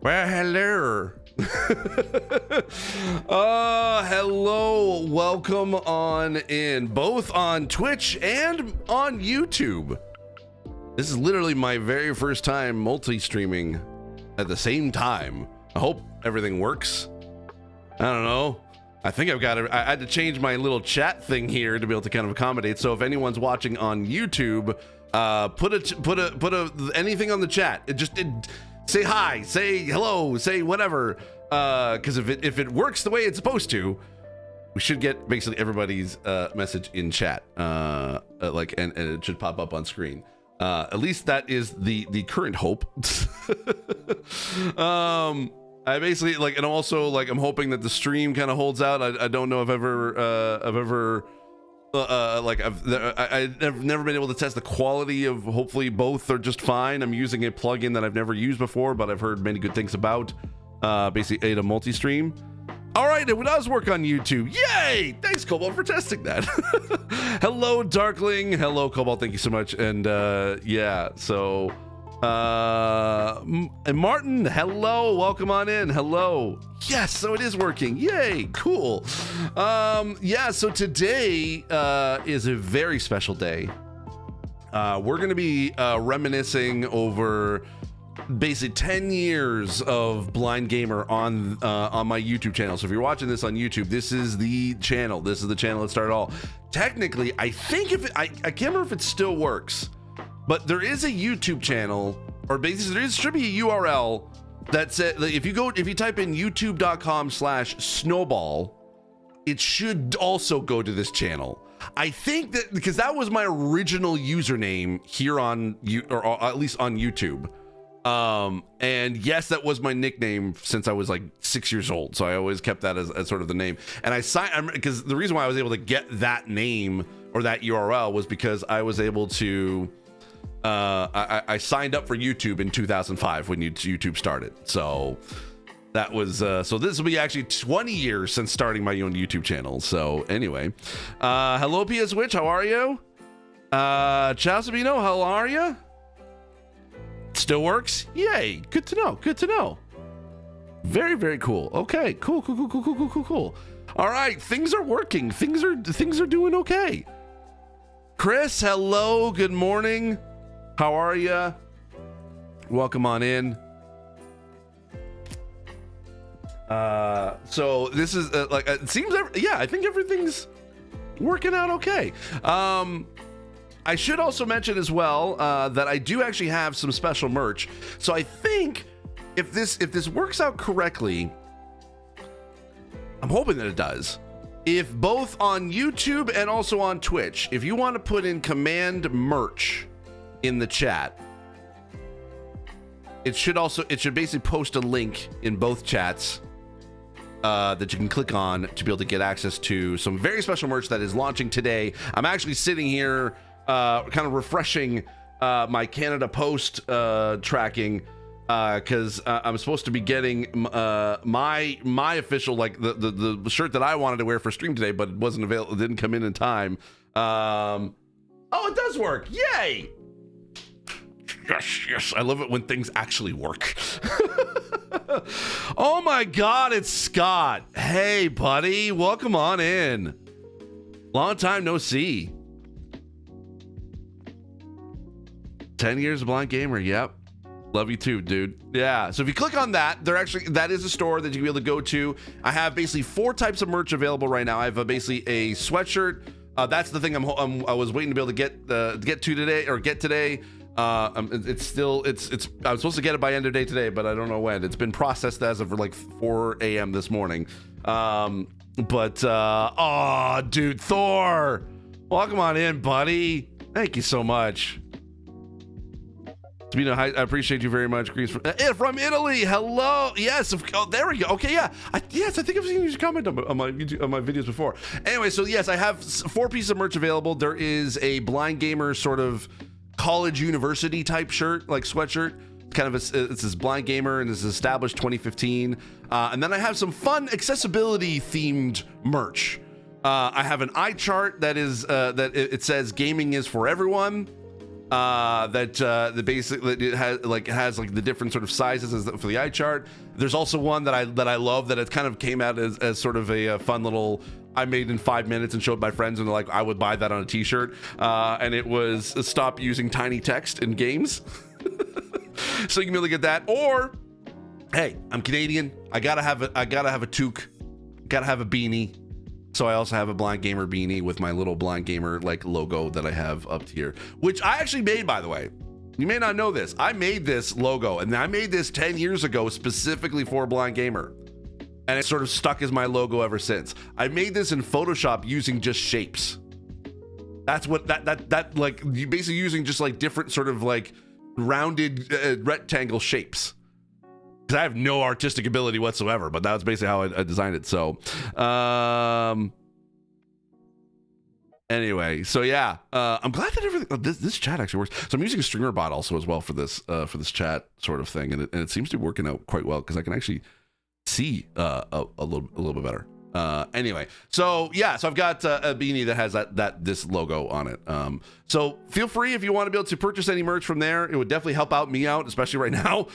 Well, hello. Hello. Welcome on in, both on Twitch and on YouTube. This is literally my very first time multi-streaming at the same time. I hope everything works. I don't know. I think I had to change my little chat thing here to be able to kind of accommodate. So if anyone's watching on YouTube, put anything on the chat. Say hi, say hello, say whatever. Because if it works the way it's supposed to, we should get basically everybody's message in chat. And it should pop up on screen. At least that is the current hope. I basically and also I'm hoping that the stream kind of holds out. I don't know if I've never been able to test the quality of. Hopefully both are just fine. I'm using a plugin that I've never used before, but I've heard many good things about. Basically Ada multi-stream. All right, it does work on YouTube. Yay! Thanks, Cobalt, for testing that. Hello, Darkling. Hello, Cobalt. Thank you so much. And yeah, so and Martin, hello. Welcome on in. Hello. Yes, so it is working. Yay, cool. Yeah, so today is a very special day. We're going to be reminiscing over basically 10 years of Blind Gamer on my YouTube channel. So if you're watching this on YouTube, this is the channel. This is the channel that started all. Technically, I think I can't remember if it still works, but there is a YouTube channel, or basically there should be a URL that says, if you type in youtube.com/snowball, it should also go to this channel. I think that because that was my original username here on or at least on YouTube. And yes, that was my nickname since I was like 6 years old. So I always kept that as sort of the name. And I signed, because the reason why I was able to get that name or that URL was because I was able to, I signed up for YouTube in 2005 when YouTube started. So that was, so this will be actually 20 years since starting my own YouTube channel. So anyway, hello PS Witch, how are you? Ciao Sabino, how are you? Still works? Yay! Good to know. Good to know. Very, very cool. Okay, cool. All right, things are working. Things are doing okay. Chris, hello. Good morning. How are you? Welcome on in. So this is it seems. Yeah, I think everything's working out okay. I should also mention as well that I do actually have some special merch. So I think if this works out correctly, I'm hoping that it does. If both on YouTube and also on Twitch, if you want to put in command merch in the chat, it should basically post a link in both chats that you can click on to be able to get access to some very special merch that is launching today. I'm actually sitting here kind of refreshing my Canada Post tracking because I'm supposed to be getting my official, like the shirt that I wanted to wear for stream today, but it wasn't available. It didn't come in time. Oh, it does work. Yay. Yes. I love it when things actually work. Oh my God, it's Scott. Hey, buddy. Welcome on in. Long time no see. 10 years of Blind Gamer. Yep. Love you too, dude. Yeah. So if you click on that, that is a store that you can be able to go to. I have basically 4 types of merch available right now. I have basically a sweatshirt. That's the thing I was waiting to be able to get today. It's I was supposed to get it by end of day today, but I don't know when. It's been processed as of like 4 a.m. this morning. Oh, dude, Thor, welcome on in, buddy. Thank you so much. Sabino, I appreciate you very much. Greece from Italy. Hello. Yes. Oh, there we go. Okay. Yeah. I think I've seen you comment on my videos before. Anyway, so yes, I have 4 pieces of merch available. There is a Blind Gamer sort of college university type shirt, like sweatshirt. Kind of it says Blind Gamer and it's established 2015. And then I have some fun accessibility themed merch. I have an eye chart that is it says gaming is for everyone. that basically it has like the different sort of sizes for the eye chart. There's also one that I love that it kind of came out as sort of a fun little I made in 5 minutes and showed my friends, and they're like, I would buy that on a t-shirt. And it was stop using tiny text in games. So you can really get that. Or hey, I'm Canadian. I gotta have a toque, gotta have a beanie. So I also have a Blind Gamer beanie with my little Blind Gamer like logo that I have up here, which I actually made, by the way. You may not know this. I made this logo, and I made this 10 years ago specifically for Blind Gamer. And it sort of stuck as my logo ever since. I made this in Photoshop using just shapes. That's what that like, you basically using just like different sort of like rounded rectangle shapes. Because I have no artistic ability whatsoever, but that's basically how I designed it. So, anyway, so yeah, I'm glad that everything. This chat actually works. So I'm using a streamer bot also as well for this chat sort of thing, and it seems to be working out quite well because I can actually see a little bit better. Anyway, so yeah, so I've got a beanie that has this logo on it. So feel free if you want to be able to purchase any merch from there. It would definitely help out me out, especially right now.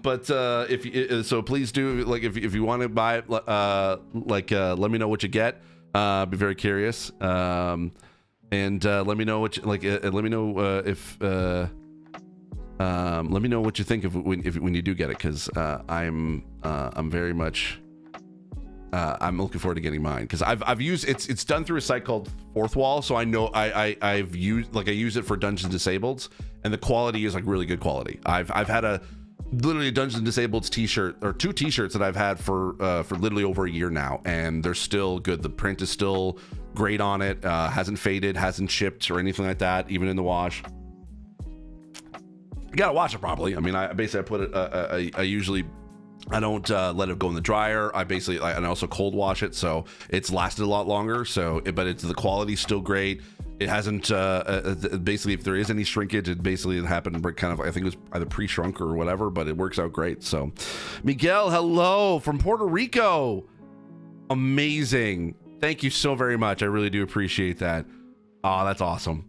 But so please do, like, if you want to buy it, let me know what you get. Be very curious. And let me know what you, like. Let me know if. Let me know what you think when you do get it, because I'm very much. I'm looking forward to getting mine because I've used it's done through a site called Fourth Wall, so I know I've used I use it for Dungeons Disabled, and the quality is like really good quality. I've had literally a Dungeons Disabled t-shirt, or 2 t-shirts that I've had for literally over a year now, and they're still good. The print is still great on it, hasn't faded, hasn't chipped or anything like that, even in the wash. You gotta wash it properly. I mean, I put it. I usually. I don't let it go in the dryer. And I also cold wash it, so it's lasted a lot longer. So, but the quality's still great. It hasn't basically, if there is any shrinkage, it happened kind of, I think it was either pre-shrunk or whatever, but it works out great. So, Miguel, hello from Puerto Rico. Amazing. Thank you so very much. I really do appreciate that. Oh, that's awesome.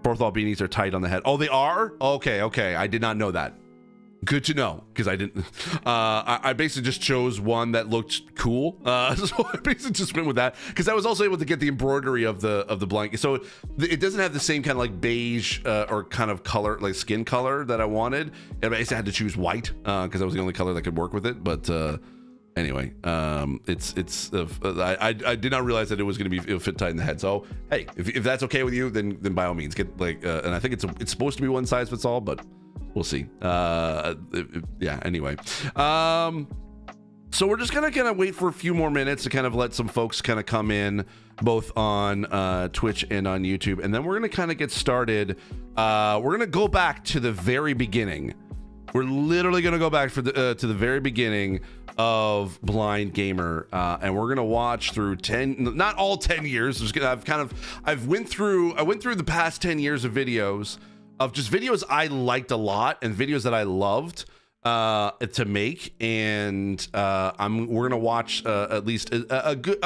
Fourth Wall beanies are tight on the head. Oh, they are? Okay. I did not know that. Good to know, because I didn't. I basically just chose one that looked cool, so I basically just went with that because I was also able to get the embroidery of the blanket. So it doesn't have the same kind of like beige or kind of color, like skin color that I wanted. And I basically had to choose white because that was the only color that could work with it. But anyway, I did not realize that it was going to fit tight in the head. So hey, if that's okay with you, then by all means get like. And I think it's supposed to be one size fits all, but. We'll see. Yeah, anyway. So we're just gonna kind of wait for a few more minutes to kind of let some folks kind of come in, both on Twitch and on YouTube, and then we're gonna kind of get started. We're gonna go back to the very beginning. We're literally gonna go back to the very beginning of Blind Gamer, and we're gonna watch through not all 10 years. I went through the past 10 years of videos. Of just videos I liked a lot and videos that I loved to make, and we're gonna watch at least a good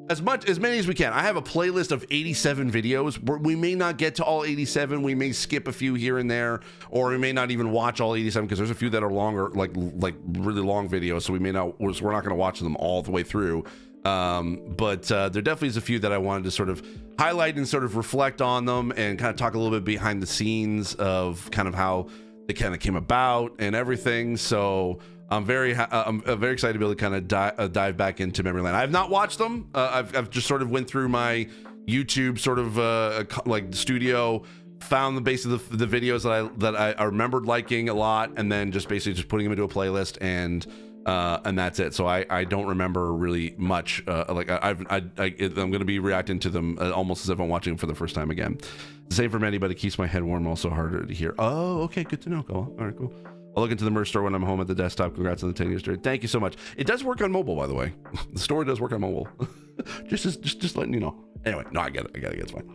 as many as we can. I have a playlist of 87 videos. We may not get to all 87. We may skip a few here and there, or we may not even watch all 87 because there's a few that are longer, like really long videos. So we're not gonna watch them all the way through. But there definitely is a few that I wanted to sort of highlight and sort of reflect on them and kind of talk a little bit behind the scenes of kind of how they kind of came about and everything. So I'm very excited to be able to kind of dive back into memory lane. I have not watched them. I've just sort of went through my YouTube sort of like studio, found the base of the videos that I remembered liking a lot, and then just basically just putting them into a playlist and that's it. So I don't remember really much. I'm going to be reacting to them almost as if I'm watching them for the first time again. Same for many, but it keeps my head warm. Also harder to hear. Oh, okay, good to know. Cool. All right, cool. I'll look into the merch store when I'm home at the desktop. Congrats on the 10 years straight. Thank you so much. It does work on mobile, by the way. The store does work on mobile. just letting you know. Anyway, no, I get it. It's fine.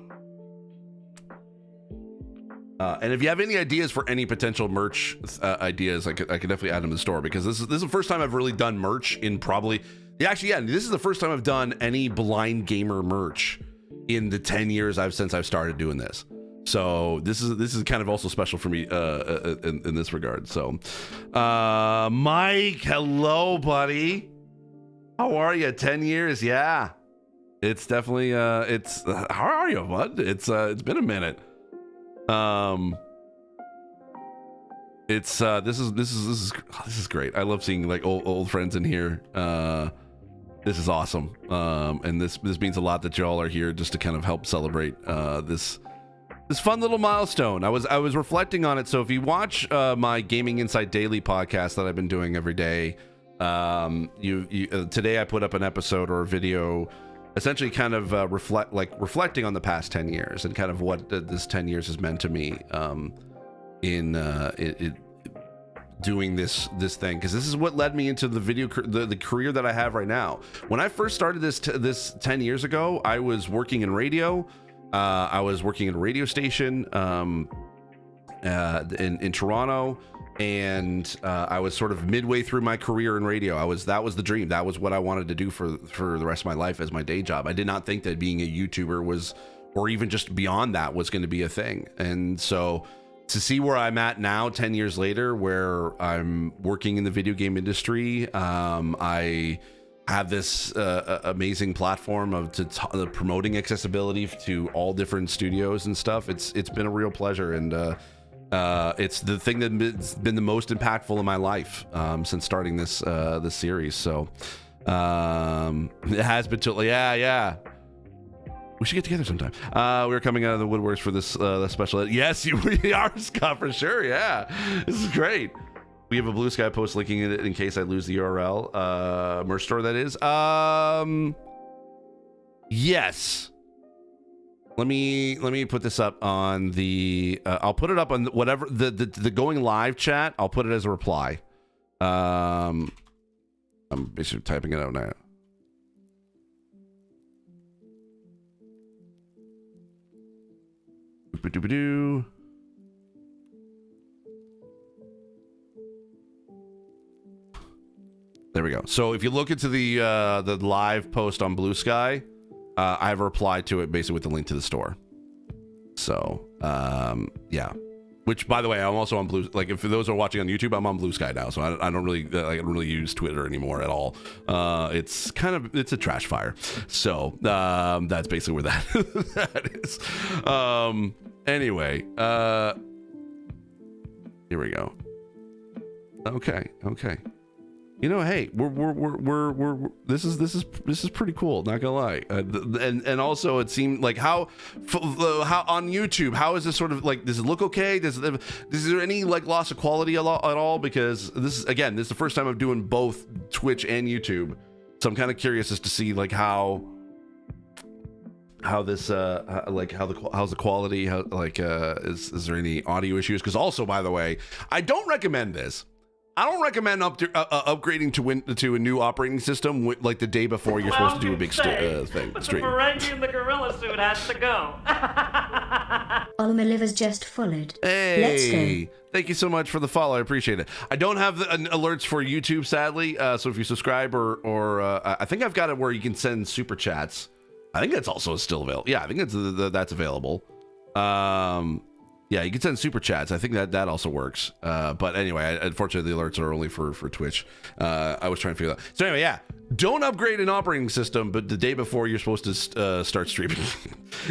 And if you have any ideas for any potential merch ideas, I could definitely add them to the store, because this is the first time I've really done merch in probably, this is the first time I've done any Blind Gamer merch in the 10 years since I've started doing this. So this is kind of also special for me in this regard. So Mike, hello buddy, how are you? 10 years. Yeah, it's definitely it's how are you, bud? It's been a minute. It's this is great. I love seeing like old friends in here. This is awesome. And this means a lot that y'all are here just to kind of help celebrate this fun little milestone. I was reflecting on it. So if you watch my Gaming Insight Daily podcast that I've been doing every day, today I put up an episode or a video essentially kind of reflecting on the past 10 years and kind of what this 10 years has meant to me in doing this thing, because this is what led me into the career that I have right now. When I first started this 10 years ago, I was working in radio. I was working at a radio station in Toronto, and I was sort of midway through my career in radio. That was the dream. That was what I wanted to do for the rest of my life as my day job. I did not think that being a YouTuber was, or even just beyond that, was going to be a thing. And so to see where I'm at now 10 years later, where I'm working in the video game industry, I have this amazing platform of promoting accessibility to all different studios and stuff. It's been a real pleasure, and it's the thing that's been the most impactful in my life since starting this series. So it has been yeah. We should get together sometime. We're coming out of the woodworks for this special. Yes, we are, Scott, for sure. Yeah, this is great. We have a Blue Sky post linking it in case I lose the URL. Merch store, that is. Yes. Let me put this up on the. I'll put it up on whatever the going live chat. I'll put it as a reply. I'm basically typing it out now. There we go. So if you look into the live post on Blue Sky, I have a reply to it basically with the link to the store. So yeah. Which, by the way, I'm also on Blue. Like, if those are watching on YouTube, I'm on Blue Sky now, so I don't really use Twitter anymore at all. It's a trash fire. So that's basically where that is. Anyway, here we go. Okay. You know, hey, we're this is pretty cool, not gonna lie. And also it seemed like how on YouTube, how is this sort of like, does it look okay? Is there any like loss of quality at all? Because this is the first time I'm doing both Twitch and YouTube, so I'm kind of curious as to see like how's the quality, is there any audio issues? Because also, by the way, I don't recommend this. I don't recommend upgrading to a new operating system like the day before you're supposed to do a big stream. The Ferengi in the gorilla suit has to go. Olma Livers just followed. Hey, let's go. Thank you so much for the follow. I appreciate it. I don't have the alerts for YouTube, sadly. So if you subscribe or I think I've got it where you can send super chats. I think that's also still available. Yeah, I think that's available. Yeah, you can send super chats. I think that also works. But anyway, unfortunately, the alerts are only for Twitch. I was trying to figure that out. So anyway, yeah, don't upgrade an operating system, but the day before you're supposed to start streaming,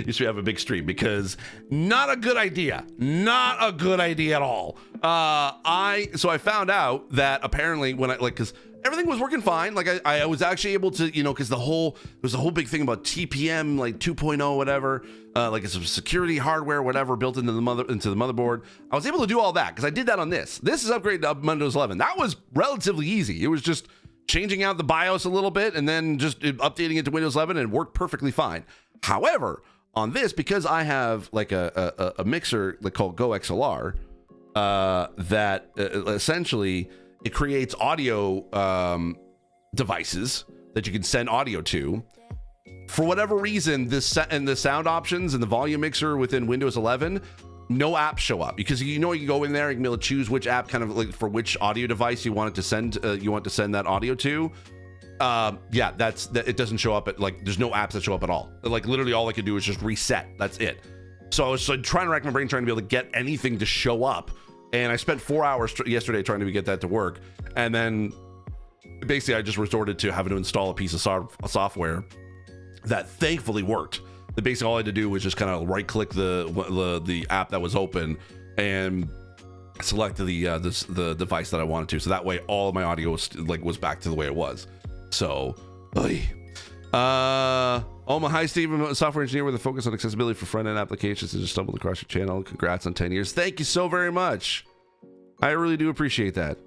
you should have a big stream, because not a good idea. Not a good idea at all. So I found out that apparently when because everything was working fine. Like I was actually able to, because there was a whole big thing about TPM, like 2.0, whatever, like it's some security hardware, whatever, built into the motherboard. I was able to do all that because I did that on this. This is upgraded to Windows 11. That was relatively easy. It was just changing out the BIOS a little bit and then just updating it to Windows 11, and it worked perfectly fine. However, on this, because I have like a mixer called Go XLR, that essentially it creates audio devices that you can send audio to. For whatever reason, the sound options and the volume mixer within Windows 11, no apps show up, because you can go in there, you can be able to choose which app kind of like for which audio device you want it to send. You want to send that audio to. Yeah, it doesn't show up at, like, there's no apps that show up at all. Like literally all I can do is just reset. That's it. So I was like, trying to rack my brain, trying to be able to get anything to show up. And I spent 4 hours yesterday trying to get that to work. And then basically I just resorted to having to install a piece of software that thankfully worked. That basically all I had to do was just kind of right click the app that was open and select the device that I wanted to. So that way all of my audio was back to the way it was. So, oh, my hi, Steve. I'm a software engineer with a focus on accessibility for front-end applications and just stumbled across your channel. Congrats on 10 years. Thank you so very much. I really do appreciate that.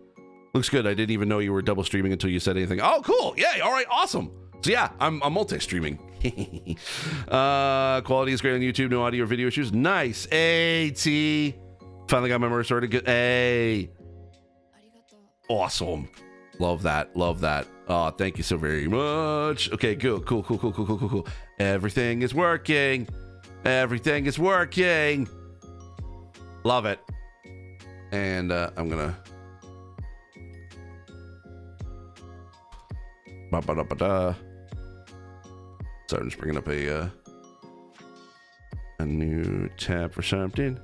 Looks good. I didn't even know you were double streaming until you said anything. Oh, cool. Yay. All right. Awesome. So yeah, I'm multi-streaming. Quality is great on YouTube. No audio or video issues. Nice. T. Finally got my merch sorted. Good. Hey. Awesome. Love that. Love that. Oh, thank you so very much. Okay, good. Cool. Everything is working. Everything is working. Love it. And I'm gonna. So I'm just bringing up a new tab for something.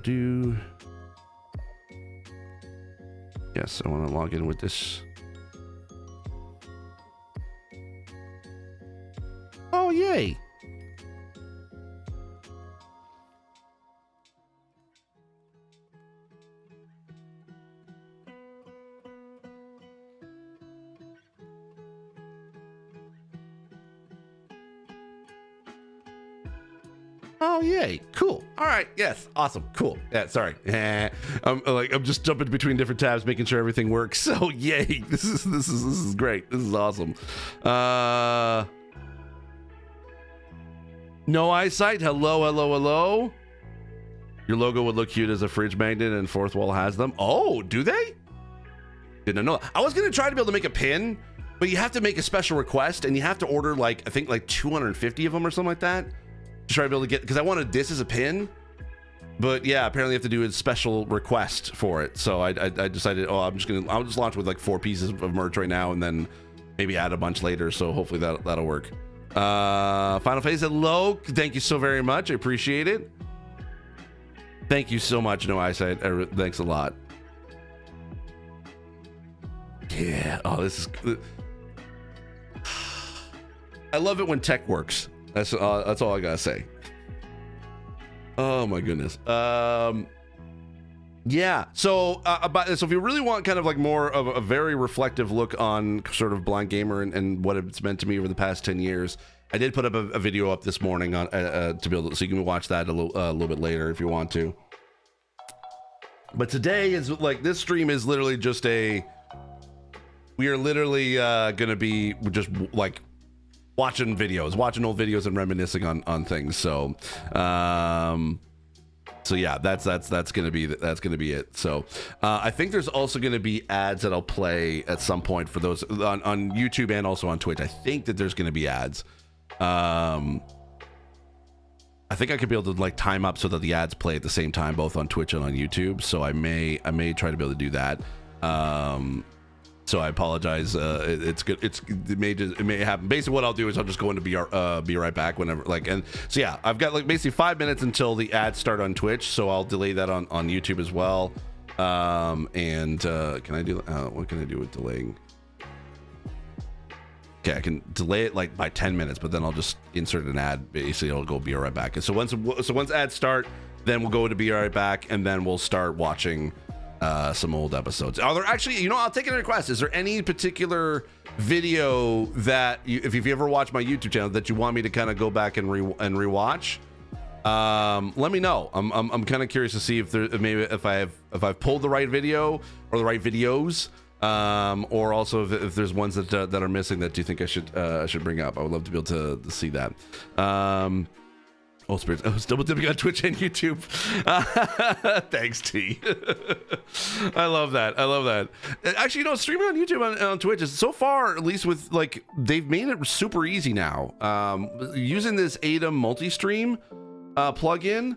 Do. Yes, I want to log in with this. Oh, yay. Oh, yay. Cool. All right. Yes. Awesome. Cool. Yeah. Sorry. I'm just jumping between different tabs, making sure everything works. So yay. This is great. This is awesome. No eyesight. Hello. Your logo would look cute as a fridge magnet and Fourth Wall has them. Oh, do they? Didn't know. I was going to try to be able to make a pin, but you have to make a special request and you have to order I think 250 of them or something like that. To try to be able to get, because I wanted this as a pin, but yeah, apparently you have to do a special request for it. So I decided, I'll just launch with 4 pieces of merch right now and then maybe add a bunch later. So hopefully that'll work. Final Phase, hello. Thank you so very much. I appreciate it. Thank you so much. No eyesight. Thanks a lot. Yeah. Oh, this is. I love it when tech works. That's all I gotta say. Oh my goodness. Yeah. So if you really want kind of more of a very reflective look on sort of Blind Gamer and what it's meant to me over the past 10 years, I did put up a video up this morning on to be able to, so you can watch that a little bit later if you want to. But today is this stream is literally just we are literally gonna be just watching old videos and reminiscing on things. So yeah, that's gonna be it. So I think there's also gonna be ads that I'll play at some point for those on YouTube and also on Twitch. I think that there's gonna be ads. I think I could be able to time up so that the ads play at the same time both on Twitch and on YouTube. So I may try to be able to do that. So I apologize. It's good. It may happen. Basically, what I'll do is I'll just go into be right back whenever. And so yeah, I've got basically 5 minutes until the ads start on Twitch. So I'll delay that on YouTube as well. Can I do? What can I do with delaying? Okay, I can delay it by 10 minutes, but then I'll just insert an ad. Basically, it'll go be right back. And so once ads start, then we'll go to be right back, and then we'll start watching some old episodes. Are there actually, I'll take a request. Is there any particular video that if you've ever watched my YouTube channel that you want me to kind of go back and rewatch? Let me know. I'm kind of curious to see if I've pulled the right video or the right videos, or also if there's ones that are missing that you think I should bring up. I would love to be able to see that. Oh, Spirits. I was double dipping on Twitch and YouTube. Thanks, T. I love that. Actually, streaming on YouTube and on Twitch is so far, at least with they've made it super easy now. Using this ADAM multi-stream plugin,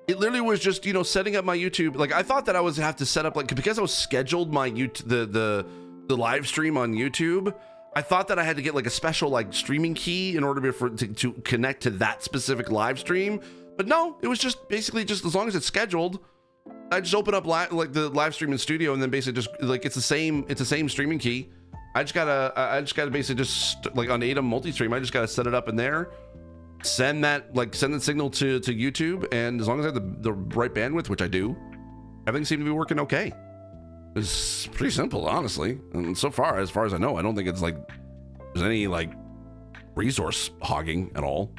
it literally was just setting up my YouTube. I thought that I was have to set up because I was scheduled my YouTube the live stream on YouTube. I thought that I had to get like a special like streaming key in order to connect to that specific live stream, but no, it was just basically just as long as it's scheduled, I just open up like the live stream in studio, and then basically just like it's the same streaming key. I just gotta basically just like on ATEM multi-stream, I just gotta set it up in there, send the signal to YouTube, and as long as I have the right bandwidth, which I do, everything seemed to be working okay. It's pretty simple, honestly, and so far as I know, I don't think it's like there's any like resource hogging at all.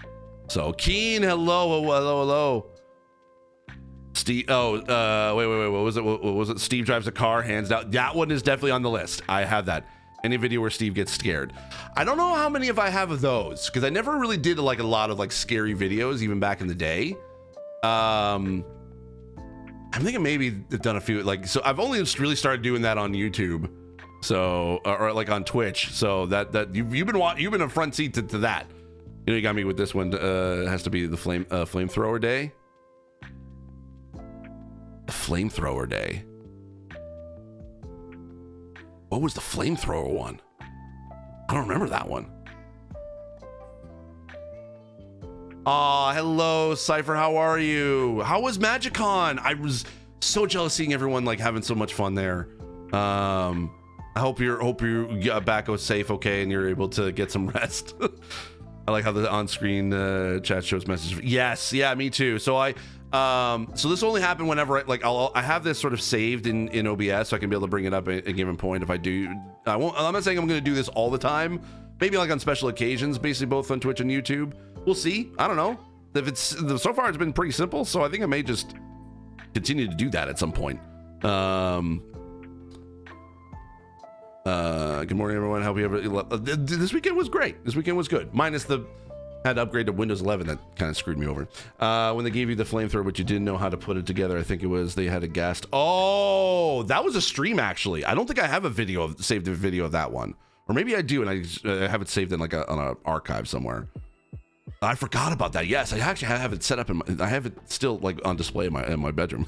So Keen, hello. Steve, wait, what was it? Steve drives a car, hands down. That one is definitely on the list. I have that. Any video where Steve gets scared. I don't know how many I have of those, because I never really did like a lot of like scary videos, even back in the day. I'm thinking maybe they've done a few, like, so I've only just really started doing that on YouTube, so or like on Twitch. So that you've been a front seat to that. You know, you got me with this one. It has to be the flamethrower day. The flamethrower day. What was the flamethrower one? I don't remember that one. Hello, Cypher. How are you? How was MagicCon? I was so jealous seeing everyone like having so much fun there. I hope you get back safe, okay, and you're able to get some rest. I like how the on-screen chat shows messages. Yes, yeah, me too. So so this only happened whenever I have this sort of saved in OBS, so I can be able to bring it up at a given point. If I do, I'm not saying I'm going to do this all the time. Maybe like on special occasions, basically both on Twitch and YouTube. We'll see. I don't know. If so far it's been pretty simple, so I think I may just continue to do that at some point. Good morning, everyone. Hope you have this weekend was great. This weekend was good. Minus had to upgrade to Windows 11. That kind of screwed me over. When they gave you the flamethrower, but you didn't know how to put it together, I think it was they had a gas. Oh, that was a stream actually. I don't think I have saved a video of that one, or maybe I do, and I have it saved in like on an archive somewhere. I forgot about that. Yes, I actually have it set up I have it still like on display in my bedroom.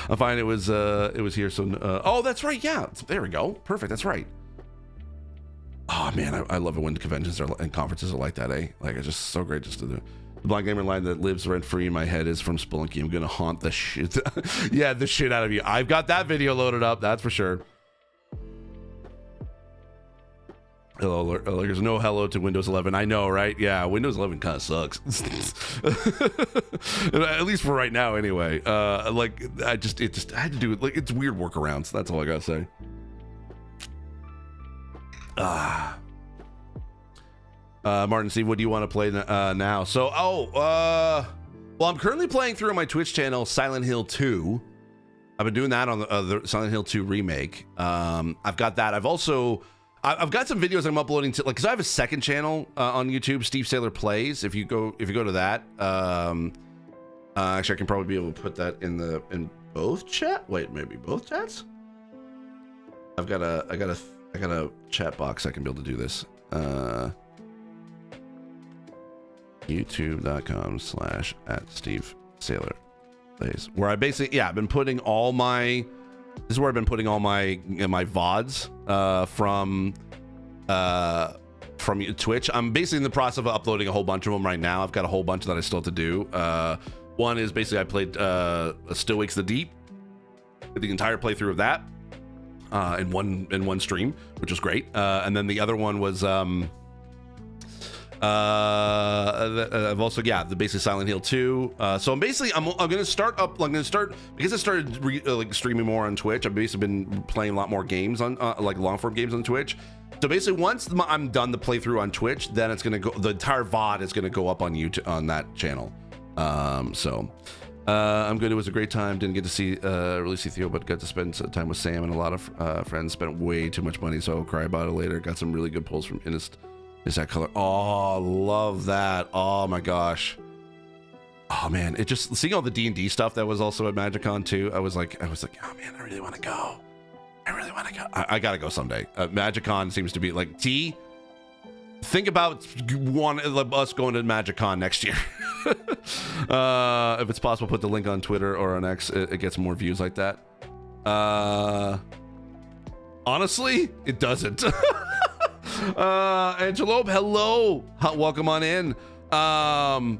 I find it was here. So oh, that's right. Yeah, there we go. Perfect. That's right. Oh man, I love it when conventions and conferences are like that. Like it's just so great just to do. The Blind Gamer line that lives rent free in my head is from Spelunky. I'm gonna haunt the shit. Yeah, the shit out of you. I've got that video loaded up. That's for sure. Hello, there's no hello to Windows 11. I know, right? Yeah, Windows 11 kind of sucks. At least for right now, anyway. Like I had to do it. Like it's weird workarounds. That's all I gotta say. Martin, Steve, what do you want to play now? So, well, I'm currently playing through on my Twitch channel Silent Hill 2. I've been doing that on the Silent Hill 2 remake. I've got that. I've got some videos I'm uploading to, like, because I have a second channel on YouTube, Steve Saylor Plays. If you go to that, actually, I can probably be able to put that in both chat. Wait, maybe both chats. I got a chat box. I can be able to do this. YouTube.com/@Steve Saylor Plays, where I basically, I've been putting all my. This is where I've been putting all my VODs from Twitch. I'm basically in the process of uploading a whole bunch of them right now. I've got a whole bunch that I still have to do. One is basically I played Still Wakes the Deep, the entire playthrough of that in one stream, which was great. And then the other one was I've also basically Silent Hill 2. So I'm gonna start because I started streaming more on Twitch. I've basically been playing a lot more games on like long form games on Twitch. So basically once I'm done the playthrough on Twitch, then it's gonna go, the entire VOD is gonna go up on YouTube on that channel. I'm good. It was a great time. Didn't get to really see Theo, but got to spend some time with Sam and a lot of friends. Spent way too much money, so I'll cry about it later. Got some really good pulls from Innis. Is that color? Oh, love that. Oh my gosh. Oh man, it just seeing all the D&D stuff that was also at MagicCon too. I was like, oh man, I really want to go. I gotta go someday. MagicCon seems to be like T. Think about us going to MagicCon next year. If it's possible, put the link on Twitter or on X. It gets more views like that. Honestly, it doesn't. Antelope, hello. Welcome on in. Putting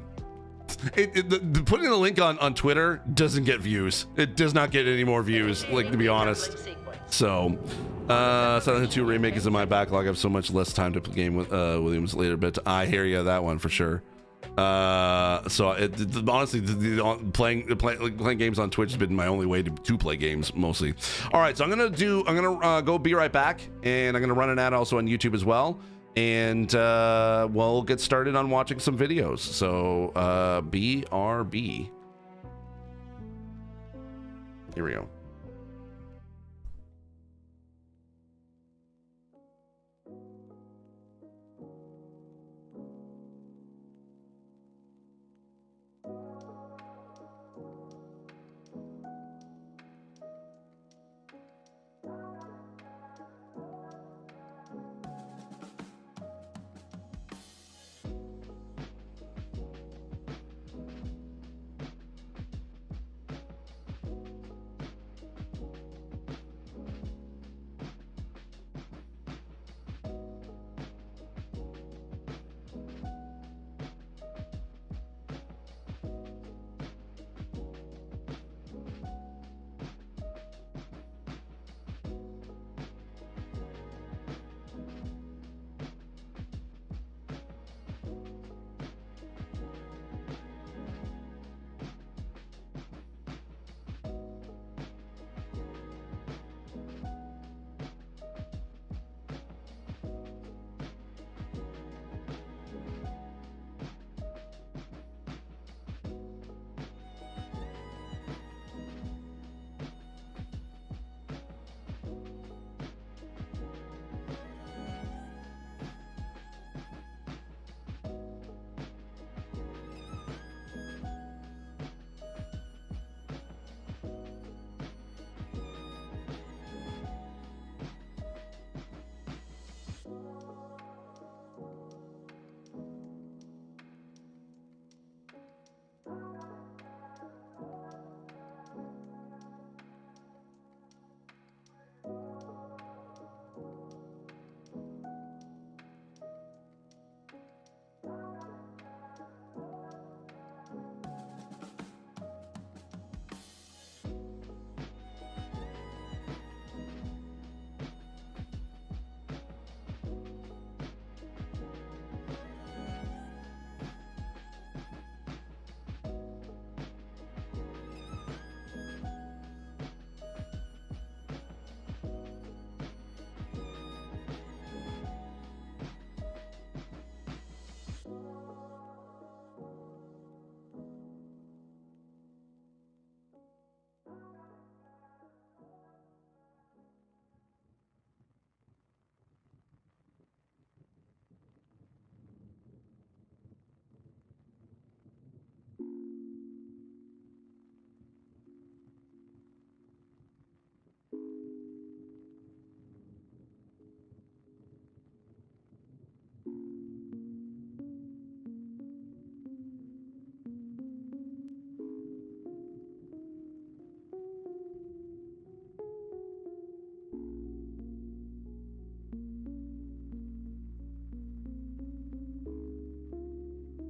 the link on Twitter doesn't get views. It does not get any more views, like, to be honest. So, Silent Hill 2 Remake is in my backlog. I have so much less time to play game with Williams later, but I hear you that one for sure. Honestly, playing games on Twitch has been my only way to play games mostly. All right, so I'm gonna go be right back, and I'm gonna run an ad also on YouTube as well, and we'll get started on watching some videos. So BRB. Here we go.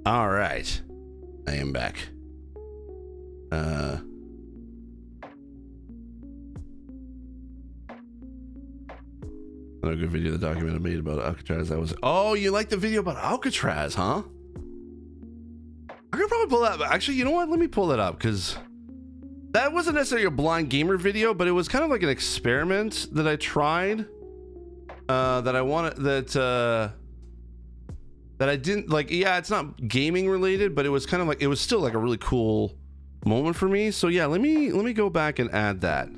All right, I am back. Another good video, the document I made about Alcatraz. That was, oh, you like the video about Alcatraz, huh? I could probably pull that. Actually, you know what? Let me pull that up, because that wasn't necessarily a blind gamer video, but it was kind of like an experiment that I tried. That I wanted, that I didn't like. Yeah, it's not gaming related, but it was kind of like, it was still like a really cool moment for me. So yeah, let me go back and add that.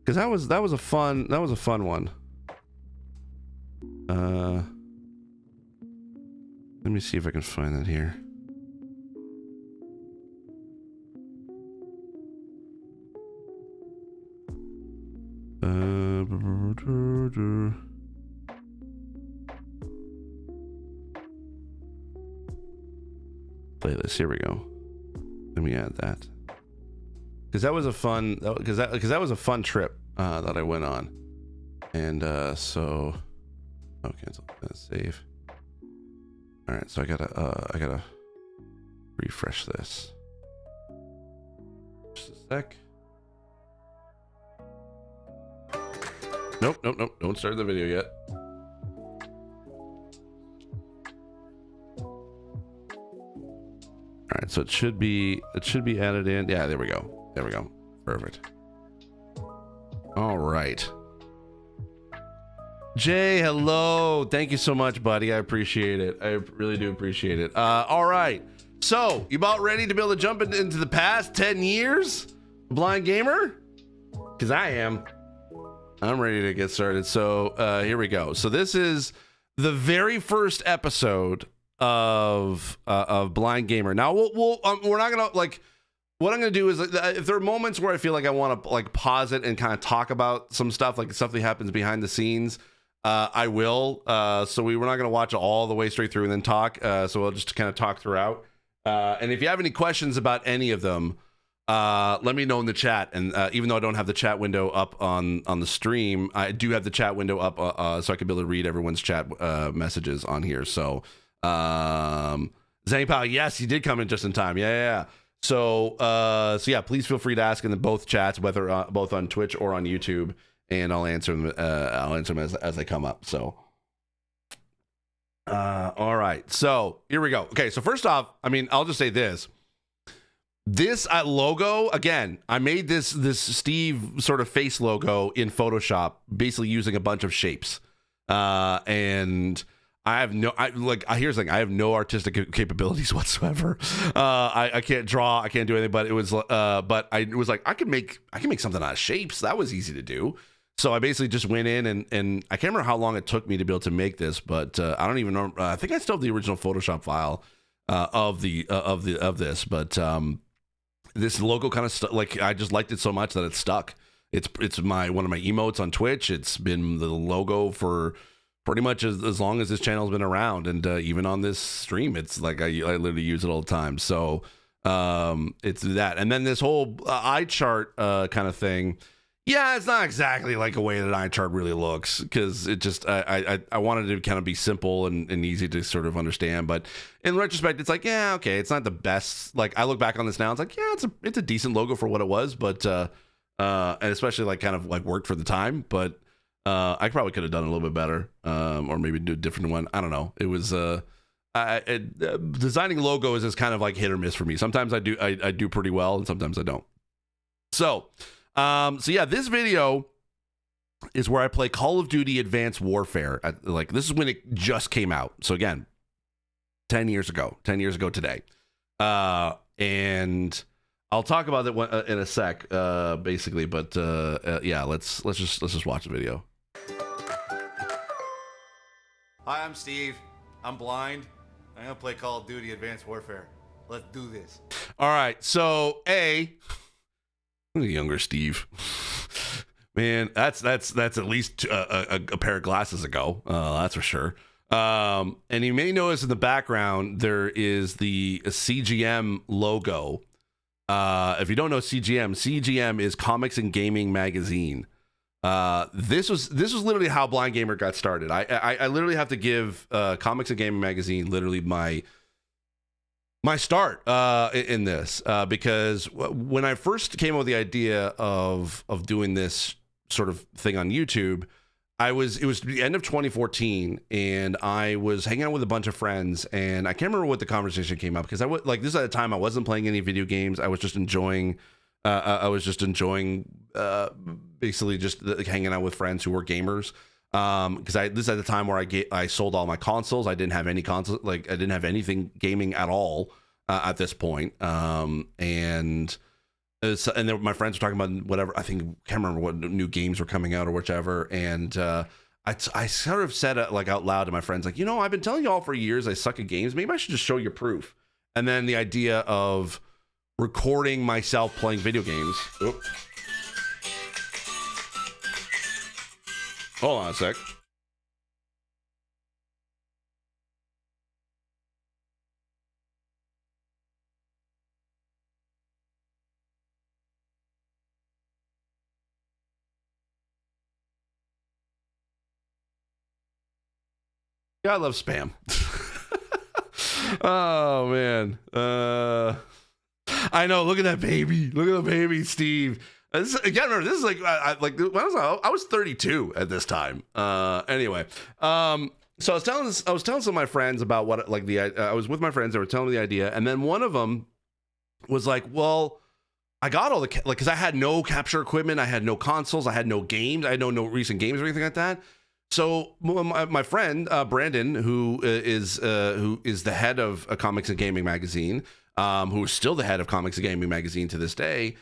Because that was a fun one. Let me see if I can find that here. Playlist, here we go. Let me add that. because that was a fun that was a fun trip that I went on. And so cancel, save. All right, so I gotta refresh this. Just a sec. Nope, don't start the video yet. All right, so it should be added in. Yeah, there we go. Perfect. All right. Jay, hello. Thank you so much, buddy. I appreciate it. I really do appreciate it. All right. So, you about ready to be able to jump into the past 10 years? Blind Gamer? Because I am. I'm ready to get started. So, here we go. So, this is the very first episode of Blind Gamer. Now, we're not going to, like, what I'm going to do is, if there are moments where I feel like I want to, like, pause it and kind of talk about some stuff, like stuff that happens behind the scenes, I will. So we're not going to watch it all the way straight through and then talk. So we'll just kind of talk throughout. And if you have any questions about any of them, let me know in the chat. And even though I don't have the chat window up on the stream, I do have the chat window up so I can be able to read everyone's chat messages on here. So, Zangpao, yes, you did come in just in time. Yeah. So yeah, please feel free to ask in both chats, whether both on Twitch or on YouTube, and I'll answer them. As they come up. So, all right. So here we go. Okay. So first off, I mean, I'll just say this. This logo, again, I made this Steve sort of face logo in Photoshop, basically using a bunch of shapes, and I have here's the thing. I have no artistic capabilities whatsoever. I can't draw. I can't do anything. But it was like I can make something out of shapes. That was easy to do. So I basically just went in and I can't remember how long it took me to be able to make this, but I don't even know. I think I still have the original Photoshop file of this, but this logo kind of like I just liked it so much that it stuck. It's one of my emotes on Twitch. It's been the logo for pretty much as long as this channel's been around, and even on this stream, it's like I literally use it all the time. So it's that, and then this whole eye chart kind of thing. Yeah, it's not exactly like a way that eye chart really looks, because it just I wanted it to kind of be simple and easy to sort of understand. But in retrospect, it's like, yeah, okay, it's not the best. Like I look back on this now, it's like, yeah, it's a decent logo for what it was, but and especially like kind of like worked for the time, but. I probably could have done a little bit better, or maybe do a different one. I don't know. It was designing logos is kind of like hit or miss for me. Sometimes I do pretty well, and sometimes I don't. So yeah, this video is where I play Call of Duty Advanced Warfare. This is when it just came out. So again, 10 years ago today, and I'll talk about it in a sec, basically. But yeah, let's just watch the video. Hi, I'm Steve. I'm blind. I'm gonna play Call of Duty Advanced Warfare. Let's do this. All right. So younger Steve, man, that's at least a pair of glasses ago. That's for sure. And you may notice in the background there is the CGM logo. If you don't know CGM is Comics and Gaming Magazine. This was literally how Blind Gamer got started. I literally have to give Comics and Gaming Magazine literally my start in this, because when I first came up with the idea of doing this sort of thing on YouTube, it was the end of 2014, and I was hanging out with a bunch of friends, and I can't remember what the conversation came up, because this is at a time I wasn't playing any video games. I was just enjoying basically just hanging out with friends who were gamers. Because this is at the time where I sold all my consoles. I didn't have any consoles, I didn't have anything gaming at all at this point. And then my friends were talking about whatever, can't remember what new games were coming out or whichever. And I sort of said out loud to my friends, I've been telling you all for years I suck at games. Maybe I should just show you proof. And then the idea of recording myself playing video games. Oop. Hold on a sec. I love spam. Oh man. I know. Look at that baby. Look at the baby, Steve. Again, remember, this is like I was 32 at this time. Anyway, so I was telling some of my friends about what I was with my friends. They were telling me the idea, and then one of them was like, "Well, I got all the because I had no capture equipment, I had no consoles, I had no games, I had no recent games or anything like that." So my friend Brandon, who is the head of Comics and Gaming magazine, who is still the head of Comics and Gaming magazine to this day,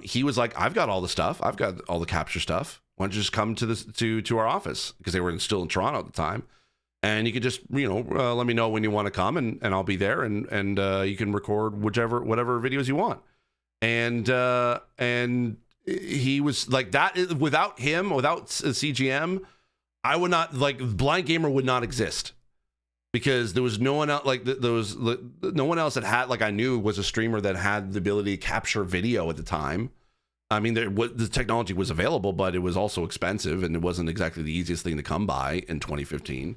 he was like, "I've got all the stuff. I've got all the capture stuff. Why don't you just come to our office?" Because they were still in Toronto at the time, and you could just let me know when you want to come, and I'll be there, and you can record whatever videos you want. And he was like that. Without him, without CGM, I would not Blind Gamer would not exist, because there was no one else no one else that had I knew was a streamer that had the ability to capture video at the time. I mean, the technology was available, but it was also expensive, and it wasn't exactly the easiest thing to come by in 2015.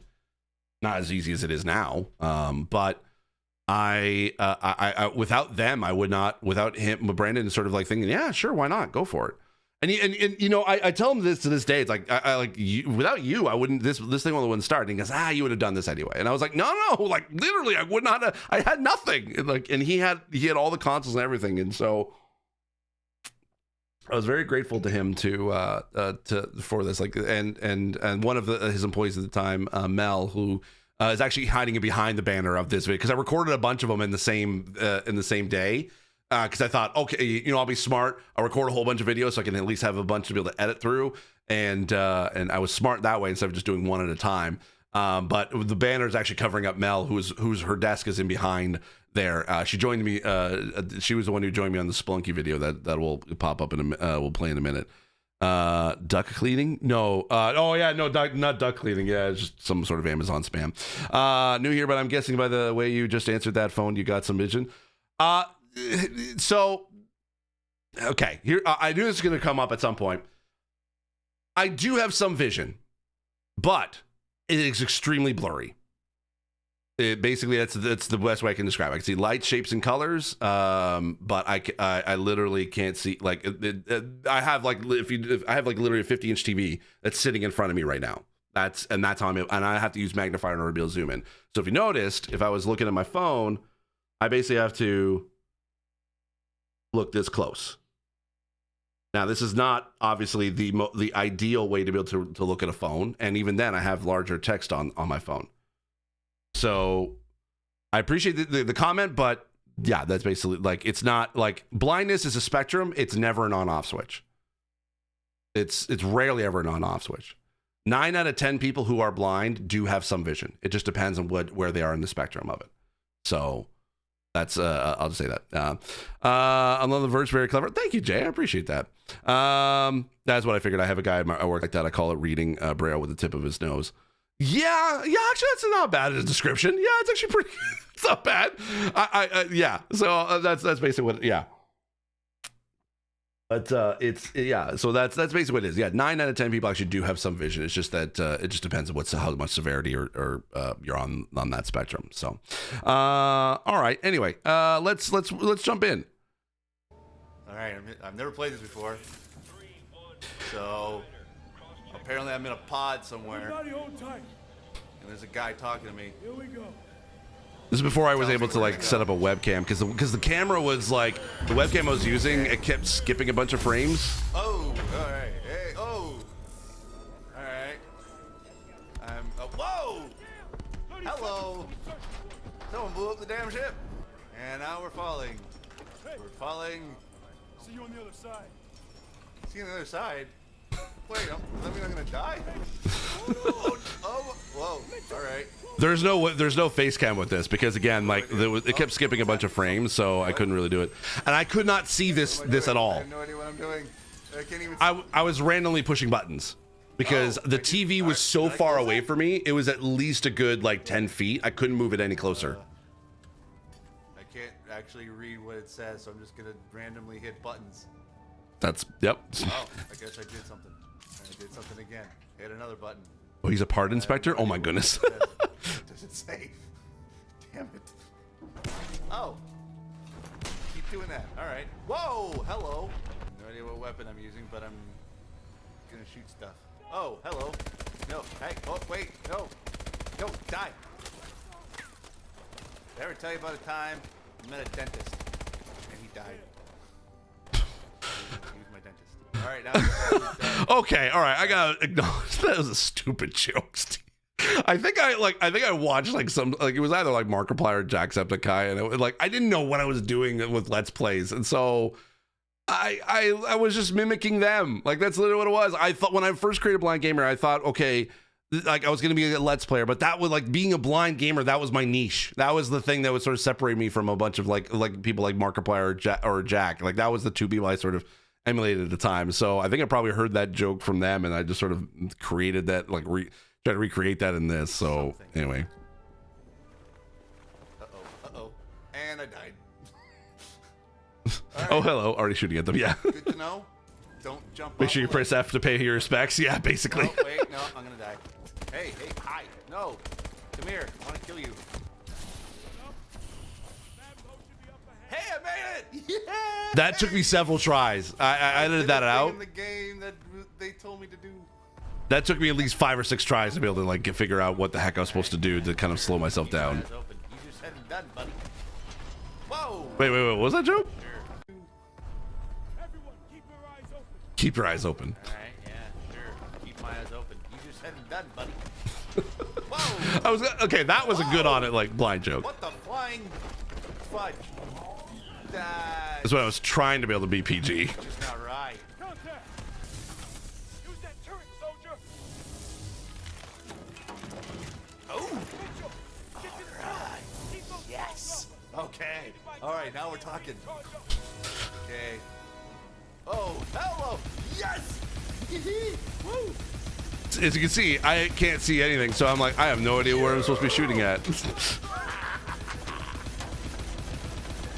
Not as easy as it is now. But I without them, I would not. Without him, Brandon is sort of thinking, yeah, sure, why not? Go for it. And I tell him this to this day. It's without you, I wouldn't. This thing wouldn't start. And he goes, you would have done this anyway. And I was like, no, literally, I would not. I had nothing. And he had all the consoles and everything. And so I was very grateful to him for this. And one of his employees at the time, Mel, who is actually hiding behind the banner of this video, because I recorded a bunch of them in the same day. Because I thought, okay, I'll be smart. I'll record a whole bunch of videos so I can at least have a bunch to be able to edit through. And I was smart that way instead of just doing one at a time. But the banner is actually covering up Mel, who's her desk is in behind there. She joined me. She was the one who joined me on the Splunky video that will pop up we'll play in a minute. Duck cleaning? No. Not duck cleaning. Yeah, it's just some sort of Amazon spam. New here, but I'm guessing by the way you just answered that phone, you got some vision. So, okay, here I knew this was going to come up at some point. I do have some vision, but it is extremely blurry. Basically, that's the best way I can describe it. I can see lights, shapes, and colors, but I literally can't see. I have literally a 50-inch TV that's sitting in front of me right now. That's how and I have to use magnifier in order to be able to zoom in. So if you noticed, if I was looking at my phone, I basically have to look this close. Now, this is not obviously the ideal way to be able to look at a phone, and even then, I have larger text on my phone. So, I appreciate the comment, but yeah, that's basically it's not blindness is a spectrum. It's never an on-off switch. It's rarely ever an on-off switch. 9 out of 10 people who are blind do have some vision. It just depends on where they are in the spectrum of it. So. That's I'll just say that. Another verse, very clever. Thank you, Jay. I appreciate that. That's what I figured. I have a guy at work like that. I call it reading Braille with the tip of his nose. Yeah. Actually, that's not bad as a description. Yeah, it's actually pretty. It's not bad. Yeah. So that's basically what. Yeah. But so that's basically what it is. Yeah, 9 out of 10 people actually do have some vision. It's just that it just depends on how much severity or you're on that spectrum. So, all right. Anyway, let's jump in. All right, I've never played this before, so apparently I'm in a pod somewhere, and there's a guy talking to me. Here we go. This is before I was able to set up a webcam, because the camera was the webcam I was using, it kept skipping a bunch of frames. Oh, all right. Hey, oh. All right. Whoa! Hello. Someone blew up the damn ship. And now we're falling. We're falling. See you on the other side. See you on the other side? Wait, does that mean I'm gonna die? Whoa. All right. There's no face cam with this, because again, it kept skipping a bunch of frames, so I couldn't really do it, and I could not see this at all. I have no idea what I'm doing. I can't even. I was randomly pushing buttons because the TV was so far away from me. It was at least a good 10 feet. I couldn't move it any closer. I can't actually read what it says, so I'm just gonna randomly hit buttons. Yep. Oh, I guess I did something. I did something again. Hit another button. Oh, he's a part inspector? Oh my goodness. What does it say? Damn it. Oh. Keep doing that. All right. Whoa, hello. No idea what weapon I'm using, but I'm gonna shoot stuff. Oh, hello. No, hey, oh, wait, no. No, die. Did I ever tell you about a time I met a dentist and he died? He was my dentist. All right, now. Okay, all right. I gotta acknowledge that was a stupid joke, Steve. I think I watched like some, like it was either like Markiplier or Jacksepticeye, and it was like I didn't know what I was doing with Let's Plays, and so I was just mimicking them. Like that's literally what it was. I thought when I first created Blind Gamer, I thought, okay, like I was gonna be a Let's Player, but that was like being a blind gamer. That was my niche. That was the thing that would sort of separate me from a bunch of like people like Markiplier or Jack. Like that was the two people I sort of emulated at the time. So I think I probably heard that joke from them, and I just sort of created that, like try to recreate that in this. So anyway. Uh-oh. And I died. Right. Oh, hello. Already shooting at them. Yeah. Good to know. Don't jump Make off sure you the press ledge. F to pay your respects. Yeah, basically. Oh, wait, no, I'm gonna die. Hey, hi. No. Come here. I want to kill you. Hey, I made it! Yeah! That took me several tries. I edited that out. In the game that they told me to do. That took me at least 5 or 6 tries to be able to like figure out what the heck I was supposed to do to kind of slow myself down. Eyes open. You just hadn't done, buddy. Whoa! Wait. What was that joke? Everyone, keep your eyes open. Keep your eyes open. All right, yeah, sure. Keep my eyes open. You just hadn't done, buddy. Whoa! I was okay. That was a good on it like blind joke. What the flying fudge? That's what I was trying to be able to be PG. Just not right. Contact. Use that turret, soldier. Oh! Mitchell, get to the front. Keep those Yes! doors Okay. All right, now we're talking. open. Charge up. Okay. Oh, hello! Yes! Woo! As you can see, I can't see anything, so I'm like, I have no idea where I'm supposed to be shooting at.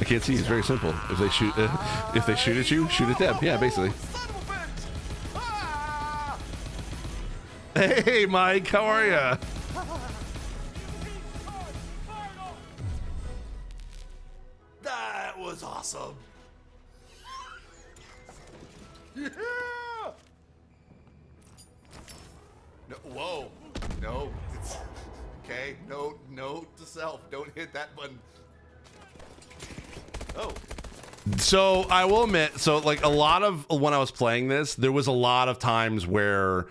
I can't see. It's very simple. If they shoot at you, shoot at them. Yeah, basically. Son of a bitch! Ah! Hey, Mike, how are ya? That was awesome. Yeah! No, whoa. No. It's, okay. Note to self. Don't hit that button. Oh. So I will admit, so like a lot of when I was playing this, there was a lot of times where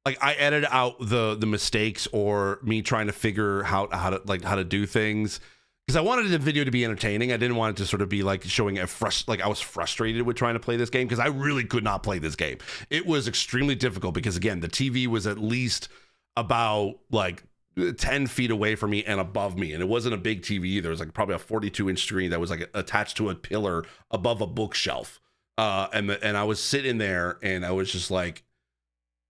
like I edited out the mistakes or me trying to figure out how to do things because I wanted the video to be entertaining. I didn't want it to sort of be like showing like I was frustrated with trying to play this game because I really could not play this game. It was extremely difficult because again, the TV was at least about like 10 feet away from me and above me, and it wasn't a big TV either. It was like probably a 42-inch screen that was like attached to a pillar above a bookshelf, and I was sitting there and I was just like,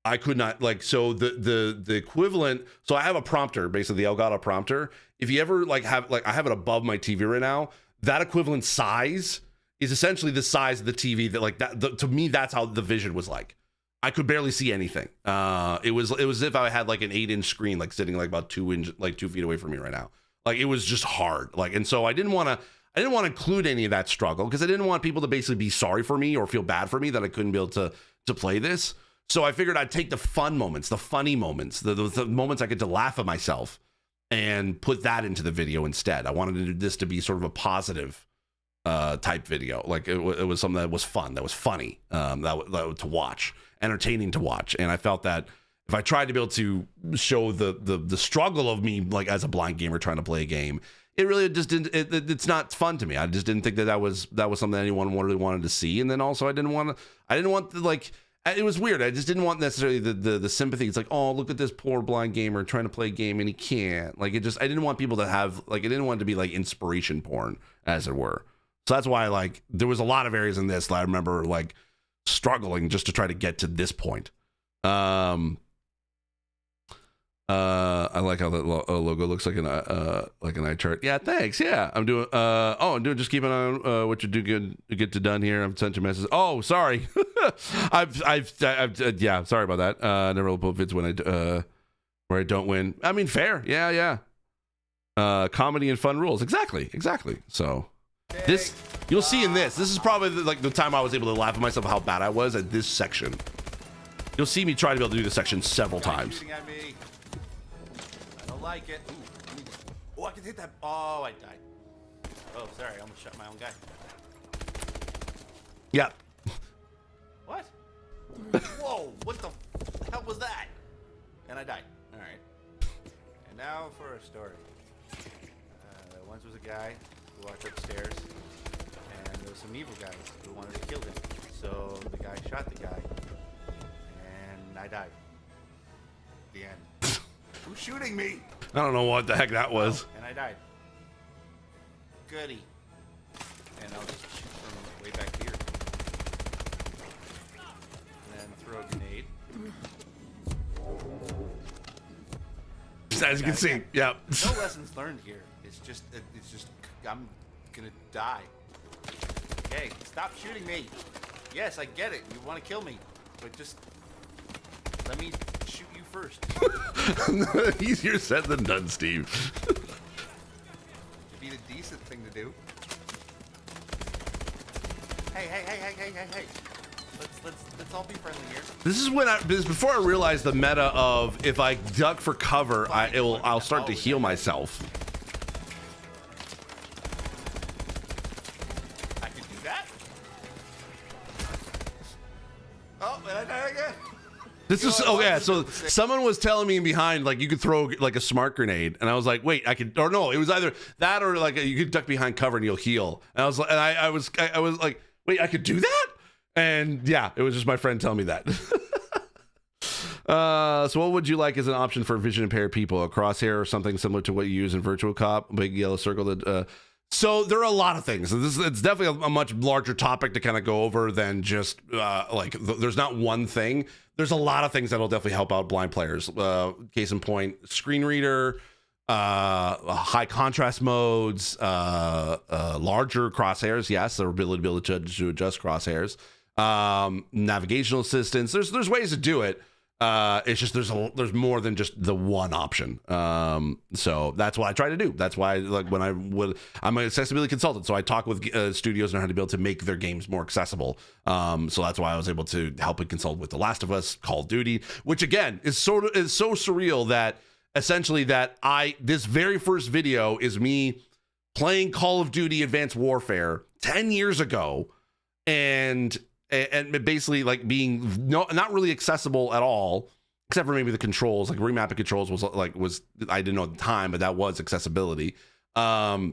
I could not like, so the equivalent, so I have a prompter, basically the Elgato prompter. If you ever like have, like I have it above my TV right now, that equivalent size is essentially the size of the TV that like that, to me, that's how the vision was like. I could barely see anything. It was as if I had like an 8-inch screen, like sitting like about 2 feet away from me right now. Like it was just hard. Like, and so I didn't want to include any of that struggle because I didn't want people to basically be sorry for me or feel bad for me that I couldn't be able to play this. So I figured I'd take the fun moments, the funny moments, the moments I get to laugh at myself and put that into the video instead. I wanted this to be sort of a positive type video. Like it was something that was fun, that was funny, that to watch, entertaining to watch. And I felt that if I tried to be able to show the struggle of me, like as a blind gamer trying to play a game, it really just didn't. It's not fun to me. I just didn't think that was something that anyone really wanted to see. And then also I didn't want like. It was weird. I just didn't want necessarily the sympathy. It's like, oh, look at this poor blind gamer trying to play a game and he can't. Like, I didn't want people to have, like, I didn't want it to be like inspiration porn, as it were. So that's why, like, there was a lot of areas in this that I remember, like, struggling just to try to get to this point. I like how that logo looks like an eye chart. Yeah, thanks. Yeah, I'm doing. I'm doing. Just keeping on what you do get to done here. I've sent you a message. Oh, sorry. I've yeah. Sorry about that. Never will put vids when where I don't win. I mean, fair. Yeah. Comedy and fun rules. Exactly. So this, you'll see in this is probably the time I was able to laugh at myself how bad I was at this section. You'll see me try to be able to do this section several times. Shooting at me. I don't like it. Ooh. Oh, I can hit that. Oh, I died. Oh, sorry. I almost shot my own guy. Yeah. What? Whoa, what the hell was that? And I died. All right. And now for a story. Once was a guy who walked upstairs, and there was some evil guys who wanted to kill him. So the guy shot the guy, and I died. The end. Who's shooting me? I don't know what the heck that was. Oh, and I died. Goody. And I'll just shoot from way back here. And then throw a grenade. As you can see, yeah. No lessons learned here. It's just, I'm gonna die. Okay, stop shooting me. Yes, I get it. You want to kill me, but just let me shoot you first. Easier said than done, Steve. It'd be the decent thing to do. Hey. Let's all be friendly here. This is when this is before I realized the meta of if I duck for cover, I'll start to heal myself. I can do that. Oh, and I die again. This is so someone was telling me behind like you could throw like a smart grenade, and I was like, wait, I could, or no, it was either that or like you could duck behind cover and you'll heal. And I was like, I was like, wait, I could do that? And yeah, it was just my friend telling me that. So what would you like as an option for vision impaired people? A crosshair or something similar to what you use in Virtual Cop? Big yellow circle that. So there are a lot of things. It's definitely a much larger topic to kind of go over than just there's not one thing. There's a lot of things that'll definitely help out blind players. Case in point, screen reader, high contrast modes, larger crosshairs. Yes, the ability to adjust crosshairs, navigational assistance. There's ways to do it. It's just there's more than just the one option. So that's what I try to do. That's why I'm an accessibility consultant, so I talk with studios on how to be able to make their games more accessible. So that's why I was able to help and consult with The Last of Us, Call of Duty, which again is so surreal that essentially this very first video is me playing Call of Duty Advanced Warfare 10 years ago, and basically like being not really accessible at all, except for maybe the controls. Like remapping controls was I didn't know at the time, but that was accessibility. To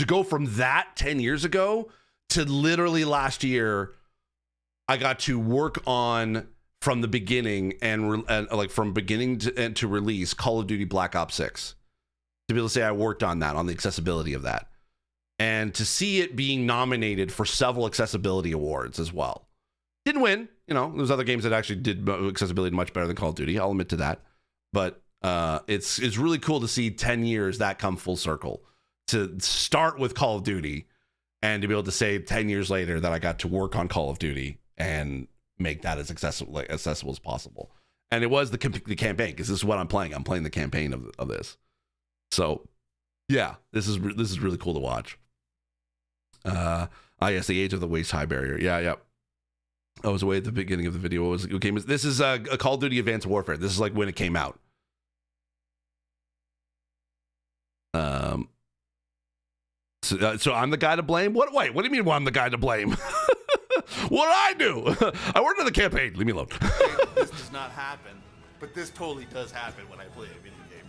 go from that 10 years ago to literally last year, I got to work on from the beginning and like from beginning to release Call of Duty Black Ops 6. To be able to say I worked on that, on the accessibility of that. And to see it being nominated for several accessibility awards as well. Didn't win, there's other games that actually did accessibility much better than Call of Duty. I'll admit to that. But it's really cool to see 10 years that come full circle. To start with Call of Duty and to be able to say 10 years later that I got to work on Call of Duty and make that as accessible as possible. And it was the campaign, because this is what I'm playing. I'm playing the campaign of this. So yeah, this is really cool to watch. Yes, the age of the waist high barrier. Yeah. I was away at the beginning of the video. What game is this? Is a Call of Duty Advanced Warfare. This is like when it came out. So I'm the guy to blame? What do you mean I'm the guy to blame? What did I do? I worked on the campaign. Leave me alone. This does not happen, but this totally does happen when I play a video game.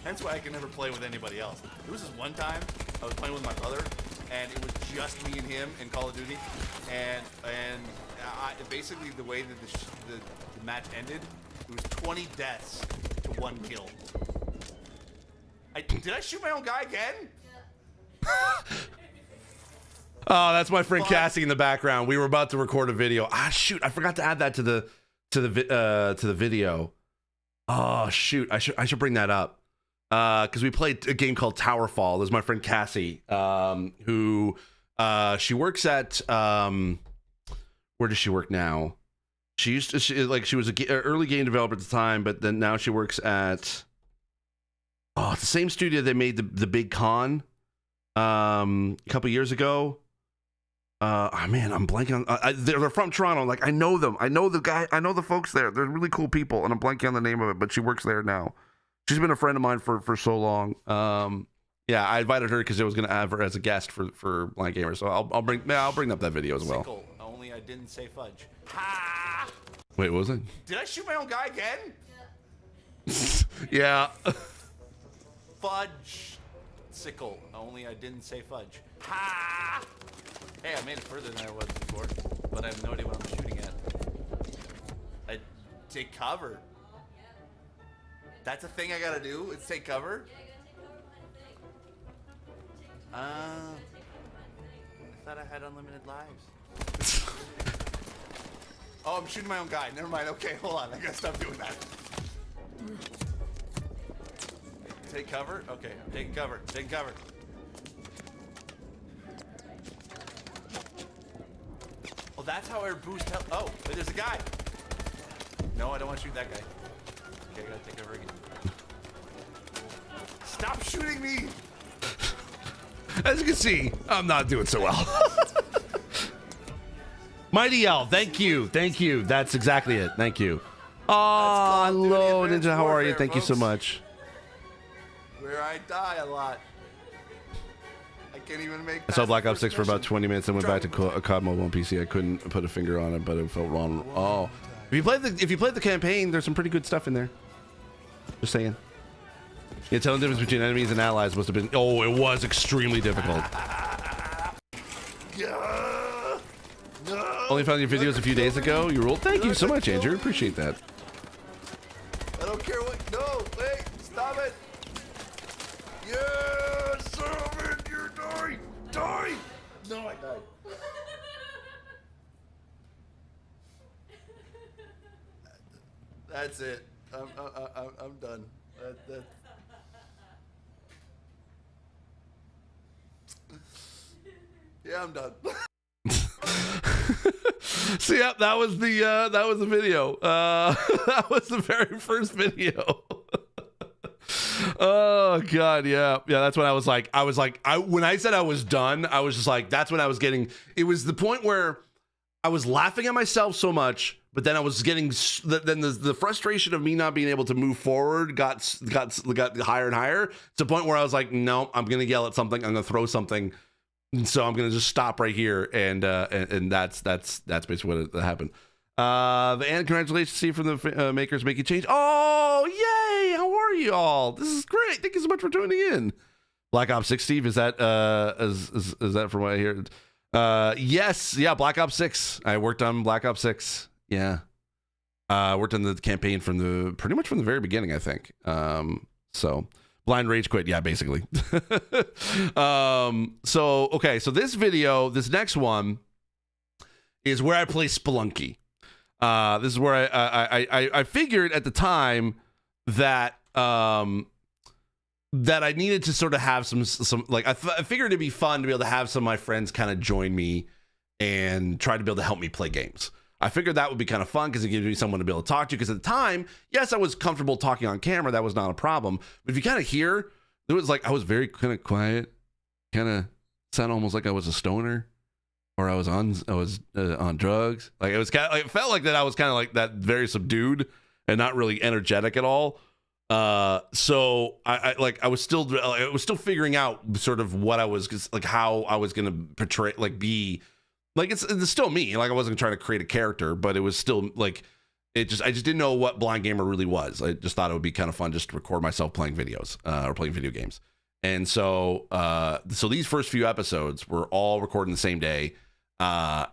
Hence why I can never play with anybody else. There was this one time I was playing with my brother, and it was just me and him in Call of Duty, and basically the way that the match ended, it was 20 deaths to 1 kill. Did I shoot my own guy again? Oh, that's my friend Cassie in the background. We were about to record a video. Shoot, I forgot to add that to the video. Oh shoot, I should bring that up. Because we played a game called Towerfall. There's my friend Cassie, who she works at. Where does she work now? She used to she was a early game developer at the time, but then now she works at it's the same studio that made the Big Con a couple years ago. Man, I'm blanking on. They're from Toronto. Like, I know them. I know the guy. I know the folks there. They're really cool people, and I'm blanking on the name of it. But she works there now. She's been a friend of mine for so long. Yeah, I invited her because I was going to have her as a guest for Blind Gamer. So I'll bring up that video as well. Sickle, only I didn't say fudge. Ha! Wait, what was it? Did I shoot my own guy again? Yeah. Fudge. Sickle, only I didn't say fudge. Ha! Hey, I made it further than I was before, but I have no idea what I'm shooting at. I take cover. That's a thing I gotta do? It's take cover? I thought I had unlimited lives. Oh, I'm shooting my own guy. Never mind. Okay, hold on. I gotta stop doing that. Take cover? Okay, I'm taking cover. Taking cover. Oh, that's how I boost health. Oh, there's a guy. No, I don't want to shoot that guy. Okay, I gotta take cover again. Stop shooting me! As you can see, I'm not doing so well. Mighty L, thank you. Thank you. That's exactly it. Thank you. Oh, hello, Ninja. How are you? Thank you so much. Where I die a lot. I can't even make. I saw Black Ops 6 for about 20 minutes and went back to COD Mobile on PC. I couldn't put a finger on it, but it felt wrong. Oh, if you played the campaign, there's some pretty good stuff in there. Just saying. Yeah, telling the difference between enemies and allies must have been. Oh, it was extremely difficult. Only found your videos a few days ago. You ruled. Thank you so much, Andrew. Appreciate that. I don't care what. No, wait, stop it. Yes, Salmon, you die. Die. No, I died. That's it. I'm done. Yeah, I'm done. So yeah, that was the video. That was the very first video. Oh god, yeah. That's when I was like, when I said I was done, I was just like, that's when I was getting. It was the point where I was laughing at myself so much, but then I was getting. Then the frustration of me not being able to move forward got higher and higher to the point where I was like, no, I'm gonna yell at something. I'm gonna throw something. And so I'm gonna just stop right here, and that's basically what happened. And congratulations, Steve, from the makers making change. Oh, yay! How are you all? This is great. Thank you so much for tuning in. Black Ops 6, Steve. Is that is that from what I hear? Yes, yeah. Black Ops 6. I worked on Black Ops 6. Yeah. Worked on the campaign pretty much from the very beginning, I think. So. Blind rage quit, yeah, basically. So this video, this next one, is where I play Spelunky. This is where I figured at the time that that I needed to sort of have some like I figured it'd be fun to be able to have some of my friends kind of join me and try to be able to help me play games. I figured that would be kind of fun because it gives me someone to be able to talk to. Because at the time, yes, I was comfortable talking on camera. That was not a problem. But if you kind of hear, it was like I was very kind of quiet, kind of sound almost like I was a stoner, or I was on drugs. Like it was kind of, it felt like that I was kind of like that, very subdued and not really energetic at all. So I was still figuring out sort of what I was like, how I was gonna portray, like be. Like it's still me. Like I wasn't trying to create a character, but it was still like I just didn't know what Blind Gamer really was. I just thought it would be kind of fun just to record myself playing videos or playing video games. And so these first few episodes were all recorded the same day. Yeah.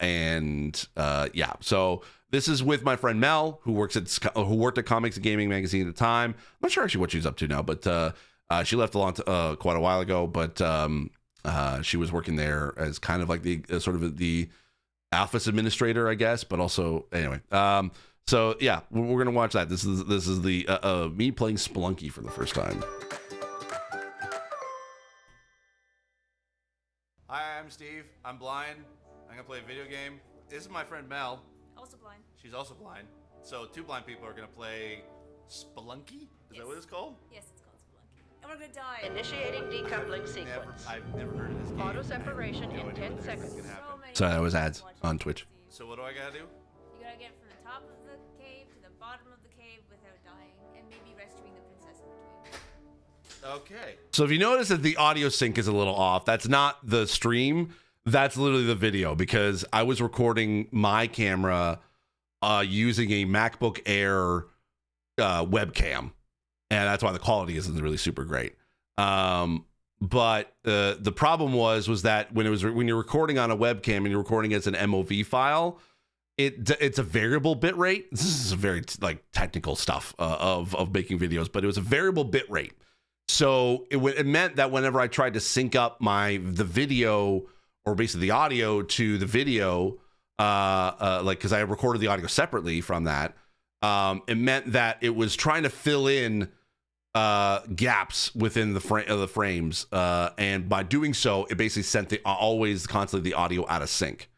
So this is with my friend Mel, who worked at Comics and Gaming Magazine at the time. I'm not sure actually what she's up to now, but she left quite a while ago. But she was working there as kind of like the sort of the office administrator, I guess, but also anyway. So yeah, we're gonna watch that. This is the me playing Spelunky for the first time. Hi, I'm Steve. I'm blind. I'm gonna play a video game. This is my friend Mel. Also blind. She's also blind. So 2 blind people are gonna play Spelunky? Is that what it's called? Yes, it's called Spelunky. And we're gonna die. Initiating decoupling sequence. I've never heard of this game. Auto separation in 10 seconds. So many Sorry, that was people ads watching on Twitch. Steve. So what do I gotta do? You gotta get from the top of the cave to the bottom of the cave without dying, and maybe rescuing the princess in between. Okay. So if you notice that the audio sync is a little off, that's not the stream. That's literally the video, because I was recording my camera using a MacBook Air webcam, and that's why the quality isn't really super great. But the problem was that when you're recording on a webcam and you're recording as an MOV file, it's a variable bit rate. This is a very technical stuff of making videos, but it was a variable bit rate. So it meant that whenever I tried to sync up the video, or basically the audio to the video, because I recorded the audio separately from that, it meant that it was trying to fill in gaps within the frames, and by doing so, it basically sent constantly the audio out of sync.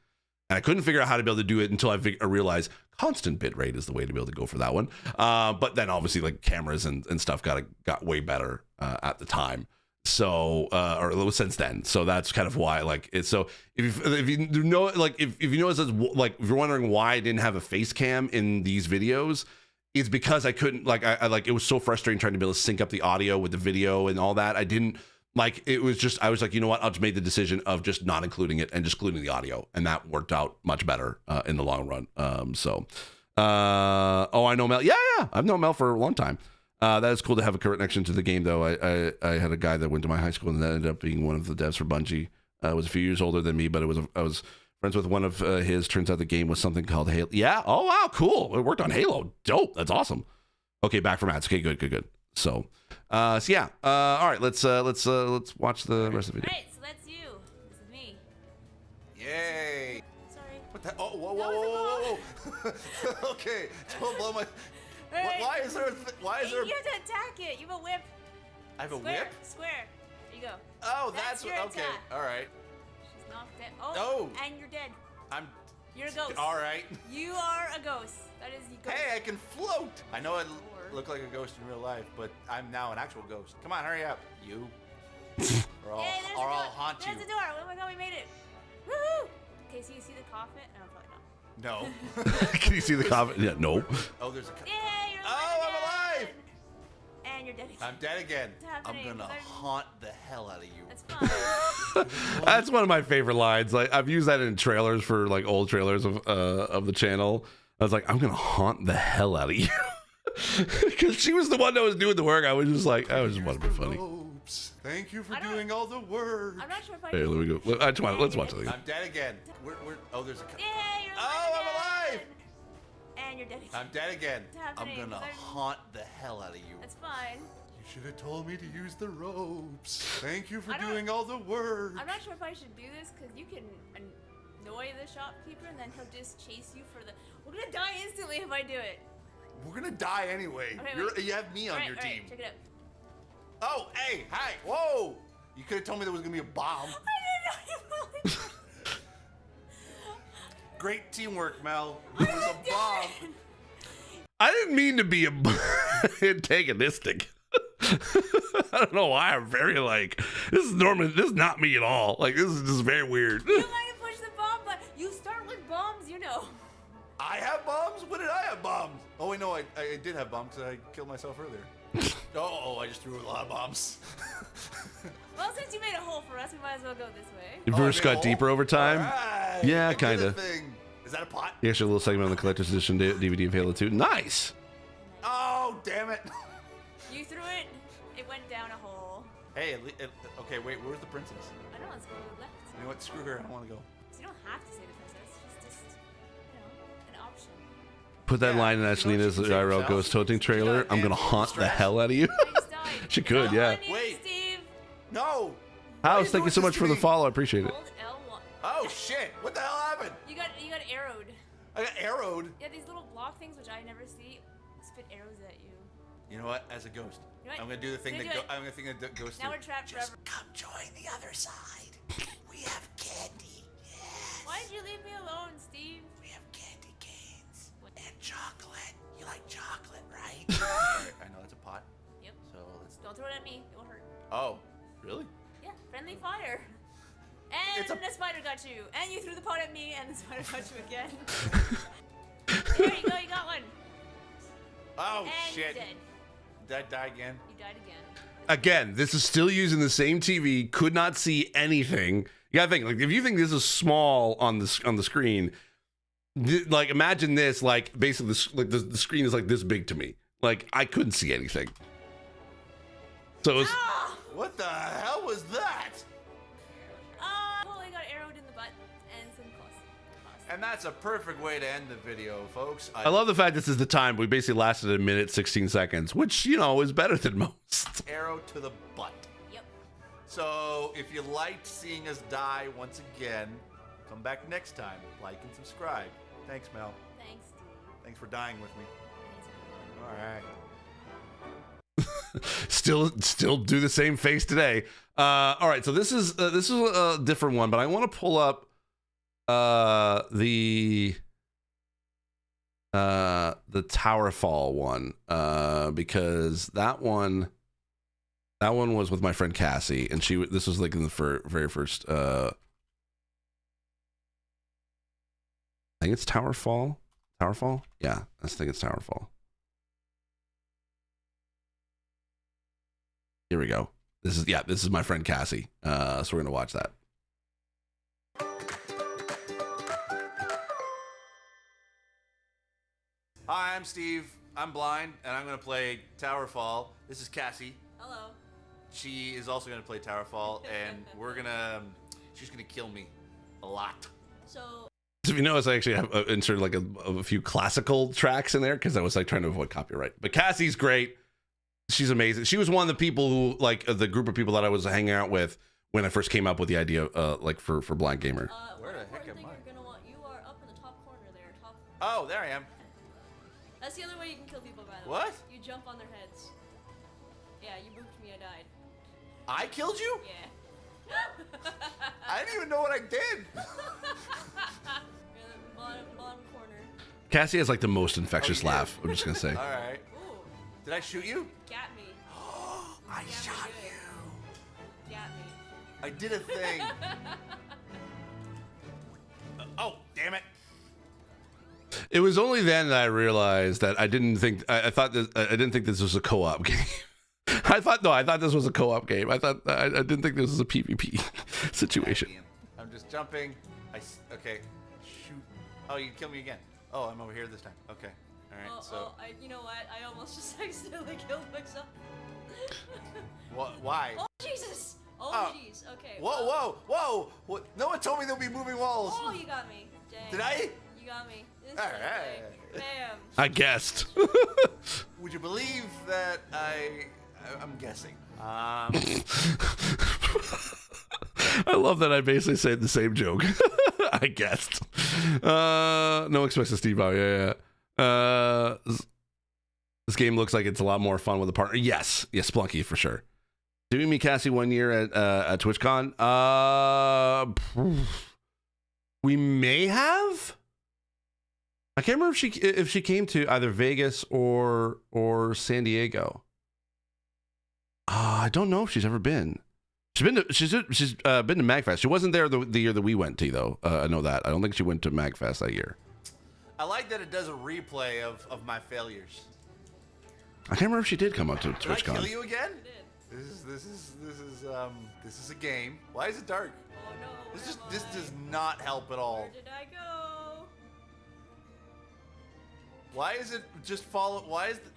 And I couldn't figure out how to be able to do it until I realized constant bit rate is the way to be able to go for that one. But then obviously cameras and stuff got way better at the time. So or since then, so that's kind of why it's so if you know if you notice if you're wondering why I didn't have a face cam in these videos, it's because I couldn't it was so frustrating trying to be able to sync up the audio with the video and all that. I didn't it was just I was like, you know what, I'll just make the decision of just not including it and just including the audio, and that worked out much better in the long run. I know Mel. Yeah, I've known Mel for a long time. That is cool to have a connection to the game, though. I had a guy that went to my high school and that ended up being one of the devs for Bungie. Was a few years older than me, but I was friends with one of his. Turns out the game was something called Halo. Yeah. Oh wow, cool. It worked on Halo. Dope. That's awesome. Okay, back from ads. Okay, good. So yeah. All right. Let's watch the rest of the video. All right, so that's you. This is me. Yay. Sorry. What the? Oh, whoa. Okay, don't blow my. Right. Why is there? You have to attack it. You have a whip. I have a Square. whip. Square. There you go. Oh, that's your what. Okay, attack. all right. She's knocked dead. Oh. No. And you're dead. You're a ghost. All right. You are a ghost. That is the ghost. Hey, I can float. I know I Or- look like a ghost in real life, but I'm now an actual ghost. Come on, hurry up. You. Or I'll, Yay, there's or a I'll door. haunt you. There's a door. Oh my god, we made it. Woohoo! Okay, so you see the coffin? No, probably not. No. Can you see the comment? Yeah, no. Oh, there's a. Yay, you're Oh, alive I'm alive! again. And you're dead again. I'm dead again. What's happening? I'm gonna 'Cause I'm- haunt the hell out of you. That's fine. That's one of my favorite lines. I've used that in trailers for old trailers of the channel. I was like, I'm gonna haunt the hell out of you, because she was the one that was doing the work. I was just want to be funny. Ropes. Thank you for I don't- doing all the work. I'm not sure if I Hey, let me go. Let's watch it again. I'm dead again. Oh, there's a. Yay, you're alive Oh, I'm again. alive. And you're dead again. I'm dead again. What's happening? I'm gonna 'Cause I'm- haunt the hell out of you. That's fine. You should have told me to use the ropes. Thank you for I don't- doing all the work. I'm not sure if I should do this because you can annoy the shopkeeper and then he'll just chase you for the. We're gonna die instantly if I do it. We're gonna die anyway. Okay, wait. You have me on your All team. right, check it out. Oh, hey, hi, whoa! You could have told me there was gonna be a bomb. I didn't know you really. Great teamwork, Mel. There was a bomb. I didn't mean to be antagonistic. I don't know why I'm very this is Norman. This is not me at all. This is just very weird. You might have pushed the bomb, but you start with bombs, you know. I have bombs? When did I have bombs? Oh, wait, no, I did have bombs because I killed myself earlier. I just threw a lot of bombs. Well, since you made a hole for us, we might as well go this way. Your Oh, I verse made a got hole? deeper over time. Alright, Yeah, I did a kinda. thing. Is that a pot? The extra little segment on the collector's edition DVD of Halo 2. Nice. Oh, damn it. You threw it, it went down a hole. Hey, okay, wait, where's the princess? I know, let's go to the left. You know what? Screw her. I don't want to go. So you don't have to say the princess, just an option. Put that Yeah, line in you know, Ashleena's she can save IRL herself. Ghost Toting trailer. got I'm gonna Anthony haunt the Stress. hell out of you. I just died. She could, All yeah. I need, Wait. Steve. No. House, you thank you doing so this much to for the me? follow. I appreciate it. Hold L1. Oh, shit. What the hell happened? You got arrowed. I got arrowed. Yeah, these little block things which I never see spit arrows at you. You know what? As a ghost, You know what? I'm gonna do the thing Gonna that do it. I'm gonna think that ghosts Now do. we're trapped Just forever. come join the other side. We have candy. Yes. Why did you leave me alone, Steve? We have candy canes. chocolate. You like chocolate, right? Alright, I know it's a pot. Yep. So let's. Don't throw it at me. It won't hurt. Oh, really? Yeah, friendly fire. And It's a- the spider got you. And you threw the pot at me, and the spider got you again. There you go, you got one. Oh And shit! you're dead. Did I die again? You died again. Again, this is still using the same TV. Could not see anything. You gotta think, like, if you think this is small on the screen, like, imagine this, like, basically, the screen is like this big to me. Like, I couldn't see anything. So it was, Ah! What the hell was that? Totally got arrowed in the butt and some claws. And that's a perfect way to end the video, folks. I love the fact this is the time. We basically lasted 1 minute, 16 seconds, which, you know, is better than most. Arrow to the butt. Yep. So if you liked seeing us die once again, come back next time. Like and subscribe. Thanks, Mel. Thanks, Steve. Thanks for dying with me. All right. Still do the same face today. All right, so this is a different one, but I want to pull up the Towerfall one because that one was with my friend Cassie, and this was like in the very first I think it's Towerfall. Yeah, I think it's Towerfall. Here we go. This is my friend Cassie. So we're gonna watch that. Hi, I'm Steve. I'm blind, and I'm gonna play Towerfall. This is Cassie. Hello. She is also gonna play Towerfall, and she's gonna kill me a lot. So, If you notice, I actually have inserted like a few classical tracks in there because I was like trying to avoid copyright. But Cassie's great. She's amazing. She was one of the people who, like, the group of people that I was hanging out with when I first came up with the idea, like, for Blind Gamer. Where the heck am I? You're gonna want, you are up in the top corner there. Oh, there I am. That's the other way you can kill people, by the way. What? You jump on their heads. Yeah, you booped me, I died. I killed you? Yeah. I didn't even know what I did. You're in the bottom corner. Cassie has like the most infectious Oh, you did? laugh. I'm just gonna say. All right. Ooh, Did I shoot you? gat me. I Yeah, shot we did. you. Gat me. I did a thing. Oh, damn it. It was only then that I realized that I didn't think I didn't think this was a co-op game. I thought this was a co-op game. I didn't think this was a PvP situation. I'm just jumping. Okay. Shoot. Oh, you kill me again. Oh, I'm over here this time. Okay. All right. You know what? I almost just accidentally killed myself. Why? Oh, Jesus! Oh, Oh. jeez. Okay. Whoa! What? No one told me there'll be moving walls. Oh, you got me. Dang. Did I? You got me. This All is okay. right. Bam. I guessed. Would you believe that I'm guessing? I love that I basically said the same joke. I guessed. No expressive Steve. Yeah. This game looks like it's a lot more fun with a partner. Yes, Splunky for sure. Doing me Cassie 1 year at TwitchCon. We may have. I can't remember if she came to either Vegas or San Diego. I don't know if she's ever been. She's been to MagFest. She wasn't there the year that we went to though. I know that. I don't think she went to MagFest that year. I like that it does a replay of my failures. I can't remember if she did come up to Did I TwitchCon. kill you again? You did. This is a game. Why is it dark? Oh no. This where am does I? not help at all. Where did I go? Why is it just follow? Why is the?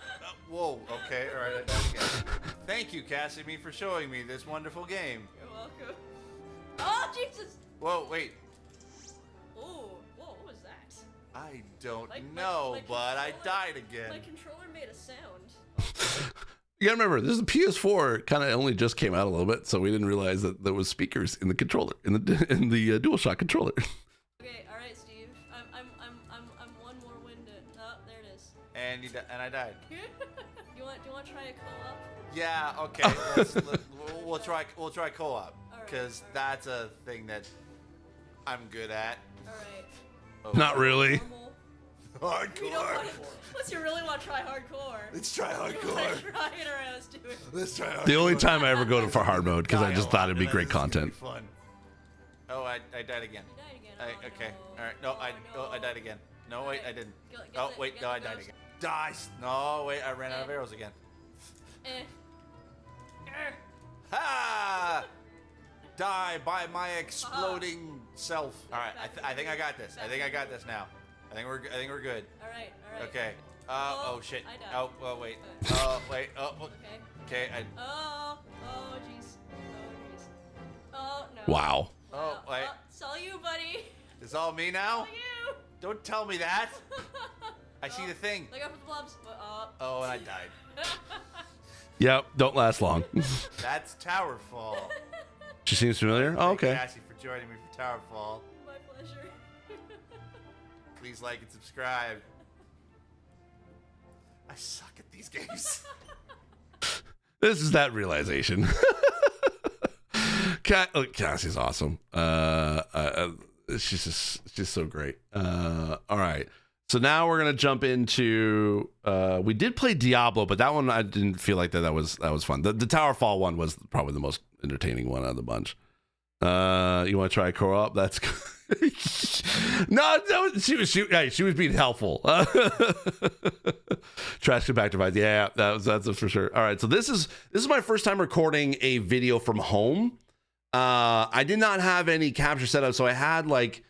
Whoa. Okay. All right. I died again. Thank you, Cassidy, for showing me this wonderful game. You're welcome. Oh Jesus! Whoa. Wait. Oh, whoa, what was that? I don't My know, but I controller- died again. My controller made a sound. You gotta remember, this is the PS4. Kind of only just came out a little bit, so we didn't realize that there was speakers in the controller, in the DualShock controller. Okay, all right, Steve. I'm one more win to. Oh, there it is. And I died. Do you want to try a co-op? Yeah. Okay. We'll try co-op Alright, because alright. that's a thing that I'm good at. All right. Oh. Not really. Normal. Hardcore. Unless you really want to try hardcore. Let's try You wanna hardcore. try it or else do it. Let's try hardcore. The only time I ever go to for hard mode because I just thought it'd be great content. Fun. Oh, I died again. You died again. Okay. No. All right. No, Oh, I died again. No, wait, I didn't. Get Oh, the- wait, get no, the I died ghost. again. Dice. No, wait, I ran out of arrows again. Eh. Ha! Die by my exploding self. All right, I think I got this. I think I got this now. I think we're good. All right. Okay. Oh shit. I died. Oh, well, wait. Oh, wait. Oh, Okay. okay. Oh jeez. Oh no. Wow. Oh, wait. It's all you, buddy. It's all me now? All you. Don't tell me that. I see the thing. Look out for the blobs. Oh, and I died. Yep, don't last long. That's Towerfall. She seems familiar. Oh, okay. Thank you, Cassie, for joining me for Towerfall. My pleasure. Please like and subscribe. I suck at these games. This is that realization. Cassie's awesome. She's just so great. All right. So now we're gonna jump into. We did play Diablo, but that one I didn't feel like that was fun. The Towerfall one was probably the most entertaining one out of the bunch. You want to try co-op? That's no. She was being helpful. Trash compactor device. Yeah, that's for sure. All right, so this is my first time recording a video from home. I did not have any capture set up, so I had like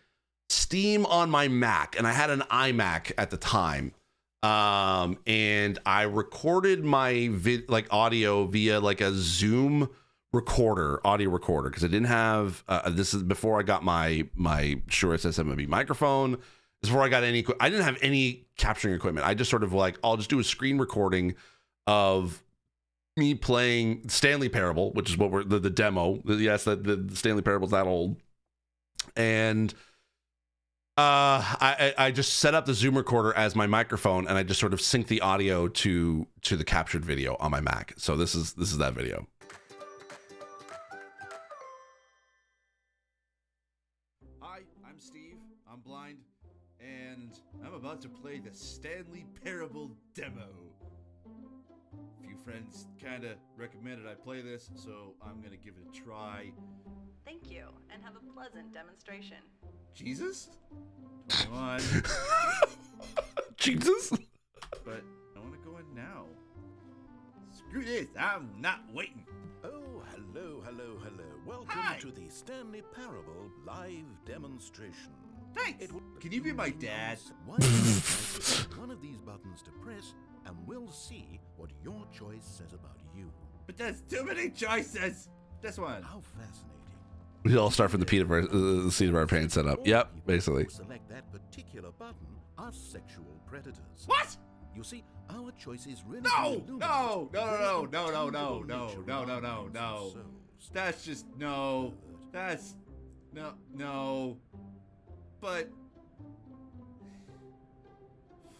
Steam on my Mac, and I had an iMac at the time. And I recorded my audio via like a Zoom audio recorder, because I didn't have this is before I got my Shure SS7B microphone. This is before I got I didn't have any capturing equipment. I just sort of like, I'll just do a screen recording of me playing Stanley Parable, which is what we're the demo. Yes, the Stanley Parable's that old. And I just set up the Zoom recorder as my microphone, and I just sort of sync the audio to the captured video on my Mac. So this is that video. Hi, I'm Steve. I'm blind, and I'm about to play the Stanley Parable demo. A few friends kind of recommended I play this, so I'm gonna give it a try. Thank you, and have a pleasant demonstration. Jesus? 21. Jesus. But I want to go in now. Screw this, I'm not waiting. Oh, hello. Welcome to the Stanley Parable live demonstration. Thanks. Can you be my dad? One of these buttons to press, and we'll see what your choice says about you. But there's too many choices. This one. How fascinating. We all start from the seat of our pants setup. All Yep, people basically. who select that particular button are sexual predators. What? You see, our choice is really No. That's just no. That's no. But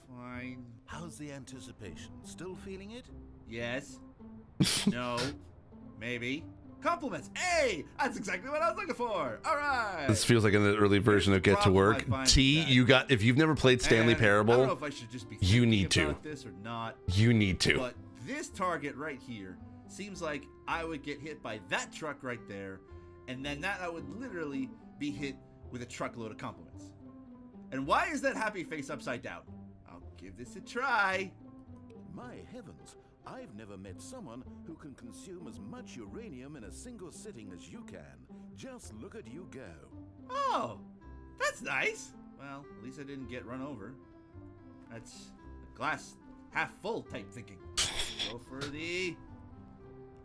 fine. How's the anticipation? Still feeling it? Yes. No. Maybe. Compliments. Hey, that's exactly what I was looking for. All right. This feels like an early version of Get to Work. T, if you've never played Stanley And I don't know Parable, if I should just be you thinking need to. about this or not. You need to. But this target right here seems like I would get hit by that truck right there, and then I would literally be hit with a truckload of compliments. And why is that happy face upside down? I'll give this a try. My heavens, I've never met someone who can consume as much uranium in a single sitting as you can. Just look at you go. Oh, that's nice. Well, at least I didn't get run over. That's a glass half full type thinking. Go for the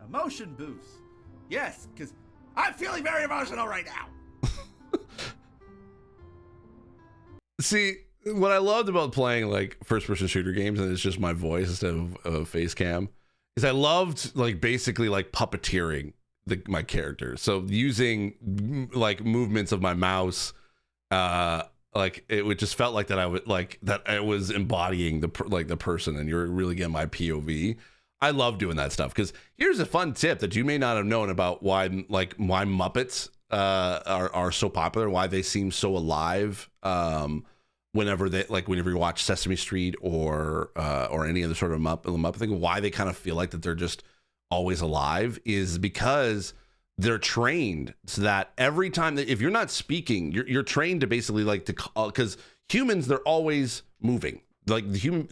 emotion boost. Yes, because I'm feeling very emotional right now. See, what I loved about playing like first-person shooter games, and it's just my voice instead of face cam, is I loved like basically like puppeteering my character. So using like movements of my mouse, like it would just felt like that I was embodying the person, and you're really getting my POV. I love doing that stuff, because here's a fun tip that you may not have known about why Muppets are so popular, why they seem so alive whenever you watch Sesame Street or any other sort of Muppet thing, why they kind of feel like that they're just always alive is because they're trained so that every time that if you're not speaking, you're trained to basically like to because humans, they're always moving. Like the human,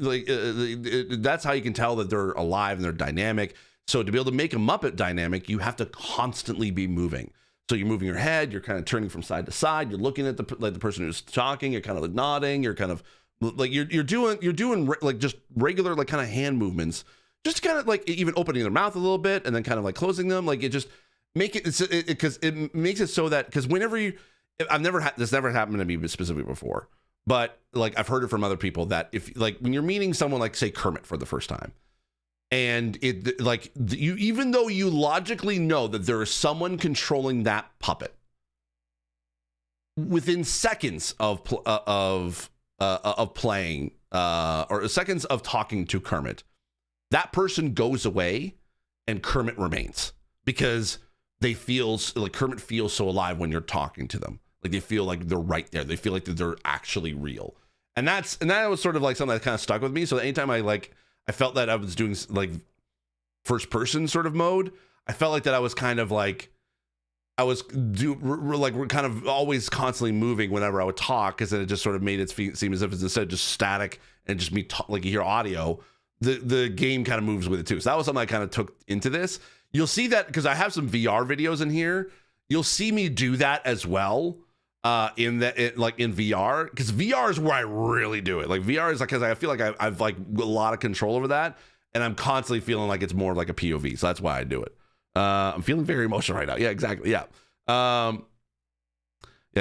that's how you can tell that they're alive and they're dynamic. So to be able to make a Muppet dynamic, you have to constantly be moving. So you're moving your head, you're kind of turning from side to side, you're looking at the person who's talking, you're kind of like nodding, you're kind of like you're doing like just regular like kind of hand movements, just kind of like even opening their mouth a little bit and then kind of like closing them, like it just make it because it makes it so that because whenever you, this never happened to me specifically before, but like I've heard it from other people that if like when you're meeting someone like say Kermit for the first time. And it like you, even though you logically know that there is someone controlling that puppet, within seconds of playing or seconds of talking to Kermit, that person goes away and Kermit remains because they feel like Kermit feels so alive when you're talking to them. Like they feel like they're right there. They feel like that they're actually real, and that was sort of like something that kind of stuck with me. So anytime I felt that I was doing like first person sort of mode. I felt like that I was kind of like, we're kind of always constantly moving whenever I would talk because then it just sort of made it seem as if it's instead of just static and just me like you hear audio, the game kind of moves with it too. So that was something I kind of took into this. You'll see that because I have some VR videos in here. You'll see me do that as well. In VR, because VR is where I really do it. Like VR is like because I feel like I've like a lot of control over that, and I'm constantly feeling like it's more like a POV. So that's why I do it. I'm feeling very emotional right now. Yeah, exactly. Yeah. Yeah,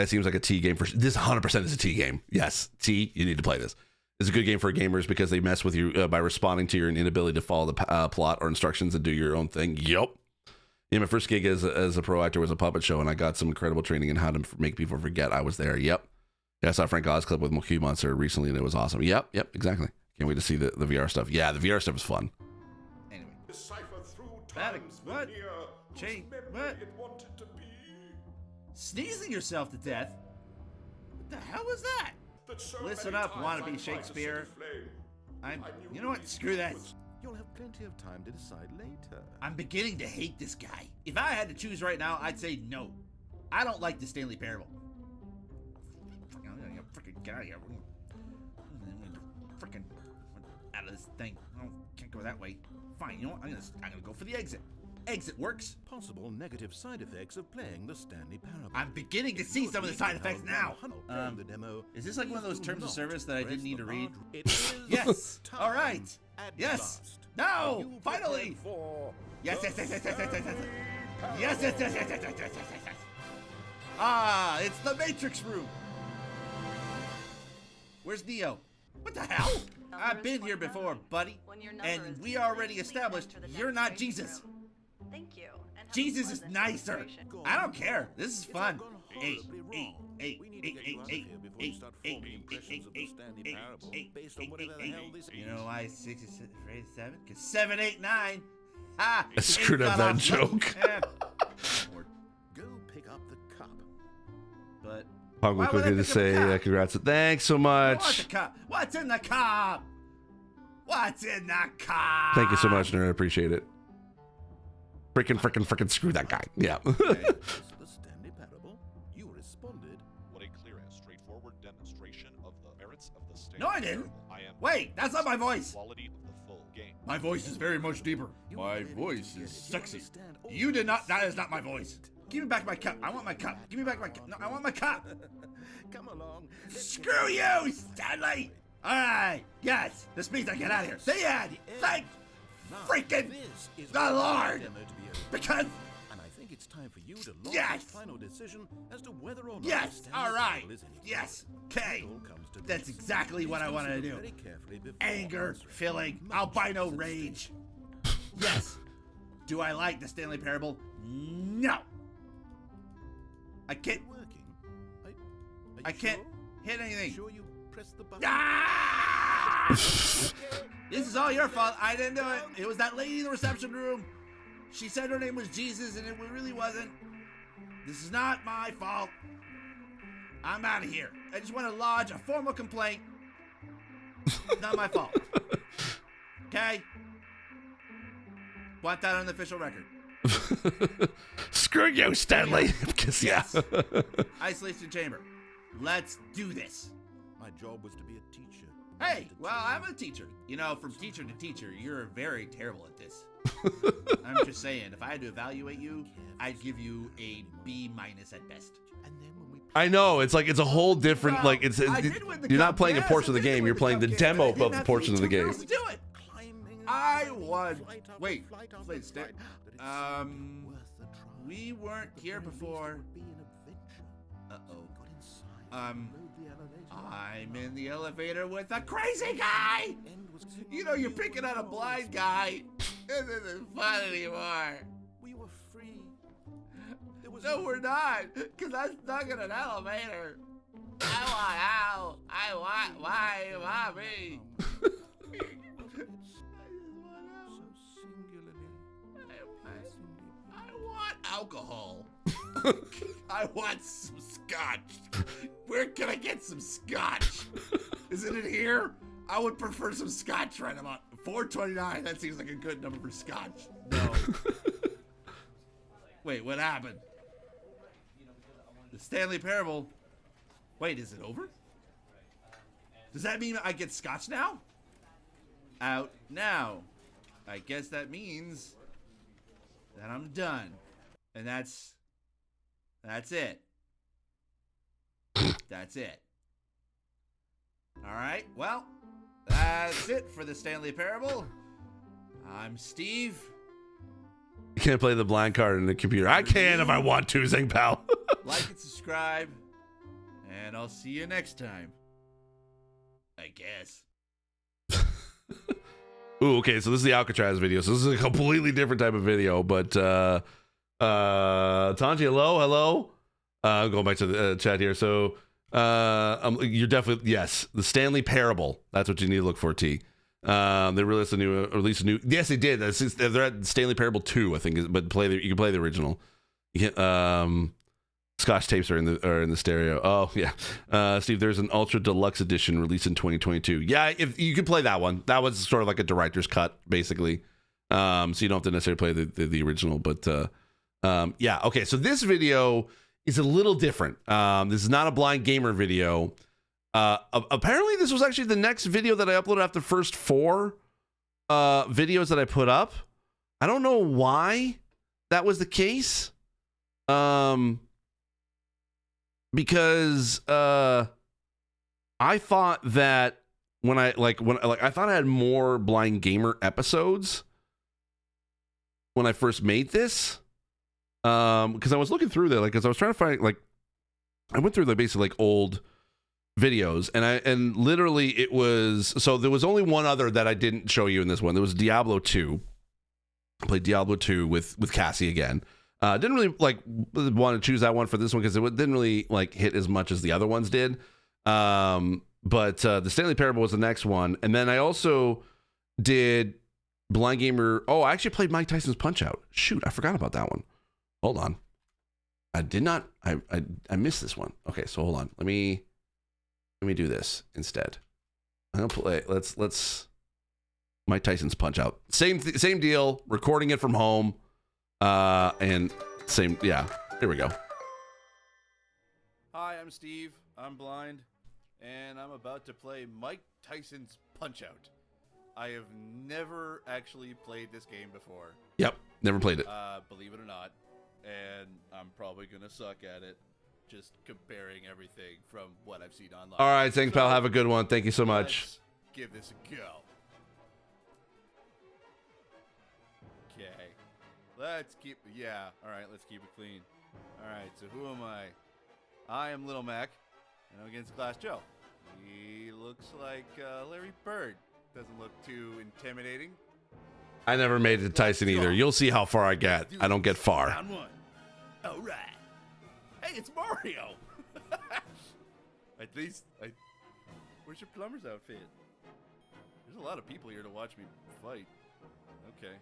it seems like a T game for this. 100% is a T game. Yes, T. You need to play this. It's a good game for gamers because they mess with you by responding to your inability to follow the plot or instructions and do your own thing. Yup. Yeah, my first gig as a pro actor was a puppet show, and I got some incredible training in how to make people forget I was there. Yep. Yeah, I saw Frank Oz clip with Monkey Monster recently, and it was awesome. Yep, exactly. Can't wait to see the VR stuff. Yeah, the VR stuff is fun. Anyway. Decipher through times what? Change what? It wanted to be. Sneezing yourself to death? What the hell was that? Listen up, wannabe Shakespeare. You know what? Screw that. You'll have plenty of time to decide later. I'm beginning to hate this guy. If I had to choose right now, I'd say no. I don't like the Stanley Parable. Freaking get out of here. Freaking out of this thing. Oh, can't go that way. Fine, you know what? I'm gonna go for the exit. Exit works. Possible negative side effects of playing the Stanley Parable. I'm beginning to see some of the side effects now. The demo. Is this like one of those terms of service that I didn't need to read? It is Yes. All right. at Yes. last. No. You Finally. prepared for Yes. the Yes. Yes. Yes. Yes. Yes. Yes. Yes. Parable. Yes. Yes. Yes. Yes. Yes. Yes. Yes. Yes. Yes. Ah, it's the Matrix room. Where's Neo? What the hell? I've been here before, buddy. And we already established you're not Jesus. Thank you. And have a Jesus is pleasant nicer. demonstration. I don't care. This is fun. gone Eight, horribly eight, wrong. eight, We need eight, to get you eight, out of eight, here before eight, you start eight, forming eight, impressions of the eight, Stanley eight, Parable eight, based on eight, whatever the eight, hell eight. this is. You know why 6 is afraid of 7? Because 7, 8, 9. Ah, I screwed up that joke. Go pick up the cup. But Pog why was would I quickly to pick up a say cup? congrats. Thanks so What's the much. cup? What's in the cup? What's in the cup? Thank you so much, nerd. I appreciate it. Freaking screw that guy. Yeah. Is the Stanley Parable? You responded. What a clear and straightforward demonstration of the merits of the Stanley No, I didn't. Parable. I am Wait, that's not my voice. quality of the full game. My voice is very much deeper. You My already voice get is it. You sexy. understand all You did not. this. That is not my voice. Give me back my cup. I want my cup. Give me back my cup. No, I want my cup. Come along. Let's get Screw out of you, here. Stanley. All right. Yes. This means I get out of here. The end. Thank Now, freaking this is the where Lord. demo to be over. because. And I think it's time for you to launch Yes. a final decision as to whether or not the Yes. Stanley All right. Parable is any good. Yes. Okay. It all comes to That's this. exactly what Please I wanted to consider do. very carefully before Anger, answering. feeling, Much albino is at rage. stake. Yes. Do I like the Stanley Parable? No. I can't. Working? Are you I can't sure? hit anything. Sure you press the button? Ah! This is all your fault. I didn't do it. It was that lady in the reception room. She said her name was Jesus, and it really wasn't. This is not my fault. I'm out of here. I just want to lodge a formal complaint. Not my fault. Okay? Want that on the official record. Screw you, Stanley. Yes. Isolation chamber. Let's do this. My job was to be a teacher. Hey, well, I'm a teacher. You know, from teacher to teacher, you're very terrible at this. I'm just saying, if I had to evaluate you, I'd give you a B- at best. And then when we I know, it's like it's a whole different, Well, like it's I did win the you're not cup, playing a yes, portion of I the did game, win you're the playing the cup, demo I didn't of the have portion of the two game. girls to do it. climbing I and won. flight after Wait, flight after wait, stay. flight, that it's worth the try. We weren't But here then at least before. it would be an adventure. Uh-oh. Got inside, Um, rode the elevator. I'm in the elevator with a crazy guy. End was You know, you're picking on a blind guy. This isn't fun anymore. We were free. There was No, we're not, because I'm stuck in an elevator. I want out. I want, why me? so singularly. I want alcohol. I want some scotch. Where can I get some scotch? Isn't it here? I would prefer some scotch right about $4.29. That seems like a good number for scotch. No. Wait, what happened? The Stanley Parable. Wait, is it over? Does that mean I get scotch now? Out now. I guess that means that I'm done. And that's it. That's it. All right, well, that's it for the Stanley Parable. I'm Steve. You can't play the blind card in the computer. I can if I want to, Zing Pal. Like and subscribe, and I'll see you next time. I guess. Ooh, okay, so this is the Alcatraz video. So this is a completely different type of video, but Tanji, hello. I'm going back to the chat here. So you're definitely, yes, the Stanley Parable. That's what you need to look for, T. They released a new. Yes, they did. They're at Stanley Parable 2, I think, but you can play the original. You can, Scotch tapes are in the stereo. Oh yeah, Steve. There's an ultra deluxe edition released in 2022. Yeah, if you could play that one, that was sort of like a director's cut, basically. So you don't have to necessarily play the original, but yeah. Okay, so this video is a little different. This is not a blind gamer video. Apparently, this was actually the next video that I uploaded after the first 4 videos that I put up. I don't know why that was the case. Because I thought that I thought I had more blind gamer episodes when I first made this. Because I was looking through there, because I was trying to find, I went through basically old videos, and literally it was, so there was only one other that I didn't show you in this one. There was Diablo 2. I played Diablo 2 with Cassie again. Didn't really want to choose that one for this one because it didn't really hit as much as the other ones did. But the Stanley Parable was the next one, and then I also did Blind Gamer. Oh, I actually played Mike Tyson's Punch Out. Shoot, I forgot about that one. Hold on, I did not. I missed this one. Okay, so hold on. Let me do this instead. I'm gonna play. Let's Mike Tyson's Punch Out. Same deal. Recording it from home. And same, yeah, here we go. Hi, I'm Steve. I'm blind, and I'm about to play Mike Tyson's Punch-Out. I have never actually played this game before. Yep, never played it. Believe it or not, and I'm probably gonna suck at it, just comparing everything from what I've seen online. All right, thanks, pal. Have a good one. Thank you so much. Let's give this a go. Okay. Let's keep, let's keep it clean. Alright, so who am I? I am Little Mac, and I'm against Glass Joe. He looks like Larry Bird. Doesn't look too intimidating. I never made it to Tyson either. You'll see how far I get. I don't get far. Round 1. Alright. Hey, it's Mario! At least, where's your plumber's outfit? There's a lot of people here to watch me fight. Okay.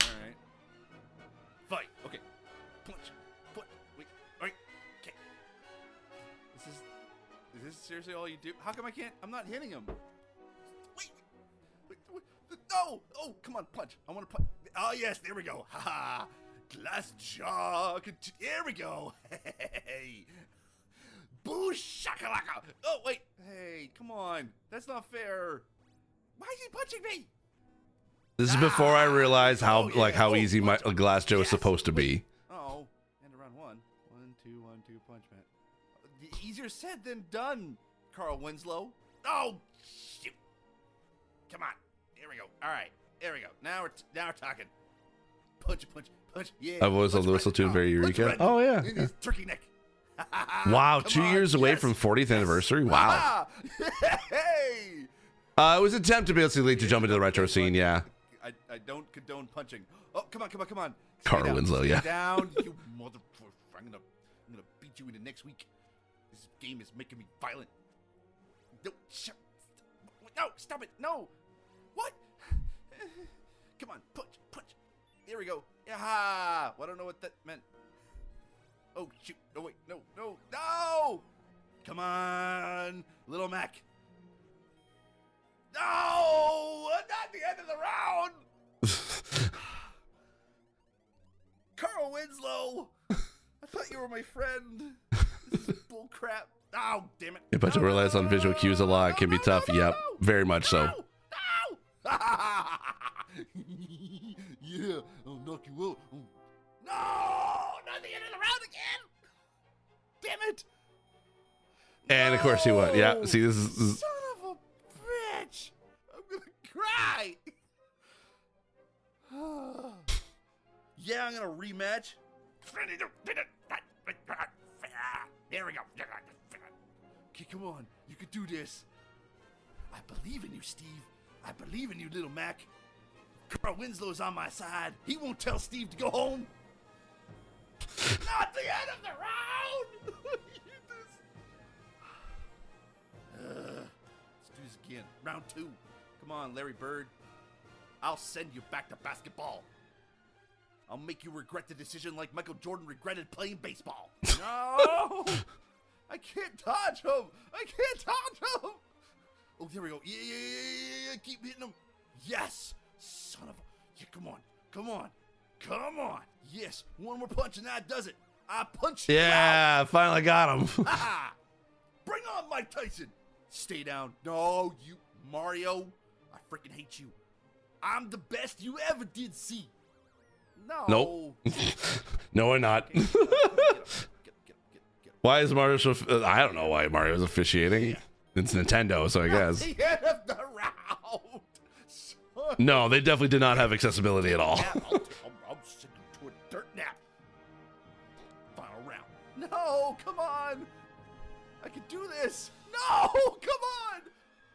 Alright. Fight. Okay. Punch. Foot. Wait. Alright. Okay. this seriously all you do? How come I can't? I'm not hitting him. Wait. No! Oh, come on, punch. I want to punch. Oh, yes, there we go. Ha ha. Glass jaw. There we go. Hey. Boo shakalaka. Oh, wait. Hey, come on. That's not fair. Why is he punching me? This is before I realized how how easy my punch. Glass Joe is Yes. supposed to be. Oh, and around 1. 1, 2, 1, 2, punch, man. Easier said than done, Carl Winslow. Oh, shoot. Come on. There we go. All right. There we go. Now we're talking. Punch. Yeah. I was on the whistle too, very Eureka. Oh, yeah. In his turkey neck. Wow, Come 2 on, years away yes, from 40th anniversary. Wow. Hey. It was an attempt to basically to jump into the retro scene, yeah. I don't condone punching. Oh, come on. Carl Stay down. Winslow, Stay yeah. down, you motherfucker. I'm gonna beat you into next week. This game is making me violent. No, stop it. No. What? Come on, punch. There we go. Yeah. Well, I don't know what that meant. Oh, shoot. No, wait. No. Come on, Little Mac. No, not the end of the round. Carl Winslow, I thought you were my friend. This is bull crap. Oh, damn it. If I don't realize on visual cues a lot, it can be tough. Yep, very much so. No. Yeah, I'll knock you out. Oh. No, not the end of the round again. Damn it. And of course he won. Yeah, see, this is Son of a bitch. I'm gonna cry. Yeah, I'm gonna rematch. There we go. Okay, come on. You can do this. I believe in you, Steve. I believe in you, Little Mac. Carl Winslow's on my side. He won't tell Steve to go home. Not the end of the round. Let's do this again. Round 2. Come on, Larry Bird. I'll send you back to basketball. I'll make you regret the decision like Michael Jordan regretted playing baseball. No! I can't dodge him! Oh, there we go. Yeah. Keep hitting him. Yes! Son of a... Yeah, come on. Yes, one more punch and that does it. I punch you yeah, out. finally got him. Bring on Mike Tyson. Stay down. No, you, Mario. I freaking hate you. I'm the best you ever did see. No. Nope. No, we're not. Get him. Why is Mario so... I don't know why Mario's officiating. It's Nintendo, so I guess. The end of the round. No, they definitely did not have accessibility at all. I'll send you to a dirt nap. Final round. No, come on. I can do this. No, come on.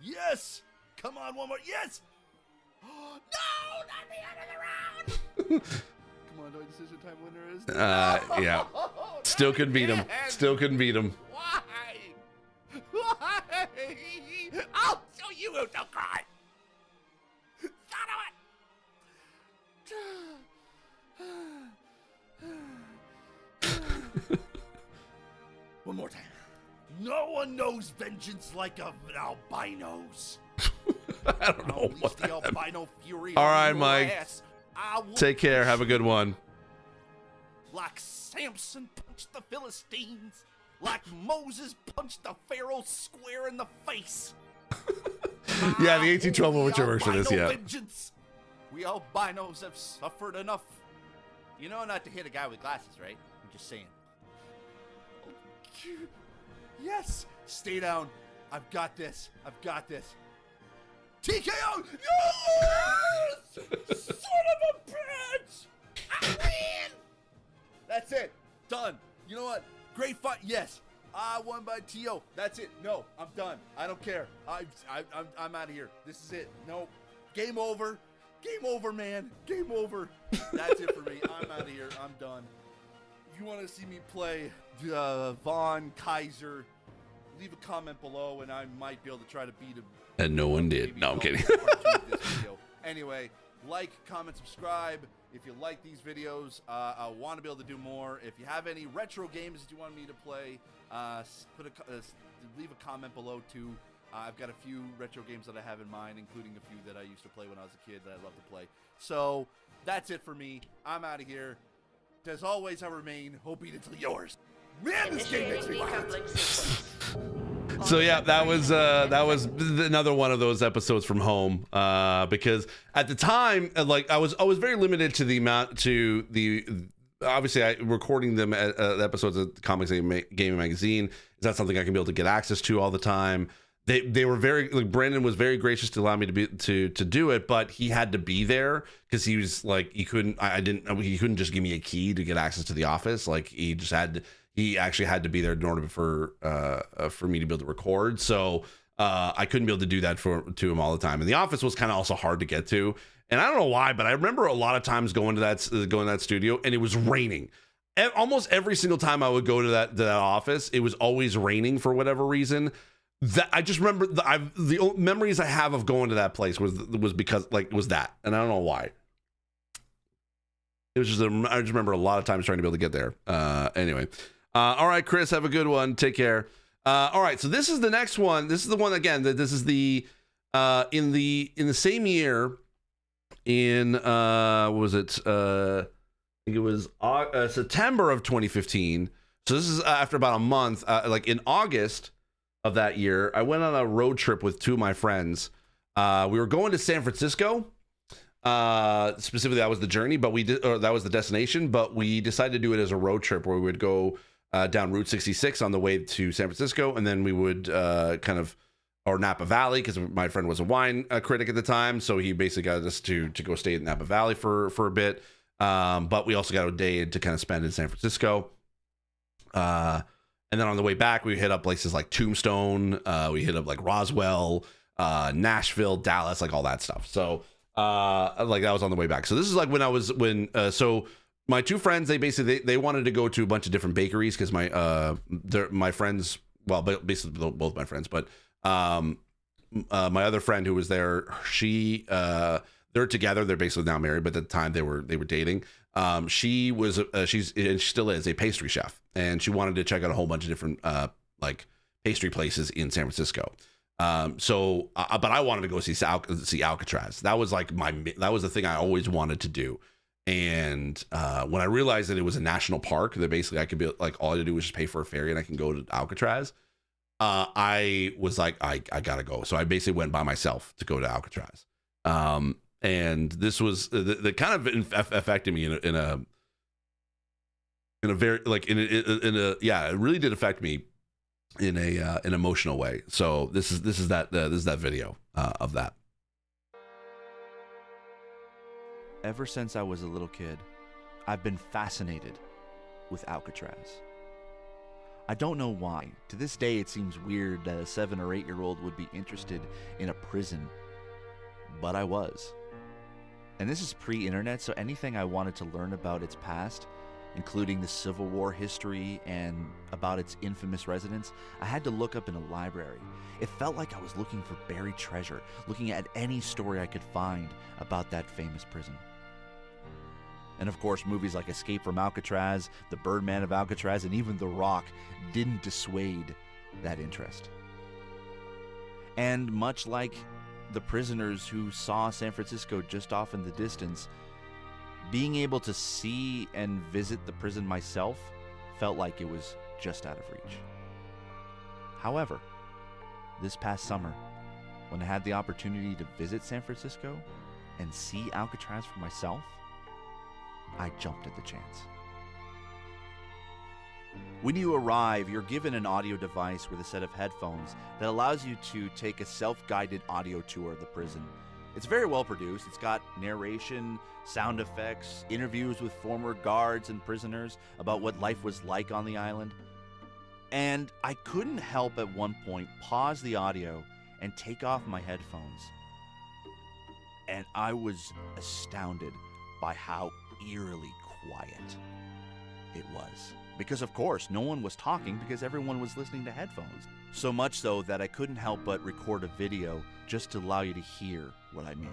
Yes. Come on, one more. Yes. No, not the end of the round. Come on, no decision time winner is. Yeah. Still couldn't beat him. Why? I'll show you who don't cry. Son of a... One more time. No one knows vengeance like albinos. I don't know what the that... albino fury. All on right, your Mike. ass. I will Take care. Have a good one. like Samson punched the Philistines, like Moses punched the Pharaoh square in the face. Yeah, the 1812 overture works for this, Albino yeah. vengeance. We albinos have suffered enough. You know not to hit a guy with glasses, right? I'm just saying. Yes! Stay down. I've got this. TKO! Yes! Son of a bitch! I win! That's it. Done. You know what? Great fight. Yes. I won by TO. That's it. No, I'm done. I don't care. I'm out of here. This is it. No. Game over. Game over, man. Game over. That's it for me. I'm out of here. I'm done. If you want to see me play Von Kaiser, leave a comment below and I might be able to try to beat him. And no one did. Maybe No, I'm I'll kidding. part two of this video. Anyway, like, comment, subscribe. If you like these videos, I want to be able to do more. If you have any retro games that you want me to play, leave a comment below too. I've got a few retro games that I have in mind, including a few that I used to play when I was a kid that I love to play. So that's it for me. I'm out of here. As always, I remain obedient to yours. Man, this game makes me wild. So yeah, that was another one of those episodes from home, because at the time, like I was very limited to the amount to the. Obviously, I recording them at episodes of Comics Gaming Magazine. Is that something I can be able to get access to all the time? They were very, like, Brandon was very gracious to allow me to do it, but he had to be there because he was like, he couldn't just give me a key to get access to the office. Like he actually had to be there in order for me to be able to record. So I couldn't be able to do that to him all the time. And the office was kind of also hard to get to. And I don't know why, but I remember a lot of times going to that studio and it was raining. Almost every single time I would go to that office, it was always raining for whatever reason. That I just remember the memories I have of going to that place was because was that, and I don't know why. It was just I just remember a lot of times trying to be able to get there. Anyway, all right, Chris, have a good one. Take care. All right, so this is the next one. This is the one again. This is the in the same year. In what was it? I think it was September of 2015. So this is after about a month. Like in August of that year, I went on a road trip with two of my friends. We were going to San Francisco. Specifically, that was the journey, but that was the destination. But we decided to do it as a road trip where we would go down Route 66 on the way to San Francisco, and then we would or Napa Valley, because my friend was a wine critic at the time, so he basically got us to go stay in Napa Valley for a bit. But we also got a day to kind of spend in San Francisco. And then on the way back, we hit up places like Tombstone. We hit up like Roswell, Nashville, Dallas, like all that stuff. So like that was on the way back. So this is like so my two friends, they wanted to go to a bunch of different bakeries because my friends, well, basically both my friends, but my other friend who was there, they're together. They're basically now married, but at the time they were dating. She still is a pastry chef, and she wanted to check out a whole bunch of different like pastry places in San Francisco. But I wanted to go see Alcatraz. That was like that was the thing I always wanted to do. And when I realized that it was a national park, that basically I could be like, all I had to do was just pay for a ferry and I can go to Alcatraz. I was like, I gotta go. So I basically went by myself to go to Alcatraz. And this was the kind of affected me in a very like in a yeah, it really did affect me in an emotional way. So this is that video of that. Ever since I was a little kid, I've been fascinated with Alcatraz. I don't know why. To this day, it seems weird that a 7 or 8 year old would be interested in a prison, but I was. And this is pre-internet, so anything I wanted to learn about its past, including the Civil War history and about its infamous residents, I had to look up in a library. It felt like I was looking for buried treasure, looking at any story I could find about that famous prison. And of course, movies like Escape from Alcatraz, The Birdman of Alcatraz, and even The Rock didn't dissuade that interest. And much like the prisoners who saw San Francisco just off in the distance, being able to see and visit the prison myself felt like it was just out of reach. However, this past summer, when I had the opportunity to visit San Francisco and see Alcatraz for myself, I jumped at the chance. When you arrive, you're given an audio device with a set of headphones that allows you to take a self-guided audio tour of the prison. It's very well produced. It's got narration, sound effects, interviews with former guards and prisoners about what life was like on the island. And I couldn't help at one point pause the audio and take off my headphones. And I was astounded by how eerily quiet it was. Because of course, no one was talking because everyone was listening to headphones. So much so that I couldn't help but record a video just to allow you to hear what I mean.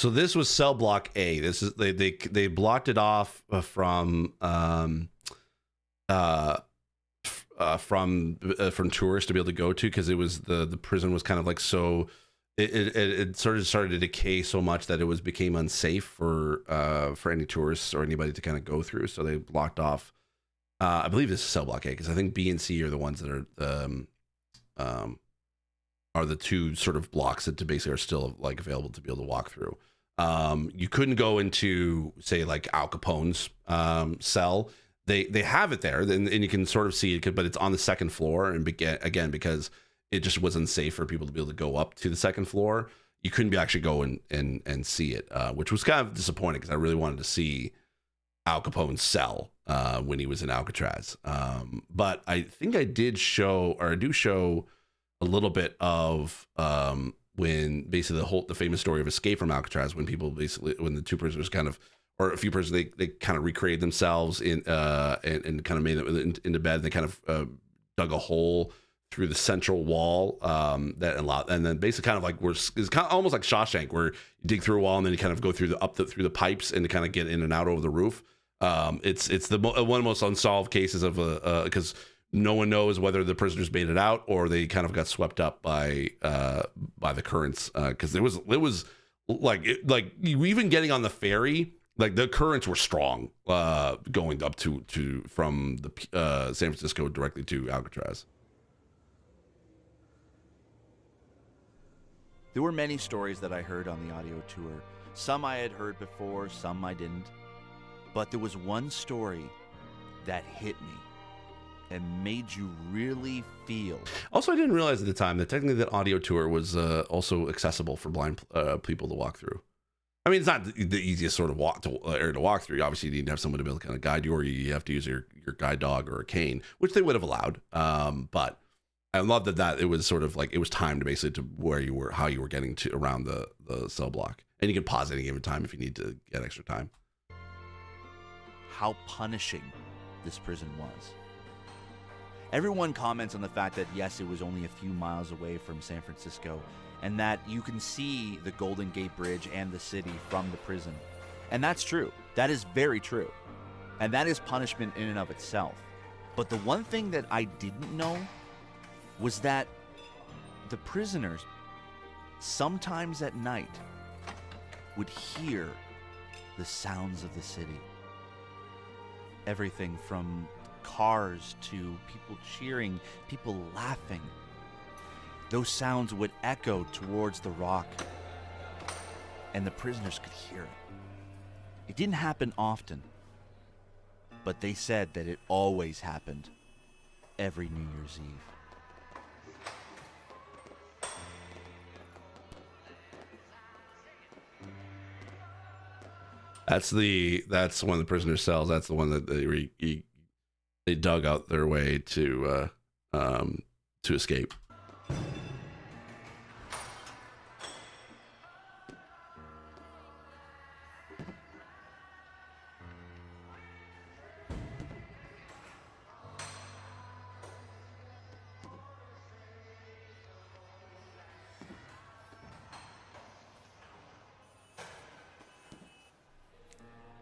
So this was cell block A. This is they blocked it off from tourists to be able to go to, because it was the prison was kind of like so it sort of started to decay so much that it became unsafe for any tourists or anybody to kind of go through. So they blocked off. I believe this is cell block A, because I think B and C are the ones that are the two sort of blocks that basically are still like available to be able to walk through. You couldn't go into, say, like Al Capone's cell. They have it there, and you can sort of see it, but it's on the second floor. And again, because it just wasn't safe for people to be able to go up to the second floor, you couldn't actually go and see it, which was kind of disappointing, because I really wanted to see Al Capone's cell when he was in Alcatraz. But I think I do show a little bit of when basically the famous story of escape from Alcatraz, when the two prisoners kind of, or a few prisoners, they kind of recreated themselves in and kind of made it into bed. They kind of dug a hole through the central wall that allowed, and then basically kind of like it's kind of almost like Shawshank, where you dig through a wall and then you kind of go through through the pipes and to kind of get in and out over the roof. It's one of the most unsolved cases of because no one knows whether the prisoners made it out or they kind of got swept up by the currents, because it was like even getting on the ferry, like the currents were strong going up to from the San Francisco directly to Alcatraz. There were many stories that I heard on the audio tour. Some I had heard before, some I didn't. But there was one story that hit me and made you really feel. Also, I didn't realize at the time that technically that audio tour was also accessible for blind people to walk through. I mean, it's not the easiest sort of area to walk through. Obviously, you need to have someone to be able to kind of guide you, or you have to use your guide dog or a cane, which they would have allowed. But I love that it was sort of like it was timed basically to where you were, how you were getting to around the cell block, and you can pause at any given time if you need to get extra time. How punishing this prison was. Everyone comments on the fact that yes, it was only a few miles away from San Francisco, and that you can see the Golden Gate Bridge and the city from the prison. And that's true. That is very true. And that is punishment in and of itself. But the one thing that I didn't know was that the prisoners, sometimes at night, would hear the sounds of the city. Everything from cars to people cheering, people laughing. Those sounds would echo towards the rock, and the prisoners could hear it. It didn't happen often, but they said that it always happened every New Year's Eve. That's one of the prisoner cells. That's the one that they dug out their way to escape.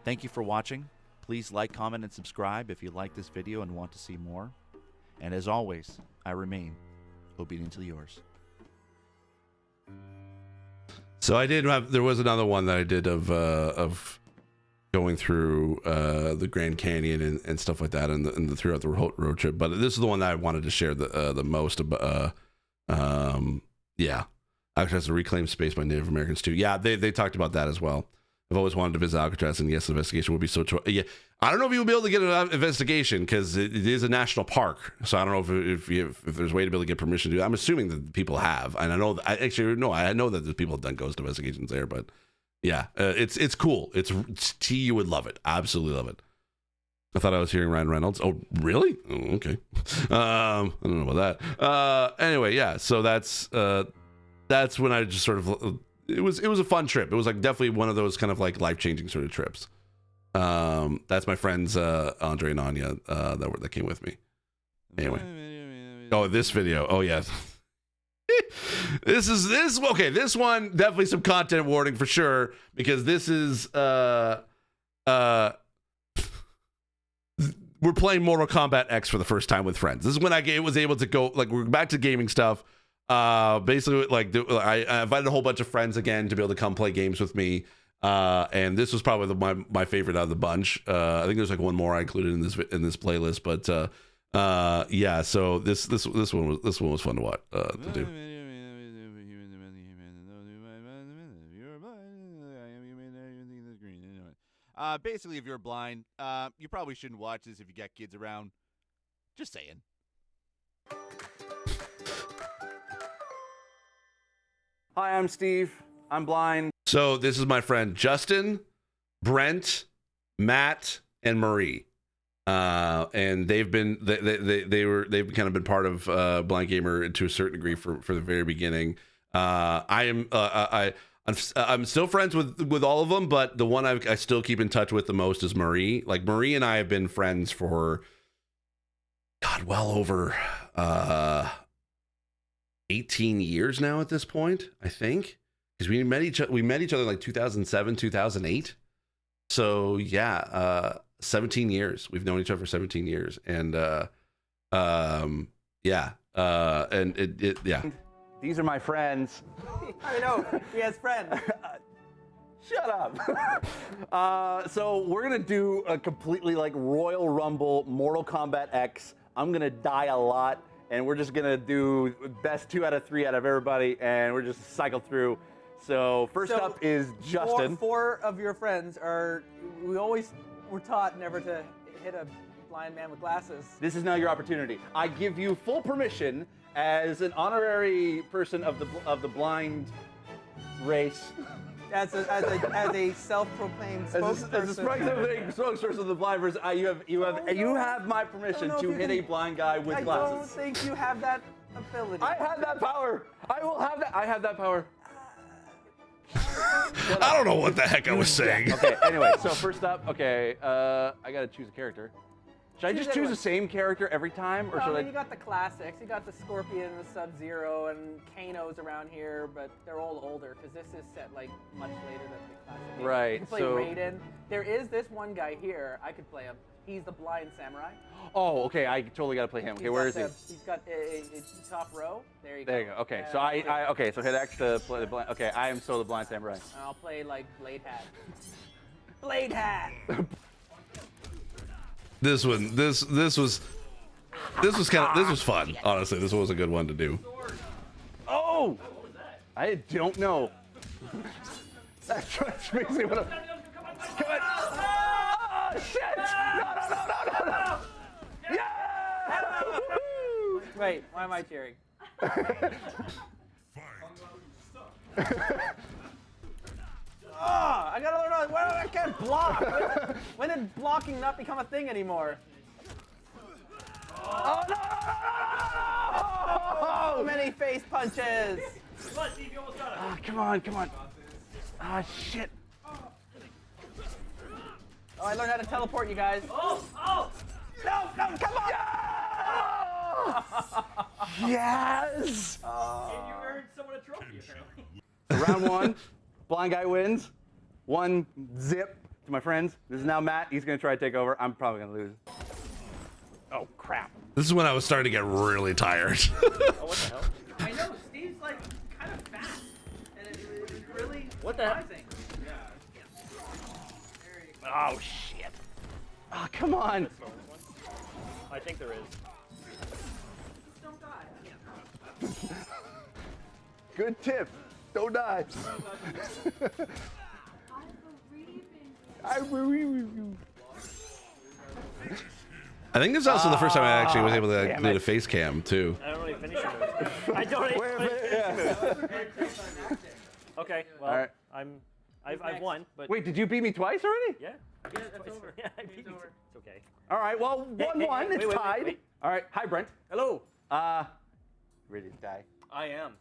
Thank you for watching. Please like, comment, and subscribe if you like this video and want to see more. And as always, I remain obedient to yours. So there was another one that I did of going through the Grand Canyon and stuff like that, and throughout the road trip. But this is the one that I wanted to share the most about. Yeah, Alcatraz, a reclaimed space by Native Americans too. Yeah, they talked about that as well. I've always wanted to visit Alcatraz, and yes, the investigation would be so. Yeah, I don't know if you'll be able to get an investigation because it is a national park. So I don't know if there's a way to be able to get permission to do it. I'm assuming that people have, and I know I know that there's people have done ghost investigations there. But yeah, it's cool. It's you would love it, absolutely love it. I thought I was hearing Ryan Reynolds. Oh, really? Oh, okay. I don't know about that. Anyway, yeah. So that's when I just sort of. It was a fun trip. It was like definitely one of those kind of like life-changing sort of trips. That's my friends Andre and Anya that came with me. Anyway. Oh, this video. Oh yeah. This okay. This one definitely some content warning for sure because this is we're playing Mortal Kombat X for the first time with friends. This is when I was able to go like we're back to gaming stuff. Basically like I invited a whole bunch of friends again to be able to come play games with me. And this was probably my favorite out of the bunch. I think there's like one more I included in this playlist, but yeah. So this one was fun to watch to do. Basically, if you're blind, you probably shouldn't watch this if you got kids around. Just saying. Hi, I'm Steve. I'm blind. So this is my friend Justin, Brent, Matt, and Marie. And they've kind of been part of Blind Gamer to a certain degree for the very beginning. I'm still friends with all of them, but the one I still keep in touch with the most is Marie. Like Marie and I have been friends for well over 18 years now at this point, I think. Because we met each other in like 2007, 2008. So yeah, 17 years. We've known each other for 17 years. And yeah. And yeah. These are my friends. I know, he has friends. Shut up. So we're gonna do a completely like Royal Rumble Mortal Kombat X. I'm gonna die a lot, and we're just gonna do best 2 out of 3 out of everybody, and we're just cycle through. So first up is Justin. Four of your friends are. We always were taught never to hit a blind man with glasses. This is now your opportunity. I give you full permission as an honorary person of the blind race. As a self-proclaimed spokesperson. As a spokesperson of the blind race, you have my permission to hit a blind guy with glasses. I don't think you have that ability. I have that power. I will have that. I have that power. I don't know what the heck I was saying. Yeah. Okay, anyway, so first up, okay, I gotta choose a character. Should I just choose the same character every time, or should I? You got the classics. You got the Scorpion, the Sub-Zero, and Kano's around here, but they're all older because this is set like much later than the classic. Right. You can play Raiden. There is this one guy here. I could play him. He's the blind samurai. Oh, okay. I totally gotta play him. Okay, where is he? He's got a top row. There you go. There you go. Okay, so okay, so hit X to play the blind. Okay, I am still the blind samurai. I'll play like Blade Hat. Blade Hat. This was fun. Honestly, this was a good one to do. Oh, I don't know. That's basically what I'm. Come on. Oh shit! No! Yeah! Wait, why am I cheering? I gotta learn how. Well, I can't block. When did blocking not become a thing anymore? Oh no! So many face punches. Come on, Steve, you almost got it. Oh, come on. Ah, shit. Oh, I learned how to teleport, you guys. Oh! No, come on! Yes! And you earned someone a trophy, apparently. Round 1, blind guy wins. 1 zip to my friends. This is now Matt. He's gonna try to take over. I'm probably gonna lose. Oh crap! This is when I was starting to get really tired. Oh, what the hell? I know, Steve's like kind of fast, and it's really surprising. Oh shit! Oh come on! I think there is. Don't die. Good tip. Don't die. I believe in you. I think this is also the first time I actually was able to do a face cam too. I don't really finish your moves. I don't really finish your moves. Okay, well, All right. I've won, but Wait, did you beat me twice already? yeah, it's over. Yeah, I beat you. It's okay. All right. Well, 1-1. It's tied. wait. All right. Hi, Brent. Hello. Ready to die? I am.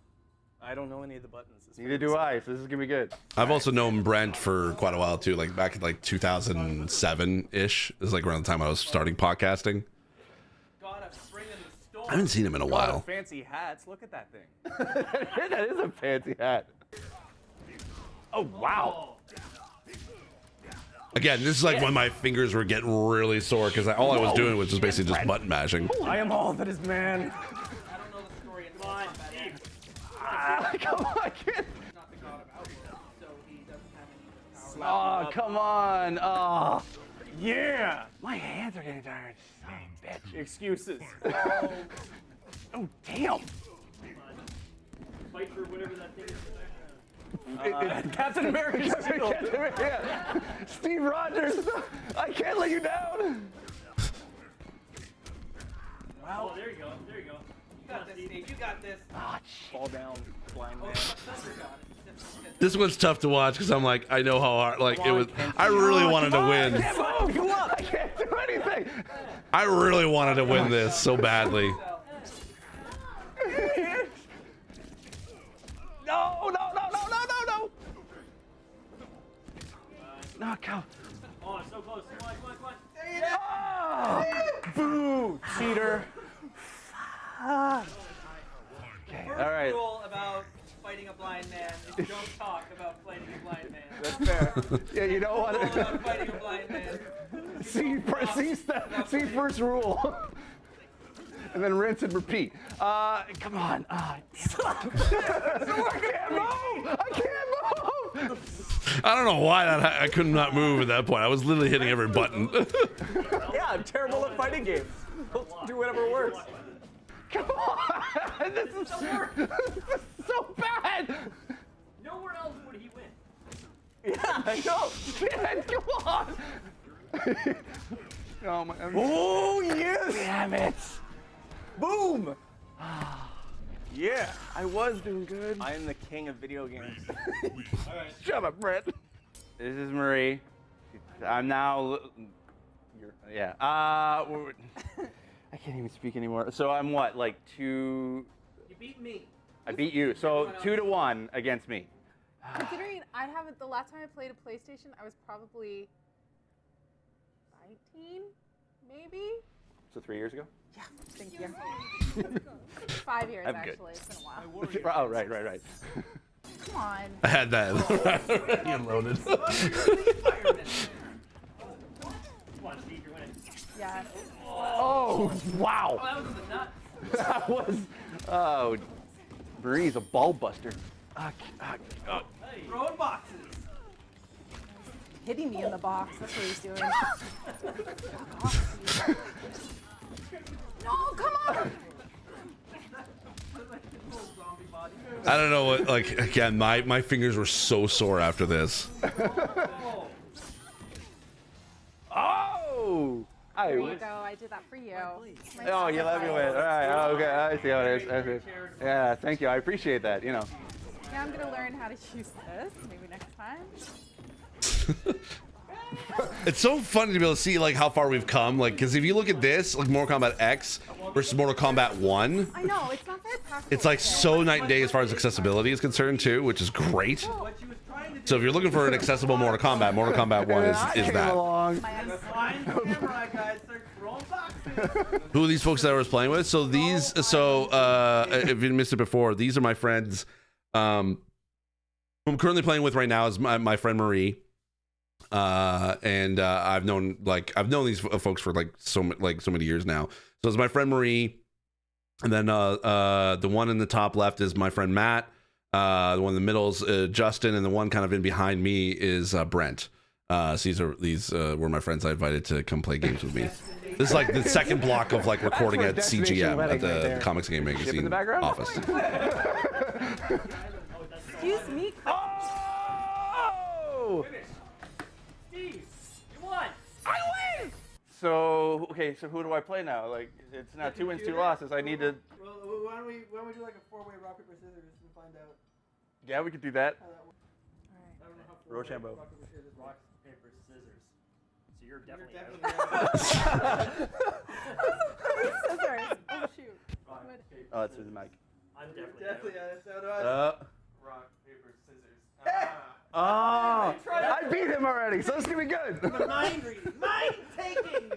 I don't know any of the buttons. Neither do I. So this is gonna be good. I've also known Brent for quite a while too, like back in like 2007-ish. This is like around the time I was starting podcasting. Got a spring in the store. I haven't seen him in a God, while. fancy hats. Look at that thing. That is a fancy hat. Oh, wow. Again, this is like when my fingers were getting really sore because all I was doing was just basically just button mashing. I am all that is man. I don't know the story in Come on, Steve. Come on, I can't. Not the god of alcohol, so he doesn't have any power. Oh, come on. Oh, yeah. My hands are getting tired. Son of a bitch. Excuses. Oh, damn. Fight for whatever that thing is. Captain America's shield. Yeah. Steve Rogers, I can't let you down. Oh, there you go. There you go. You got this, Steve. You got this. Ah, fall down, blind man. This one's tough to watch because I'm like, I know how hard, like, it was. I really wanted to win. I can't move. Come on. I can't do anything. I really wanted to win this so badly. No. No, come. Oh, it's so close. Come on. Oh, boo, cheater. Okay, all right. Rule about fighting a blind man is you don't talk about fighting a blind man. That's fair. Yeah, you know what? Rule about fighting a blind man. See first rule. And then rinse and repeat. Come on. I can't move. I don't know why I could not move at that point. I was literally hitting every button. Yeah, I'm terrible at fighting games. We'll do whatever works. Come on. This is so bad. Nowhere else would he win. Yeah, I know. Man, come on. Oh, my. Oh, yes. Damn it. Boom. Yeah, I was doing good. I am the king of video games. Shut up, Brett. This is Marie. I'm now. Yeah. I can't even speak anymore. So I'm what, like 2? You beat me. I beat you. So 2-1 against me. Considering I haven't, the last time I played a PlayStation, I was probably 19, maybe? So 3 years ago? Yeah, thank you. 5 years, I'm good. actually. It's been a while. Oh, right. Come on. I had that already unloaded. Come on, Steve, you're winning. Yeah. Oh, wow. Oh, that was the nut. That was. Oh, Marie's a ball buster. Throwing boxes. Hitting me in the box. That's what he's doing. No, come on. I don't know what, like, again, my fingers were so sore after this. Oh! There you go. I did that for you. Oh, you let me win. All right. Okay. I see how it is. Yeah. Thank you. I appreciate that. You know. Yeah, I'm gonna learn how to use this. Maybe next time. It's so funny to be able to see like how far we've come, like, because if you look at this, like Mortal Kombat X versus Mortal Kombat 1, I know it's not very practical. it's like so night and day as far as accessibility is concerned too, which is great. So if you're looking for an accessible Mortal Kombat 1 is that. Who are these folks that I was playing with? So these, if you missed it before, these are my friends. Who I'm currently playing with right now is my friend Marie. I've known these folks for like so many years now. So it's my friend Marie, and then the one in the top left is my friend Matt. The one in the middle is Justin, and the one kind of in behind me is Brent. So these were my friends I invited to come play games with me. This is like the second block of like recording at CGM at the Comics Game Magazine office. Excuse me. Oh! Steve, you won. I win! So who do I play now? Like, it's now 2 wins, 2 losses. I need to. Well, why don't we do like a 4-way rock paper scissors and find out Yeah, we could do that. how that works. I don't know how 4-way Rochambeau. rock paper scissors Rock, works. paper, scissors. So you're definitely, Scissors. Oh shoot. Rock, paper, Oh, that's through the mic. I'm definitely, Definitely, so do I. Rock, paper, scissors. Oh, I beat him already, so this is gonna be good. Mind reading. Mind taking.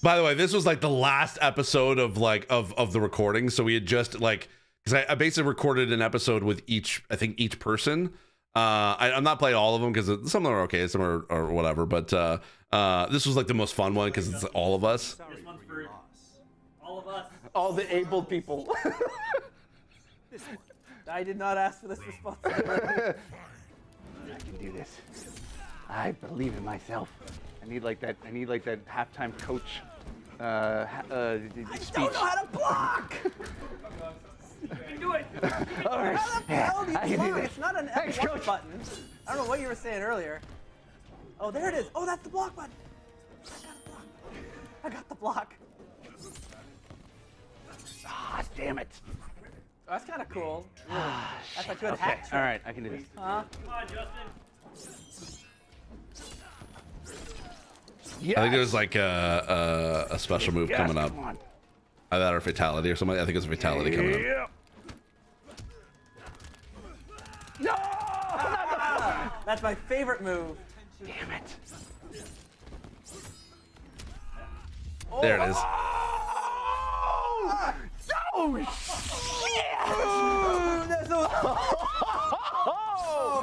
By the way, this was like the last episode of of the recording. So we had just like, because I basically recorded an episode with each person. I'm not playing all of them because some of them are okay, some are whatever. But this was like the most fun one because it's all of us. This one's for all of us. All the able people. I did not ask for this responsibility. I can do this. I believe in myself. I need like that halftime coach speech. I don't know how to block! You can do it. All right. How the hell do you I can do block? this. It's not an Thanks, F1 coach. button. I don't know what you were saying earlier. Oh, there it is. Oh, that's the block button. I got the block. Ah, damn it. Oh, that's kind of cool. That's a good Okay. hack trick. All right, I can do this. Huh? Come on, Justin. Yes. I think there's like a special move coming up. Come on. Either that or fatality or something. I think it's a fatality coming up. Yeah. No! That's my favorite move. Damn it. There it is. Oh, shit!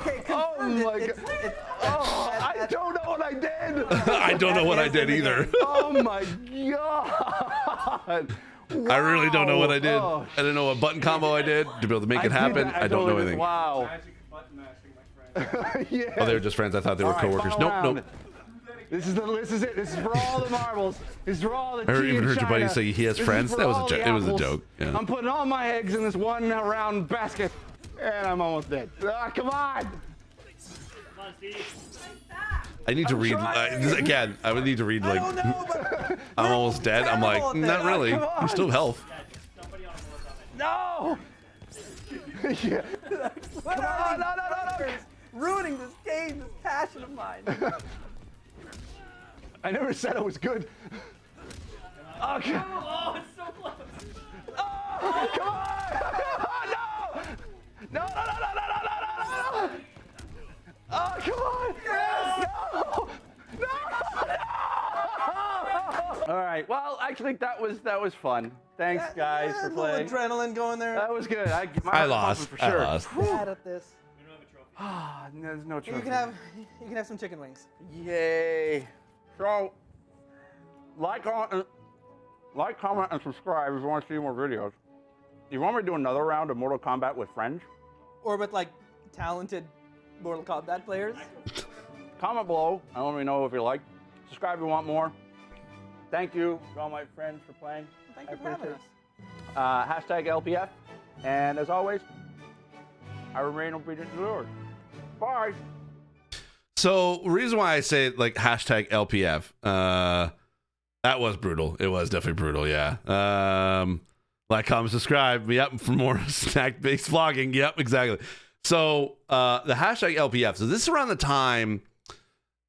Okay, Oh confirmed my it. god. I don't know what I did. I don't know what I did either. Oh my god. I really don't know what I did. Oh, I don't know what button combo I did to be able to make it happen. I don't know anything. Wow. Magic button mashing, my friend. Yeah. Oh, they were just friends. I thought they were All right, coworkers. final Nope, round. nope. This is it. This is for all the marbles. This is for all the I tea even in heard your buddy China. say he has This is friends. for That was a all joke. the It was a apples. joke. Yeah. I'm putting all my eggs in this one round basket, and I'm almost dead. Ah, come on. Come on, Steve. I need to read again. I would need to read like I don't know, but I'm almost dead. I'm like terrible at not that. really. Come on. You still have health. Somebody on board on it. No. Yeah. what Come are on, these no. players ruining this game, this passion of mine? I never said it was good. Okay. Oh, it's so close. Oh, come on! No! No! Oh, come on! Yes! No! All right. Well, actually, that was fun. Thanks, guys, for A little playing. adrenaline going there. That was good. I heart lost. pumping for sure. I lost. Bad at this. We don't have a trophy. Ah, there's no trophy. You can have some chicken wings. Yay! So, like, comment, and subscribe if you want to see more videos. You want me to do another round of Mortal Kombat with friends? Or with like talented Mortal Kombat players. Comment below and let me know if you like. Subscribe if you want more. Thank you to all my friends for playing. Thank I you for having appreciate us. Hashtag LPF. And as always, I remain obedient to the Lord. Bye. So reason why I say like hashtag LPF, that was brutal. It was definitely brutal. Yeah. Like, comment, subscribe. Yep. For more snack-based vlogging. Yep. Exactly. So the hashtag LPF. So this is around the time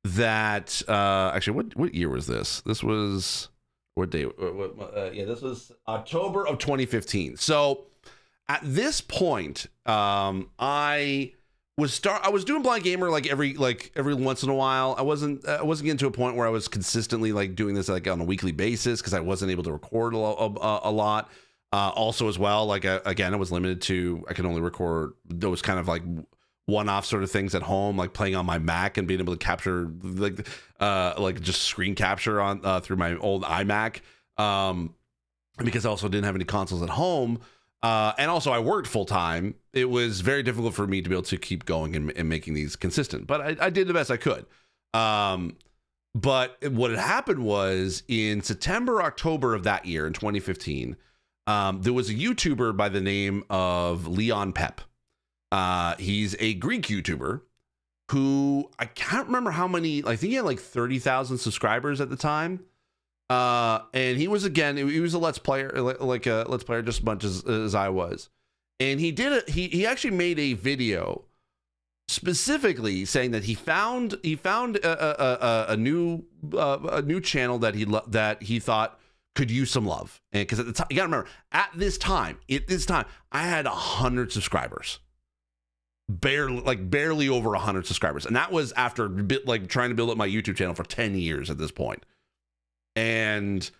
that actually, what year was this? This was what day? Yeah, this was October of 2015. So at this point, I was doing Blind Gamer like every once in a while. I wasn't getting to a point where I was consistently like doing this like on a weekly basis because I wasn't able to record a lot. Also as well, like again, I was limited to I could only record those kind of like one-off sort of things at home, like playing on my Mac and being able to capture like just screen capture on through my old iMac. Because I also didn't have any consoles at home. And also I worked full time. It was very difficult for me to be able to keep going and making these consistent, but I did the best I could. But what had happened was in September, October of that year in 2015, there was a YouTuber by the name of Leon Pep. He's a Greek YouTuber who I can't remember how many, I think he had like 30,000 subscribers at the time. And he was a Let's Player, like a Let's Player just as much as I was. And he actually made a video specifically saying that he found a new channel that he thought could use some love. And because at the time, you gotta remember, at this time, I had 100 subscribers. Barely over 100 subscribers. And that was after trying to build up my YouTube channel for 10 years at this point. and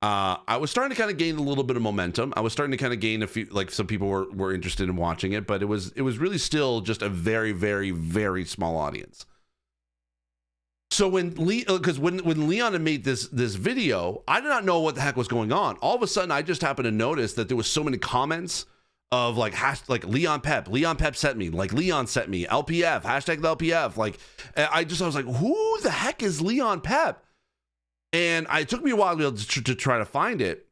I was starting to kind of gain a little bit of momentum. I was starting to kind of gain a few, like some people were interested in watching it, but it was really still just a very, very, very small audience. So when Leon had made this video, I did not know what the heck was going on. All of a sudden, I just happened to notice that there was so many comments of like Leon Pep sent me, like Leon sent me, LPF, hashtag the LPF. Like I was like, who the heck is Leon Pep? And it took me a while to try to find it.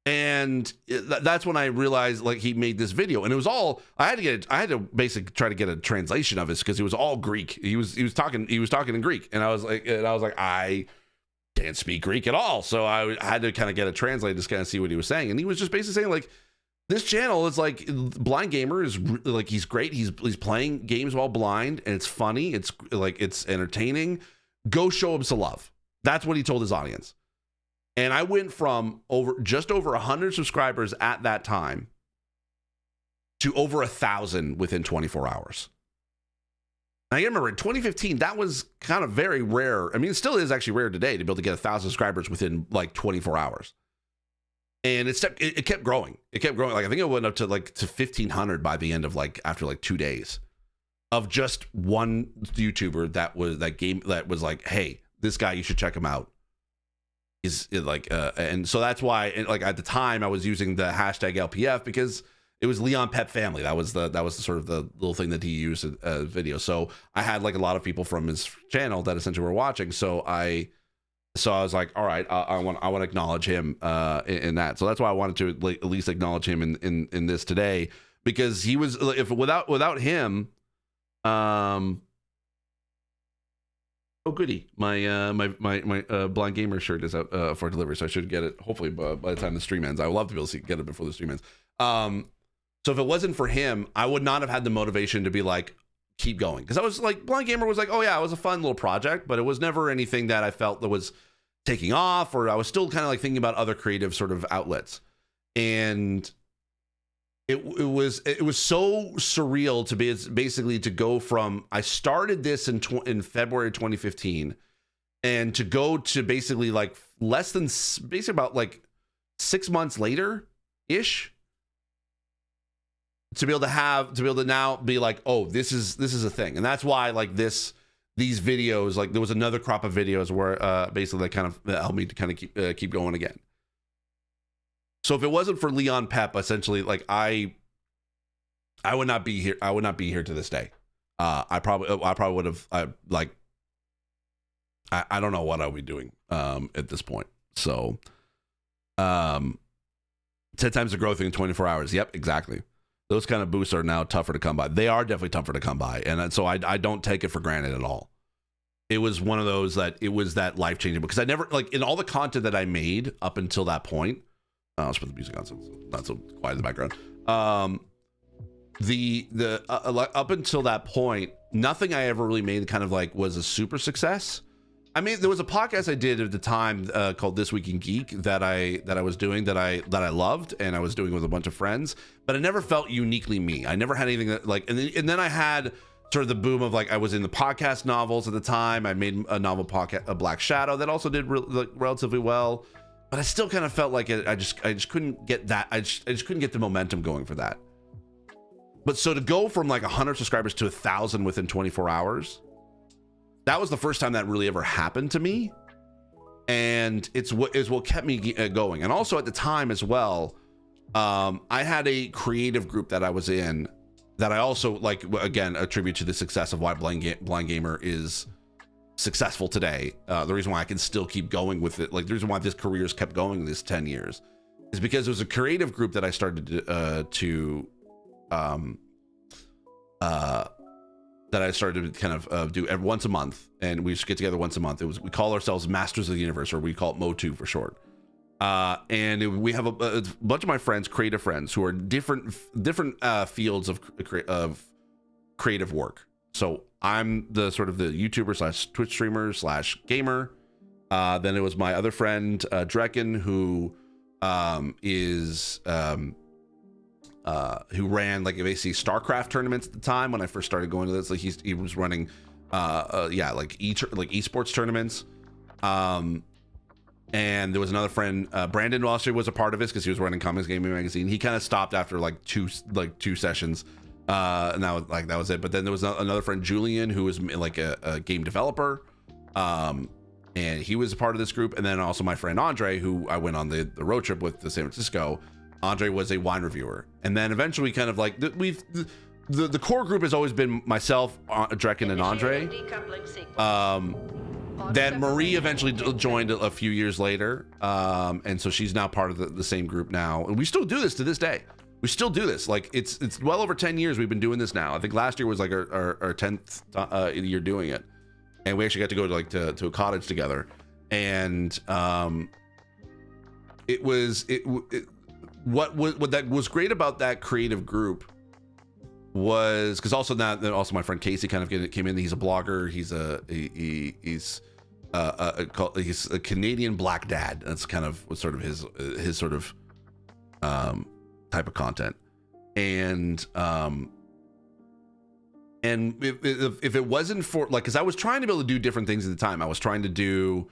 And that's when I realized like he made this video, and it was all I had to basically try to get a translation of it because it was all Greek. He was talking in Greek, and I was like I can't speak Greek at all, so I had to kind of get a translator to kind of see what he was saying. And he was just basically saying like, this channel is like Blind Gamer is like, he's great. He's playing games while blind, and it's funny. It's like, it's entertaining. Go show him some love. That's what he told his audience. And I went from just over 100 subscribers at that time to over 1,000 within 24 hours. Now, you remember in 2015, that was kind of very rare. I mean, it still is actually rare today to be able to get 1,000 subscribers within like 24 hours. And it kept growing. It kept growing. Like I think it went up to 1,500 by the end of after 2 days of just one YouTuber that was like, hey, this guy, you should check him out. And so that's why, like at the time, I was using the hashtag LPF because it was Leon Pep Family. That was the sort of the little thing that he used as video. So I had like a lot of people from his channel that essentially were watching. So I was like, all right, I want to acknowledge him in that. So that's why I wanted to at least acknowledge him in this today, because he was, if without him, oh goody, my Blind Gamer shirt is out for delivery, so I should get it hopefully by the time the stream ends. I would love to be able to get it before the stream ends. So if it wasn't for him, I would not have had the motivation to be like, keep going, because I was like, Blind Gamer was like, oh yeah, it was a fun little project, but it was never anything that I felt that was taking off, or I was still kind of like thinking about other creative sort of outlets. And it was so surreal to be basically to go from, I started this in February 2015, and to go to basically like basically about like 6 months later ish, to be able to now be like, oh, this is a thing. And that's why like these videos, like there was another crop of videos where basically that kind of helped me to kind of keep going again. So if it wasn't for Leon Pep, essentially, like I would not be here. I would not be here to this day. I probably would have. I don't know what I would be doing at this point. So, 10 times the growth in 24 hours. Yep, exactly. Those kind of boosts are now tougher to come by. They are definitely tougher to come by, and so I don't take it for granted at all. It was one of those that it was that life changing, because I never, like, in all the content that I made up until that point. Let's put the music on so it's not so quiet in the background. Up until that point, nothing I ever really made kind of like was a super success. I mean, there was a podcast I did at the time called This Week in Geek that I was doing that I loved, and I was doing with a bunch of friends, but it never felt uniquely me. I never had anything that like, and then I had sort of the boom of like, I was in the podcast novels at the time. I made a novel podcast, a Black Shadow, that also did relatively well. But I still kind of felt like I just couldn't get that. I just couldn't get the momentum going for that. But so to go from like 100 subscribers to 1,000 within 24 hours, that was the first time that really ever happened to me. And it's what kept me going. And also at the time as well, I had a creative group that I was in that I also, like, again, attribute to the success of why Blind Gamer is successful today. The reason why I can still keep going with it, like the reason why this career's kept going this 10 years, is because there was a creative group that I started to kind of do every once a month, and we just get together once a month. We call ourselves Masters of the Universe, or we call it MO2 for short. We have a bunch of my friends, creative friends, who are different fields of creative work. So I'm the sort of the YouTuber / Twitch streamer / gamer. Then it was my other friend, Drekken, who who ran like basically StarCraft tournaments at the time when I first started going to this. Like he was running like esports tournaments. and there was another friend, Brandon also was a part of this because he was running Comics Gaming Magazine. He kind of stopped after like two sessions, and that was it. But then there was another friend, Julian, who was like a game developer, and he was a part of this group. And then also my friend Andre, who I went on the road trip with to San Francisco. Andre was a wine reviewer, and then eventually kind of like the core group has always been myself, Drekken, and Andre. Then Marie eventually joined a few years later, and so she's now part of the same group now, and we still do this to this day. We still do this. Like it's well over 10 years we've been doing this now. I think last year was like our 10th year doing it, and we actually got to go to a cottage together, and what that was great about that creative group was because also my friend Casey kind of came in. He's a blogger. He's a Canadian black dad. That's kind of sort of his sort of type of content. And if it wasn't for like, because I was trying to be able to do different things at the time. I was trying to do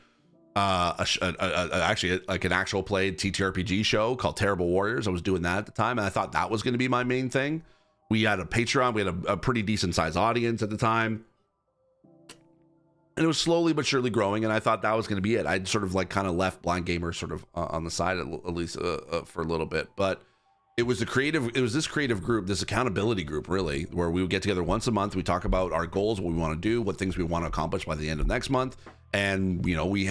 actually like an actual played TTRPG show called Terrible Warriors. I was doing that at the time, and I thought that was going to be my main thing. We had a Patreon. We had a pretty decent sized audience at the time, and it was slowly but surely growing. And I thought that was going to be it. I'd sort of like kind of left Blind Gamer sort of on the side at least for a little bit, but it was this creative group, this accountability group, really, where we would get together once a month. We talk about our goals, what we want to do, what things we want to accomplish by the end of next month. And, you know, we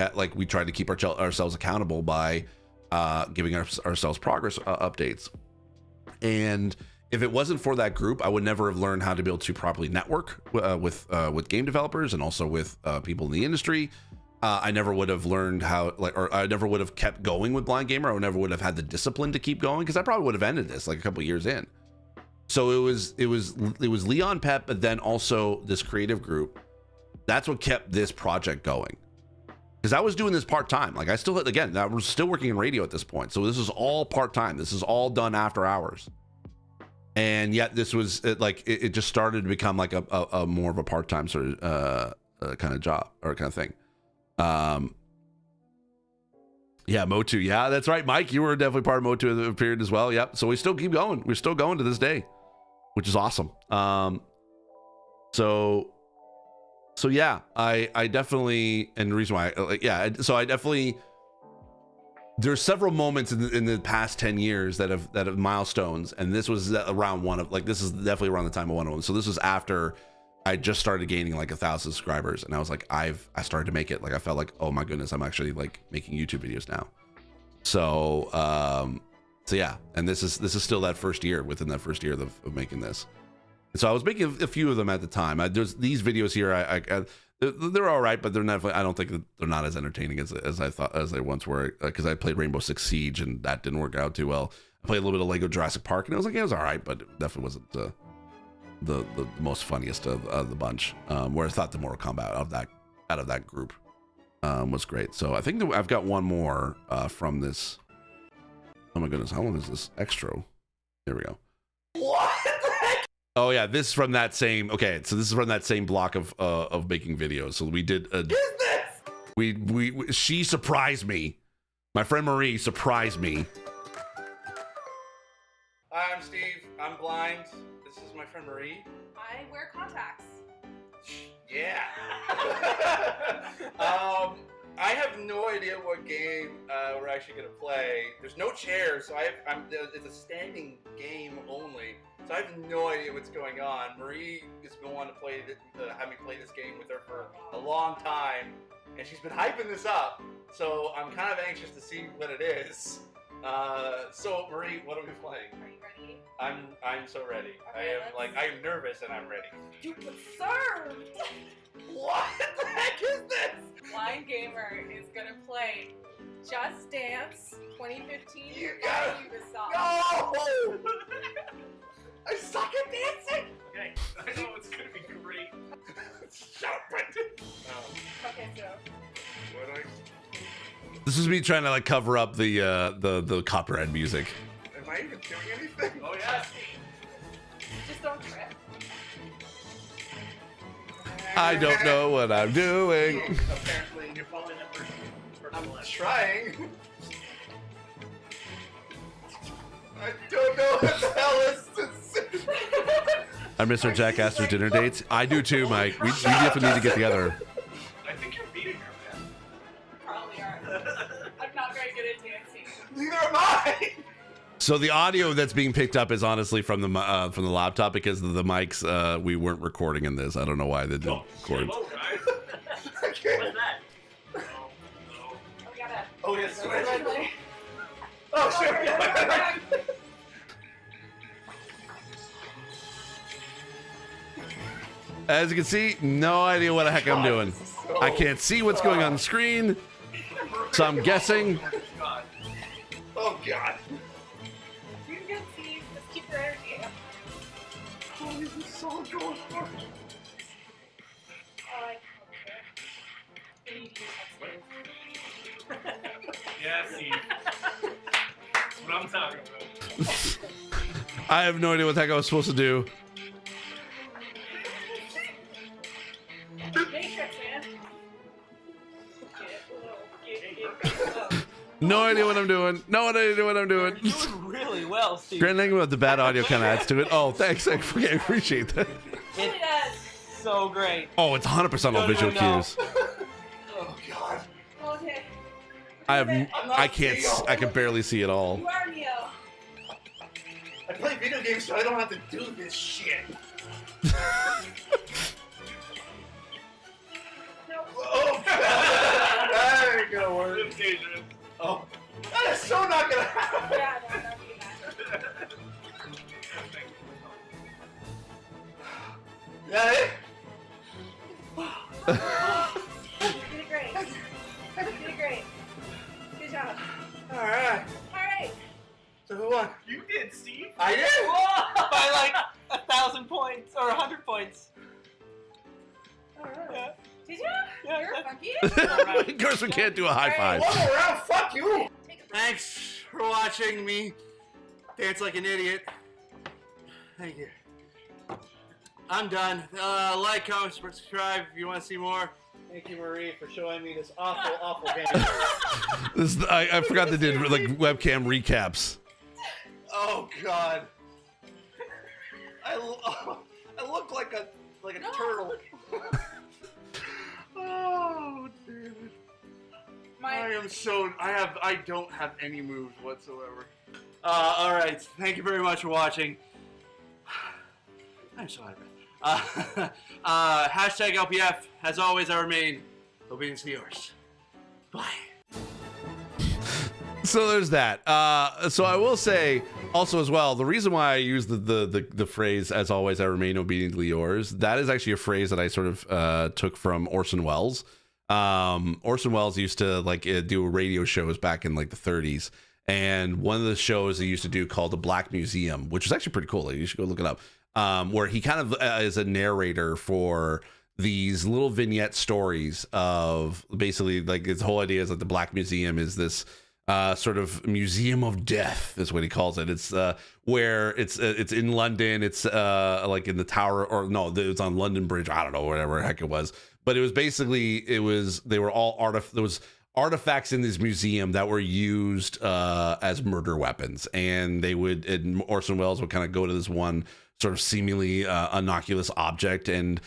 tried to keep ourselves accountable by giving ourselves progress updates. And if it wasn't for that group, I would never have learned how to be able to properly network with game developers and also with people in the industry. I never would have learned or I never would have kept going with Blind Gamer. I never would have had the discipline to keep going, because I probably would have ended this like a couple years in. So it was Leon Pep, but then also this creative group. That's what kept this project going, because I was doing this part-time. Like I was still working in radio at this point. So this is all part-time. This is all done after hours. And yet this was it just started to become like a more of a part-time sort of kind of job or kind of thing. Yeah, Motu. Yeah, that's right. Mike, you were definitely part of Motu at the period as well. Yep. So we still keep going. We're still going to this day, which is awesome. So yeah, I definitely, and the reason why, so I definitely, there's several moments in the past 10 years that have milestones, and this was around one of, like, this is definitely around the time of one of them. So this was after I just started gaining like 1,000 subscribers, and I was like, I started to make it. Like I felt like, oh my goodness, I'm actually like making YouTube videos now. So yeah, and this is still that first year, within that first year of making this. So I was making a few of them at the time. There's these videos here. They're all right, but they're not. I don't think that they're not as entertaining as I thought as they once were. Because I played Rainbow Six Siege, and that didn't work out too well. I played a little bit of Lego Jurassic Park, and I was like, yeah, it was all right, but it definitely wasn't the most funniest of the bunch. Where I thought the Mortal Kombat out of that group was great. So I think that I've got one more from this. Oh my goodness, how long is this extra? There we go. What the heck? Oh yeah, this is from that same. Okay, so this is from that same block of making videos. So we did. She surprised me. My friend Marie surprised me. Hi, I'm Steve. I'm blind. This is my friend Marie. I wear contacts. Yeah. I have no idea what game we're actually gonna play. There's no chairs, so it's a standing game only. So I have no idea what's going on. Marie has been wanting to have me play this game with her for a long time, and she's been hyping this up. So I'm kind of anxious to see what it is. So Marie, what are we playing? Are you ready? I'm so ready. Okay, I'm nervous and I'm ready. You get served! What the heck is this? Blind Gamer is gonna play Just Dance 2015 You by got Ubisoft. No! I suck at dancing! Okay, I know it's gonna be great. Shut up, Brendan! Okay, so. What This is me trying to like cover up the copyright music. am I even doing anything? Oh yeah. Just don't trip. I don't know what I'm doing. Apparently, You're following that person. I'm trying. I don't know what the hell is this. I miss our Jackass for dinner dates. I do too, Mike. We definitely need to get together. I think you're beating her, man. Probably are. I'm not very good at dancing. Neither am I. So the audio that's being picked up is honestly from the laptop because the mics we weren't recording in this. I don't know why they didn't record. Whoa, guys. I can't. What's that? We gotta. Oh, yes. Oh, sure. Yeah. As you can see, no idea what the heck I'm doing. I can't see what's going on the screen, so I'm guessing. Oh, God. You're good, Steve. Just keep your energy up. Oh, this is so going for me. Oh, I can't. We need to use upstairs. Yeah, Steve. That's what I'm talking about. I have no idea what the heck I was supposed to do. Matrix, man. No idea what I'm doing. No idea what I'm doing. You're doing really well, Steve. Grand thing about the bad audio kind of adds to it. Oh, thanks. I appreciate that. It does. So great. Oh, it's 100% all visual cues. Oh, God. Okay. I can barely see it all. You are Neo. I play video games so I don't have to do this shit. Oh, that ain't gonna work. Oh, that is so not gonna happen. Yeah, no, that'd be bad. Yeah, it? You did it great. You did it great. Good job. Alright. Alright. So who won? You did, Steve. I did? Whoa! By like 1,000 points or 100 points. Alright. Yeah. Did you? Yeah, You're that's- funky. Of course, we can't do a high five. One more round, fuck you! Take a break. Thanks for watching me dance like an idiot. Thank you. I'm done. Like, comment, subscribe if you want to see more. Thank you, Marie, for showing me this awful, awful game. I forgot they did like webcam recaps. Oh, God. I look like a turtle. Oh, damn it. I don't have any moves whatsoever. Alright, thank you very much for watching. I'm so out of breath. Hashtag LPF, as always, I remain obedience to yours. Bye. So there's that. So I will say also as well, the reason why I use the phrase "as always I remain obediently yours," that is actually a phrase that I sort of took from Orson Welles. Orson Welles used to do radio shows back in like the 30s, and one of the shows he used to do called The Black Museum, which is actually pretty cool. You should go look it up. Where he kind of is a narrator for these little vignette stories of basically like his whole idea is that the Black Museum is this sort of museum of death is what he calls it. It's where it's in London. It's like in the Tower, or no, it's on London Bridge. I don't know, whatever the heck it was. But it was basically there was artifacts in this museum that were used as murder weapons, and Orson Welles would kind of go to this one sort of seemingly innocuous object, and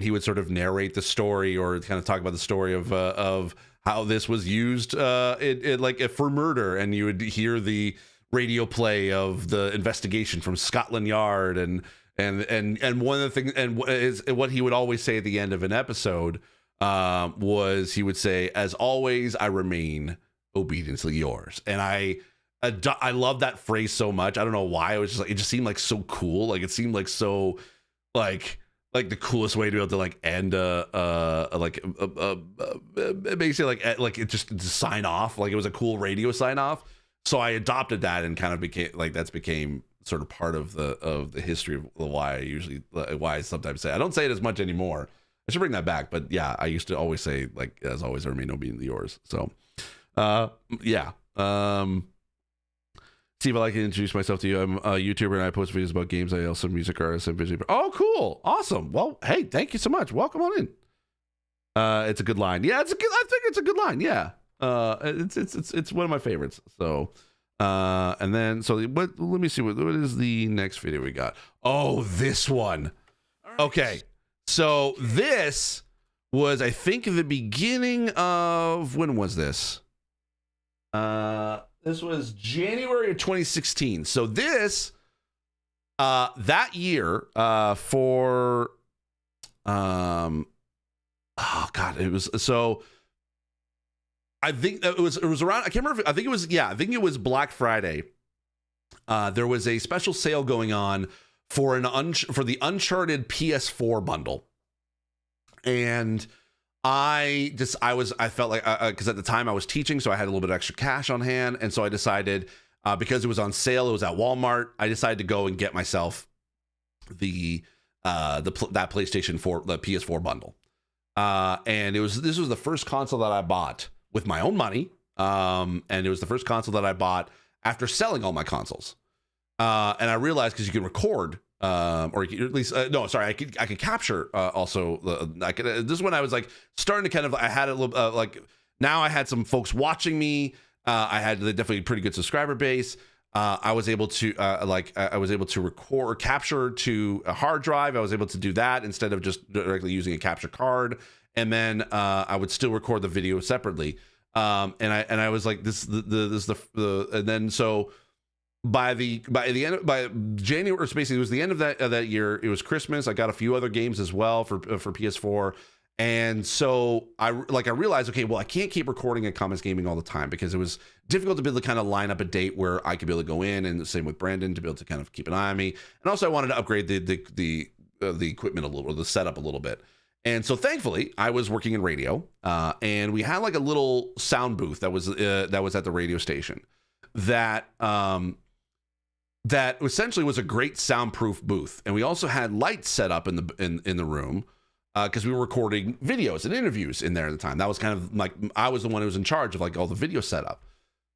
he would sort of narrate the story or kind of talk about the story of how this was used for murder, and you would hear the radio play of the investigation from Scotland Yard, and one of the things, and what he would always say at the end of an episode was he would say, "As always, I remain obediently yours," and I love that phrase so much. I don't know why. It was just like, it just seemed like so cool. Like it seemed like so like the coolest way to be able to like end basically like it just to sign off. Like it was a cool radio sign off. So I adopted that and kind of became sort of part of the history of why I sometimes say. I don't say it as much anymore. I should bring that back. But yeah, I used to always say, like, as always, I remain obediently yours. So yeah. Steve, I'd like to introduce myself to you. I'm a YouTuber and I post videos about games. I also music artist and visual. Oh, cool. Awesome. Well, hey, thank you so much. Welcome on in. It's a good line. Yeah, I think it's a good line. Yeah. It's one of my favorites. So and then let me see what is the next video we got. Oh, this one. Okay, so this was, I think, the beginning of, when was this? This was January of 2016. So this that year for oh god, it was, so I think it was around, I can't remember, I think it was Black Friday. There was a special sale going on for the Uncharted PS4 bundle. And I felt like, because at the time I was teaching, so I had a little bit of extra cash on hand. And so I decided, because it was on sale, it was at Walmart, I decided to go and get myself that PlayStation 4, the PS4 bundle. And this was the first console that I bought with my own money. And it was the first console that I bought after selling all my consoles. And I realized, because you can record, or at least no, sorry, I could capture also. This is when I was like starting to kind of, I had a little like, now I had some folks watching me. I had definitely a pretty good subscriber base. I was able to I was able to record or capture to a hard drive. I was able to do that instead of just directly using a capture card. And then I would still record the video separately. And I was like, and then so by January, or basically it was the end of that year. It was Christmas. I got a few other games as well for PS4. And so I realized, okay, well, I can't keep recording at Comics Gaming all the time, because it was difficult to be able to kind of line up a date where I could be able to go in, and the same with Brandon, to be able to kind of keep an eye on me. And also I wanted to upgrade the equipment a little, or the setup a little bit. And so thankfully I was working in radio, and we had like a little sound booth that was at the radio station that essentially was a great soundproof booth. And we also had lights set up in the room, because we were recording videos and interviews in there at the time. That was kind of like, I was the one who was in charge of like all the video setup.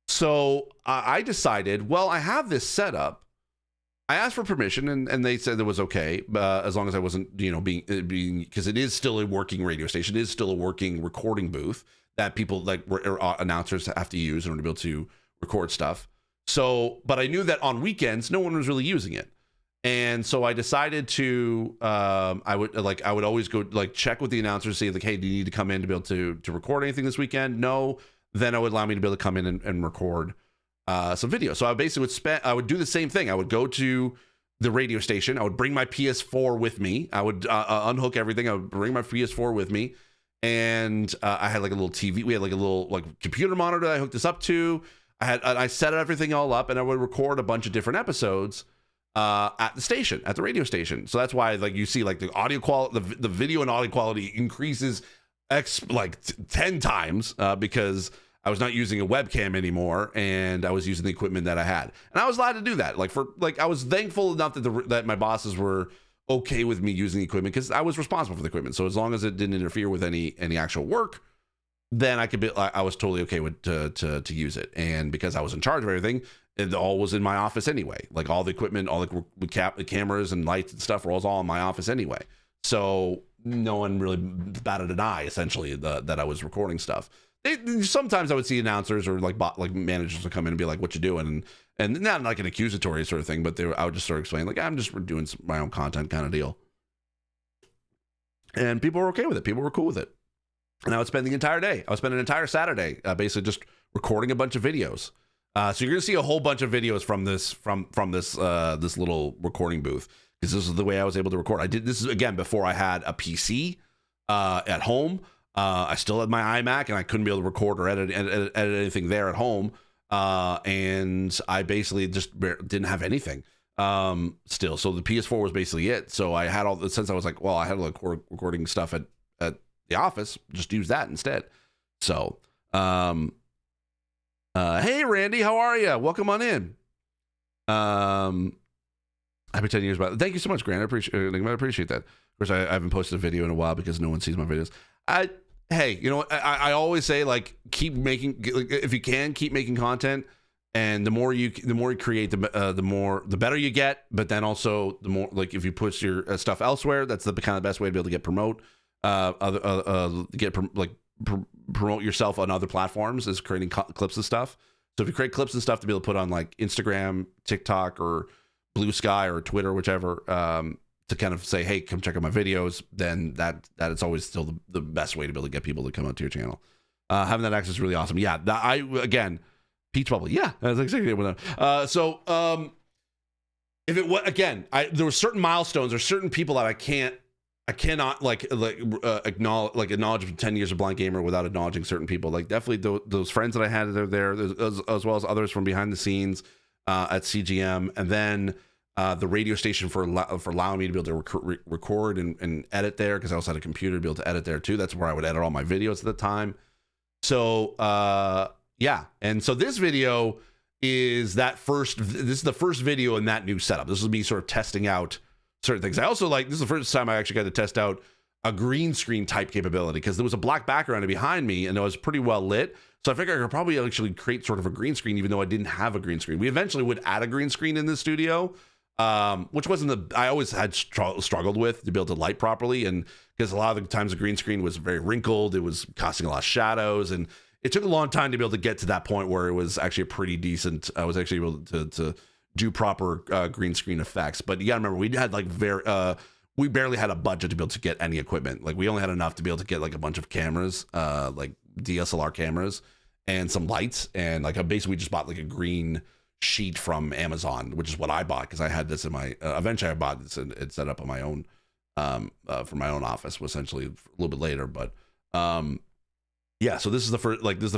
So I decided, well, I have this setup. I asked for permission, and they said it was okay, as long as I wasn't, being, because it is still a working radio station. It is still a working recording booth that people like announcers have to use in order to be able to record stuff. So, but I knew that on weekends, no one was really using it. And so I decided to, I would always go like check with the announcers, say like, hey, do you need to come in to be able to record anything this weekend? No. Then it would allow me to be able to come in and record some video. So I basically I would do the same thing. I would go to the radio station. I would bring my PS4 with me. I would unhook everything. I would bring my PS4 with me. And I had like a little TV. We had like a little like computer monitor that I hooked this up to. I set everything all up, and I would record a bunch of different episodes at the radio station. So that's why like you see like the audio quality, the video and audio quality increases 10 times, because I was not using a webcam anymore, and I was using the equipment that I had, and I was allowed to do that. I was thankful enough that my bosses were okay with me using the equipment, because I was responsible for the equipment. So as long as it didn't interfere with any actual work, then I was totally okay with to use it. And because I was in charge of everything, it all was in my office anyway. Like all the equipment, all the cameras and lights and stuff were all in my office anyway. So no one really batted an eye, essentially, that I was recording stuff. Sometimes I would see announcers or like managers would come in and be like, "What you doing?" And not like an accusatory sort of thing, but I would just sort of explain like, "I'm just doing my own content," kind of deal. And people were okay with it. People were cool with it. And I would spend the entire day. I would spend an entire Saturday basically just recording a bunch of videos. So you're gonna see a whole bunch of videos from this little recording booth, because this is the way I was able to record. This is again before I had a PC at home. I still had my iMac, and I couldn't be able to record or edit anything there at home. And I basically just didn't have anything still. So the PS4 was basically it. So I had since I was like, well, I had recording stuff at the office, just use that instead. So hey Randy, how are you? Welcome on in. Happy 10 years about it. Thank you so much, Grant. I appreciate that. Of course, I haven't posted a video in a while because no one sees my videos. Hey, you know what? I always say, like, keep making, if you can, keep making content, and the more you create, the better you get. But then also the more, like, if you push your stuff elsewhere, that's the kind of best way to be able to get promote yourself on other platforms is creating clips and stuff. So if you create clips and stuff to be able to put on like Instagram, TikTok, or Blue Sky or Twitter, whichever, to kind of say, hey, come check out my videos, then that is always still the best way to be able to get people to come out to your channel. Having that access is really awesome. Yeah, again, Peach Bubble. Yeah, that's exactly what if it was, again, there were certain milestones or certain people that I cannot acknowledge 10 years of Blind Gamer without acknowledging certain people. Like definitely those friends that I had that are there, as well as others from behind the scenes at CGM, and then the radio station for allowing me to be able to record and edit there, because I also had a computer to be able to edit there too. That's where I would edit all my videos at the time. So yeah, and so this video is this is the first video in that new setup. This is me sort of testing out certain things. I also this is the first time I actually got to test out a green screen type capability, because there was a black background behind me and it was pretty well lit. So I figured I could probably actually create sort of a green screen, even though I didn't have a green screen. We eventually would add a green screen in the studio, which wasn't I always had struggled with to be able to light properly. And because a lot of the times the green screen was very wrinkled, it was casting a lot of shadows, and it took a long time to be able to get to that point where it was actually a pretty decent, I was actually able to do proper green screen effects. But you gotta remember, we had we barely had a budget to be able to get any equipment. Like we only had enough to be able to get like a bunch of cameras, like DSLR cameras and some lights. And like basically we just bought like a green sheet from Amazon, which is what I bought, because I had this in my, eventually I bought this and set up on my own, for my own office, essentially a little bit later. But yeah, so this is the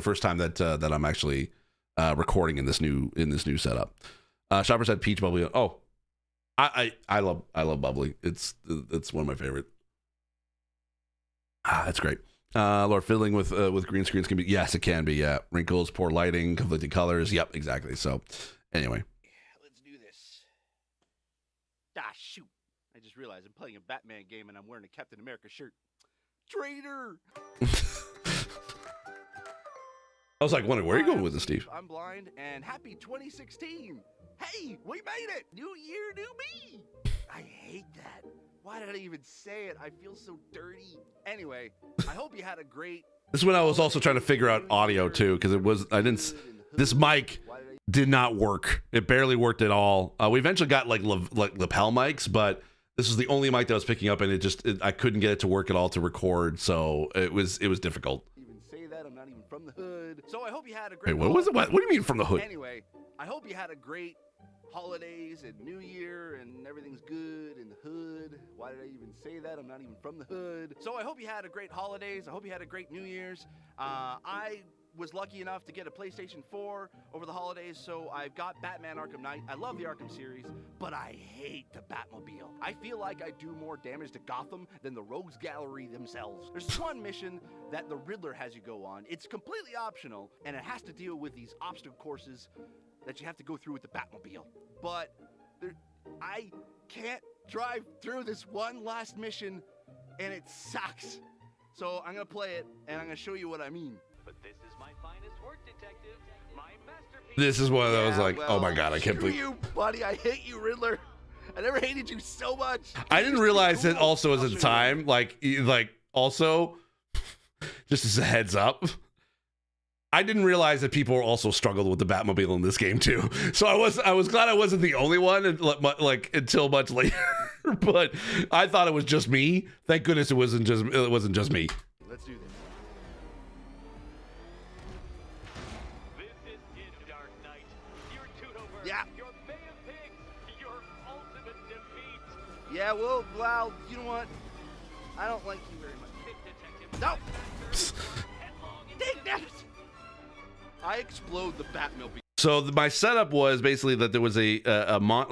first time that I'm actually recording in this new setup. Shopper said Peach Bubbly. Oh, I love Bubbly. It's one of my favorite. That's great. Lord, fiddling with green screens can be, yes, it can be. Yeah, wrinkles, poor lighting, conflicting colors. Yep, exactly. So, anyway. Let's do this. Ah, shoot! I just realized I'm playing a Batman game and I'm wearing a Captain America shirt. Traitor! I was like, wondering where are you going with this, Steve? I'm blind, and happy 2016. Hey, we made it! New year, new me! I hate that. Why did I even say it? I feel so dirty. Anyway, I hope you had a great... This is when I was also trying to figure out audio too, because this mic did not work. It barely worked at all. We eventually got like lapel mics, but this was the only mic that was picking up, and I couldn't get it to work at all to record, so it was difficult. Even say that, I'm not even from the hood. So I hope you had a great... Wait, what was it? What do you mean from the hood? Anyway, I hope you had a great holidays and New Year and everything's good in the hood. Why did I even say that? I'm not even from the hood. So I hope you had a great holidays. I hope you had a great New Year's. I was lucky enough to get a PlayStation 4 over the holidays, so I've got Batman Arkham Knight. I love the Arkham series, but I hate the Batmobile. I feel like I do more damage to Gotham than the Rogues Gallery themselves. There's one mission that the Riddler has you go on. It's completely optional, and it has to deal with these obstacle courses that you have to go through with the Batmobile. But I can't drive through this one last mission, and it sucks. So I'm gonna play it, and I'm gonna show you what I mean. But this is my finest work, detective. My masterpiece. This is one of those oh my god, I can't believe you, buddy. I hate you, Riddler. I never hated you so much. I didn't realize it also as a time, like also, just as a heads up, I didn't realize that people also struggled with the Batmobile in this game too. So I was glad I wasn't the only one, until much later. But I thought it was just me. Thank goodness it wasn't just me. Let's do this. This is Dark Knight. Your Tudover. Yeah. Your Bay of Pigs. Your ultimate defeat. Yeah, well, you know what? I don't like you very much. No. Dang it. I explode the Batmobile. So my setup was basically that there was the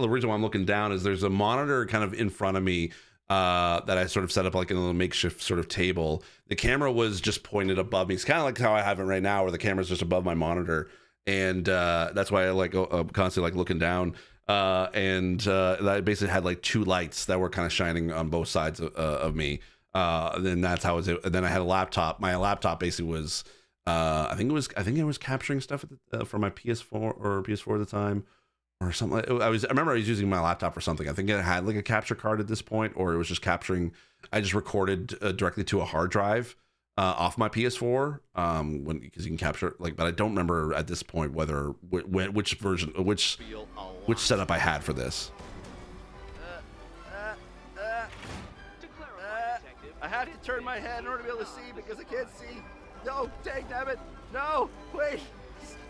reason why I'm looking down is there's a monitor kind of in front of me that I sort of set up like in a little makeshift sort of table. The camera was just pointed above me. It's kind of like how I have it right now, where the camera's just above my monitor, and that's why I constantly looking down. And I basically had like two lights that were kind of shining on both sides of me. Then that's how it was. And then I had a laptop. My laptop basically was. I think it was capturing stuff for my PS4 or PS4 at the time or something. I remember I was using my laptop for something. I think it had like a capture card at this point, or it was just capturing. I just recorded directly to a hard drive off my PS4 because you can capture like, but I don't remember at this point whether which version, which setup I had for this. I have to turn my head in order to be able to see because I can't see. No, dang nabbit. No, wait.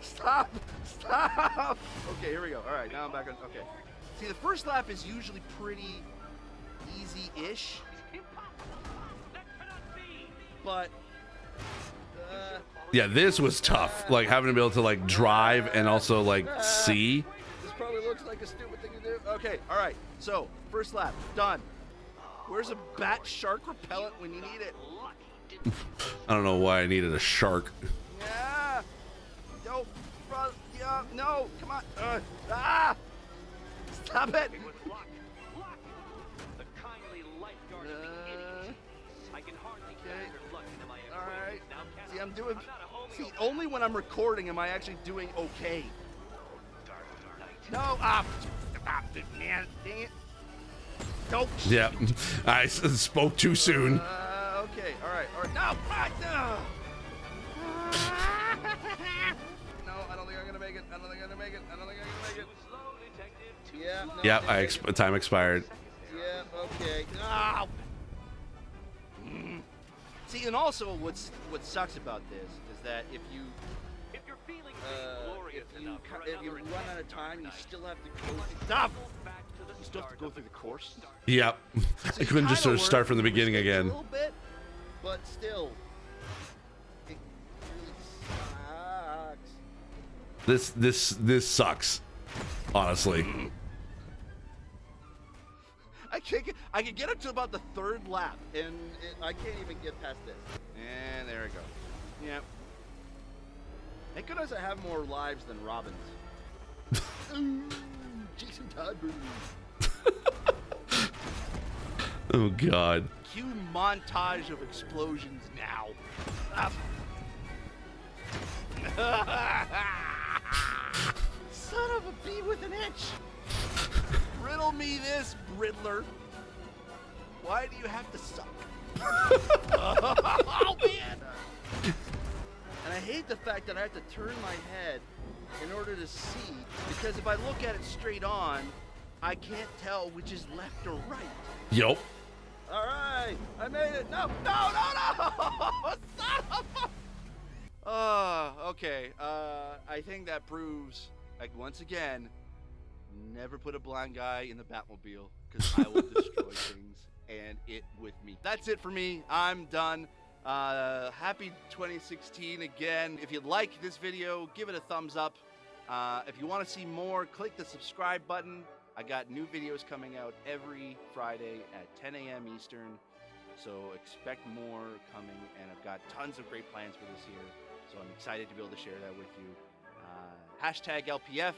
Stop. Stop. Okay, here we go. All right, now I'm back on. Okay. See, the first lap is usually pretty easy-ish. But yeah, this was tough. Like having to be able to like drive and also like see. This probably looks like a stupid thing to do. Okay, all right. So, first lap, done. Where's a bat shark repellent when you need it? I don't know why I needed a shark. Yeah. No. Yeah. No. Come on. Stop it. All right. See, I'm doing. See, only when I'm recording am I actually doing okay. No. Man. Dang it. Nope. Yeah, I spoke too soon. Okay, all right. No, no, I don't think I'm gonna make it. Yeah. No, Yeah, time expired. Yeah. Okay. No. See, and also, what sucks about this is that if you run out of time, you still have to go. Stop. You still have to go through the course. Yep. I couldn't just sort of start from the beginning again. A little bit, but still, it really sucks. This sucks, honestly. I can get up to about the third lap, and I can't even get past this. And there we go. Yep. Thank goodness I have more lives than Robin's. Ooh, Jason Todd. Oh God. Cue montage of explosions now. Son of a bee with an itch. Riddle me this, Riddler. Why do you have to suck? Oh man. And I hate the fact that I have to turn my head in order to see, because if I look at it straight on, I can't tell which is left or right. Yup. All right, I made it. No. Son of a... okay. I think that proves, like, once again, never put a blind guy in the Batmobile, because I will destroy things, and it with me. That's it for me. I'm done. Happy 2016 again. If you like this video, give it a thumbs up. If you want to see more, click the subscribe button. I got new videos coming out every Friday at 10 a.m. Eastern, so expect more coming, and I've got tons of great plans for this year, so I'm excited to be able to share that with you. Hashtag LPF.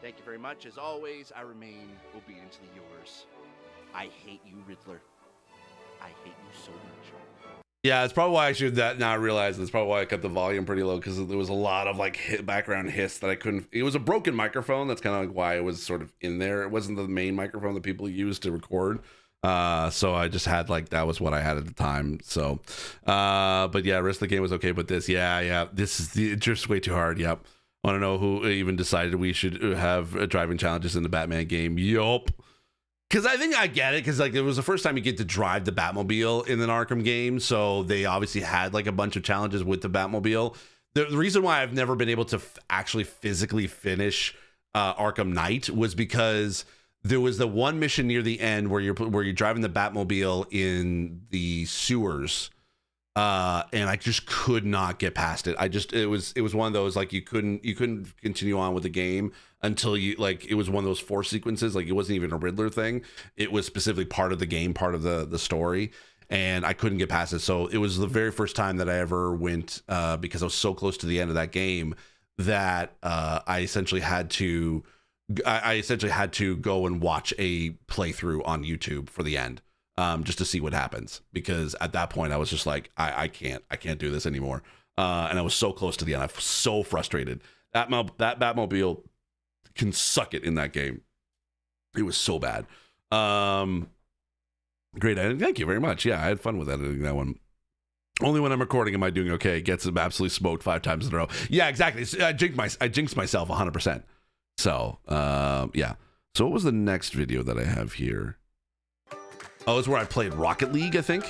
Thank you very much. As always, I remain obediently yours. I hate you, Riddler. I hate you so much. Yeah, it's probably why I should not realize. It's probably why I kept the volume pretty low, because there was a lot of like background hiss that I couldn't. It was a broken microphone. That's kind of like why it was sort of in there. It wasn't the main microphone that people use to record. So I just had like, that was what I had at the time. So, but yeah, rest of the game was okay. But this, yeah, this is just way too hard. Yep. I want to know who even decided we should have driving challenges in the Batman game. Yup. Because I think I get it, because like it was the first time you get to drive the Batmobile in an Arkham game, so they obviously had like a bunch of challenges with the Batmobile. The reason why I've never been able to actually physically finish Arkham Knight was because there was the one mission near the end where you're driving the Batmobile in the sewers, and I just could not get past it. It was one of those, like, you couldn't continue on with the game until you, like, it was one of those force sequences. Like, it wasn't even a Riddler thing. It was specifically part of the game, part of the story, and I couldn't get past it. So it was the very first time that I ever went, because I was so close to the end of that game that I essentially had to go and watch a playthrough on YouTube for the end, just to see what happens, because at that point I was just like, I can't do this anymore, and I was so close to the end. I was so frustrated. That Batmobile can suck it in that game. It was so bad. Great editing. Thank you very much. Yeah, I had fun with editing that one. Only when I'm recording am I doing okay. Gets absolutely smoked 5 times in a row. Yeah, exactly. I jinxed myself 100%. So, yeah. So what was the next video that I have here? Oh, it's where I played Rocket League, I think.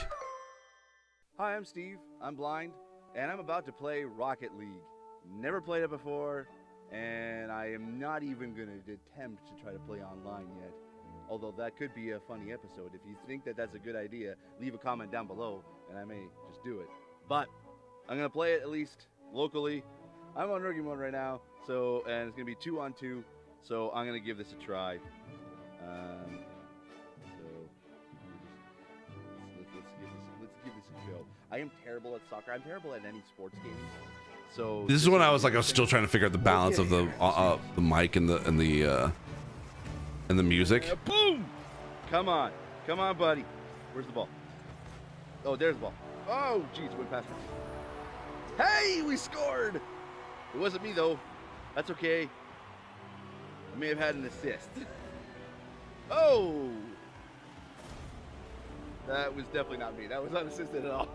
Hi, I'm Steve. I'm blind, and I'm about to play Rocket League. Never played it before, and I am not even going to attempt to try to play online yet. Although that could be a funny episode. If you think that that's a good idea, leave a comment down below, and I may just do it. But I'm going to play it at least locally. I'm on rookie mode right now, so and it's going to be 2-on-2, so I'm going to give this a try. Let's give this a go. I am terrible at soccer. I'm terrible at any sports game. So this is when I was still trying to figure out the balance of the mic and the music. Boom! Come on, buddy. Where's the ball? Oh, there's the ball. Oh, jeez, went past me. Hey, we scored! It wasn't me though. That's okay. I may have had an assist. Oh! That was definitely not me. That was unassisted at all.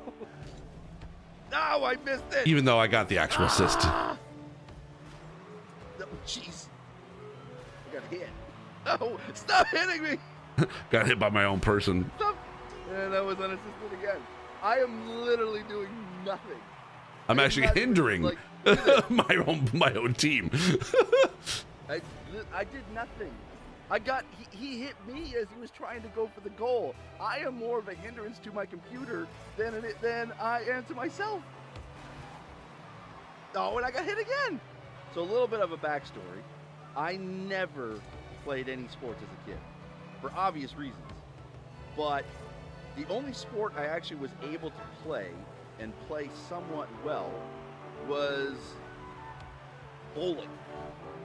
No, I missed it! Even though I got the actual assist. Oh, jeez. I got hit. Oh, stop hitting me! Got hit by my own person. Stop! And that was unassisted again. I am literally doing nothing. I'm actually hindering my own team. I did nothing. He hit me as he was trying to go for the goal. I am more of a hindrance to my computer than I am to myself. Oh, and I got hit again. So a little bit of a backstory. I never played any sports as a kid, for obvious reasons. But the only sport I actually was able to play and play somewhat well was bowling.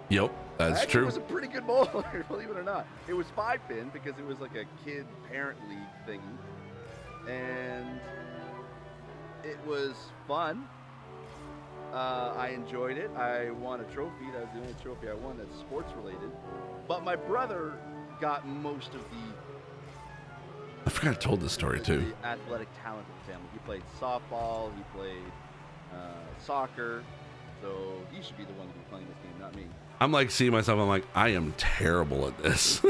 Yep, that's true. I was a pretty good bowler, believe it or not. It was 5-pin because it was like a kid parent league thingy, and it was fun. I enjoyed it. I won a trophy. That was the only trophy I won that's sports related. But my brother got most of the... I forgot I told this story too. The athletic talent of the family. He played softball. He played soccer. So he should be the one to be playing this game, not me. I'm like seeing myself. I'm like, I am terrible at this.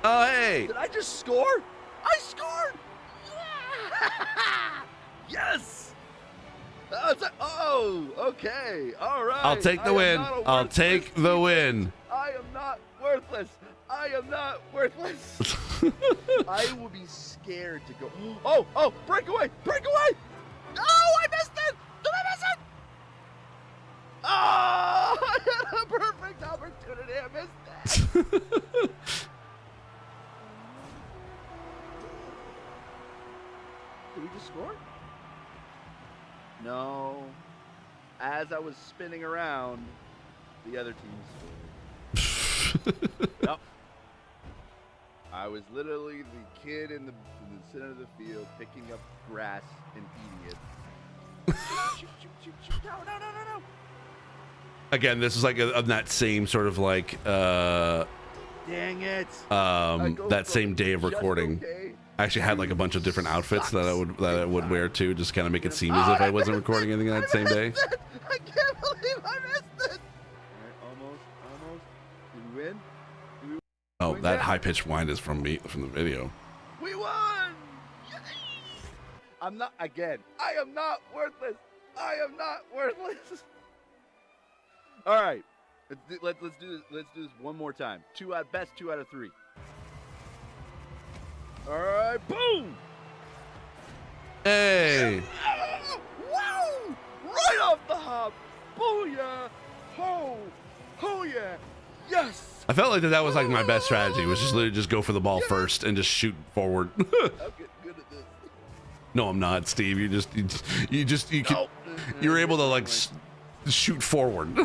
Oh, hey! Did I just score? I scored! Yes! Oh, okay. All right. I'll take the win. I'll take the win. I am not worthless. I am not worthless. I will be scared to go. Oh, breakaway! Breakaway! Oh, I missed it! Did I miss it? Oh, I had a perfect opportunity. I missed that. Did we just score? No. As I was spinning around, the other team scored. Yep. I was literally the kid in the center of the field picking up grass and eating it. Shoot. No. Again, this is like on that same sort of like dang it. That same day of recording. Okay. I actually had like a bunch of different outfits that I would wear too, just kind of make it seem as if I wasn't recording anything that same day. I can't believe I missed it. All right, almost. Did we win? Oh, that high-pitched whine is from me, from the video. We won! Yay! I am not worthless. I am not worthless. All right, let's do this one more time. Best 2 out of 3. All right, boom! Hey! Wow! Right off the hop! Booyah! Ho yeah! Yes! I felt like that was like my best strategy, was just literally just go for the ball first and just shoot forward. I'm getting good at this. No, I'm not, Steve. You're able to like shoot forward.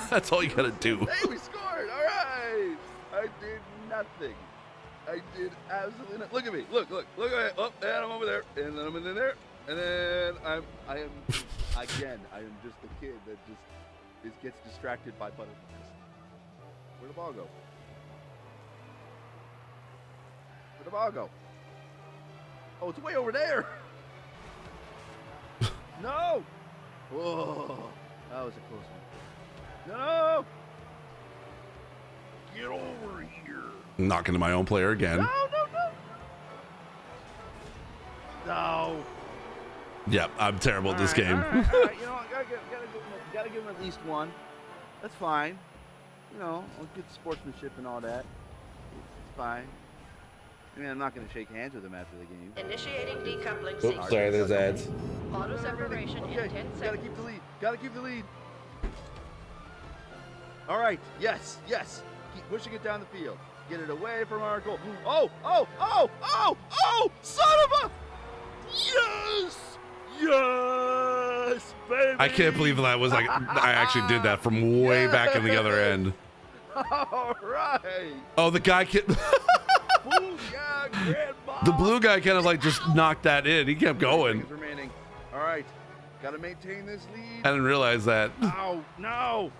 That's all you gotta do. Hey, we scored! All right! I did nothing. I did absolutely nothing. Look at me. Look at me. Oh, and I'm over there. And then I'm in there. And then I am just a kid that just gets distracted by butterflies. Where'd the ball go? Oh, it's way over there. No. Whoa. That was a close one. No. Get over here. Knocking to my own player again. No. No. Yep, I'm terrible at this game. All right. You know, I gotta give him at least one. That's fine. You know, good sportsmanship and all that. It's fine. I mean, I'm not going to shake hands with him after the game. Initiating decoupling Oops, sequence. sorry, there's ads. Auto separation in 10 seconds. Gotta keep the lead. Gotta keep the lead. All right. Yes. Keep pushing it down the field. Get it away from our goal. Oh! Son of a! Yes, baby! I can't believe that was like, I actually did that from way back in the other end. All right. Oh, the guy can. The blue guy kind of like just knocked that in. He kept going. Remaining. All right. Got to maintain this lead. I didn't realize that. Ow, no.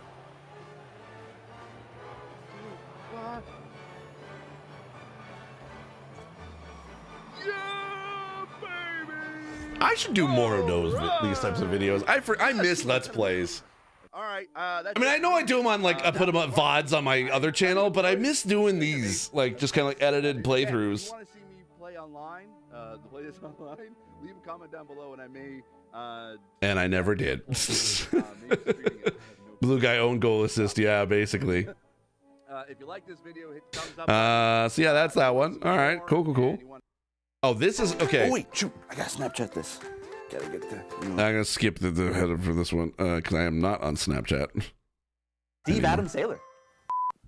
Yeah, baby. I should do more of these types of videos. I miss Let's Plays. All right. I mean, I know I do them on like I put them on VODs on my other channel, but I miss doing these like just kind of like edited playthroughs. If you want to see me play online, play this online, leave a comment down below, and I may. And I never did. Blue guy own goal assist, yeah, basically. If you like this video, hit thumbs up. So yeah, that's that one. All right, cool. Oh, this is okay. Oh wait, shoot! I gotta Snapchat this. Gotta get the. I'm gonna skip the header for this one because I am not on Snapchat. Steve Adam Saylor.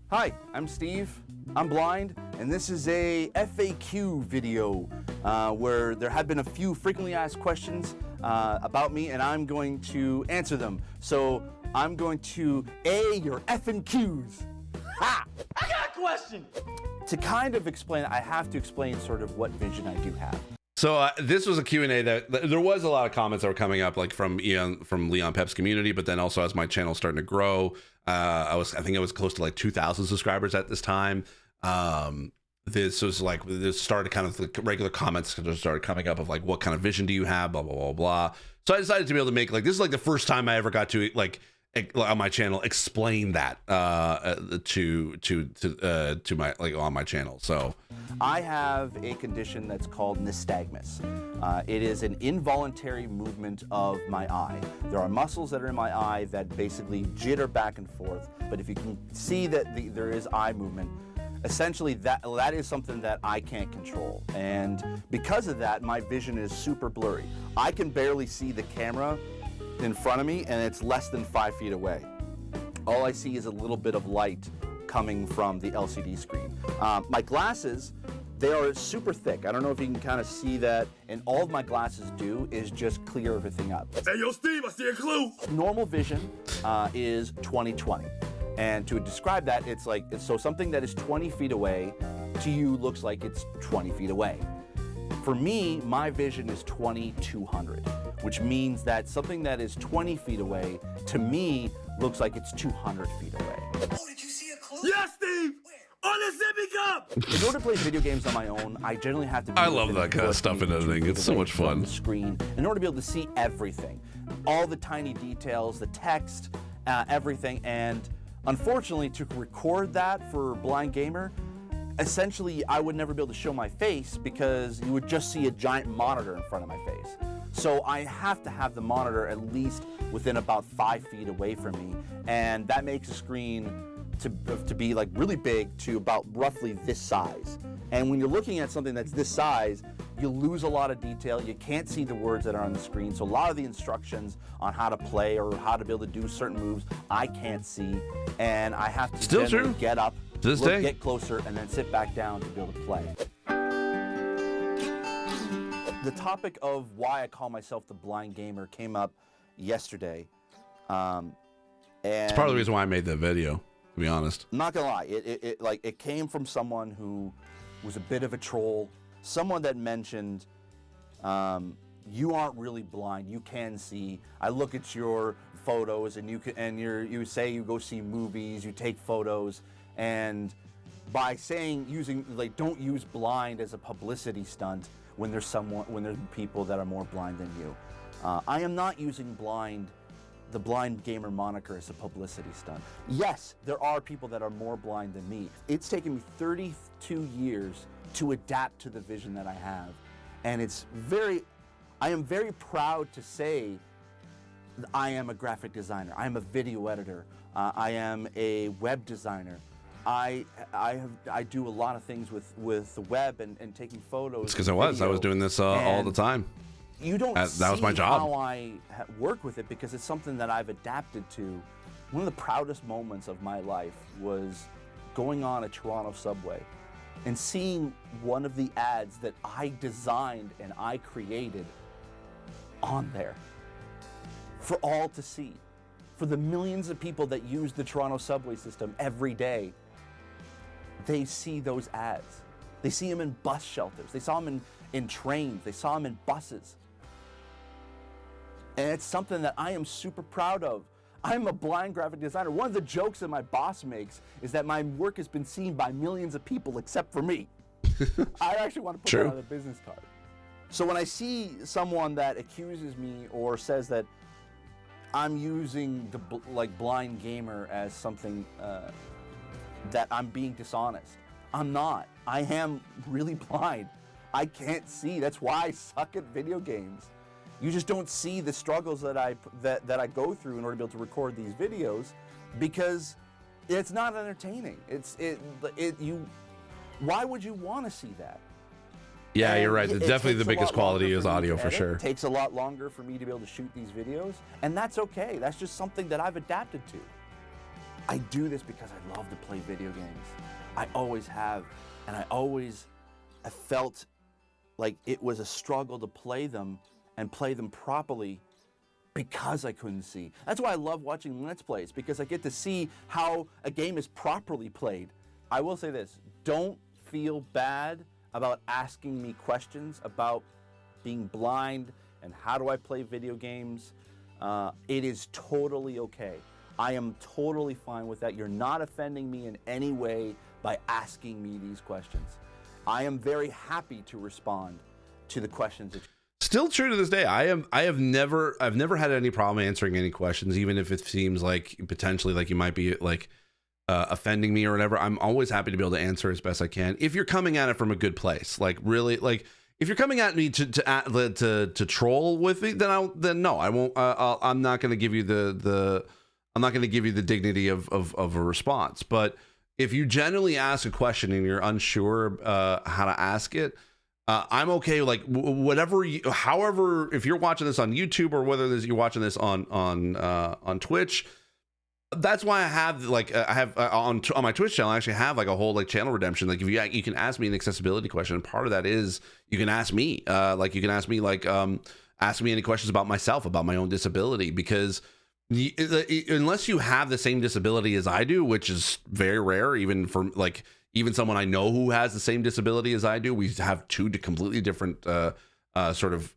Hi, I'm Steve. I'm blind, and this is a FAQ video where there have been a few frequently asked questions about me, and I'm going to answer them. So I'm going to A your effing Q's. Ha! I got a question. To kind of explain, I have to explain sort of what vision I do have. So this was a Q&A that there was a lot of comments that were coming up, like from Leon Pep's community, but then also as my channel starting to grow, I think I was close to like 2,000 subscribers at this time. This was like this started kind of the regular comments just started coming up of like, what kind of vision do you have, blah blah blah blah. So I decided to be able to make like this is like the first time I ever got to like on my channel explain that to my like on my channel. So I have a condition that's called nystagmus. It is an involuntary movement of my eye. There are muscles that are in my eye that basically jitter back and forth, but if you can see that there is eye movement, essentially that is something that I can't control. And because of that, my vision is super blurry. I can barely see the camera in front of me, and it's less than 5 feet away. All I see is a little bit of light coming from the LCD screen. My glasses, they are super thick. I don't know if you can kind of see that, and all my glasses do is just clear everything up. Hey, yo, Steve, I see a clue. Normal vision is 20/20. And to describe that, it's like, so something that is 20 feet away to you looks like it's 20 feet away. For me, my vision is 20/200, which means that something that is 20 feet away, to me, looks like it's 200 feet away. Oh, did you see a clue? Yes, Steve! On the sippy cup! In order to play video games on my own, I generally have to be I love that kind of stuff in editing. It's so much fun. The screen, in order to be able to see everything, all the tiny details, the text, everything, and unfortunately, to record that for Blind Gamer, essentially, I would never be able to show my face because you would just see a giant monitor in front of my face. So I have to have the monitor at least within about 5 feet away from me, and that makes the screen to be like really big to about roughly this size. And when you're looking at something that's this size, you lose a lot of detail. You can't see the words that are on the screen. So a lot of the instructions on how to play or how to be able to do certain moves, I can't see, and I have to generally get up, get closer, and then sit back down to be able to play. The topic of why I call myself the Blind Gamer came up yesterday. And it's part of the reason why I made that video, to be honest. I'm not gonna lie, it came from someone who was a bit of a troll, someone that mentioned, you aren't really blind, you can see. I look at your photos and you say you go see movies, you take photos, and by saying don't use blind as a publicity stunt, when there's people that are more blind than you. I am not using the blind gamer moniker as a publicity stunt. Yes, there are people that are more blind than me. It's taken me 32 years to adapt to the vision that I have. And I am very proud to say I am a graphic designer. I am a video editor. I am a web designer. I do a lot of things with the web and taking photos. It's because I was doing this all the time. You don't that see was my job. how I work with it because it's something that I've adapted to. One of the proudest moments of my life was going on a Toronto subway and seeing one of the ads that I designed and I created on there for all to see. For the millions of people that use the Toronto subway system every day, they see those ads. They see them in bus shelters. They saw them in trains. They saw them in buses. And it's something that I am super proud of. I'm a blind graphic designer. One of the jokes that my boss makes is that my work has been seen by millions of people except for me. I actually want to put that on a business card. So when I see someone that accuses me or says that I'm using the blind gamer as something that I'm being dishonest, I'm not. I am really blind. I can't see. That's why I suck at video games. You just don't see the struggles that I go through in order to be able to record these videos because it's not entertaining. Why would you want to see that? Yeah, you're right. Definitely the biggest quality is audio for sure. It takes a lot longer for me to be able to shoot these videos, and that's okay. That's just something that I've adapted to. I do this because I love to play video games. I always have, and I felt like it was a struggle to play them and play them properly because I couldn't see. That's why I love watching Let's Plays, because I get to see how a game is properly played. I will say this, don't feel bad about asking me questions about being blind and how do I play video games. It is totally okay. I am totally fine with that. You're not offending me in any way by asking me these questions. I am very happy to respond to the questions that Still true to this day. I've never had any problem answering any questions, even if it seems like potentially like you might be like offending me or whatever. I'm always happy to be able to answer as best I can. If you're coming at it from a good place, like really, like if you're coming at me to troll with me, then no, I won't. I'm not going to give you the dignity of a response. But if you genuinely ask a question and you're unsure how to ask it, I'm okay. Like however, if you're watching this on YouTube or whether you're watching this on Twitch, that's why I have on my Twitch channel, I actually have like a whole like channel redemption. Like if you can ask me an accessibility question, and part of that is you can ask me ask me any questions about myself, about my own disability, because unless you have the same disability as I do, which is very rare, even even someone I know who has the same disability as I do, we have two completely different types of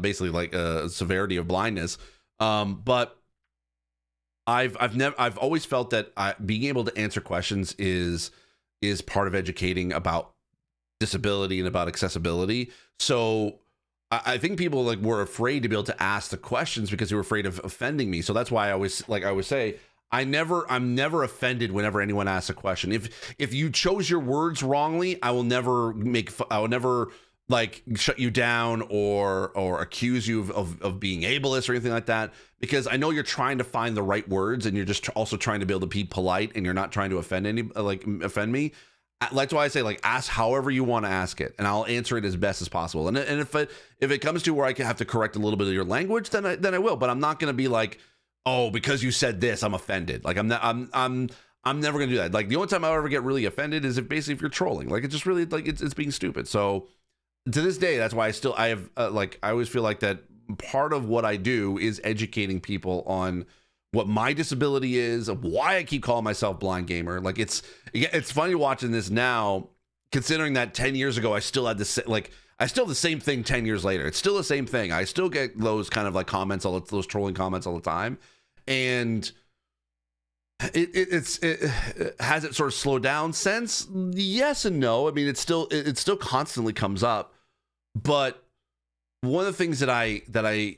basically like severity of blindness. But I've always felt that being able to answer questions is part of educating about disability and about accessibility. So I think people were afraid to be able to ask the questions because they were afraid of offending me. So that's why I always say, I'm never offended whenever anyone asks a question. If you chose your words wrongly, I will never shut you down or accuse you of being ableist or anything like that, because I know you're trying to find the right words and you're just also trying to be able to be polite and you're not trying to offend me. That's why I say ask however you want to ask it, and I'll answer it as best as possible. And if it comes to where I have to correct a little bit of your language, then I will. But I'm not going to be like, oh, because you said this, I'm offended. I'm never gonna do that. The only time I'll ever get really offended is if you're trolling. It's just really it's being stupid. So to this day, that's why I always feel like that part of what I do is educating people on what my disability is, of why I keep calling myself blind gamer. It's funny watching this now, considering that 10 years ago I still had this I still have the same thing 10 years later. It's still the same thing. I still get those kind of comments, those trolling comments all the time. And has it sort of slowed down since? Yes and no. I mean, it still constantly comes up, but one of the things that I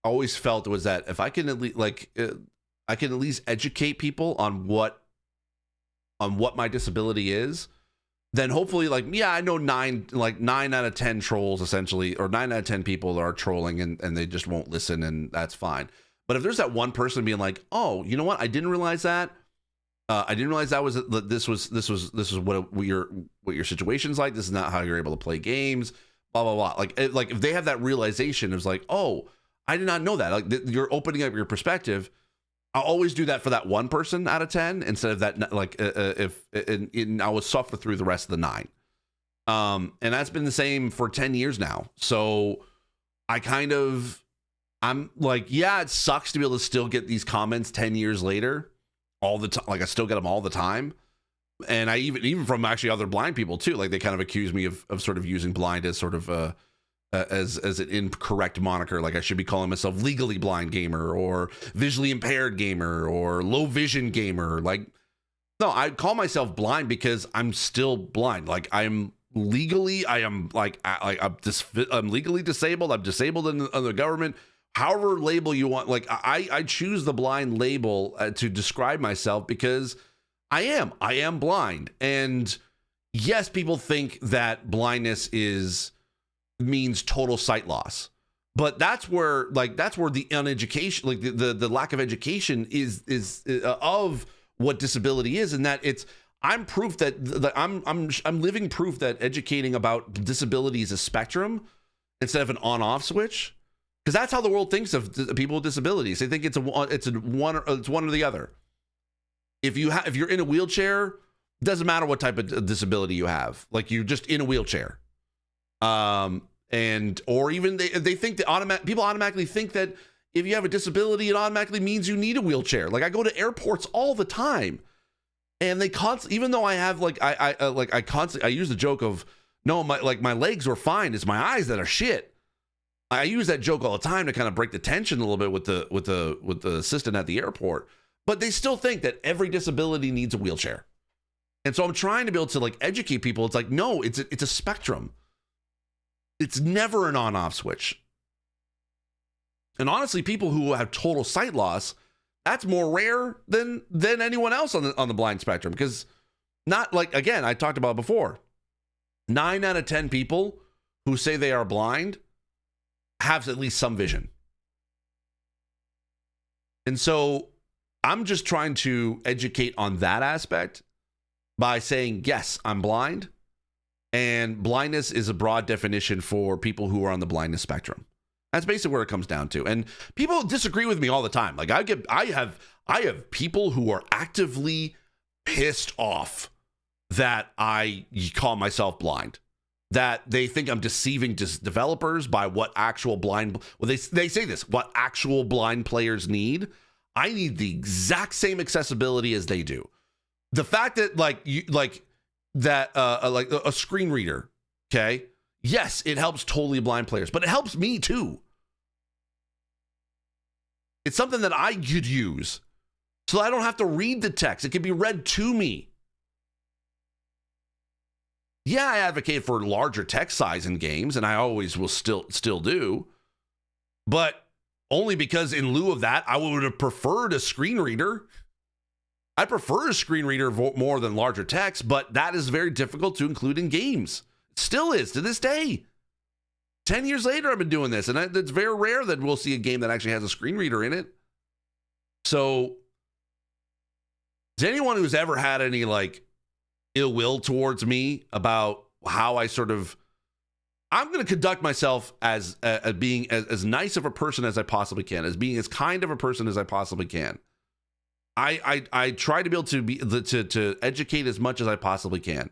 always felt was that if I can at least I can at least educate people on what my disability is, then hopefully, like, yeah, I know 9 out of 10 trolls essentially, or 9 out of 10 people are trolling and they just won't listen, and that's fine. But if there's that one person being like, oh, you know what, I didn't realize that. I didn't realize this was what your situation's like. This is not how you're able to play games. Blah blah blah. Like if they have that realization, it's like, oh, I did not know that. Like you're opening up your perspective. I'll always do that for that one person out of 10 instead of that. Like I will suffer through the rest of the 9. And that's been the same for 10 years now. So I'm like, yeah, it sucks to be able to still get these comments 10 years later all the time. Like I still get them all the time. And I even from actually other blind people too. Like they kind of accuse me of sort of using blind as sort of as an incorrect moniker. Like I should be calling myself legally blind gamer or visually impaired gamer or low vision gamer. Like, no, I call myself blind because I'm still blind. Like I'm legally disabled. I'm disabled in the government. However label you want. Like I choose the blind label to describe myself because I am blind. And yes, people think that blindness means total sight loss, but that's where the uneducation, like the lack of education is of what disability is, and that I'm proof that I'm living proof that educating about disability is a spectrum instead of an on-off switch, because that's how the world thinks of people with disabilities. They think it's one or the other. If you're in a wheelchair, it doesn't matter what type of disability you have. Like you're just in a wheelchair. Or even they think that people automatically think that if you have a disability, it automatically means you need a wheelchair. Like I go to airports all the time, and they even though I have I use the joke of no, my legs were fine. It's my eyes that are shit. I use that joke all the time to kind of break the tension a little bit with the assistant at the airport. But they still think that every disability needs a wheelchair. And so I'm trying to be able to like educate people. It's like, no, it's a spectrum. It's never an on-off switch. And honestly, people who have total sight loss, that's more rare than anyone else on the blind spectrum. Because not like, again, I talked about before, 9 out of 10 people who say they are blind have at least some vision. And so I'm just trying to educate on that aspect by saying, yes, I'm blind. And blindness is a broad definition for people who are on the blindness spectrum. That's basically where it comes down to. And people disagree with me all the time. Like I have people who are actively pissed off that I call myself blind. That they think I'm deceiving developers by what actual blind. Well, they say this: what actual blind players need. I need the exact same accessibility as they do. The fact that like a screen reader, okay? Yes, it helps totally blind players, but it helps me too. It's something that I could use so I don't have to read the text. It can be read to me. Yeah, I advocate for larger text size in games, and I always will still do. But only because in lieu of that, I would have preferred a screen reader. I prefer a screen reader more than larger text, but that is very difficult to include in games. It still is to this day. 10 years later, I've been doing this, and it's very rare that we'll see a game that actually has a screen reader in it. So, is anyone who's ever had any like ill will towards me about how I sort of, I'm going to conduct myself as being as nice of a person as I possibly can, as being as kind of a person as I possibly can. I try to be able to educate as much as I possibly can.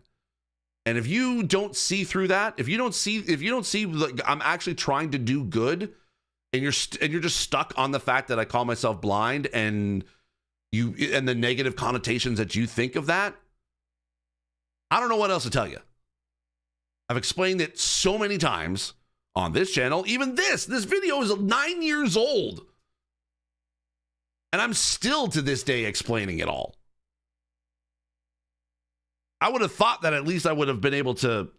And if you don't see through that, if you don't see like, I'm actually trying to do good, and you're just stuck on the fact that I call myself blind and the negative connotations that you think of that, I don't know what else to tell you. I've explained it so many times on this channel. Even this video is 9 years old. And I'm still to this day explaining it all. I would have thought that at least I would have been able to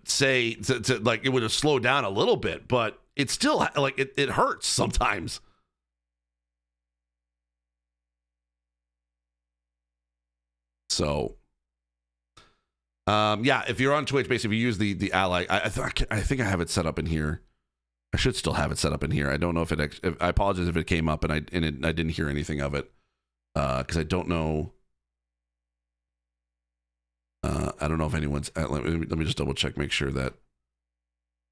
say, to like, it would have slowed down a little bit, but it's still like, it hurts sometimes. So, yeah, if you're on Twitch, basically, if you use the ally, I think I have it set up in here. I should still have it set up in here. I don't know if I apologize if it came up and I didn't hear anything of it, because I don't know. I don't know if anyone's. Let me just double check, make sure that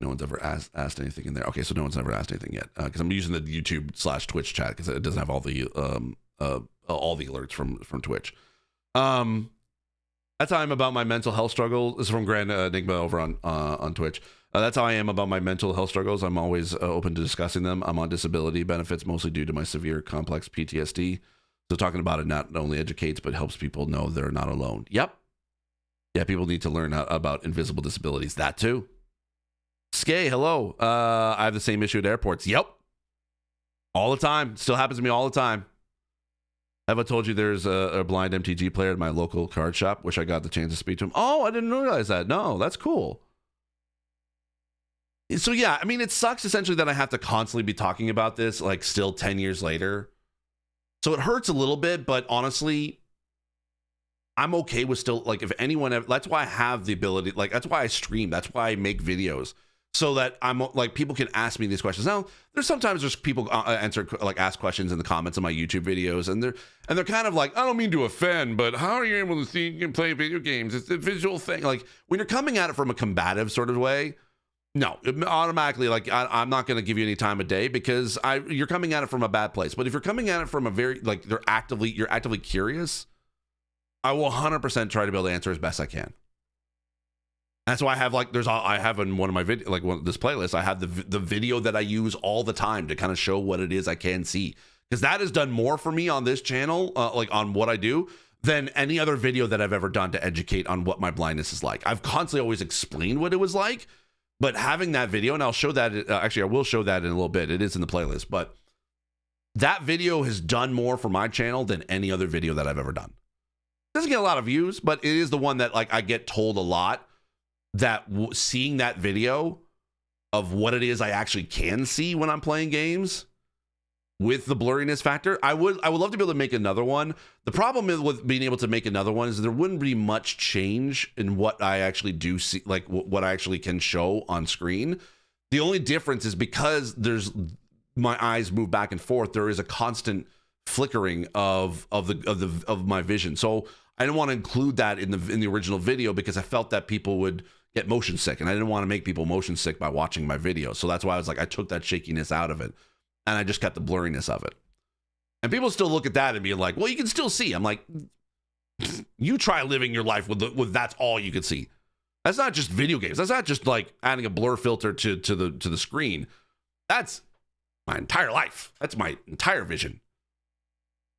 no one's ever asked anything in there. Okay, so no one's ever asked anything yet, because I'm using the YouTube/Twitch chat because it doesn't have all the alerts from Twitch. That's how I'm about my mental health struggle. This is from Grand Enigma over on Twitch. That's how I am about my mental health struggles. I'm always open to discussing them. I'm on disability benefits mostly due to my severe complex PTSD. So talking about it not only educates, but helps people know they're not alone. Yep. Yeah, people need to learn about invisible disabilities. That too. Skay, hello. I have the same issue at airports. Yep. All the time. Still happens to me all the time. Have I told you there's a blind MTG player at my local card shop? Wish I got the chance to speak to him. Oh, I didn't realize that. No, that's cool. So yeah, I mean, it sucks essentially that I have to constantly be talking about this, like still 10 years later. So it hurts a little bit, but honestly, I'm okay with still, like, if anyone ever, that's why I have the ability, like, that's why I stream. That's why I make videos. So that I'm like, people can ask me these questions. Now, there's people ask questions in the comments of my YouTube videos, and they're kind of like, I don't mean to offend, but how are you able to see and play video games? It's a visual thing. Like, when you're coming at it from a combative sort of way, no, automatically, like, I'm not going to give you any time of day because you're coming at it from a bad place. But if you're coming at it from a very, like, you're actively curious, I will 100% try to be able to answer as best I can. That's why I have, like, I have in one of my videos, like this playlist, I have the video that I use all the time to kind of show what it is I can see, because that has done more for me on this channel, like on what I do, than any other video that I've ever done to educate on what my blindness is like. I've constantly always explained what it was like, but having that video, and I'll show that, actually I will show that in a little bit. It is in the playlist, but that video has done more for my channel than any other video that I've ever done. It doesn't get a lot of views, but it is the one that, like, I get told a lot that seeing that video of what it is I actually can see when I'm playing games with the blurriness factor, I would love to be able to make another one. The problem with being able to make another one is there wouldn't be much change in what I actually do see, like what I actually can show on screen. The only difference is because my eyes move back and forth, there is a constant flickering of my vision. So I didn't want to include that in the original video because I felt that people would get motion sick, and I didn't want to make people motion sick by watching my video. So that's why I was like, I took that shakiness out of it, and I just kept the blurriness of it. And people still look at that and be like, well, you can still see. I'm like, you try living your life with that's all you can see. That's not just video games. That's not just like adding a blur filter to the screen. That's my entire life. That's my entire vision.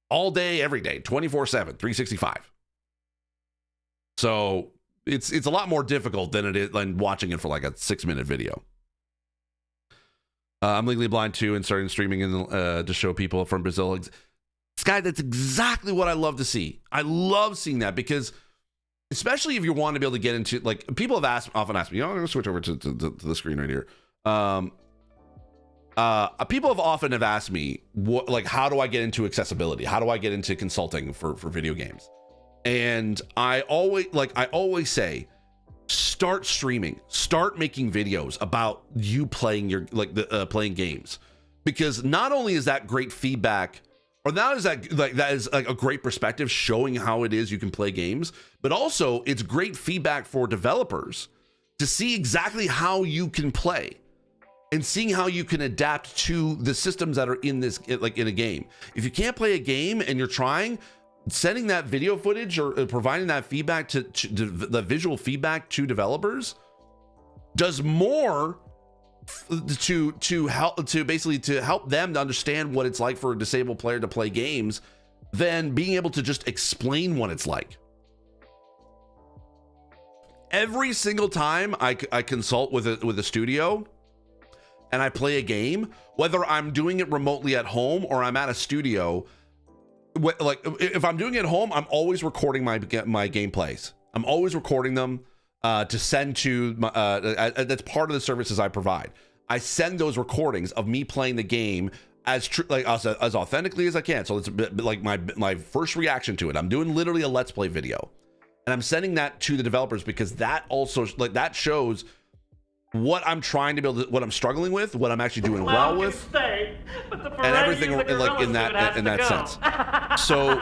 All day, every day, 24/7, 365. So it's a lot more difficult than it is than watching it for like a 6-minute video. I'm legally blind too, and starting streaming to show people from Brazil. Sky, that's exactly what I love to see. I love seeing that because, especially if you want to be able to get into, like, people have often asked me, I'm going to switch over to the screen right here. People have often asked me, how do I get into accessibility? How do I get into consulting for video games? And I always say, start streaming, start making videos about you playing playing games, because not only is that great feedback, or that is like a great perspective showing how it is you can play games, but also it's great feedback for developers to see exactly how you can play and seeing how you can adapt to the systems that are in this, like in a game. If you can't play a game and you're trying, sending that video footage or providing that feedback to the visual feedback to developers does more to help them to understand what it's like for a disabled player to play games than being able to just explain what it's like. Every single time I consult with a studio, and I play a game, whether I'm doing it remotely at home or I'm at a studio, like if I'm doing it at home, I'm always recording my gameplays. I'm always recording them to send to my, that's part of the services I provide. I send those recordings of me playing the game as authentically as I can. So it's a bit like my first reaction to it. I'm doing literally a Let's Play video, and I'm sending that to the developers because that also that shows what I'm trying to build, what I'm struggling with, what I'm actually doing well with, and everything in that sense. So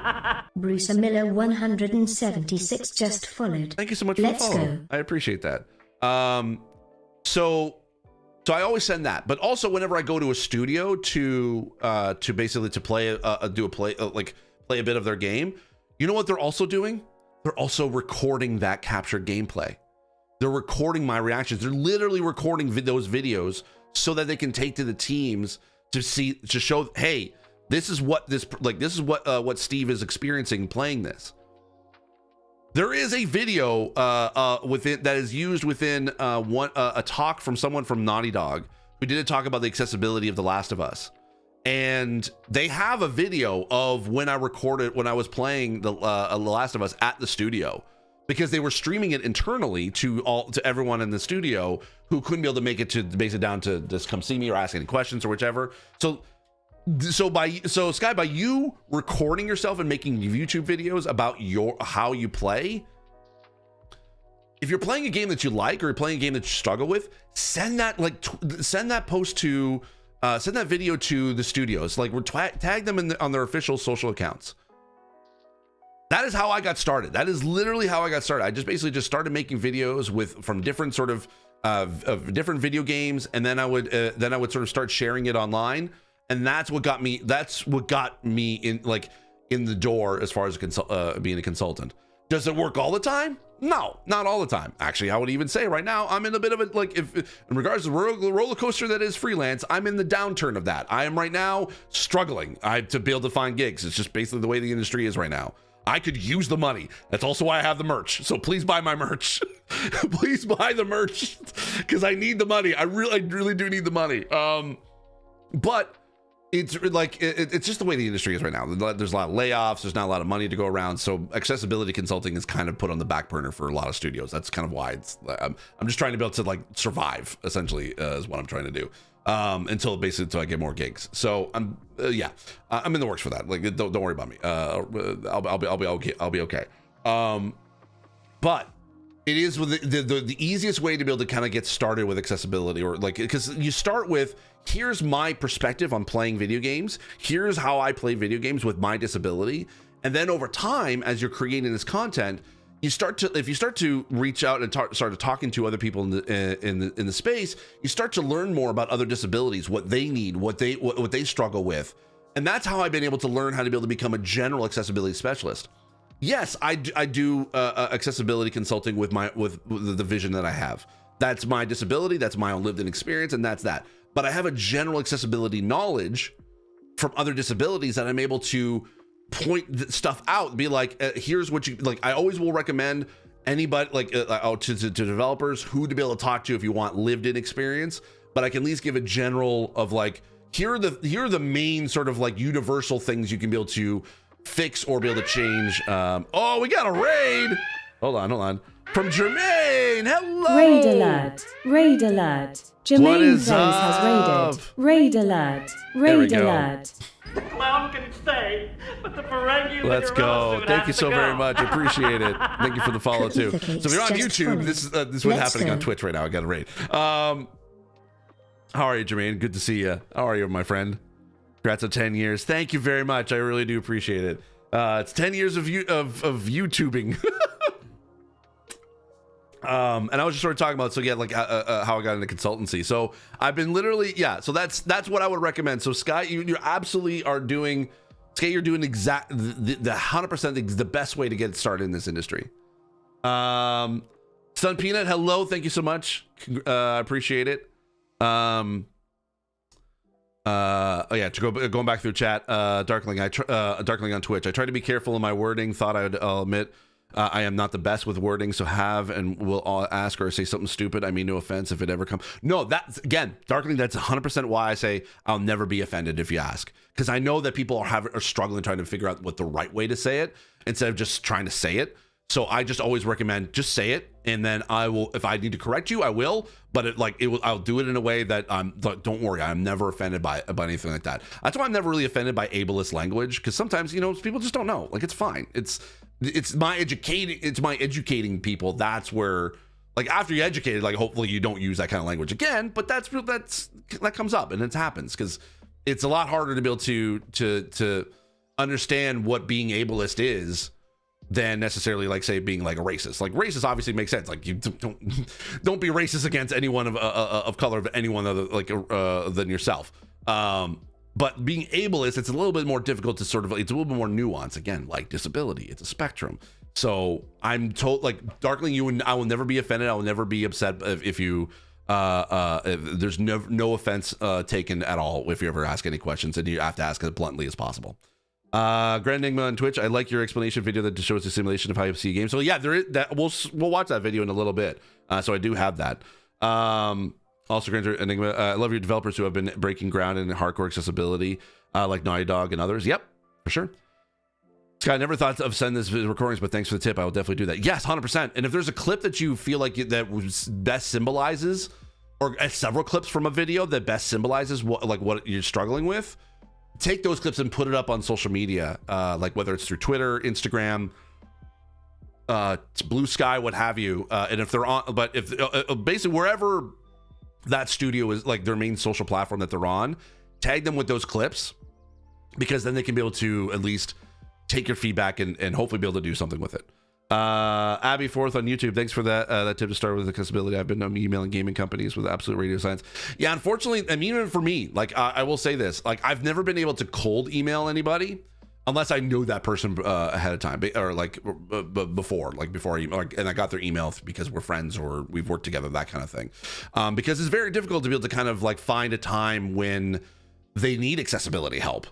Bruce Miller 176 just followed. Thank you so much for the follow. I appreciate that. So I always send that, but also whenever I go to a studio to basically to play play a bit of their game, you know what they're also doing? They're also recording that captured gameplay. They're recording my reactions. They're literally recording those videos so that they can take to the teams to show, hey, this is what what Steve is experiencing playing this. There is a video within that is used within a talk from someone from Naughty Dog who did a talk about the accessibility of The Last of Us, and they have a video of when I was playing the Last of Us at the studio, because they were streaming it internally to everyone in the studio who couldn't be able to make it to basically down to just come see me or ask any questions or whichever. So Sky, by you recording yourself and making YouTube videos about how you play, if you're playing a game that you like or you're playing a game that you struggle with, send that video to the studios. Like, tag them on their official social accounts. That is how I got started. That is literally how I got started. I just started making videos from different sort of different video games, and then I would sort of start sharing it online, and that's what got me in the door as far as being a consultant. Does it work all the time? No, not all the time. Actually, I would even say right now I'm in a bit of a if in regards to the roller coaster that is freelance, I'm in the downturn of that. I am right now struggling to be able to find gigs. It's just basically the way the industry is right now. I could use the money. That's also why I have the merch. So please buy my merch. Please buy the merch because I need the money. I really do need the money. But it's it's just the way the industry is right now. There's a lot of layoffs. There's not a lot of money to go around. So accessibility consulting is kind of put on the back burner for a lot of studios. That's kind of why I'm just trying to be able to survive. Essentially, is what I'm trying to do. Until I get more gigs. So I'm in the works for that. Like, don't worry about me. I'll be okay. But it is the easiest way to be able to kind of get started with accessibility, or because you start with, here's my perspective on playing video games. Here's how I play video games with my disability. And then over time, as you're creating this content, if you start to reach out and start talking to other people in the space, you start to learn more about other disabilities, what they need, what they struggle with. And that's how I've been able to learn how to be able to become a general accessibility specialist. Yes, I do accessibility consulting with the vision that I have. That's my disability, that's my own lived-in experience, and that's that. But I have a general accessibility knowledge from other disabilities that I'm able to point stuff out, be like, here's what you like. I always will recommend anybody to developers who to be able to talk to if you want lived-in experience, but I can at least give a general of here are the main sort of universal things you can be able to fix or be able to change. Oh, we got a raid. Hold on. From Jermaine. Hello. Raid alert. Raid alert. Jermaine Plays has raided. Raid alert. Raid alert. The clown can stay, but the Ferengi. Let's go. Thank you so very much. Appreciate it. Thank you for the follow too. So if you're on YouTube, this is what's happening on Twitch right now. I got a raid. How are you, Jermaine? Good to see you. How are you, my friend? Congrats on 10 years. Thank you very much. I really do appreciate it. It's 10 years of YouTubing. And I was just sort of talking about, how I got into consultancy. So I've been literally, so that's what I would recommend. So Sky, you absolutely are doing, you're doing the 100% the best way to get started in this industry. Sun Peanut, hello, thank you so much. I appreciate it. Going back through chat, Darkling on Twitch. I try to be careful in my wording. Thought I'll admit I am not the best with wording, so have and will all ask or say something stupid. I mean, no offense if it ever comes. No, that's, again, Darkling, that's 100% why I say I'll never be offended if you ask. Because I know that people are struggling trying to figure out what the right way to say it instead of just trying to say it. So I just always recommend just say it, and then I will, if I need to correct you, I will. But I'll do it in a way that don't worry, I'm never offended by anything like that. That's why I'm never really offended by ableist language, because sometimes people just don't know. Like, it's fine. It's my educating people. That's where, like, after you're educated, like, hopefully you don't use that kind of language again. But that comes up, and it happens because it's a lot harder to be able to understand what being ableist is than necessarily, like, say, being like a racist. Like, racist obviously makes sense. Like, you don't be racist against anyone of color, of anyone other than yourself. But being ableist, it's a little bit more difficult to sort of, it's a little bit more nuanced. Again, like disability, it's a spectrum. So I'm told, like, Darkling, I will never be offended. I will never be upset if you if there's no offense taken at all if you ever ask any questions, and you have to ask as bluntly as possible. Grand Enigma on Twitch, I like your explanation video that shows the simulation of how you see games. So yeah, there is that. We'll watch that video in a little bit. So I do have that. Also, Grand Enigma, I love your developers who have been breaking ground in hardcore accessibility, like Naughty Dog and others. Yep, for sure. Scott, I never thought of sending this recordings, but thanks for the tip. I will definitely do that. Yes, 100%. And if there's a clip that you feel like that best symbolizes, or several clips from a video that best symbolizes what you're struggling with, take those clips and put it up on social media, like whether it's through Twitter, Instagram, Blue Sky, what have you. And if they're on, but if basically wherever that studio is, like their main social platform that they're on, tag them with those clips, because then they can be able to at least take your feedback and hopefully be able to do something with it. Abby Forth on YouTube, thanks for that tip to start with accessibility. I've been emailing gaming companies with absolute radio silence. Yeah, unfortunately, I mean, even for me, like I will say this, like I've never been able to cold email anybody unless I knew that person ahead of time, or like before I email, like, and I got their email because we're friends or we've worked together, that kind of thing. Because it's very difficult to be able to kind of like find a time when they need accessibility help,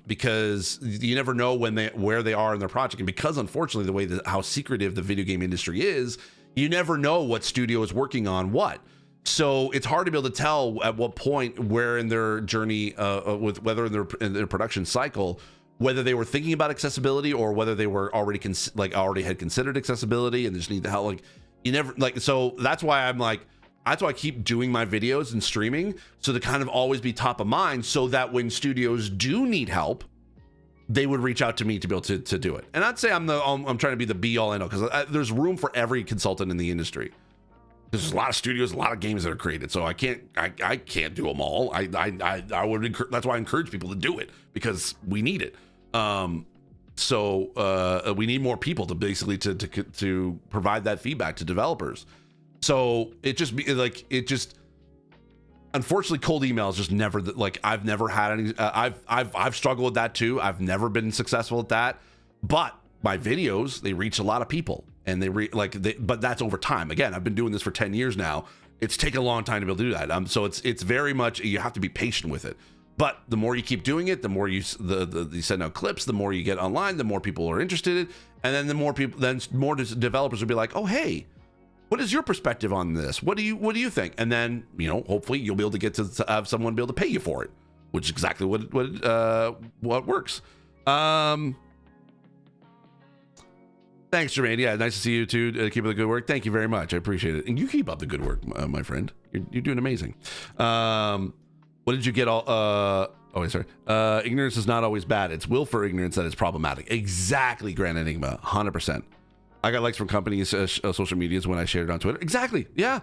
because you never know where they are in their project, and because unfortunately the way how secretive the video game industry is, you never know what studio is working on what. So it's hard to be able to tell at what point, where in their journey, with whether in their production cycle, whether they were thinking about accessibility or whether they were already had considered accessibility and just need the help. Like you never like. So that's why I'm like. That's why I keep doing my videos and streaming, so to kind of always be top of mind, so that when studios do need help, they would reach out to me to be able to do it. And I'd say I'm trying to be the be all end all, because there's room for every consultant in the industry. There's a lot of studios, a lot of games that are created, so I can't do them all. I would that's why I encourage people to do it, because we need it. So we need more people to basically to provide that feedback to developers. So unfortunately, cold emails just never, like I've never had any. I've struggled with that too. I've never been successful at that. But my videos, they reach a lot of people, and but that's over time. Again, I've been doing this for 10 years now. It's taken a long time to be able to do that. So it's very much, you have to be patient with it. But the more you keep doing it, the more you send out clips, the more you get online, the more people are interested, and then the more developers will be like, oh hey, what is your perspective on this? What do you think? And then, hopefully you'll be able to get to have someone be able to pay you for it, which is exactly what works. Thanks, Jermaine. Yeah, nice to see you too. Keep up the good work. Thank you very much. I appreciate it. And you keep up the good work, my friend. You're doing amazing. What did you get all? Sorry. Ignorance is not always bad. It's willful ignorance that is problematic. Exactly, Grand Enigma. 100%. I got likes from companies' social medias when I shared it on Twitter. Exactly. Yeah.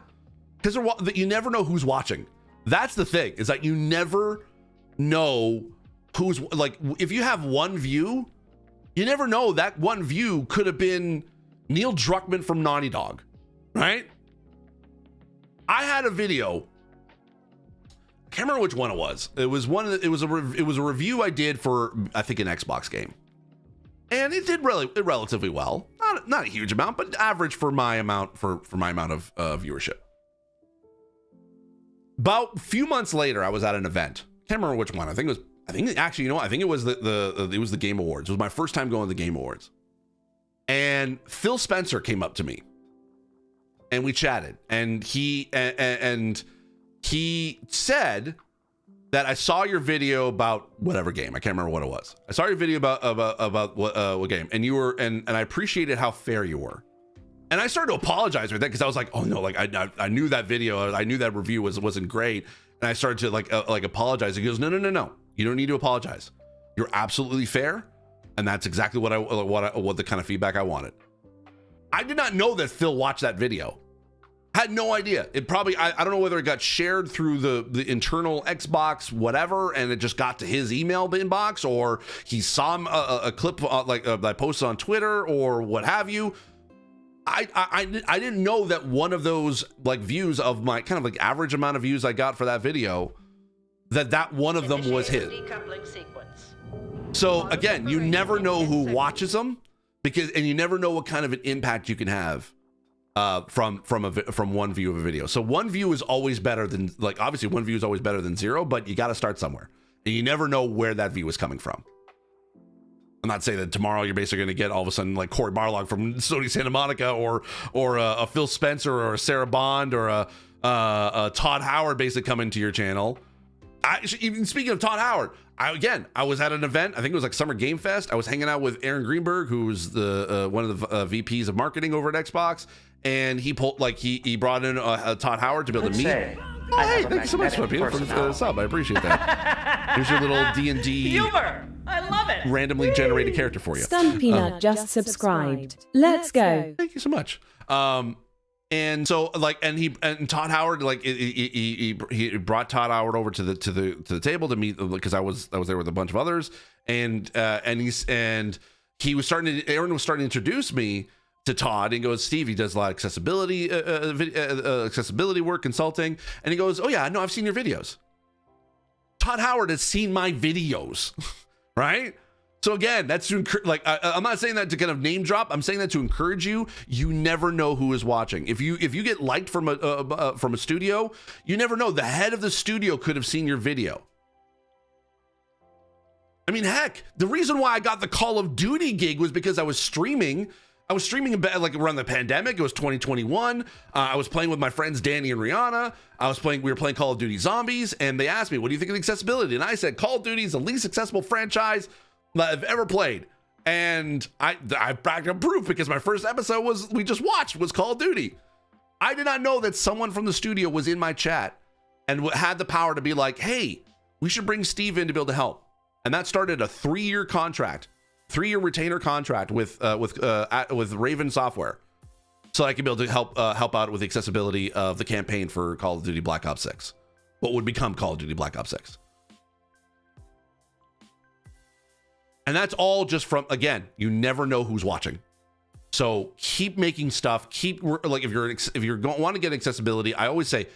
Because you never know who's watching. That's the thing, is that you never know who's, like, if you have one view, you never know that one view could have been Neil Druckmann from Naughty Dog, right? I had a video. I can't remember which one it was. It was a review I did for, I think, an Xbox game. And it did relatively well. Not a huge amount, but average for my amount of viewership. About a few months later, I was at an event. Can't remember which one. I think it was the Game Awards. It was my first time going to the Game Awards. And Phil Spencer came up to me and we chatted, and he said that I saw your video about whatever game. I can't remember what it was. I saw your video about what game, and you were, and I appreciated how fair you were. And I started to apologize with that because I was like, oh no, like I knew that video, I knew that review wasn't great, and I started to like apologize. He goes, no, you don't need to apologize. You're absolutely fair, and that's exactly what the kind of feedback I wanted. I did not know that Phil watched that video. Had no idea. It probably, I don't know whether it got shared through the internal Xbox whatever, and it just got to his email inbox, or he saw a clip that I posted on Twitter or what have you. I didn't know that one of those like views of my kind of like average amount of views I got for that video, that one of them was his. So again, you never know who watches them, and you never know what kind of an impact you can have from one view of a video. So one view is always better than, like, obviously one view is always better than zero, but you got to start somewhere, and you never know where that view is coming from. I'm not saying that tomorrow you're basically going to get all of a sudden like Corey Barlog from Sony Santa Monica, or a Phil Spencer, or a Sarah Bond, or a Todd Howard basically coming to your channel. Even speaking of Todd Howard, I was at an event. I think it was like Summer Game Fest. I was hanging out with Aaron Greenberg, who's the one of the VPs of marketing over at Xbox, and he brought in Todd Howard to be able to meet. Oh, hey, thank you so much for the sub. I appreciate that. Here's your little D&D humor. I love it. Randomly generated character for you. Stunned Peanut just subscribed. Let's go. Thank you so much. And so like, and Todd Howard, like he brought Todd Howard over to the table to meet, because I was there with a bunch of others, and Aaron was starting to introduce me to Todd, and he goes, Steve, he does a lot of accessibility work, consulting, and he goes, oh yeah, no, I've seen your videos. Todd Howard has seen my videos, right? So again, that's to like, I'm not saying that to kind of name drop. I'm saying that to encourage you. You never know who is watching. If you get liked from a studio, you never know. The head of the studio could have seen your video. I mean, heck, the reason why I got the Call of Duty gig was because I was streaming. I was streaming like around the pandemic. It was 2021. I was playing with my friends Danny and Rihanna. We were playing Call of Duty Zombies, and they asked me, "What do you think of accessibility?" And I said, "Call of Duty is the least accessible franchise that I've ever played." And I backed up proof, because my first episode was Call of Duty. I did not know that someone from the studio was in my chat and had the power to be like, "Hey, we should bring Steve in to be able to help." And that started a 3-year retainer contract with Raven Software, so I could be able to help out with the accessibility of the campaign for Call of Duty Black Ops 6, what would become Call of Duty Black Ops 6. And that's all just from, again, you never know who's watching. So keep making stuff. Keep, like, if you're want to get accessibility, I always say,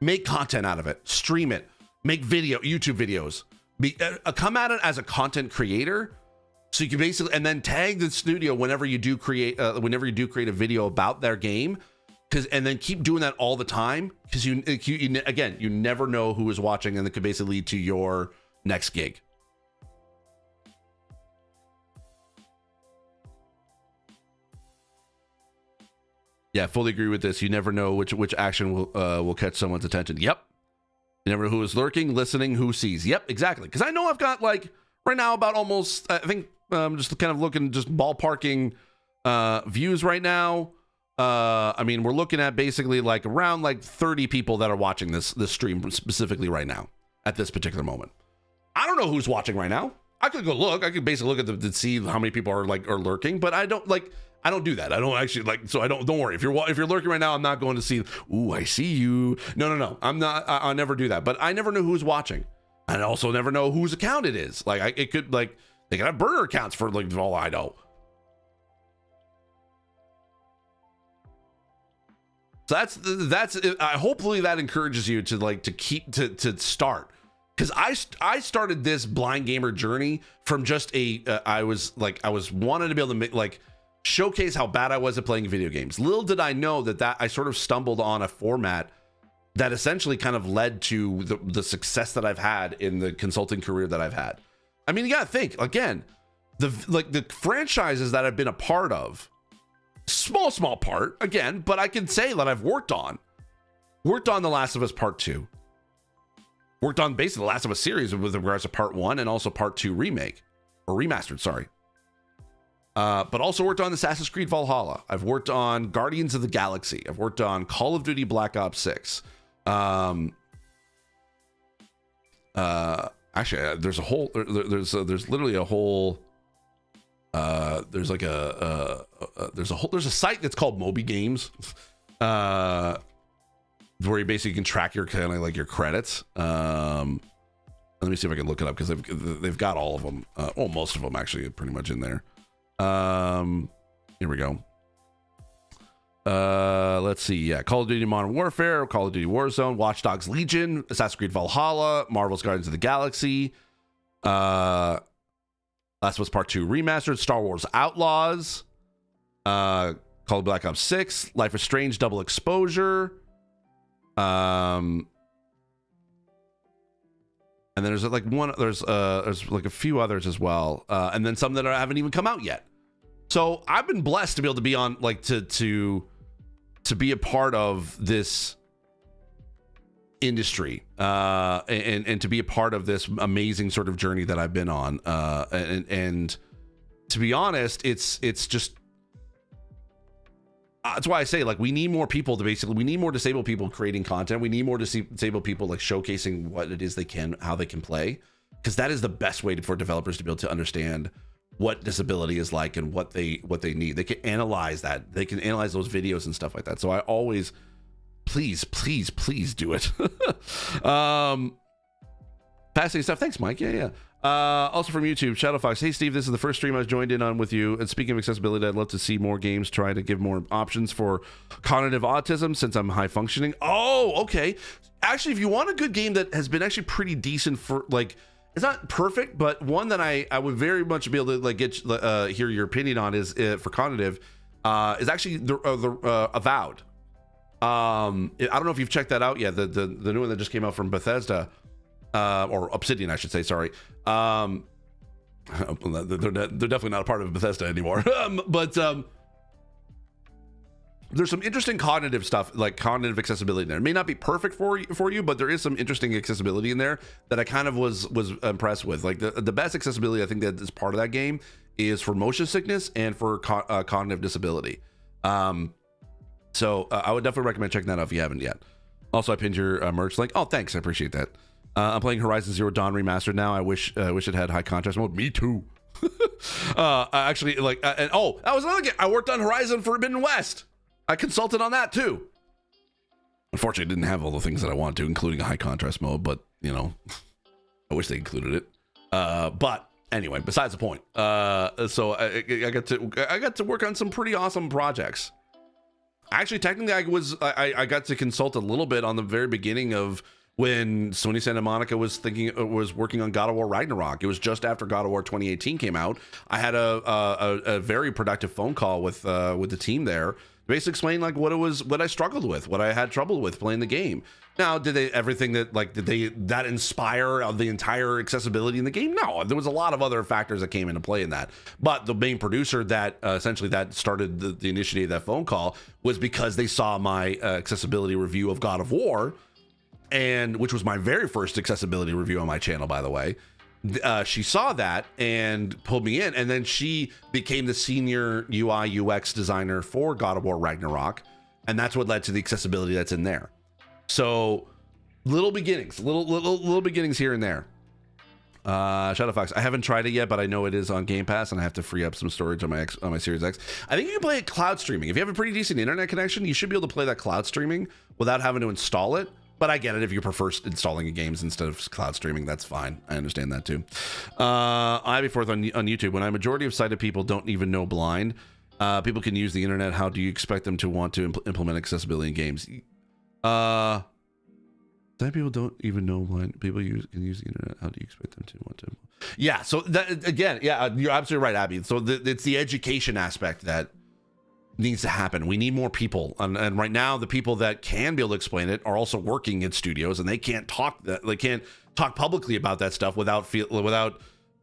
make content out of it. Stream it. Make YouTube videos. Come at it as a content creator. So you can basically, and then tag the studio whenever you do create a video about their game, and then keep doing that all the time, because you never know who is watching, and it could basically lead to your next gig. Yeah, fully agree with this. You never know which action will catch someone's attention. Yep. You never know who is lurking, listening, who sees. Yep, exactly. Because I know I've got, like, right now about almost, I think, just kind of looking, just ballparking views right now. I mean, we're looking at basically like around like 30 people that are watching this stream specifically right now at this particular moment. I don't know who's watching right now. I could go look. I could basically look at to see how many people are lurking, but I don't do that. I don't actually like, so don't worry. If you're lurking right now, I'm not going to see, ooh, I see you. No. I'm not, I'll never do that. But I never know who's watching. And I also never know whose account it is. Like, it could, like, they could have burner accounts for, like, all I know. So that's hopefully that encourages you to start. Because I started this blind gamer journey from just I was wanting to be able to make, like, showcase how bad I was at playing video games. Little did I know that I sort of stumbled on a format that essentially kind of led to the success that I've had in the consulting career that I've had. I mean, you gotta think, again, the franchises that I've been a part of Small part, again, but I can say that I've worked on The Last of Us Part 2. Worked on basically The Last of Us series with regards to Part 1 and also Part 2 remake. Or remastered, sorry. But also worked on Assassin's Creed Valhalla. I've worked on Guardians of the Galaxy. I've worked on Call of Duty Black Ops 6. Actually, there's a whole, there's literally a whole, there's a site that's called Moby Games, where you basically can track your kind of like your credits. Let me see if I can look it up because they've got all of them. Most of them actually pretty much in there. Here we go. Let's see. Yeah, Call of Duty Modern Warfare, Call of Duty Warzone, Watch Dogs Legion, Assassin's Creed Valhalla, Marvel's Guardians of the Galaxy, Last of Us Part 2 Remastered, Star Wars Outlaws, Call of Black Ops 6, Life is Strange Double Exposure, and then there's like there's like a few others as well, and then some that haven't even come out yet. So I've been blessed to be able to be on, like, to be a part of this industry, and to be a part of this amazing sort of journey that I've been on. And to be honest, it's just, that's why I say, like, we need more people we need more disabled people creating content. We need more disabled people like showcasing what it is how they can play, because that is the best way for developers to be able to understand what disability is like and what they need. They can analyze that. They can analyze those videos and stuff like that. So I always, please do it. Fascinating stuff. Thanks, Mike. Yeah. Also from YouTube, Shadowfox. Hey, Steve, this is the first stream I was joined in on with you. And speaking of accessibility, I'd love to see more games try to give more options for cognitive autism since I'm high functioning. Oh, okay. Actually, if you want a good game that has been actually pretty decent for, like, it's not perfect, but one that I would very much be able to, like, get hear your opinion on is for cognitive, is actually the Avowed. I don't know if you've checked that out yet. The new one that just came out from Bethesda, or Obsidian, I should say. Sorry. They're definitely not a part of Bethesda anymore. But there's some interesting cognitive stuff, like cognitive accessibility in there. It may not be perfect for you, but there is some interesting accessibility in there that I kind of was impressed with. Like the best accessibility I think that is part of that game is for motion sickness and for cognitive disability. So I would definitely recommend checking that out if you haven't yet. Also, I pinned your merch link. Oh, thanks. I appreciate that. I'm playing Horizon Zero Dawn Remastered now. I wish it had high contrast mode. Me too. Actually, like, that was another game. I worked on Horizon Forbidden West. I consulted on that too. Unfortunately, I didn't have all the things that I wanted to, including a high contrast mode, but, you know, I wish they included it. But anyway, besides the point. So I got to work on some pretty awesome projects. Actually, technically, I got to consult a little bit on the very beginning of when Sony Santa Monica was working on God of War Ragnarok. It was just after God of War 2018 came out. I had a very productive phone call with the team there, basically explain like what I struggled with, what I had trouble with playing the game. Now, did they inspire the entire accessibility in the game? No, there was a lot of other factors that came into play in that. But the main producer that essentially that started the initiative of that phone call was because they saw my accessibility review of God of War, and which was my very first accessibility review on my channel, by the way. She saw that and pulled me in, and then she became the senior UI UX designer for God of War Ragnarok, and that's what led to the accessibility that's in there. So little beginnings here and there. Shadowfox, I haven't tried it yet, but I know it is on Game Pass, and I have to free up some storage on my Series X. I think you can play it cloud streaming. If you have a pretty decent internet connection, you should be able to play that cloud streaming without having to install it. But I get it, if you prefer installing games instead of cloud streaming, that's fine. I understand that too. Ivy Forth on YouTube. When a majority of sighted people don't even know blind, people can use the internet. How do you expect them to want to implement accessibility in games? Sighted people don't even know blind people can use the internet. How do you expect them to want to? Yeah. So that, again, yeah, you're absolutely right, Abby. So it's the education aspect that needs to happen. We need more people, and right now the people that can be able to explain it are also working in studios, and they can't talk publicly about that stuff without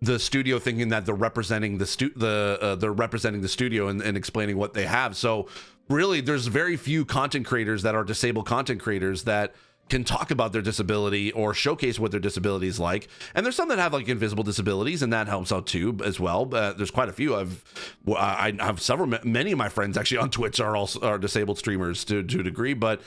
the studio thinking that they're representing they're representing the studio and explaining what they have. So really, there's very few content creators that are disabled content creators that can talk about their disability or showcase what their disability is like. And there's some that have like invisible disabilities, and that helps out too as well. There's quite a few. I have many of my friends actually on Twitch are disabled streamers to a degree, but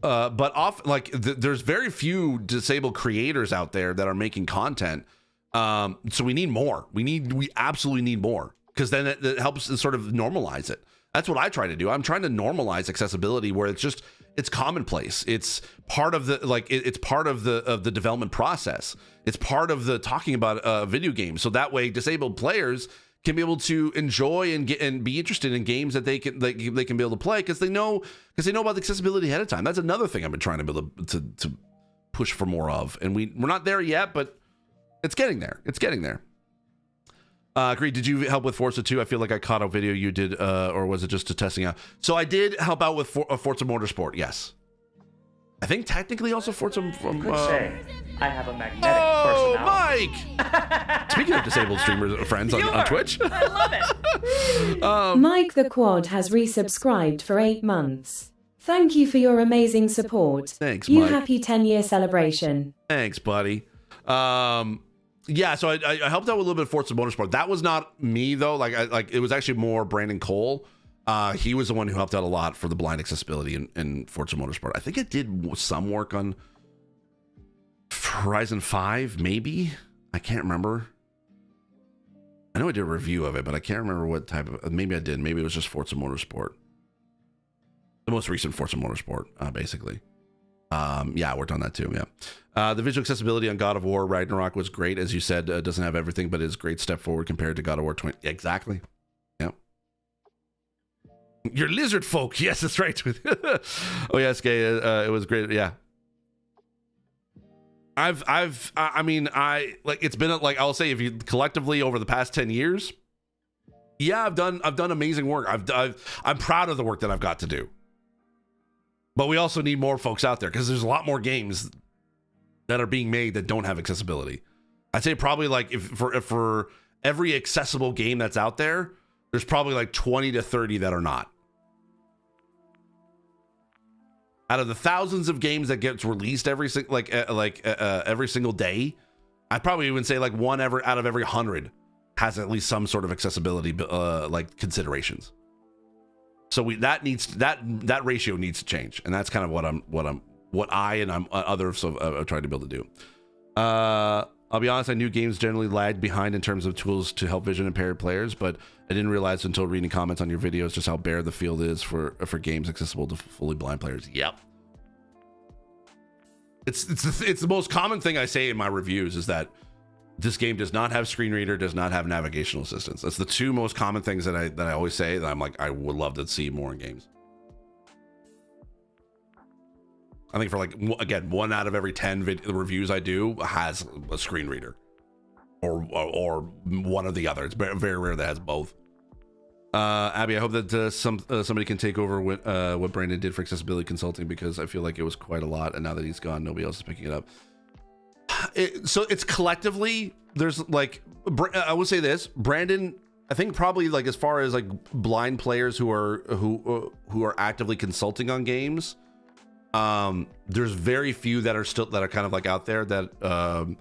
there's very few disabled creators out there that are making content. So we need more. We absolutely need more, because then it helps sort of normalize it. That's what I try to do. I'm trying to normalize accessibility where it's commonplace. It's part of it's part of the development process. It's part of the talking about video games. So that way disabled players can be able to enjoy and be interested in games that they can be able to play because they know about the accessibility ahead of time. That's another thing I've been trying to be able to push for more of. And we're not there yet, but it's getting there. It's getting there. Agreed. Did you help with Forza 2? I feel like I caught a video you did, or was it just a testing out? So I did help out with Forza Motorsport, yes. I think technically also Forza from... say, I have a magnetic personality. Mike! Speaking of disabled streamers, friends on Twitch. I love it. Mike the Quad has resubscribed for 8 months. Thank you for your amazing support. Thanks, You Mike. happy 10-year celebration. Thanks, buddy. Yeah, so I helped out with a little bit of Forza Motorsport. That was not me though. It was actually more Brandon Cole. He was the one who helped out a lot for the blind accessibility in Forza Motorsport. I think I did some work on Horizon 5, maybe. I can't remember. I know I did a review of it, but I can't remember what type of. Maybe I did. Maybe it was just Forza Motorsport. The most recent Forza Motorsport, basically. Yeah, I worked on that too. Yeah. The visual accessibility on God of War Ragnarok was great. As you said, doesn't have everything, but is a great step forward compared to God of War 20. Exactly. Yeah. You're lizard folk. Yes, that's right. Oh yes, gay. It was great. Yeah. I mean, it's been like, I'll say, if you collectively over the past 10 years, yeah, I've done amazing work. I'm proud of the work that I've got to do. But we also need more folks out there, because there's a lot more games that are being made that don't have accessibility. I'd say probably like if for every accessible game that's out there, there's probably like 20 to 30 that are not. Out of the thousands of games that gets released every single day, I'd probably even say like one out of every 100 has at least some sort of accessibility considerations. So that ratio needs to change, and that's kind of what I and others are trying to be able to do. I'll be honest, I knew games generally lagged behind in terms of tools to help vision impaired players, but I didn't realize until reading comments on your videos just how bare the field is for games accessible to fully blind players. Yep. It's the most common thing I say in my reviews is that this game does not have screen reader, does not have navigational assistance. That's the two most common things that I always say that I'm like, I would love to see more in games. I think for like, again, 1 out of every 10 reviews I do has a screen reader or one or the other. It's very, very rare that has both. Abby, I hope that somebody can take over what Brandon did for accessibility consulting, because I feel like it was quite a lot, and now that he's gone, nobody else is picking it up. So it's collectively, there's like, I would say this, Brandon, I think probably like as far as like blind players who are actively consulting on games, there's very few that are kind of like out there that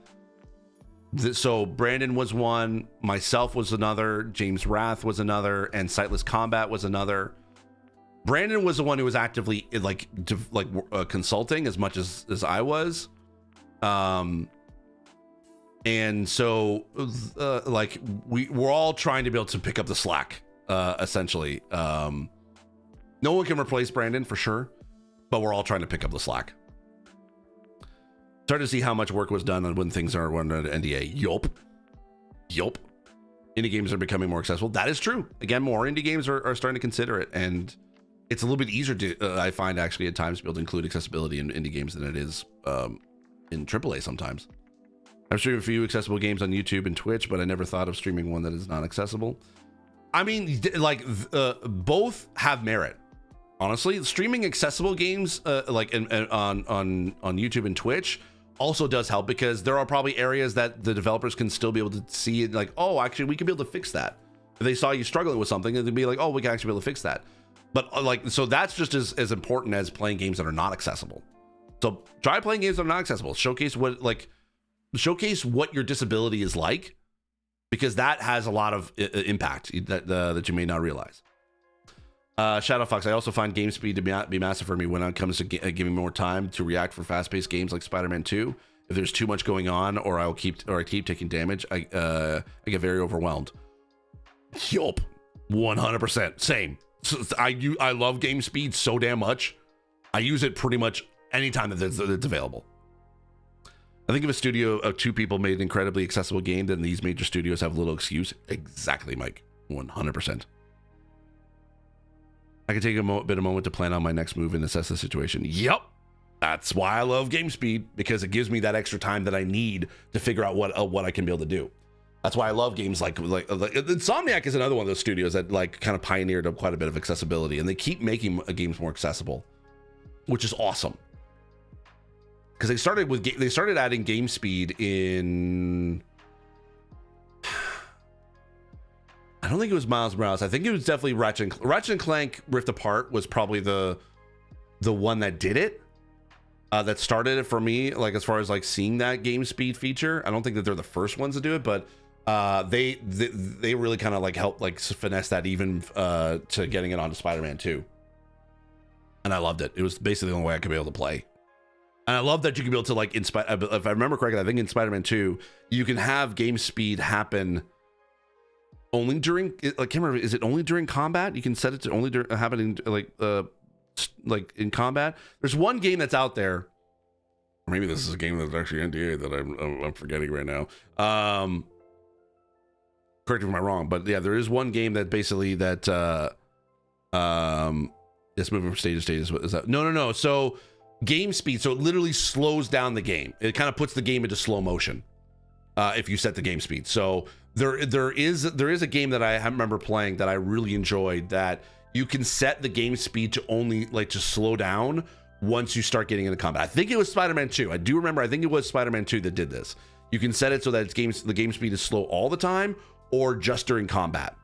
so Brandon was one, myself was another, James Rath was another, and Sightless Combat was another. Brandon was the one who was actively consulting as much as I was. And so we're all trying to be able to pick up the slack, essentially. No one can replace Brandon for sure, but we're all trying to pick up the slack. Starting to see how much work was done on when things are under NDA. Yup. Indie games are becoming more accessible. That is true. Again, more indie games are starting to consider it, and it's a little bit easier to, I find actually at times, to be able to include accessibility in indie games than it is in AAA sometimes. I've streamed a few accessible games on YouTube and Twitch, but I never thought of streaming one that is not accessible. I mean, both have merit. Honestly, streaming accessible games on YouTube and Twitch also does help because there are probably areas that the developers can still be able to see it like, oh, actually we can be able to fix that. If they saw you struggling with something, they'd be like, oh, we can actually be able to fix that. But like, so that's just as important as playing games that are not accessible. So try playing games that are not accessible. Showcase what your disability is like, because that has a lot of impact that you may not realize. Shadow Fox, I also find game speed to be massive for me when it comes to giving more time to react for fast-paced games like Spider-Man 2. If there's too much going on, or I keep taking damage, I get very overwhelmed. Yup, 100%, same. So I love game speed so damn much. I use it pretty much anytime that it's available. I think if a studio of 2 people made an incredibly accessible game, then these major studios have little excuse. Exactly, Mike. 100%. I can take a moment to plan out my next move and assess the situation. Yep. That's why I love game speed, because it gives me that extra time that I need to figure out what I can be able to do. That's why I love games like Insomniac is another one of those studios that like kind of pioneered quite a bit of accessibility, and they keep making games more accessible, which is awesome. Because they started adding game speed in, I don't think it was Miles Morales. I think it was definitely Ratchet and Clank Rift Apart was probably the one that did it. That started it for me, like as far as like seeing that game speed feature. I don't think that they're the first ones to do it, but they really kind of like helped like finesse that even to getting it onto Spider-Man 2. And I loved it. It was basically the only way I could be able to play. And I love that you can be able to like if I remember correctly, I think in Spider-Man 2 you can have game speed happen only during, I can't remember, is it only during combat? You can set it to only happening like in combat. There's one game that's out there, or maybe this is a game that's actually NDA that I'm forgetting right now. Correct me if I'm wrong, but yeah, there is one game that basically that this moving from stage to stage is that no. So game speed, so it literally slows down the game. It kind of puts the game into slow motion if you set the game speed. So there is a game that I remember playing that I really enjoyed, that you can set the game speed to only like to slow down once you start getting into combat. I think it was Spider-Man 2. I do remember, I think it was Spider-Man 2 that did this. You can set it so that the game speed is slow all the time or just during combat.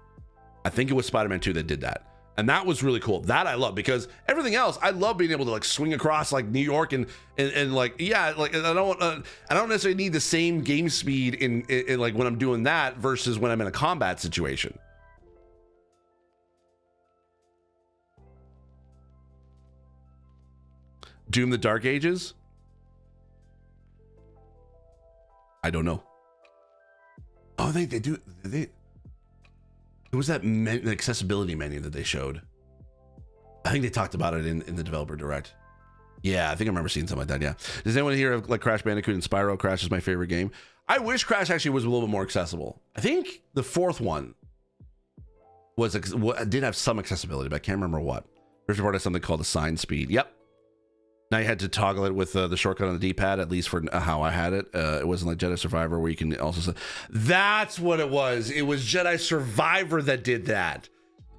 I think it was Spider-Man 2 that did that. And that was really cool. That I love, because everything else, I love being able to like swing across like New York and like, yeah, like I don't necessarily need the same game speed in like when I'm doing that versus when I'm in a combat situation. Doom the Dark Ages? I don't know. Oh, they do. It was that accessibility menu that they showed. I think they talked about it in the developer direct. Yeah, I think I remember seeing something like that. Yeah. Does anyone here have like Crash Bandicoot and Spyro? Crash is my favorite game. I wish Crash actually was a little bit more accessible. I think the fourth one did have some accessibility, but I can't remember what. Rift Apart has something called assigned speed. Yep. Now you had to toggle it with the shortcut on the D-pad, at least for how I had it. It wasn't like Jedi Survivor where you can also... That's what it was. It was Jedi Survivor that did that.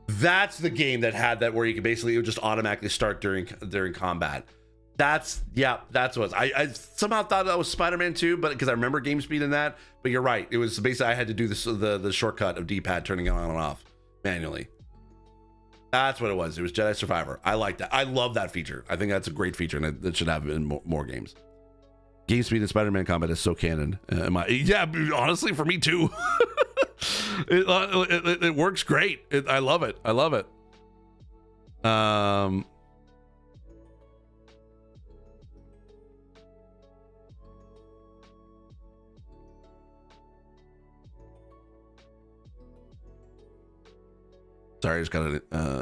That's the game that had that, where you could basically, it would just automatically start during combat. That's what it was. I somehow thought that was Spider-Man 2, but because I remember game speed in that. But you're right. It was basically, I had to do the shortcut of D-pad turning it on and off manually. That's what it was. It was Jedi Survivor. I like that. I love that feature. I think that's a great feature, and it should have in more games. Game speed in Spider-Man combat is so canon. Yeah, honestly, for me too. It works great. I love it. I love it. Sorry, I just got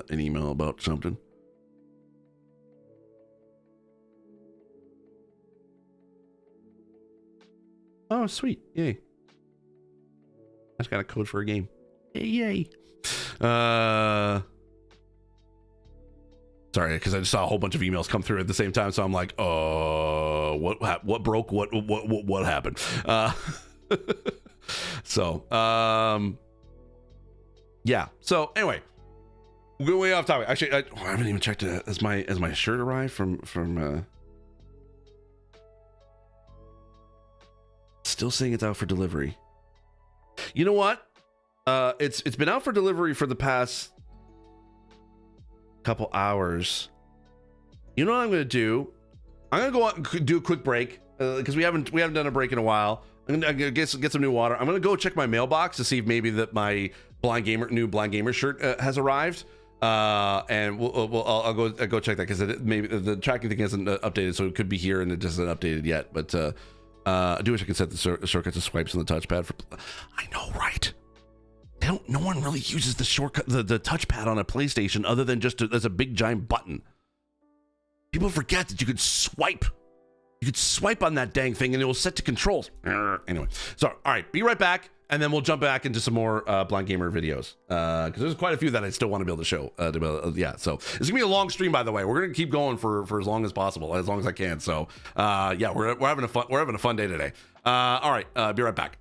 an email about something. Oh, sweet. Yay. I just got a code for a game. Yay. Sorry, because I just saw a whole bunch of emails come through at the same time, so I'm like, what broke? What happened? Yeah. So anyway, we're going way off topic. Actually, I haven't even checked as my shirt arrived from Still saying it's out for delivery. You know what? It's been out for delivery for the past couple hours. You know what I'm gonna do? I'm gonna go out and do a quick break because we haven't done a break in a while. I'm gonna get some new water. I'm gonna go check my mailbox to see if maybe that my new Blind Gamer shirt has arrived. And I'll go check that because maybe the tracking thing hasn't updated, so it could be here and it just isn't updated yet. But I do wish I could set the shortcuts and swipes on the touchpad for. I know, right? No one really uses the shortcut, the touchpad on a PlayStation other than just as a big giant button. People forget that you could swipe. You could swipe on that dang thing and it will set to controls. Anyway, so all right, be right back, and then we'll jump back into some more Blind Gamer videos because there's quite a few that I still want to be able to show. Yeah, so it's gonna be a long stream, by the way. We're gonna keep going for as long as possible, as long as I can. So yeah, we're having a fun day today. All right, be right back.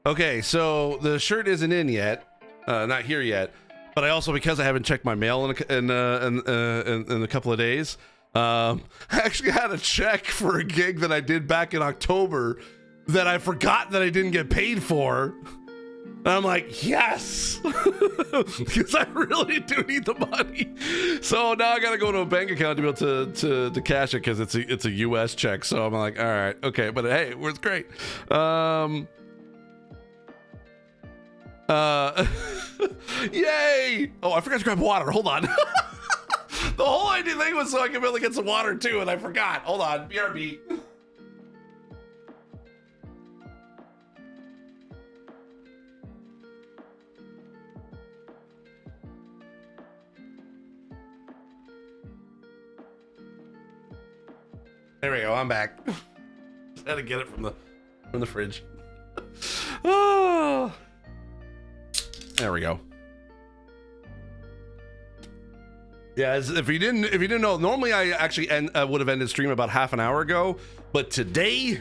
Okay, so the shirt isn't in yet, not here yet. But I also, because I haven't checked my mail in a couple of days, I actually had a check for a gig that I did back in October that I forgot that I didn't get paid for. And I'm like, yes, because I really do need the money. So now I got to go to a bank account to be able to cash it because it's a U.S. check. So I'm like, all right, okay, but hey, it was great. Yay! Oh, I forgot to grab water. Hold on. The whole idea thing was so I could be able to get some water too, and I forgot. Hold on, BRB. There we go. I'm back. Just had to get it from the fridge. Oh, there we go. Yeah, if you didn't know, normally I actually would have ended stream about half an hour ago, but today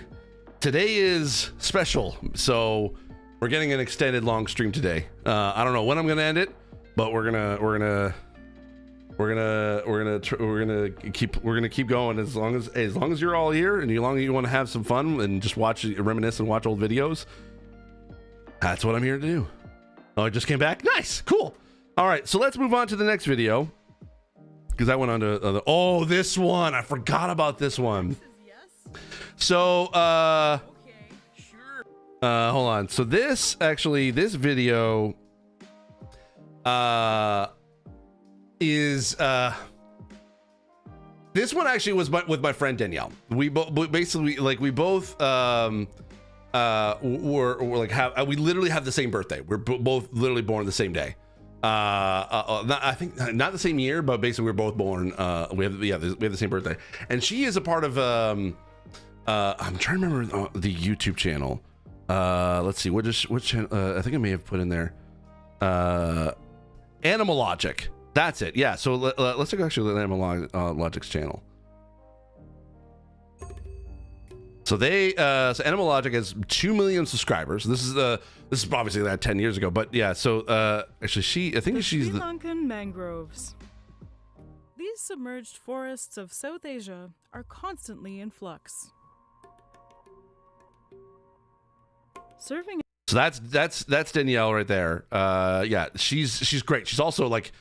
is special, so we're getting an extended long stream today. I don't know when I'm gonna end it, but we're gonna keep going as long as you're all here and as long as you want to have some fun and just reminisce and watch old videos. That's what I'm here to do. Oh, I just came back. Nice, cool. All right, so let's move on to the next video because I went on to this one. I forgot about this one. So hold on. So this video is this one actually was with my friend Danielle. We both we literally have the same birthday. We're both literally born the same day. I think not the same year, but basically we're both born. We have the same birthday, and she is a part of. I'm trying to remember the YouTube channel. Let's see, which channel? I think I may have put in there. Animal Logic. That's it. Yeah. So let's take actually the Animal Logic's channel. So so Animal Logic has 2 million subscribers. This is obviously that 10 years ago, but yeah. So actually, I think she's Sri Lankan mangroves. These submerged forests of South Asia are constantly in flux. Serving. So that's Danielle right there. Yeah, she's great. She's also like,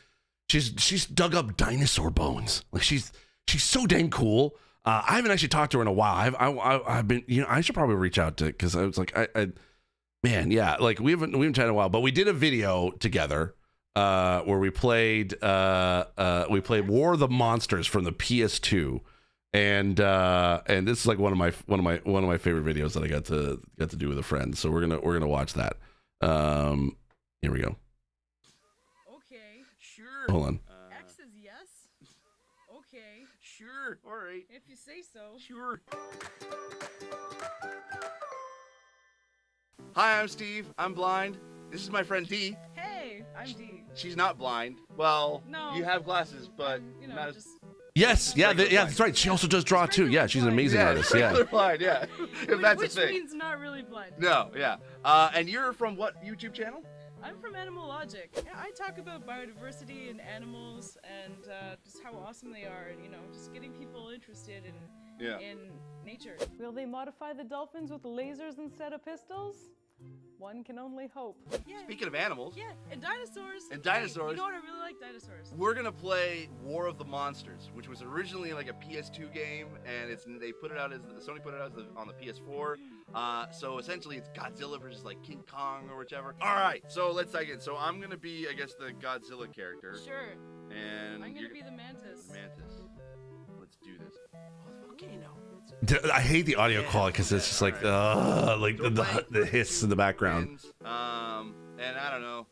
she's dug up dinosaur bones. Like she's so dang cool. I haven't actually talked to her in a while. I've been, I should probably reach out to, because I was like, man, yeah, like we haven't chatted in a while, but we did a video together where we played War of the Monsters from the PS2, and this is like one of my favorite videos that I got to do with a friend. So we're gonna watch that. Here we go. Okay. Sure. Hold on. X is yes. Okay. Sure. All right. If you say so. Sure. Hi, I'm Steve. I'm blind. This is my friend D. Hey, I'm D. She's not blind. Well, no. You have glasses, but not as... Yes, yeah, that's right. She also does draw too. Yeah, she's an amazing artist. Yeah. Blind, yeah. If that's Which a thing. means not really blind. No, yeah. And you're from what YouTube channel? I'm from Animal Logic. Yeah, I talk about biodiversity and animals and just how awesome they are, and just getting people interested in nature. Will they modify the dolphins with lasers instead of pistols? One can only hope. Yeah. Speaking of animals. Yeah, and dinosaurs. And dinosaurs. You know what, I really like dinosaurs. We're gonna play War of the Monsters, which was originally like a PS2 game, and Sony put it out on the PS4. So essentially, it's Godzilla versus like King Kong or whichever. All right, so let's dig in. So I'm gonna be, I guess, the Godzilla character. Sure. And I'm gonna be the mantis. Let's do this. Oh, the volcano. I hate the audio quality because it's just like the hiss in the background. And I don't know.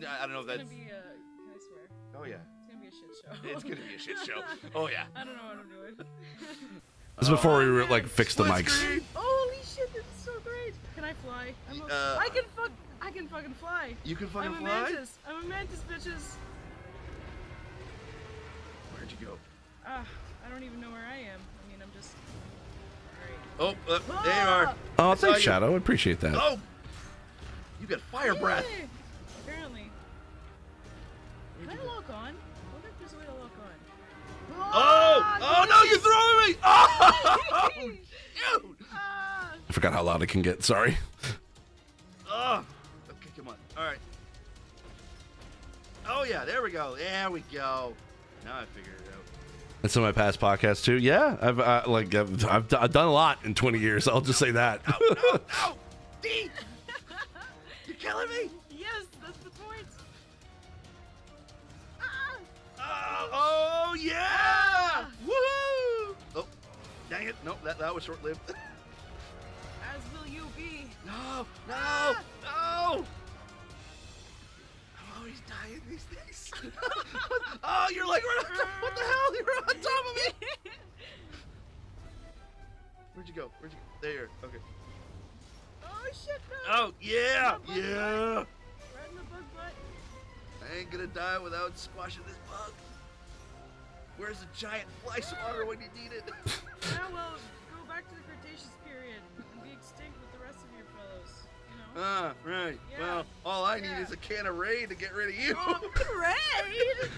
I don't know if that's. It's gonna be can I swear? Oh yeah. It's gonna be a shit show. It's gonna be a shit show. Oh yeah. I don't know what I'm doing. This is before we like fixed the mics. Holy shit, this is so great. Can I fly? I can fucking fly. You can fucking fly? I'm a mantis, bitches. Where'd you go? I don't even know where I am. I mean, I'm just. Oh, there you are. Oh, thanks, Shadow. I appreciate that. Oh, you got fire breath. Apparently. Can I lock on? I wonder if there's a way to lock on. Oh no, you're throwing me! Oh, dude! I forgot how loud it can get. Sorry. Oh, okay, come on. All right. Oh yeah, there we go. There we go. Now I figured it out. And some of my past podcasts too. Yeah, I've done a lot in 20 years. I'll just say that. No, D! You're killing me! Yes, that's the point. Oh yeah! Woohoo! Oh, dang it! No, that was short-lived. As will you be. No! No! No! I'm always dying these days. Oh, you're like right on top. What the hell? You're on top of me. Where'd you go? Where'd you go? There. Okay. Oh shit! No. Oh yeah! Yeah! Right in the bug butt. I ain't gonna die without squashing this bug. Where's the giant fly swatter when you need it? Yeah, well, go back to the Cretaceous period and be extinct with the rest of your fellows. You know. Right. Yeah. Well, all I need is a can of Raid to get rid of you. Oh, Raid!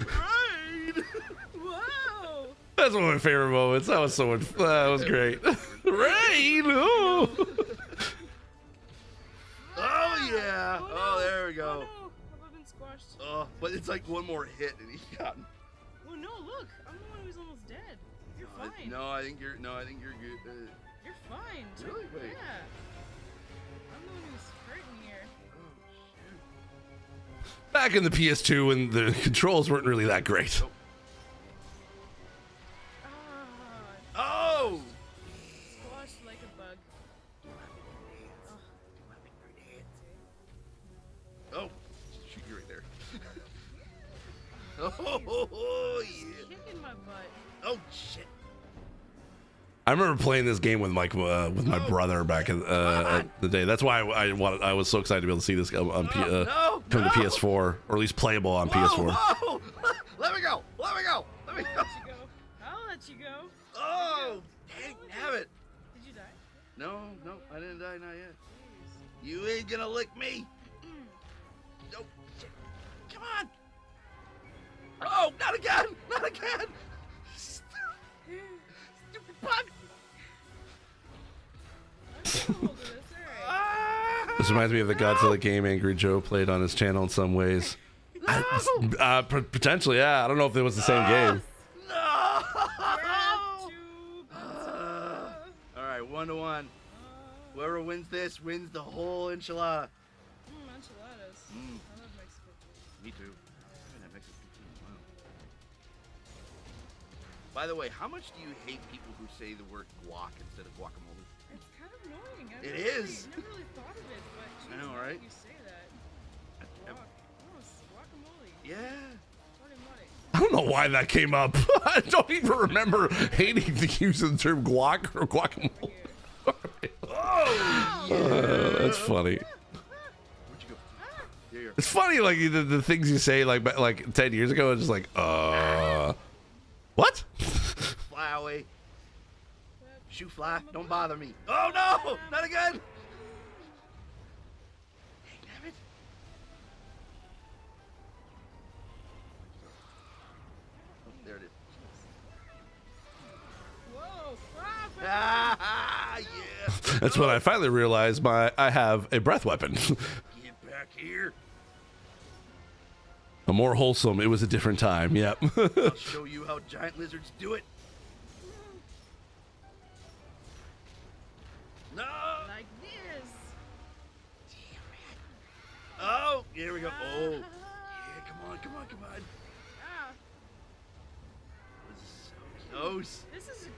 Raid! Whoa! That's one of my favorite moments. That was so much. That was great. Rain. Oh. Oh yeah. Oh, no. Oh, there we go. Oh, no. Have I been squashed? Oh, but it's like one more hit and he got. Oh no! Look, I'm the one who's almost dead. You're fine. No, I think you're good. You're fine. Really? Wait. Yeah. I'm the one who's hurting here. Back in the PS2 when the controls weren't really that great. Oh! Squashed like a bug. Oh, shoot you right there. Oh yeah. Kicking my butt. Oh shit. I remember playing this game with my brother back in the day. That's why I was so excited to be able to see this on come to PS4, or at least playable on PS4. Whoa! Let me go! Let me go! Let me go! I'll let you go. Oh, dang, have it! Did you die? No, I didn't die, not yet. You ain't gonna lick me! No, shit. Come on! Oh, not again! Not again! Stupid bug! This reminds me of the Godzilla game Angry Joe played on his channel in some ways. Potentially, yeah. I don't know if it was the same game. Alright, 1-1. Whoever wins this wins the whole enchilada. Enchiladas. I love Mexican food. Me too. I haven't had Mexican food in a while. By the way, how much do you hate people who say the word guac instead of guacamole? It's kind of annoying. It is. I never really thought of it, but geez, I know, why right? You say that. Guac. Oh, it's guacamole. Yeah. I don't know why that came up. I don't even remember hating the use of the term guac or guacamole. That's funny. It's funny, like the things you say like 10 years ago. It's just like, what? Fly away. Shoot fly. Don't bother me. Oh no! Not again! Damn it. Oh, there it is. Whoa! Ah, yeah. That's when I finally realized I have a breath weapon. Get back here. A more wholesome. It was a different time. Yep. I'll show you how giant lizards do it. No! Like this. Oh, here we go. Oh, yeah, come on. Ah. This is so close. This is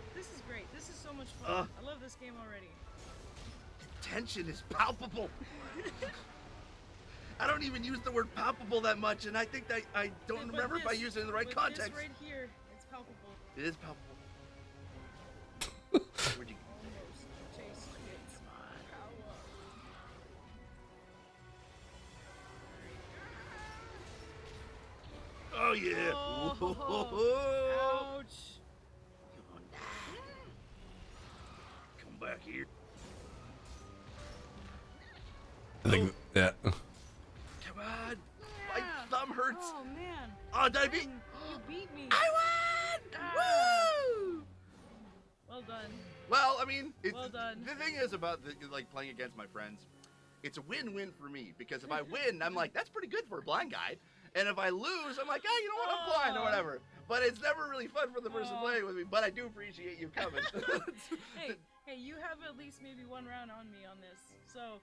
great. This is so much fun. I love this game already. The tension is palpable. I don't even use the word palpable that much, and I think that I don't remember if I use it in the right context. This right here, it's palpable. It is palpable. Where'd you go? Almost taste its power. Oh yeah. Oh, ouch. Come back here. I think, yeah. Come on. My thumb hurts. Oh man. Oh, did I beat? You beat me. I won! Well done. Well, I mean, Well done. The thing is about like playing against my friends, it's a win-win for me because if I win, I'm like, that's pretty good for a blind guy. And if I lose, I'm like, you know what, I'm blind or whatever. But it's never really fun for the person playing with me. But I do appreciate you coming. Hey, you have at least maybe one round on me on this, so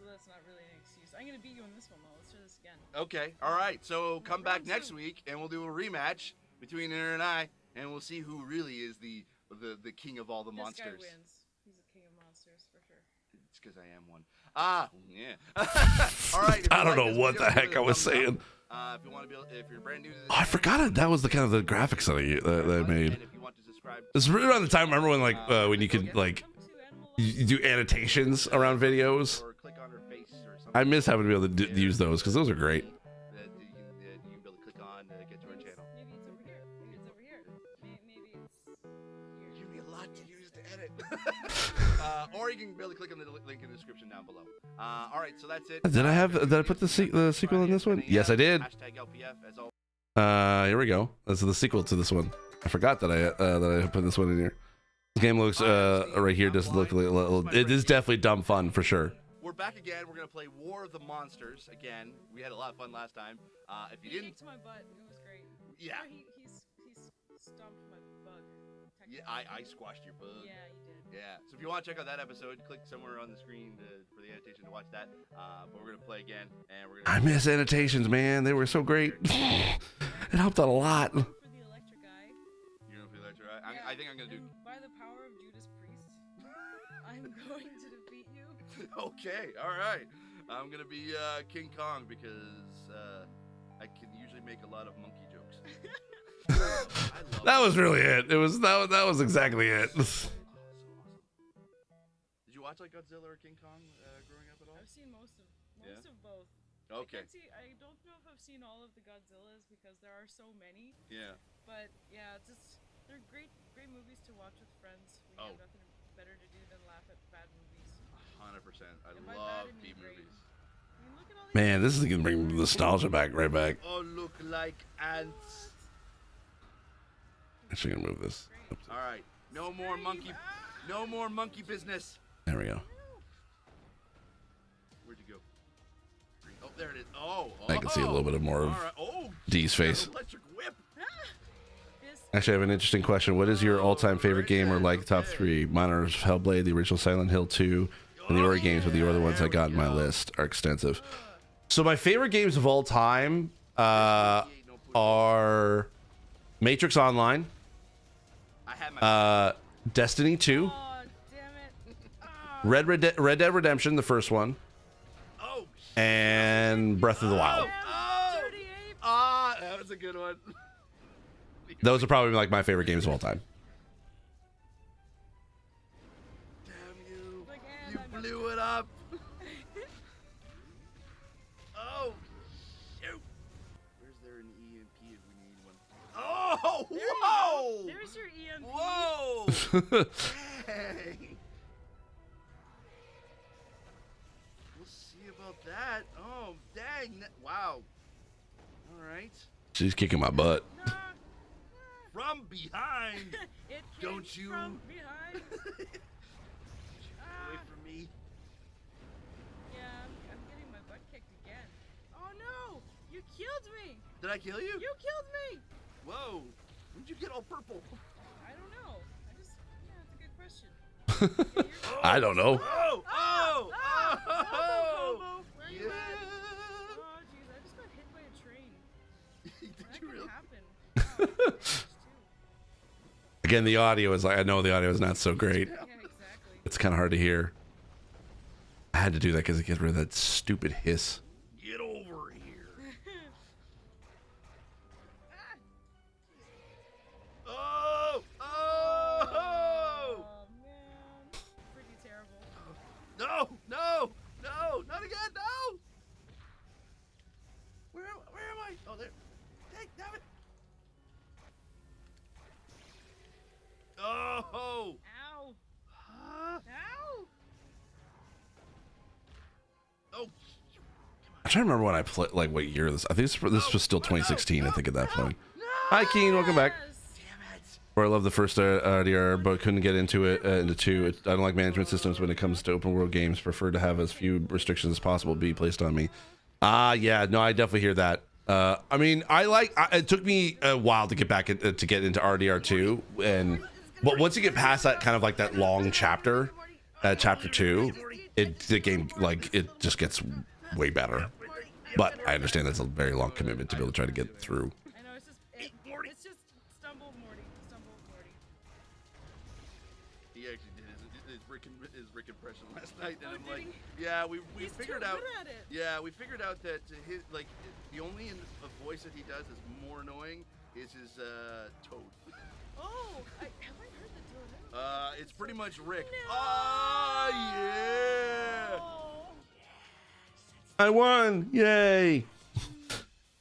that's not really an excuse. I'm gonna beat you in this one though. Let's try this again. Okay, all right. So come back next week, and we'll do a rematch between Aaron and I, and we'll see who really is the king of all the monsters. This guy wins. He's a king of monsters for sure. It's because I am one. Yeah. All right. I don't know what the heck I was saying. If you want to if you're brand new to this, I forgot it. That was the kind of the graphics that I made. This is really around the time. Remember when when you could like you do annotations around videos? I miss having to be able to use those because those are great. You can be able to click on to get to our channel. Maybe it's over here. Maybe it's over here. Maybe it's here. Give me a lot to use to edit. Or you can really click on the link in the description down below. All right, so that's it. Did I put the sequel in this one? Yes, I did. #LPF as always. Here we go. This is the sequel to this one. I forgot that I put this one in here. This game looks right here doesn't look a little. It is definitely dumb fun for sure. We're back again. We're gonna play War of the Monsters again. We had a lot of fun last time. If you didn't, kicked my butt. It was great. Yeah. He's stomped my bug. Yeah, I squashed your bug. Yeah, you did. Yeah. So if you want to check out that episode, click somewhere on the screen for the annotation to watch that. But we're gonna play again, and we're gonna. I miss annotations, man. They were so great. It helped out a lot. For the electric eye. You're gonna play electric eye. I think I'm gonna do. By the power of Judas Priest, I'm going to defeat you. Okay. All right. I'm gonna be King Kong because I can usually make a lot of monkey jokes. That was really it. It was that was exactly it. So awesome. Did you watch like Godzilla or King Kong growing up at all? I've seen most of both. Okay. I don't know if I've seen all of the Godzillas because there are so many. Yeah. But yeah, they're great movies to watch with friends when you have nothing better to do than laugh at bad movies. 100%. I love B movies. I mean, look at all these Man, this is gonna bring nostalgia right back. Oh, look like ants. Actually, gonna move this. All right. No more monkey business. There we go. Where'd you go? Oh, there it is. Oh. I can see a little bit of more of D's face. Electric whip. Actually, I have an interesting question. What is your all-time favorite game or like top 3? Mine are Hellblade, the original Silent Hill 2, and the Ori games, but the other ones I got in my list are extensive. So my favorite games of all time are Matrix Online, Destiny 2, Red Dead Redemption, the first one, and Breath of the Wild. That was a good one. Those are probably like my favorite games of all time. Damn you! You blew it up. Oh, shoot! Where's there an EMP if we need one? Oh, whoa! There's your EMP. Whoa! Dang. We'll see about that. Oh, dang! Wow. All right. She's kicking my butt. From behind. Don't you? From behind. Away from me. Yeah, I'm getting my butt kicked again. Oh no! You killed me! Did I kill you? You killed me! Whoa! When'd you get all purple? I don't know. It's a good question. I don't know. Oh! Oh! Oh! Where are you at? Oh jeez, I just got hit by a train. Did that you could really? happen. Again, the audio is like, I know the audio is not so great. Yeah, exactly. It's kind of hard to hear. I had to do that because it gets rid of that stupid hiss. Get over here. Oh! Oh! Oh man, pretty terrible. No! No! No! Not again! No! Where am I? Oh, there. Dang, damn it! Oh! Ow! Huh? Ow! Oh! I'm trying to remember when I played, like what year this. I think this was still 2016. I think at that point. Hi, Keen. Welcome back. Damn it! Where I love the first RDR, but couldn't get into it into 2. I don't like management systems when it comes to open world games. Prefer to have as few restrictions as possible be placed on me. Yeah, no, I definitely hear that. I mean, it took me a while to get back to get into RDR 2, but once you get past that kind of like that long chapter, chapter 2, the game like it just gets way better. But I understand that's a very long commitment to be able to try to get through. I know, it's just Stumble Morty. He actually did his Rick impression last night, and I'm like, yeah, we figured out. Yeah, we figured out that his the only voice that he does is more annoying is his Toad. Oh, have I heard the Toad? It's pretty much Rick. No. Oh yeah! I won! Yay!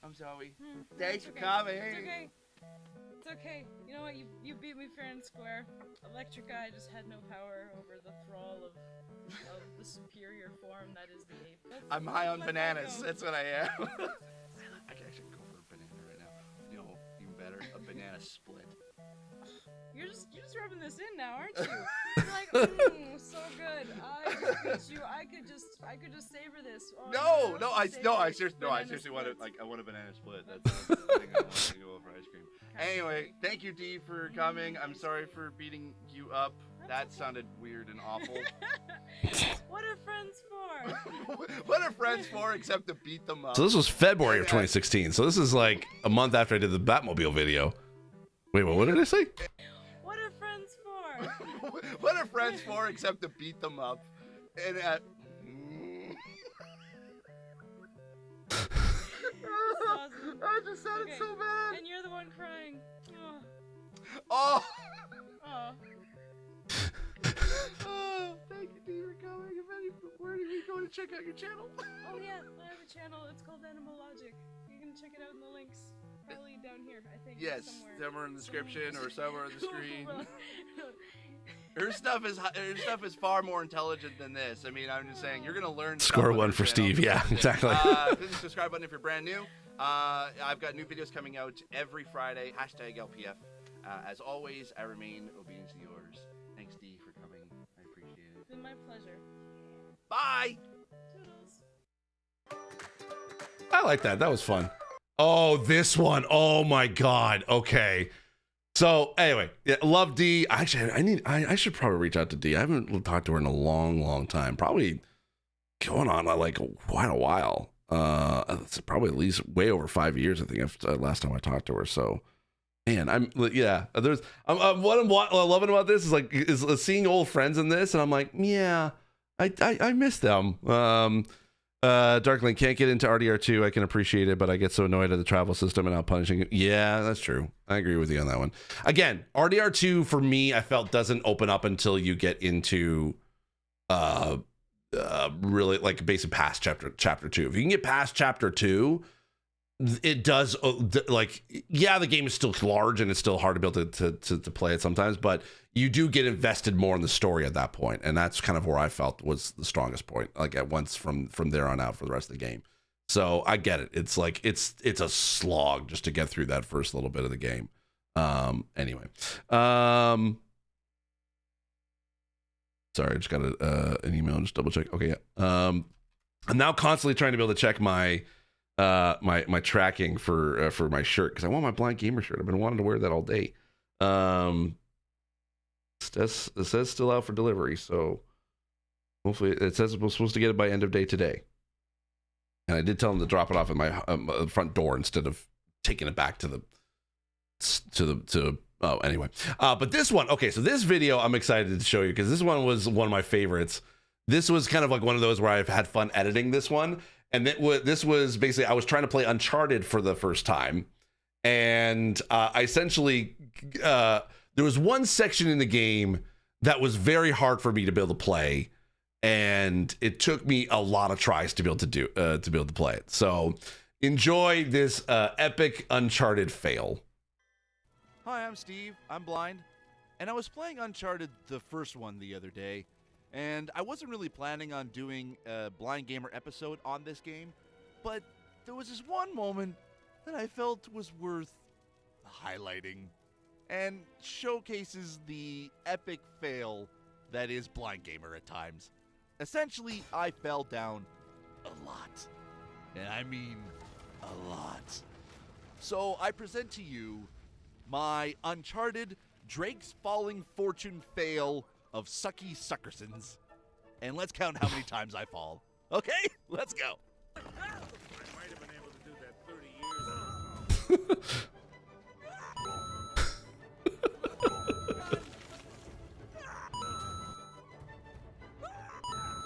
I'm sorry. Thanks for coming. It's okay. It's okay. You know what? You beat me fair and square. Electric Eye just had no power over the thrall of the superior form that is the ape. I'm high on bananas. That's what I am. I can actually go for a banana right now. You know, even better, a banana split. You're just rubbing this in now, aren't you? You're like, so good. I just beat you. I could just savor this. Oh, I seriously want I want a banana split. That's the thing I want to go over ice cream. Anyway, thank you, Dee, for coming. I'm sorry for beating you up. That sounded weird and awful. What are friends for? What are friends for except to beat them up? So this was February of 2016. So this is like a month after I did the Batmobile video. Wait, what did I say? What are friends for? What are friends for except to beat them up? And Awesome. I just sounded so bad. And you're the one crying. Oh. Oh. Oh, thank you, Dee, for coming. Where do we go to check out your channel? Oh yeah, I have a channel. It's called Animal Logic. You can check it out in the links. Probably down here, I think. Yes, somewhere in the description or somewhere on the screen. Her stuff is far more intelligent than this. I mean, I'm just saying, you're gonna learn. Score one for Steve. Yeah, exactly. Hit the subscribe button if you're brand new. I've got new videos coming out every Friday. #LPF. As always, I remain obedient to yours. Thanks, Dee, for coming. I appreciate it. It's been my pleasure. Bye. Toodles. I like that. That was fun. Oh, this one. Oh my God. Okay. So anyway, yeah, love Dee. Actually, I should probably reach out to Dee. I haven't talked to her in a long time. Probably going on like quite a while. It's probably at least way over 5 years. I think last time I talked to her. So, man, what I'm loving about this is seeing old friends in this, and I'm like, yeah, I miss them. Darkling can't get into RDR2. I can appreciate it, but I get so annoyed at the travel system and how punishing it. Yeah, that's true. I agree with you on that one. Again, RDR2 for me, I felt doesn't open up until you get into really like basic past chapter 2. If you can get past chapter 2, it does the game is still large and it's still hard to be able to play it sometimes, but you do get invested more in the story at that point, and that's kind of where I felt was the strongest point, like at once from there on out for the rest of the game. So I get it. It's like it's a slog just to get through that first little bit of the game. Anyway, sorry, I just got an email. Just double check. Okay, yeah. I'm now constantly trying to be able to check my my tracking for my shirt because I want my Blind Gamer shirt. I've been wanting to wear that all day. It says still out for delivery, so hopefully it says we're supposed to get it by end of day today. And I did tell them to drop it off at my front door instead of taking it back anyway. But this one, okay, so this video I'm excited to show you because this one was one of my favorites. This was kind of like one of those where I've had fun editing this one. And this was basically, I was trying to play Uncharted for the first time. And I essentially, there was one section in the game that was very hard for me to be able to play. And it took me a lot of tries to be able to play it. So enjoy this epic Uncharted fail. Hi, I'm Steve. I'm blind. And I was playing Uncharted, the first one, the other day. And I wasn't really planning on doing a Blind Gamer episode on this game, but there was this one moment that I felt was worth highlighting. and showcases the epic fail that is Blind Gamer at times. Essentially, I fell down a lot. And I mean a lot. So I present to you my Uncharted Drake's Falling Fortune fail of Sucky Suckersons. And let's count how many times I fall. Okay, let's go. I might have been able to do that 30 years ago.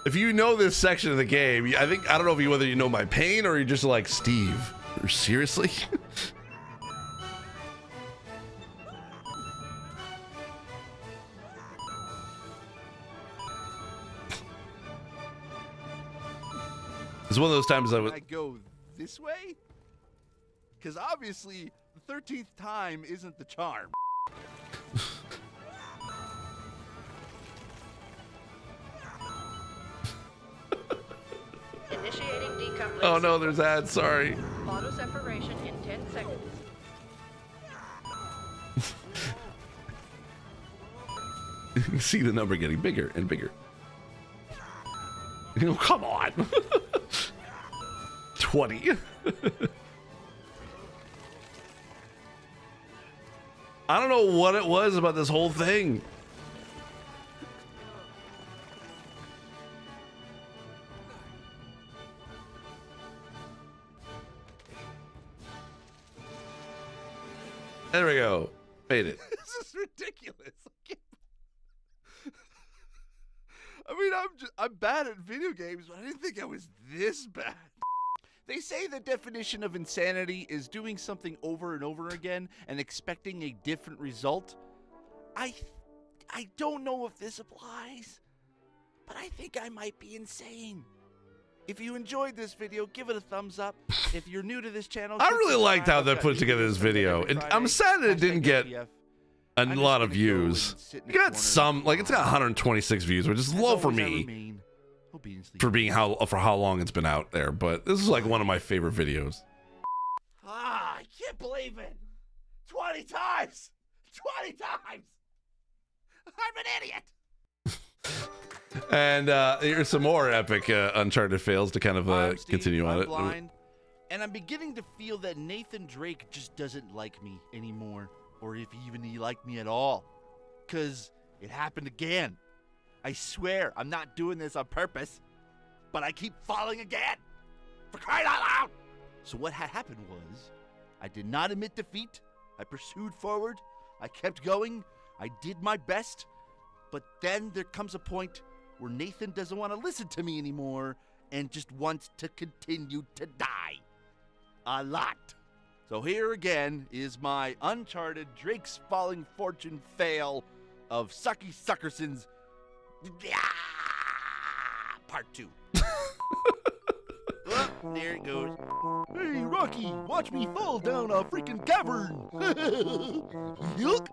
If you know this section of the game, I don't know whether you know my pain or you're just like, Steve, seriously? It's one of those times I go this way? Because obviously, the 13th time isn't the charm. Initiating decoupling. Oh no, there's ads, sorry. Auto separation in 10 seconds. You can see the number getting bigger and bigger. Oh, come on. 20. I don't know what it was about this whole thing. There we go. Made it. This is ridiculous. I mean, I'm bad at video games, but I didn't think I was this bad. They say the definition of insanity is doing something over and over again and expecting a different result. I don't know if this applies, but I think I might be insane. If you enjoyed this video, give it a thumbs up. If you're new to this channel, I really liked how they put together this video. I'm sad that it didn't get a lot of views. It got some, like it's got 126 views, which is low for me for how long it's been out there. But this is like one of my favorite videos. I can't believe it. 20 times. 20 times. I'm an idiot. And here's some more epic Uncharted fails to kind of continue on it. Blind, and I'm beginning to feel that Nathan Drake just doesn't like me anymore, or if even he liked me at all. Because it happened again. I swear, I'm not doing this on purpose, but I keep falling again. For crying out loud! So what had happened was, I did not admit defeat. I pursued forward. I kept going. I did my best. But then there comes a point where Nathan doesn't want to listen to me anymore and just wants to continue to die. A lot. So here again is my Uncharted Drake's Falling Fortune fail of Sucky Suckersons Part 2. Oh, there it goes. Hey, Rocky, watch me fall down a freaking cavern. Yuck.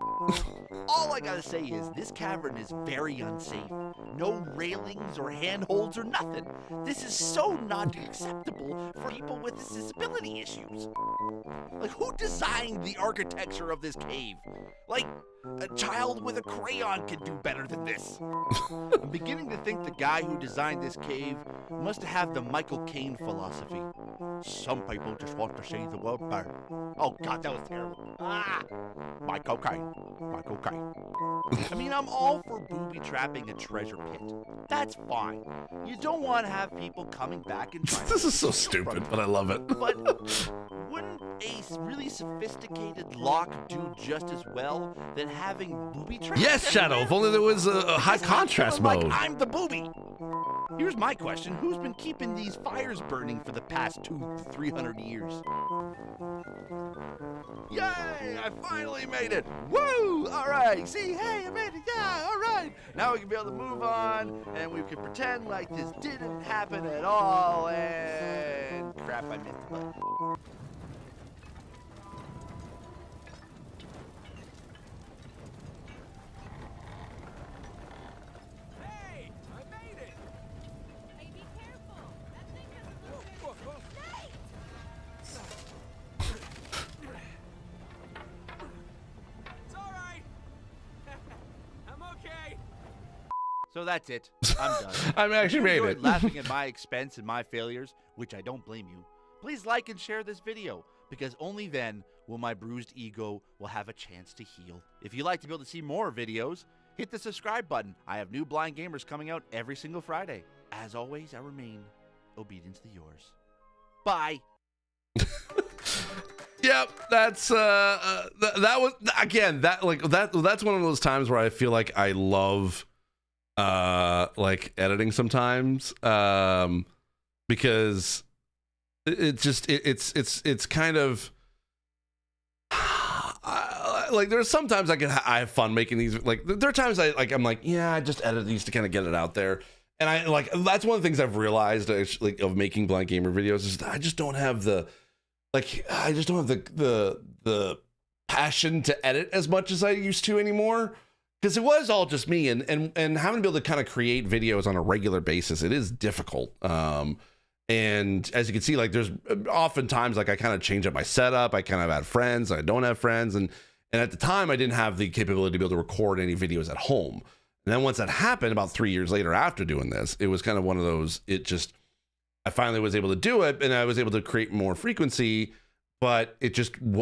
All I gotta say is this cavern is very unsafe. No railings or handholds or nothing. This is so not acceptable for people with disability issues. Like, who designed the architecture of this cave? Like, a child with a crayon can do better than this. I'm beginning to think the guy who designed this cave must have the Michael Caine philosophy. Some people just want to see the world burn. Oh God, that was terrible. Michael Caine. Michael Caine. I mean, I'm all for booby trapping a treasure pit. That's fine. You don't want to have people coming back and trying. This is so stupid, but I love it. But wouldn't a really sophisticated lock do just as well than having booby traps? Yes, Shadow. If only there was a high contrast mode. Like I'm the booby. Here's my question: who's been keeping these fires burning for the past 200-300 years? Yay! I finally made it! Woo! All right. See, hey, I made it. Yeah. All right. Now we can be able to move on, and we can pretend like this didn't happen at all. And crap, I missed the button. So that's it. I'm done. I actually made If you it. enjoyed laughing at my expense and my failures, which I don't blame you, please like and share this video, because only then will my bruised ego will have a chance to heal. If you'd like to be able to see more videos, hit the subscribe button. I have new Blind Gamers coming out every single Friday. As always, I remain obediently yours. Bye. Yep, that's that was again that's one of those times where I feel like I love like editing sometimes because it's kind of like there's sometimes I have fun making these, like there are times I'm like, yeah, I just edit these to kind of get it out there. And I like, that's one of the things I've realized actually, of making Blind Gamer videos, is that I just don't have the passion to edit as much as I used to anymore, because it was all just me, and having to be able to kind of create videos on a regular basis, it is difficult. And as you can see, like there's oftentimes like I kind of change up my setup, I kind of add friends, I don't have friends, and at the time I didn't have the capability to be able to record any videos at home. And then once that happened, about 3 years later after doing this, it was kind of one of those, I finally was able to do it, and I was able to create more frequency, but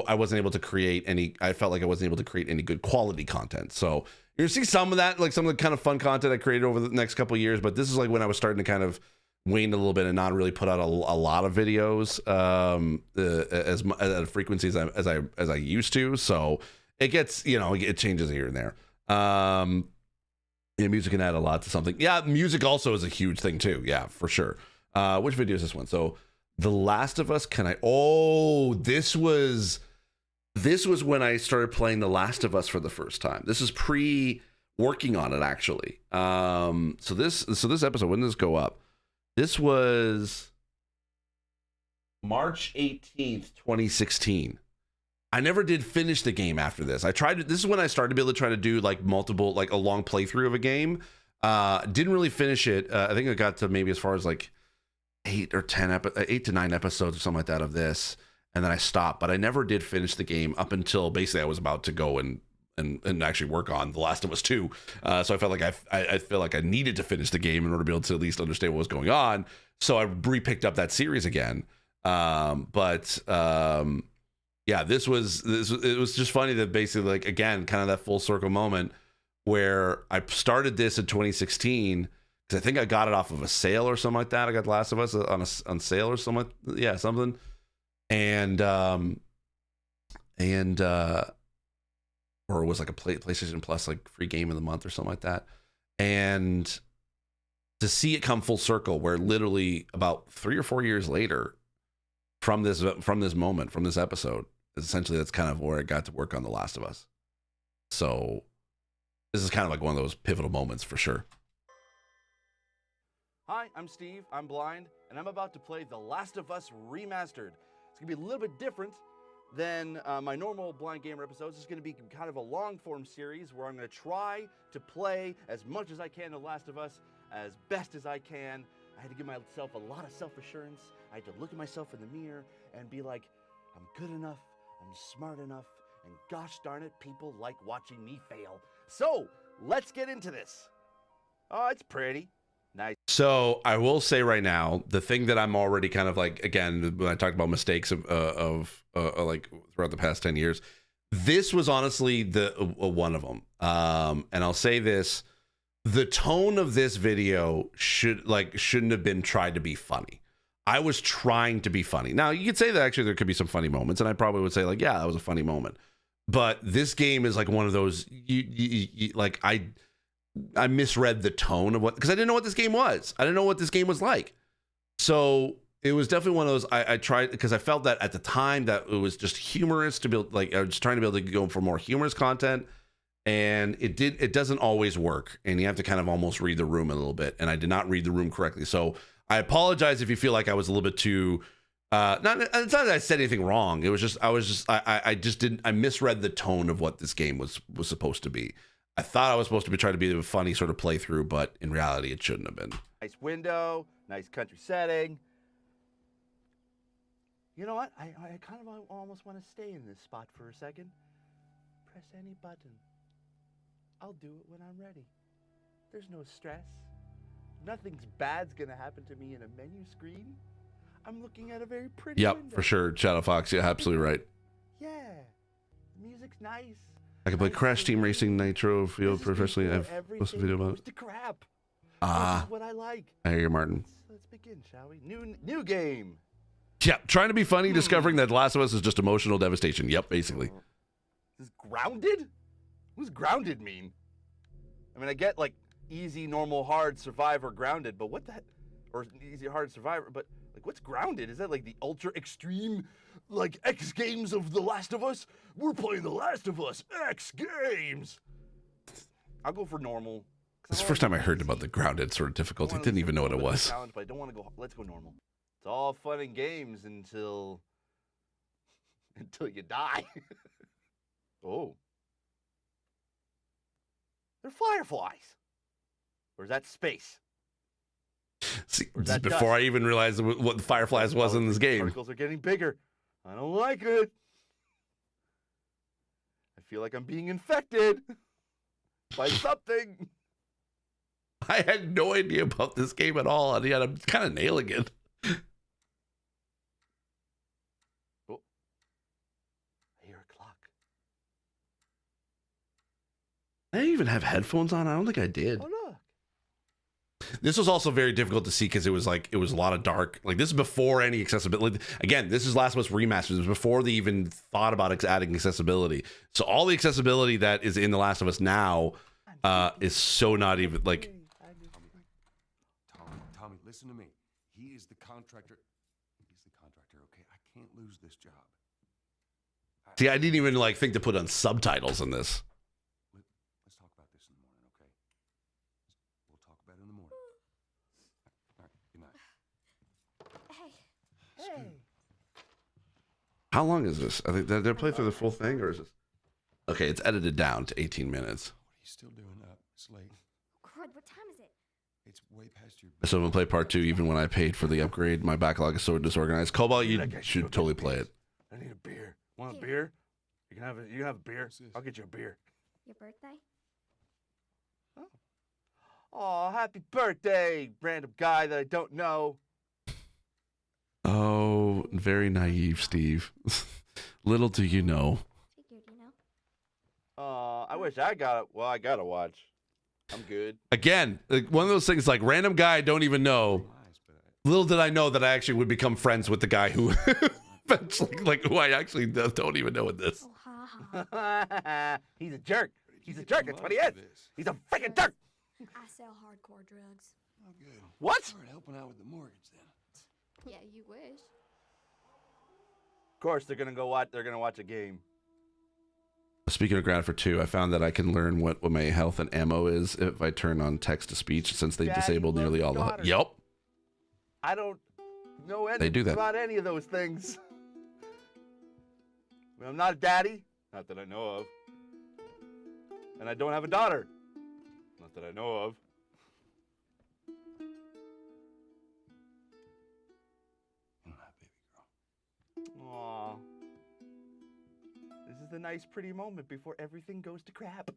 I wasn't able to create any, I felt like I wasn't able to create any good quality content. So you're gonna see some of that, like some of the kind of fun content I created over the next couple of years, but this is like when I was starting to kind of wane a little bit and not really put out a lot of videos as at a frequency as I used to. So it gets, it changes here and there. Yeah, music can add a lot to something. Yeah, music also is a huge thing too. Yeah, for sure. Which video is this one? So The Last of Us, this was when I started playing The Last of Us for the first time. This is working on it, actually. So this episode, when did this go up? This was March 18th, 2016. I never did finish the game after this. This is when I started to be able to try to do like multiple, like a long playthrough of a game. Didn't really finish it. I think I got to maybe as far as like 8 to 9 episodes or something like that of this, and then I stopped. But I never did finish the game up until basically I was about to go and actually work on The Last of Us 2. So I felt like I felt like I needed to finish the game in order to be able to at least understand what was going on. So I re-picked up that series again. Yeah, it was just funny that basically, like, again, kind of that full circle moment where I started this in 2016 because I think I got it off of a sale or something like that. I got The Last of Us on sale or something. Yeah, something. Or it was like a PlayStation Plus like free game of the month or something like that. And to see it come full circle, where literally about 3 or 4 years later from this moment, from this episode, essentially that's kind of where I got to work on The Last of Us. So this is kind of like one of those pivotal moments for sure. Hi, I'm Steve, I'm blind, and I'm about to play The Last of Us Remastered. It's gonna be a little bit different than my normal Blind Gamer episodes. It's gonna be kind of a long form series where I'm gonna try to play as much as I can The Last of Us, as best as I can. I had to give myself a lot of self-assurance. I had to look at myself in the mirror and be like, I'm good enough, I'm smart enough, and gosh darn it, people like watching me fail. So, let's get into this. Oh, it's pretty. Nice. So I will say right now, the thing that I'm already kind of like, again, when I talked about mistakes of like throughout the past 10 years, this was honestly one of them. And I'll say this, the tone of this video shouldn't have been tried to be funny. I was trying to be funny. Now you could say that actually there could be some funny moments, and I probably would say like, yeah, that was a funny moment. But this game is like one of those, like I misread the tone of because I didn't know what this game was. I didn't know what this game was like. So it was definitely one of those, I tried, because I felt that at the time that it was just humorous to build, like I was trying to be able to go for more humorous content, and it doesn't always work, and you have to kind of almost read the room a little bit, and I did not read the room correctly. So I apologize if you feel like I was a little bit too, it's not that I said anything wrong. It was just, I misread the tone of what this game was supposed to be. I thought I was supposed to be trying to be a funny sort of playthrough, but in reality, it shouldn't have been. Nice window, nice country setting. You know what? I kind of almost want to stay in this spot for a second. Press any button. I'll do it when I'm ready. There's no stress. Nothing's bad's gonna happen to me in a menu screen. I'm looking at a very pretty Yep, window. for sure. Shadow Fox, yeah, absolutely right. Yeah, the music's nice. I can play Crash Team Racing Nitro Field professionally. I've posted a video about it. Crap. Ah, This is what I like. I hear you, Martin. Let's begin, shall we? New game. Yeah, trying to be funny, discovering that The Last of Us is just emotional devastation. Yep, basically. This is grounded? What does grounded mean? I mean, I get like easy, normal, hard, survivor, grounded, but what the heck? Or easy, hard, survivor, but like what's grounded? Is that like the ultra extreme, like X Games of The Last of Us? We're playing The Last of Us X Games. I'll go for normal. It's the first time I heard about the grounded sort of difficulty. Didn't even know what it was. Challenge, but I don't want to go. Let's go normal. It's all fun and games until you die. Oh, they're fireflies. Or is that space? See, before I even realized what the fireflies was in this game. Particles are getting bigger. I don't like it. I feel like I'm being infected by something. I had no idea about this game at all, and yet I'm kind of nailing it. Oh. I hear a clock. I didn't even have headphones on. I don't think I did. Oh, look. This was also very difficult to see because it was a lot of dark. Like, this is before any accessibility. Again, this is Last of Us Remastered. It was before they even thought about adding accessibility. So all the accessibility that is in The Last of Us now is so not even like. Tommy, listen to me. He is the contractor. He's the contractor, okay? I can't lose this job. See, I didn't even like think to put on subtitles in this. Let's talk about this in the morning, okay? We'll talk about it in the morning. All right, good night. Hey. How long is this? I think did I play through the full thing, or is this? Okay, it's edited down to 18 minutes. What are you still doing up? It's late. Crud, what time is it? It's way past your. So I'm gonna play part 2 even when I paid for the upgrade. My backlog is so disorganized. Cobalt, you should totally play it. I need a beer. Want a beer? You can have a beer. I'll get you a beer. Your birthday? Oh, happy birthday, random guy that I don't know. Oh, very naive, Steve. Little do you know. Figured, you know. I wish I got it. Well, I gotta watch. I'm good. Again, like, one of those things like random guy I don't even know. Little did I know that I actually would become friends with the guy who like who I actually don't even know in this. He's a jerk. He's a jerk. That's what he is. He's a freaking jerk. I sell hardcore drugs. Oh, good. What? Start helping out with the mortgage then. Yeah, you wish. Of course, they're gonna watch a game. Speaking of ground for 2, I found that I can learn what my health and ammo is if I turn on text to speech, since they disabled nearly all the. Yep. I don't know They do anything that. about any of those things. I mean, I'm not a daddy, not that I know of, and I don't have a daughter, not that I know of. Aww. This is the nice, pretty moment before everything goes to crap.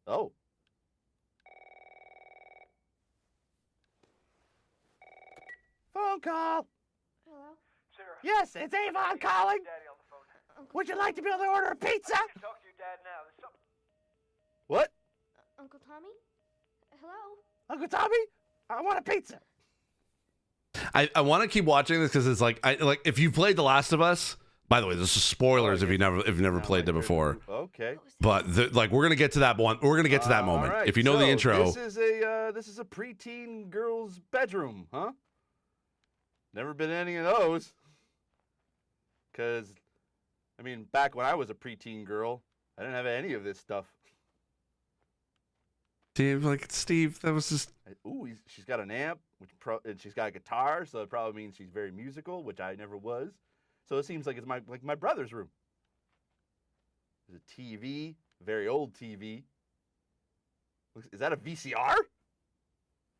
Oh. Phone call. Hello? Sarah. Yes, it's Avon calling. Daddy on the phone. Would you like to be able to order a pizza? I can talk to your dad now. There's something. What? Uncle Tommy? Hello? Uncle Tommy? I want a pizza. I want to keep watching this because it's like if you played The Last of Us. By the way, this is spoilers if you've never played it before. Okay. But we're gonna get to that one. We're gonna get to that moment. All right, If you know the so intro, this is a preteen girl's bedroom, huh? Never been in any of those. Cause, I mean, back when I was a preteen girl, I didn't have any of this stuff. Steve, that was just. Ooh, she's got an amp, and she's got a guitar, so it probably means she's very musical, which I never was. So it seems like it's my brother's room. There's a TV, very old TV. Is that a VCR?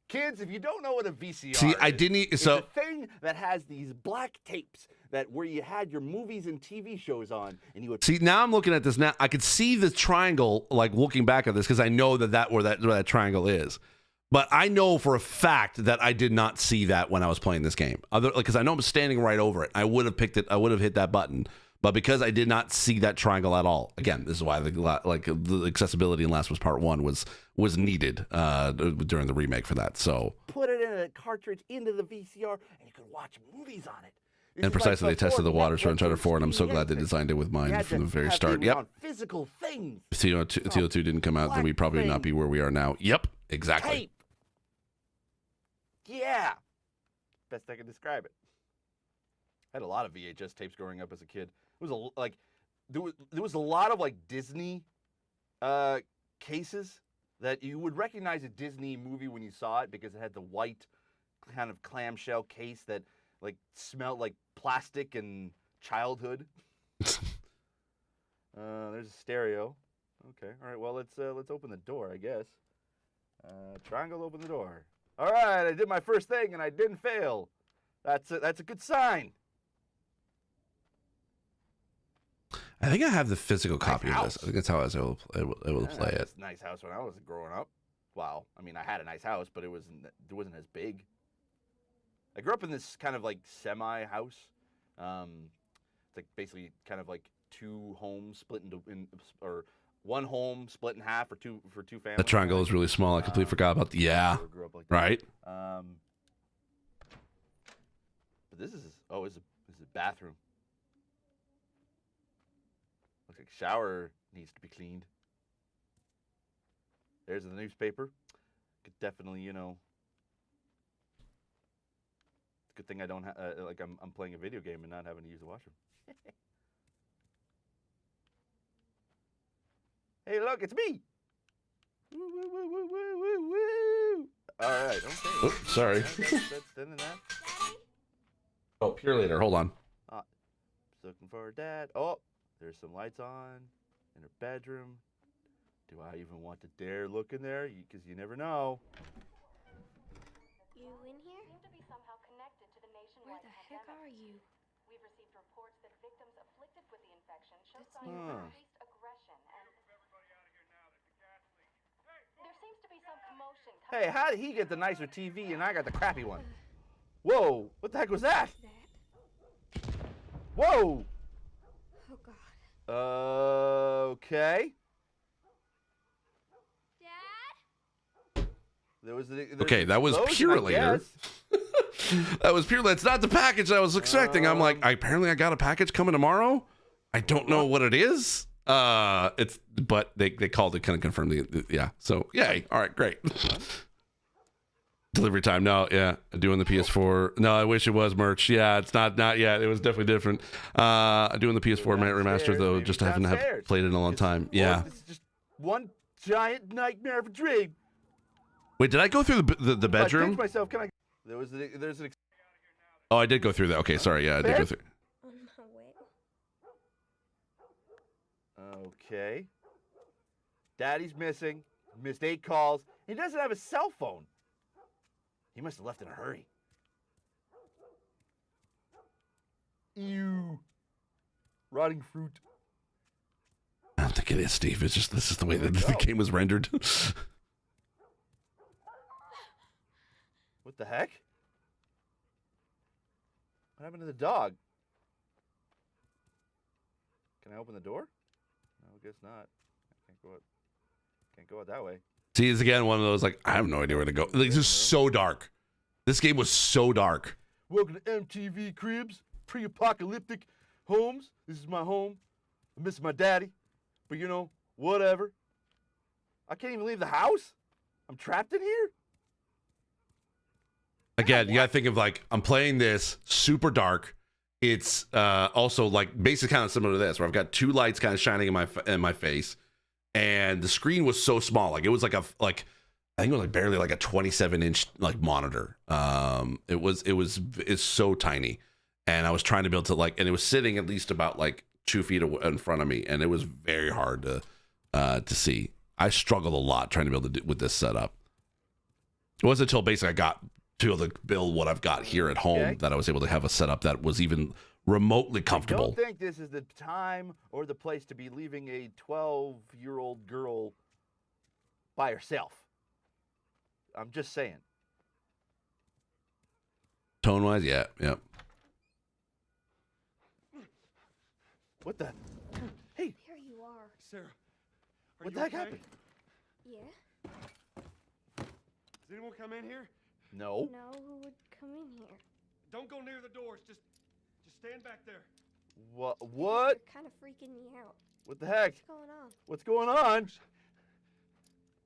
Kids, if you don't know what a VCR is, See, I didn't. it's a thing that has these black tapes that where you had your movies and TV shows on, and you would See, now I'm looking at this now. I could see the triangle, like looking back at this, because I know where that triangle is. But I know for a fact that I did not see that when I was playing this game. Because I know I'm standing right over it. I would have picked it. I would have hit that button. But because I did not see that triangle at all, again, this is why the accessibility in Last of Us Part 1 was needed during the remake for that. So put it in a cartridge into the VCR, and you could watch movies on it. And precisely, they tested the waters for Uncharted 4, and I'm so glad they designed it with mine from the very start. Yep. Physical things. If TO2 didn't come out, then we'd probably not be where we are now. Yep, exactly. Tape. Yeah. Best I can describe it. I had a lot of VHS tapes growing up as a kid. It was there was a lot of like Disney cases that you would recognize a Disney movie when you saw it because it had the white kind of clamshell case that like smelled like plastic and childhood. There's a stereo. Okay, all right. Well, let's open the door, I guess. Triangle, open the door. All right, I did my first thing and I didn't fail. That's a good sign. I think I have the physical copy of this. I think that's how I was able to play it. Nice house when I was growing up. Wow. I mean, I had a nice house, but it wasn't as big. I grew up in this kind of like semi house. It's like basically kind of like two homes split or one home split in half for two families. The triangle is really small. I completely forgot about the right. But this is a bathroom. Looks like shower needs to be cleaned. There's the newspaper. Could definitely, good thing I don't have I'm playing a video game and not having to use the washroom. Hey, look, it's me. Woo, woo, woo, woo, woo, woo, woo. All right, okay. Oops, sorry. That's done in that. Oh, pure later. Hold on. Looking for her dad. Oh, there's some lights on in her bedroom. Do I even want to dare look in there? Because you never know. You in here? Seem to be somehow connected to the nationwide Where the heck are you? We've received reports that victims afflicted with the infection show signs of increased aggression and there seems to be some commotion. Hey, how did he get the nicer TV and I got the crappy one? Whoa, what the heck was that? Whoa! Oh God. Okay. Dad? Okay, that was pure later. That was pure. That's not the package I was expecting. I'm like, apparently I got a package coming tomorrow. I don't know what it is. But they called it, kind of confirmed yeah. So yay. All right, great. Delivery time. No, yeah. Doing the PS4. No, I wish it was merch. Yeah, it's not yet. It was definitely different. Doing the PS4 remaster though, just haven't played it in a long time. Yeah. It's just one giant nightmare of a dream. Wait, did I go through the bedroom? I think to myself, there's an. Oh, I did go through that. Okay, sorry. Yeah, I did go through. Okay. Daddy's missing. Missed 8 calls. He doesn't have a cell phone. He must have left in a hurry. Ew. Rotting fruit. I don't think it is, Steve. It's just this is the way that the game was rendered. What the heck? What happened to the dog? Can I open the door? No, I guess not. I can't go out that way. See, it's again one of those like I have no idea where to go. Like, this is so dark. This game was so dark. Welcome to MTV Cribs, pre-apocalyptic homes. This is my home. I miss my daddy, but whatever. I can't even leave the house. I'm trapped in here. Again, you gotta think of like I'm playing this super dark. It's also like basically kind of similar to this, where I've got 2 lights kind of shining in my face, and the screen was so small. Like it was I think it was like barely like a 27-inch like monitor. It's so tiny, and I was trying to be able to and it was sitting at least about like 2 feet in front of me, and it was very hard to see. I struggled a lot trying to be able to do with this setup. It wasn't until basically I got to be able to build what I've got here at home that I was able to have a setup that was even remotely comfortable. Don't think this is the time or the place to be leaving a 12-year-old girl by herself. I'm just saying. Tone-wise, yeah. What the? Hey. Here you are. Sarah. What the heck happened? Yeah? Does anyone come in here? No. No, who would come in here? Don't go near the doors. Just stand back there. What? You're kind of freaking me out. What the heck? What's going on? What's going on?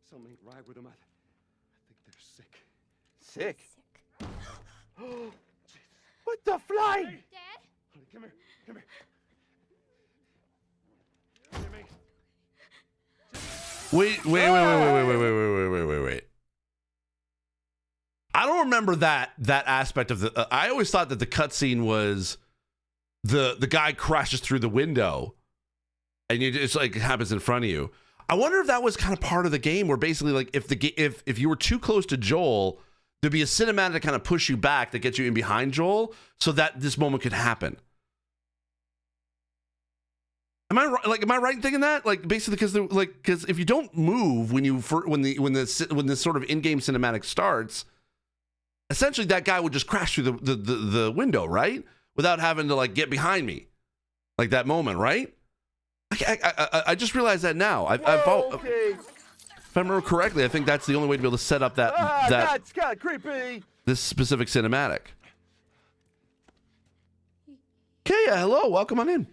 Something ain't right with them. I think they're sick. Sick? What the fly? Hey. Dad? Honey, come here. Come here. Wait. I don't remember that aspect of the. I always thought that the cutscene was the guy crashes through the window, and it's like it happens in front of you. I wonder if that was kind of part of the game, where basically like if you were too close to Joel, there'd be a cinematic to kind of push you back that gets you in behind Joel, so that this moment could happen. Am I right in thinking that? Like basically because if you don't move when this sort of in-game cinematic starts, essentially that guy would just crash through the window, right? Without having to like get behind me, like that moment, right? I just realized that now. If I remember correctly, I think that's the only way to be able to set up That's kind of creepy. This specific cinematic. Okay, hello, welcome on in.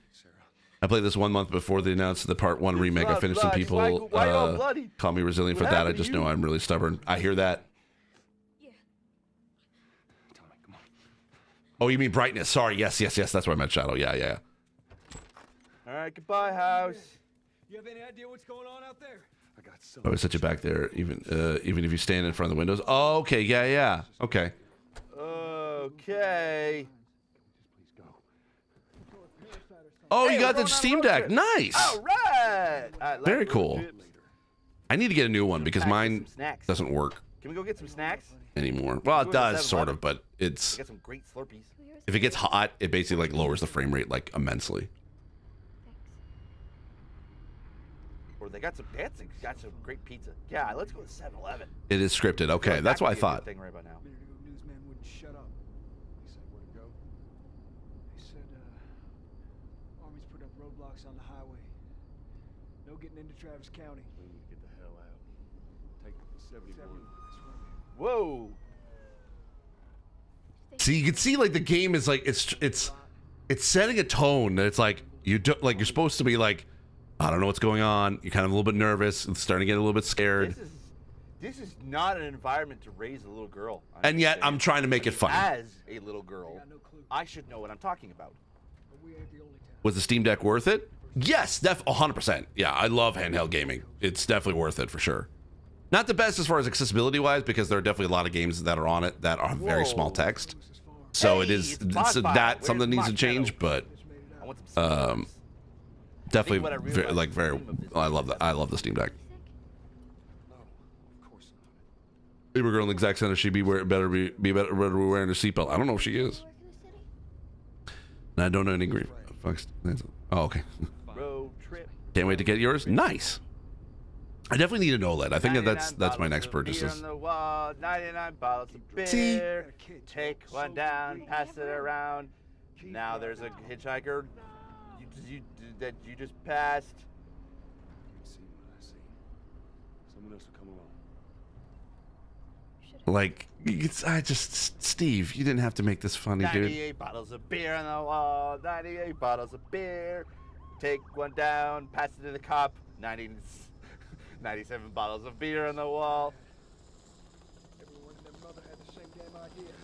I played this 1 month before they announced the Part 1 remake. I finished some people call me resilient for that. I just know I'm really stubborn. I hear that. Oh, you mean brightness? Sorry. Yes. That's what I meant, Shadow. Yeah. All right, goodbye, house. You have any idea what's going on out there? I got so. Oh, I set you back there, even if you stand in front of the windows. Oh, okay. Yeah. Okay. Okay. Oh, you got the Steam Deck. Nice. All right. Very cool. I need to get a new one because mine doesn't work Can we go get some snacks? anymore. Well, it does sort of, but it's Get some great Slurpees. if it gets hot, it basically like lowers the frame rate like immensely. Or they got some great pizza. Yeah, let's go to 7-Eleven. It is scripted. Okay, that's what I thought. Thing right about now. Newsman wouldn't shut up. He said, where to go? He said, Army's put up roadblocks on the highway. No getting into Travis County. We need to get the hell out. Take 71. Whoa. See, you can see like the game is like it's setting a tone that it's like you're supposed to be like, I don't know what's going on. You're kind of a little bit nervous. It's starting to get a little bit scared. This is not an environment to raise a little girl. And yet I'm trying to make it funny. As a little girl, I should know what I'm talking about. Was the Steam Deck worth it? Yes, 100%. Yeah, I love handheld gaming. It's definitely worth it for sure. Not the best as far as accessibility wise, because there are definitely a lot of games that are on it that are very small text. So it is something that needs to change, but definitely I love the Steam Deck. Uber girl in the exact center, she better be wearing her seatbelt. I don't know if she is. And I don't know any grief. Oh, okay. Road trip. Can't wait to get yours. Nice. I definitely need an OLED. I think that's my next purchases. 99 bottles of beer. Take one down, pass it around. Now there's a hitchhiker that you just passed. See what I see. Someone else will come along. Like, Steve, you didn't have to make this funny, dude. 98 bottles of beer on the wall. 98 bottles of beer. Take one down, pass it to the cop. 97 bottles of beer on the wall. Everyone and their mother had the same damn idea.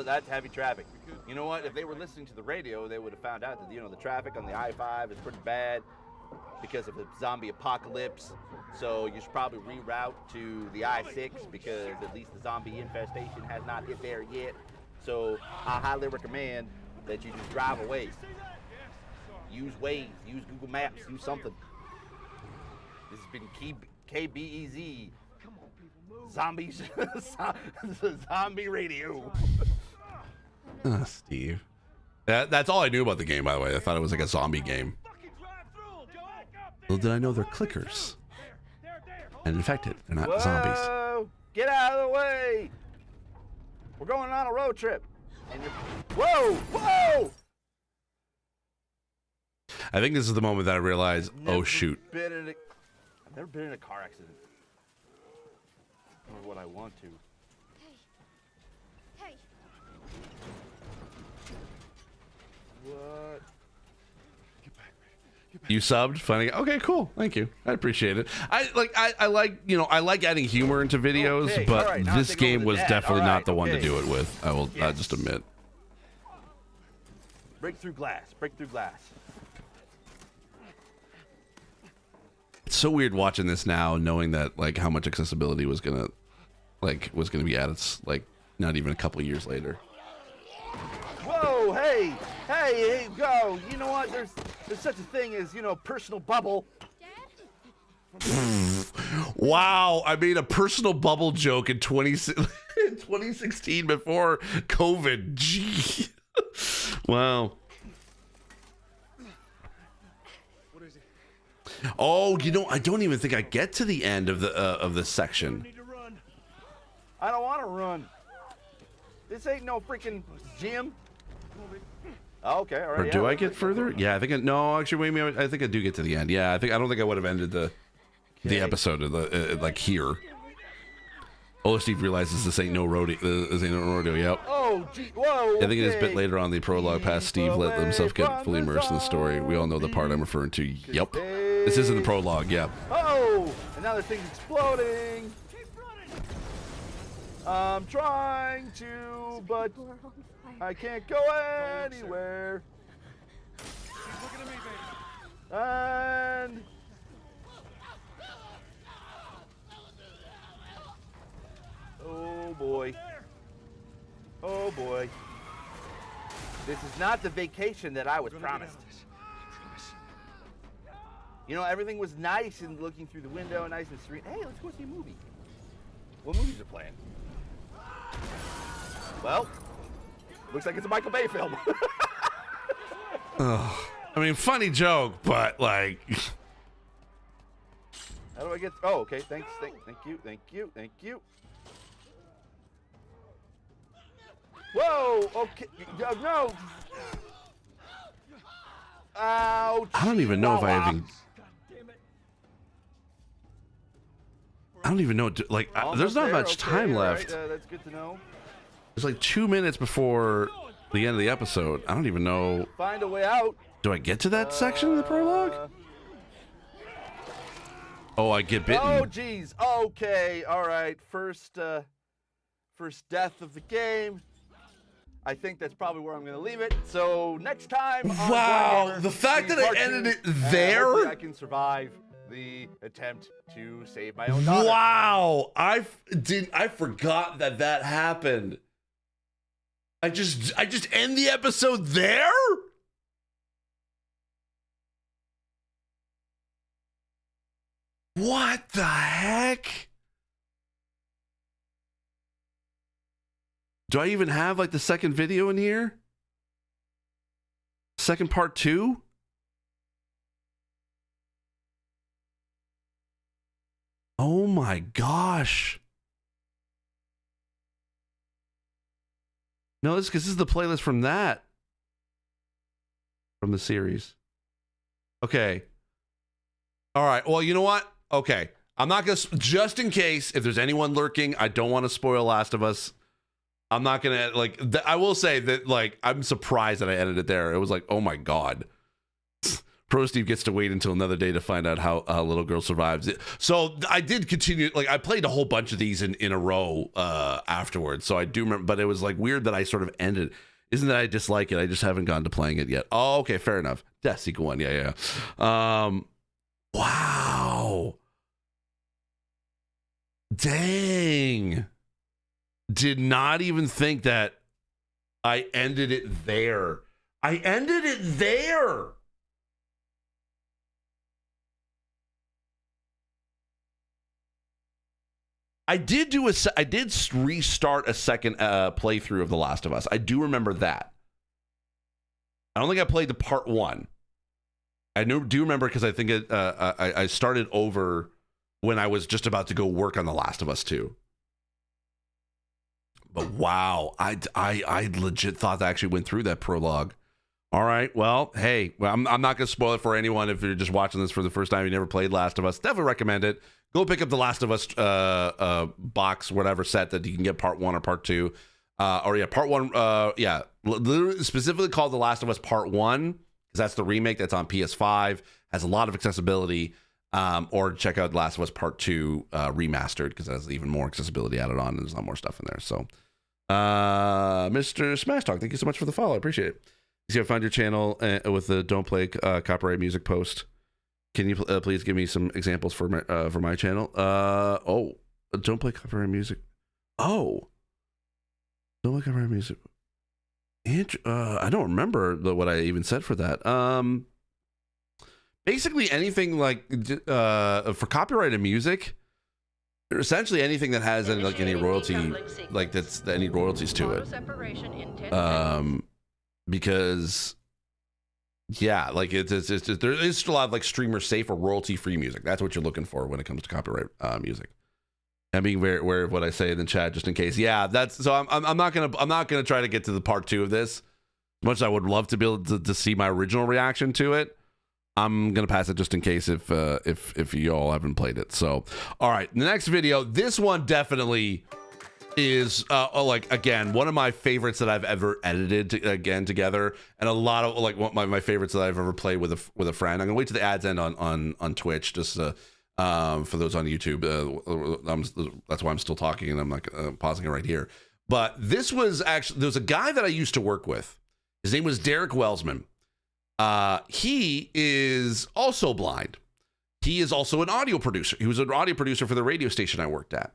That's heavy traffic. You know what? If they were listening to the radio, they would have found out that the traffic on the I-5 is pretty bad because of the zombie apocalypse. So you should probably reroute to the I-6 because at least the zombie infestation has not hit there yet. So I highly recommend that you just drive away. Use Waze, use Google Maps, use something. This has been KBEZ. Zombie radio. Steve. That's all I knew about the game, by the way. I thought it was like a zombie game. Little did I know they're clickers. And infected. They're not zombies. Whoa! Get out of the way! We're going on a road trip. And whoa! Whoa! I think this is the moment that I realized, oh shoot. I've never been in a car accident. Or what I want to. Hey. What? You subbed? Funny. Okay, cool. Thank you. I appreciate it. I like adding humor into videos, Okay, but all right, now this take over game the was dad. definitely All not right, the one to okay. do it with. I'll just admit. Break through glass. Break through glass. It's so weird watching this now, knowing that like how much accessibility was gonna be added like not even a couple years later. Whoa! Hey, go! You know what? There's such a thing as personal bubble. Wow, I made a personal bubble joke in 2016 before COVID. Gee. Wow. Oh, I don't even think I get to the end of the section. I don't want to run. This ain't no freaking gym. Oh, okay, all right. Or do I get further? Yeah, I think no. Actually, wait. I think I do get to the end. Yeah, I don't think I would have ended the episode of the like here. Oh, Steve realizes this ain't no rodeo. This ain't no rodeo. Yep. Oh, gee, whoa. I think it is a bit later on the prologue past Steve let himself get fully immersed in the story. We all know the part I'm referring to. Yep. This is in the prologue. Yep. Oh, and now the thing's exploding. I'm trying to, but I can't go anywhere. And oh boy. Oh boy. This is not the vacation that I was promised. Everything was nice and looking through the window, nice and serene. Hey, let's go see a movie. What movies are playing? Well, looks like it's a Michael Bay film. I mean, funny joke, but like. How do I get? Oh, okay. Thank you. Whoa. Okay. No. Ouch. I don't even know if I even. I don't even know. There's not much time left. Right. That's good to know. There's like 2 minutes before the end of the episode. I don't even know. Find a way out. Do I get to that section of the prologue? Oh, I get bitten. Oh, geez. Okay. All right. First death of the game. I think that's probably where I'm going to leave it. So next time. Wow. The fact that I ended it there. Hopefully I can survive the attempt to save my own daughter. Wow. I forgot that happened. I just end the episode there? What the heck? Do I even have like the second video in here? Second part 2? Oh my gosh. No, this is the playlist from that. From the series. Okay. All right. Well, you know what? Okay. I'm not going to, just in case, if there's anyone lurking, I don't want to spoil Last of Us. I'm not going to, I will say that, I'm surprised that I edited it there. It was like, oh my God. Pro Steve gets to wait until another day to find out how a little girl survives. So I did continue, I played a whole bunch of these in a row afterwards. So I do remember, but it was weird that I sort of ended. Isn't that I dislike it? I just haven't gone to playing it yet. Oh, okay, fair enough. Death Sequel 1, yeah. Wow. Dang. Did not even think that I ended it there. I ended it there. I did restart a second playthrough of The Last of Us. I do remember that. I don't think I played the part 1. I do remember because I think I started over when I was just about to go work on The Last of Us 2. But wow, I legit thought that actually went through that prologue. All right, well, hey, I'm not going to spoil it for anyone if you're just watching this for the first time. You never played Last of Us. Definitely recommend it. Go pick up the Last of Us box, whatever set that you can get part 1 or part 2. Part 1, literally specifically called The Last of Us Part 1, because that's the remake that's on PS5, has a lot of accessibility. Or check out Last of Us Part 2 remastered, because it has even more accessibility added on, and there's a lot more stuff in there. So, Mr. Smash Talk, thank you so much for the follow. I appreciate it. See, I found your channel with the Don't Play Copyright Music post. Can you please give me some examples for my channel? Don't Play Copyright Music. Oh, Don't Play Copyright Music. I don't remember what I even said for that. Basically anything like for copyrighted music, essentially anything that has any royalty, like that's any royalties to it. Because yeah, like it's there is still a lot of like streamer safe or royalty free music. That's what you're looking for when it comes to copyright music. And being very aware of what I say in the chat, just in case. Yeah, that's so. I'm not gonna try to get to the part 2 of this. As much as I would love to be able to see my original reaction to it, I'm gonna pass it just in case if you all haven't played it. So, all right, the next video. This one definitely is like again one of my favorites that I've ever edited together, and a lot of like one of my favorites that I've ever played with a friend. I'm gonna wait till the ads end on Twitch just for those on YouTube. That's why I'm still talking and I'm like pausing it right here. But this was actually, there was a guy that I used to work with. His name was Derek Welsman. He is also blind. He is also an audio producer. He was an audio producer for the radio station I worked at.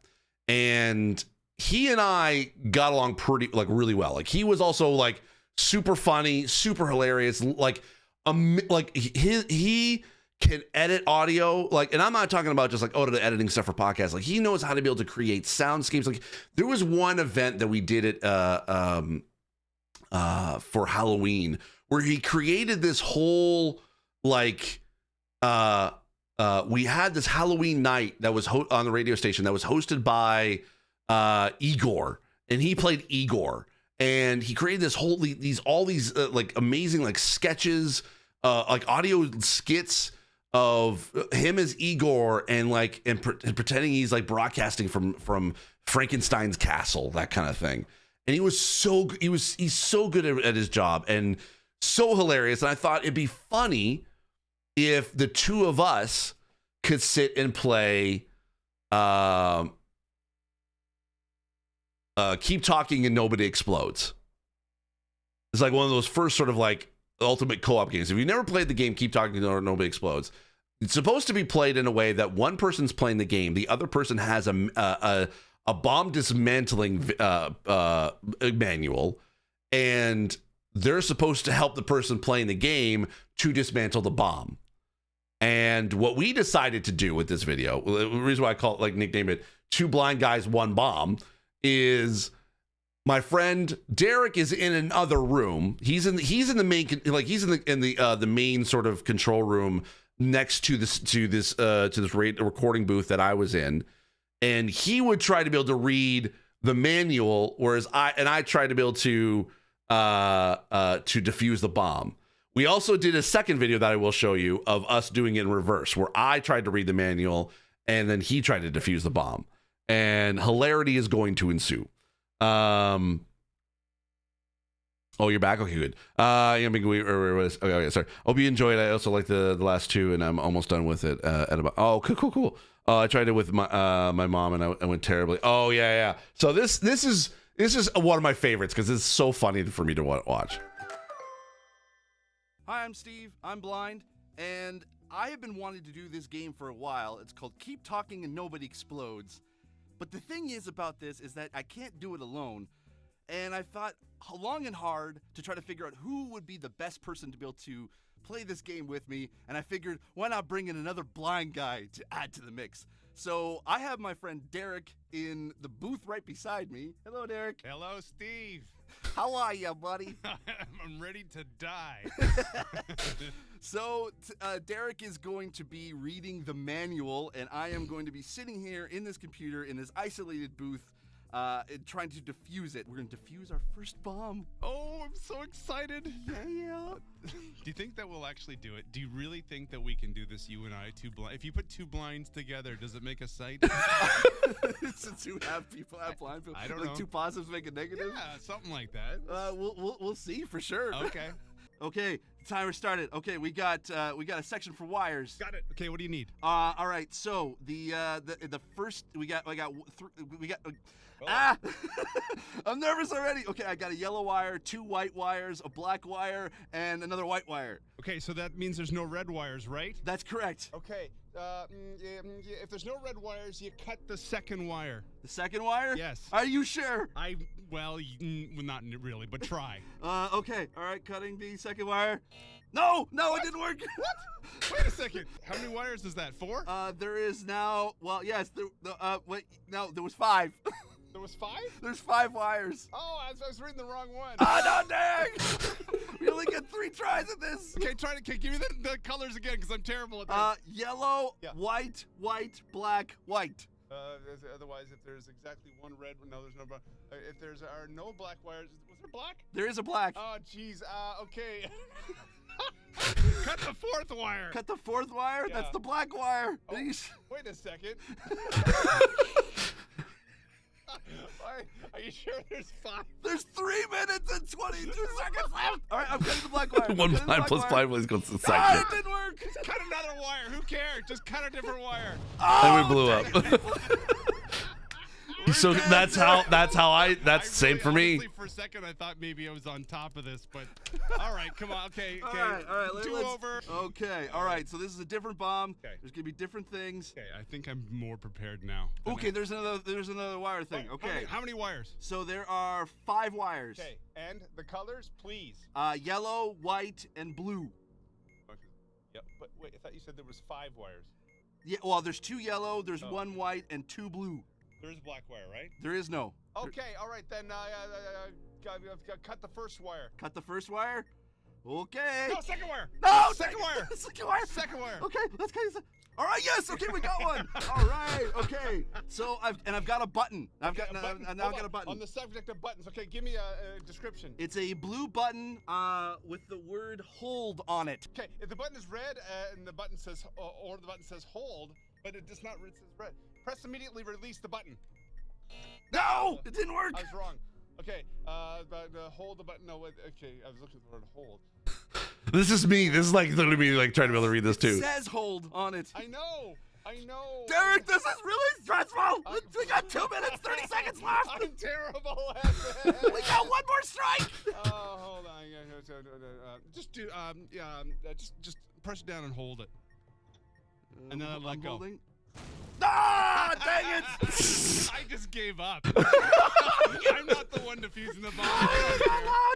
And he and I got along really well. Like he was also like super funny, super hilarious. Like he can edit audio. Like, and I'm not talking about just like, the editing stuff for podcasts. Like he knows how to be able to create soundscapes. Like there was one event that we did it for Halloween where he created this whole like we had this Halloween night that was on the radio station that was hosted by Igor, and he played Igor, and he created this whole all these like amazing like sketches, like audio skits of him as Igor, and like and pretending he's like broadcasting from Frankenstein's castle, that kind of thing. And he's so good at his job and so hilarious. And I thought it'd be funny if the two of us could sit and play Keep Talking and Nobody Explodes. It's like one of those first sort of like ultimate co-op games. If you've never played the game Keep Talking and Nobody Explodes, it's supposed to be played in a way that one person's playing the game, the other person has a bomb dismantling manual, and they're supposed to help the person playing the game to dismantle the bomb. And what we decided to do with this video, the reason why I call it, like, nickname it Two Blind Guys, One Bomb, is my friend Derek is in another room. He's in the main, like he's in the main sort of control room next to this recording booth that I was in, and he would try to be able to read the manual, whereas I tried to be able to defuse the bomb. We also did a second video that I will show you of us doing it in reverse, where I tried to read the manual and then he tried to defuse the bomb, and hilarity is going to ensue. Oh, you're back? Okay, good. Okay, sorry. Hope you enjoyed. I also like the last two, and I'm almost done with it. Cool. I tried it with my mom, and I went terribly. Oh, yeah. So this is one of my favorites because it's so funny for me to watch. Hi, I'm Steve. I'm blind, and I have been wanting to do this game for a while. It's called Keep Talking and Nobody Explodes. But the thing is about this is that I can't do it alone. And I thought long and hard to try to figure out who would be the best person to be able to play this game with me. And I figured, why not bring in another blind guy to add to the mix? So I have my friend Derek in the booth right beside me. Hello, Derek. Hello, Steve. How are you, buddy? I'm ready to die. So, Derek is going to be reading the manual, and I am going to be sitting here in this computer in this isolated booth trying to defuse it. We're going to defuse our first bomb. Oh, I'm so excited. Yeah. Do you think that we'll actually do it? Do you really think that we can do this, you and I, if you put two blinds together, does it make a sight? Since you have people have blind people. I don't like know. Two positives make a negative? Yeah, something like that. We'll see for sure. Okay. Okay, timer started. Okay, we got a section for wires. Got it. Okay, what do you need? All right. So the first I'm nervous already. Okay, I got a yellow wire, 2 white wires, a black wire, and another white wire. Okay, so that means there's no red wires, right? That's correct. Okay. If there's no red wires, you cut the second wire. The second wire? Yes. Are you sure? Well, not really, but try. Okay. All right, cutting the second wire. No, it didn't work. What? Wait a second. How many wires is that? 4? There is now. Well, yes. Wait. No, there was 5. There was 5? There's 5 wires. Oh, I was reading the wrong one. Oh, no, dang! We only get 3 tries at this. Okay, give me the colors again, because I'm terrible at this. Yellow, white, black, white. Otherwise, if there's exactly one red, no, there's no black. If there's are no black wires, was there black? There is a black. Oh, jeez. Okay. Cut the 4th wire. Cut the 4th wire? Yeah. That's the black wire. Oh, wait a second. Are you sure there's 5? There's 3 minutes and 22 seconds left. All right, I'm cutting the black wire. One blind plus 5 was goes to the Ah, second. it didn't work. Just cut another wire. Who cares? Just cut a different wire. And we blew up. So that's same for me. Honestly, for a second, I thought maybe I was on top of this, but all right, come on. Okay. All right. Let's over. Okay. All right. So this is a different bomb. Okay. There's gonna be different things. Okay. I think I'm more prepared now. Okay. There's another wire thing. Okay. How many wires? So there are 5 wires. Okay. And the colors, please. Yellow, white, and blue. Yep. But wait, I thought you said there was 5 wires. Yeah. Well, there's 2 yellow, there's 1 white, and 2 blue. There is black wire, right? There is no. Okay, all right, then cut the first wire. Cut the first wire? Okay. No, second wire. No, second wire. Second wire. Second wire. Okay, let's cut it. All right, yes, okay, we got one. All right, okay. So I've got a button. I've got a button. On the subject of buttons, okay, give me a description. It's a blue button with the word hold on it. Okay, if the button is red and the button says or the button says hold, but it does not it says red. Press immediately release the button. No, it didn't work. I was wrong. Okay, hold the button. No, okay, I was looking at the word hold. This is me. This is like literally me like trying to be able to read this too. It says hold on it. I know. Derek, this is really stressful. We got 2 minutes, 30 seconds left. I'm terrible at this. We got 1 more strike. Hold on. Just press it down and hold it. And then let go. Holding. Ah, dang it! I just gave up. I'm not the one defusing the bomb.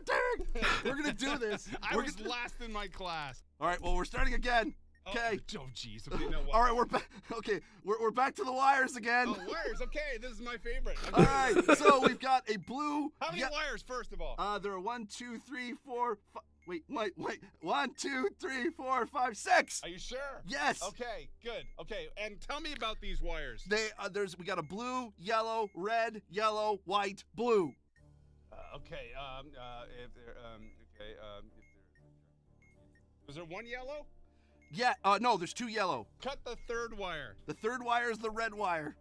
Derek. We're gonna do this. I was last in my class. All right. Well, we're starting again. Okay. Oh, jeez. Okay, no, all right, we're back. Okay, we're back to the wires again. Oh, wires. Okay, this is my favorite. Okay. All right. So we've got a blue. How many wires, first of all? There are 1, 2, 3, 4, 5. Wait. 1, 2, 3, 4, 5, 6. Are you sure? Yes. Okay, good. Okay, and tell me about these wires. We got a blue, yellow, red, yellow, white, blue. Was there 1 yellow? Yeah. No, there's 2 yellow. Cut the 3rd wire. The 3rd wire is the red wire.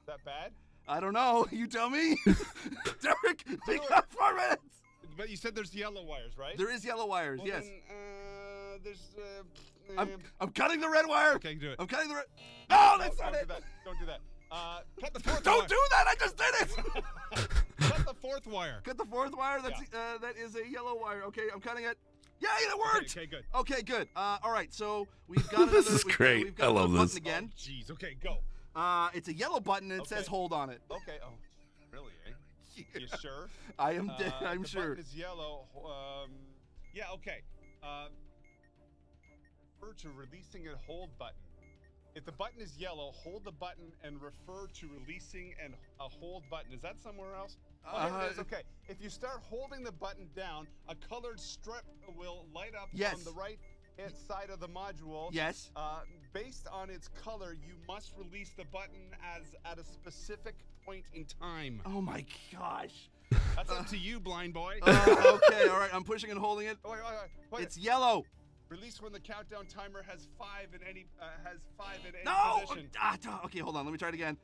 Is that bad? I don't know. You tell me. Derek, we got 4 minutes. But you said there's yellow wires, right? There is yellow wires, well, yes. Then, there's. I'm cutting the red wire. Okay, do it. I'm cutting the red. No, that's not it. Don't do that. Cut the 4th wire. Don't do that. I just did it. Cut the 4th wire. Cut the 4th wire. That's that is a yellow wire. Okay, I'm cutting it. Yeah, it worked. Okay, good. Okay, good. All right, so we've got another. This is great. We've got I love this. Button again. Jeez. Okay, go. It's a yellow button and it says hold on it. Okay. Oh, really? Eh? You sure? I am. I'm the sure. Button is yellow. Yeah. Okay. Refer to releasing a hold button. If the button is yellow, hold the button and refer to releasing a hold button. Is that somewhere else? It's okay. If you start holding the button down, a colored strip will light up on the right hand side of the module. Yes. Based on its color, you must release the button at a specific point in time. Oh my gosh. That's up to you, blind boy. Okay, all right. I'm pushing and holding it. Wait. It's yellow. Release when the countdown timer has 5 in any No! position. Okay, hold on. Let me try it again.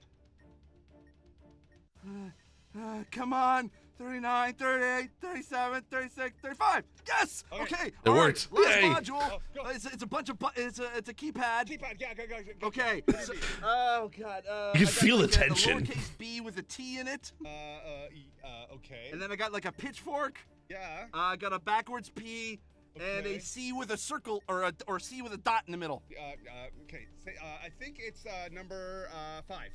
Come on. 39, 38, 37, 36, 35. Yes! Okay. It worked. Last Yay. module. It's a bunch of it's a keypad. Keypad. Yeah, go. Okay. Oh god. You can I got feel the like tension. A lowercase b with a T in it. Okay. And then I got like a pitchfork. Yeah. I got a backwards P and a C with a circle or C with a dot in the middle. Okay. I think it's number 5.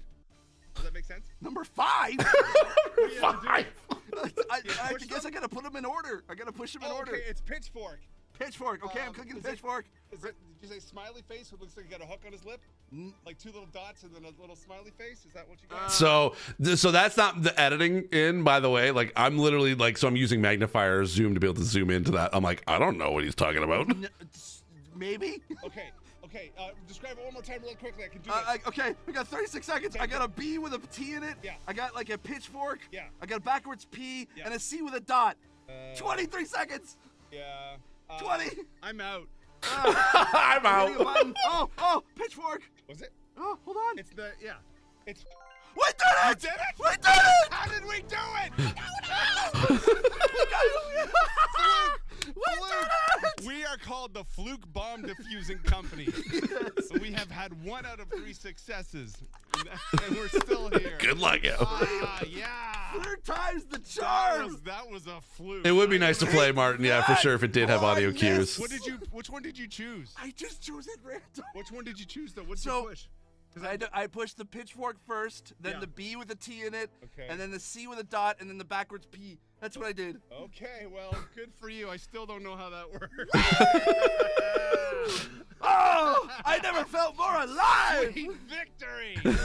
Does that make sense? Number 5? Five. I guess I gotta put them in order. I gotta push them in order. Okay, it's pitchfork. Pitchfork. Okay, I'm clicking pitchfork. Did you say smiley face? What looks like you got a hook on his lip? Like 2 little dots and then a little smiley face? Is that what you got? So that's not the editing in, by the way. Like I'm literally like, so I'm using magnifier zoom to be able to zoom into that. I'm like, I don't know what he's talking about. Maybe. Okay. Describe it one more time real quickly. I can do this. Okay, we got 36 seconds. I got a B with a T in it. Yeah. I got like a pitchfork. Yeah. I got a backwards P and a C with a dot. 23 seconds. Yeah. 20. I'm out. I'm out. Oh, pitchfork. Was it? Oh, hold on. It's It's. We did it! You did it? We did it! How did we do it? We are called the Fluke Bomb Diffusing Company. Yes. We have had 1 out of 3 successes, and we're still here. Good luck, yo. Yeah. 3rd time's the charm. That was a fluke. It would be nice to play, Martin. Yeah, for sure. If it did have audio cues. Which one did you choose? I just chose it random. Which one did you choose though? What did you push? I pushed the pitchfork first, then the B with a T in it, and then the C with a dot, and then the backwards P. That's what I did. Okay, well, good for you. I still don't know how that works. Oh, I never felt more alive. Sweet victory. Take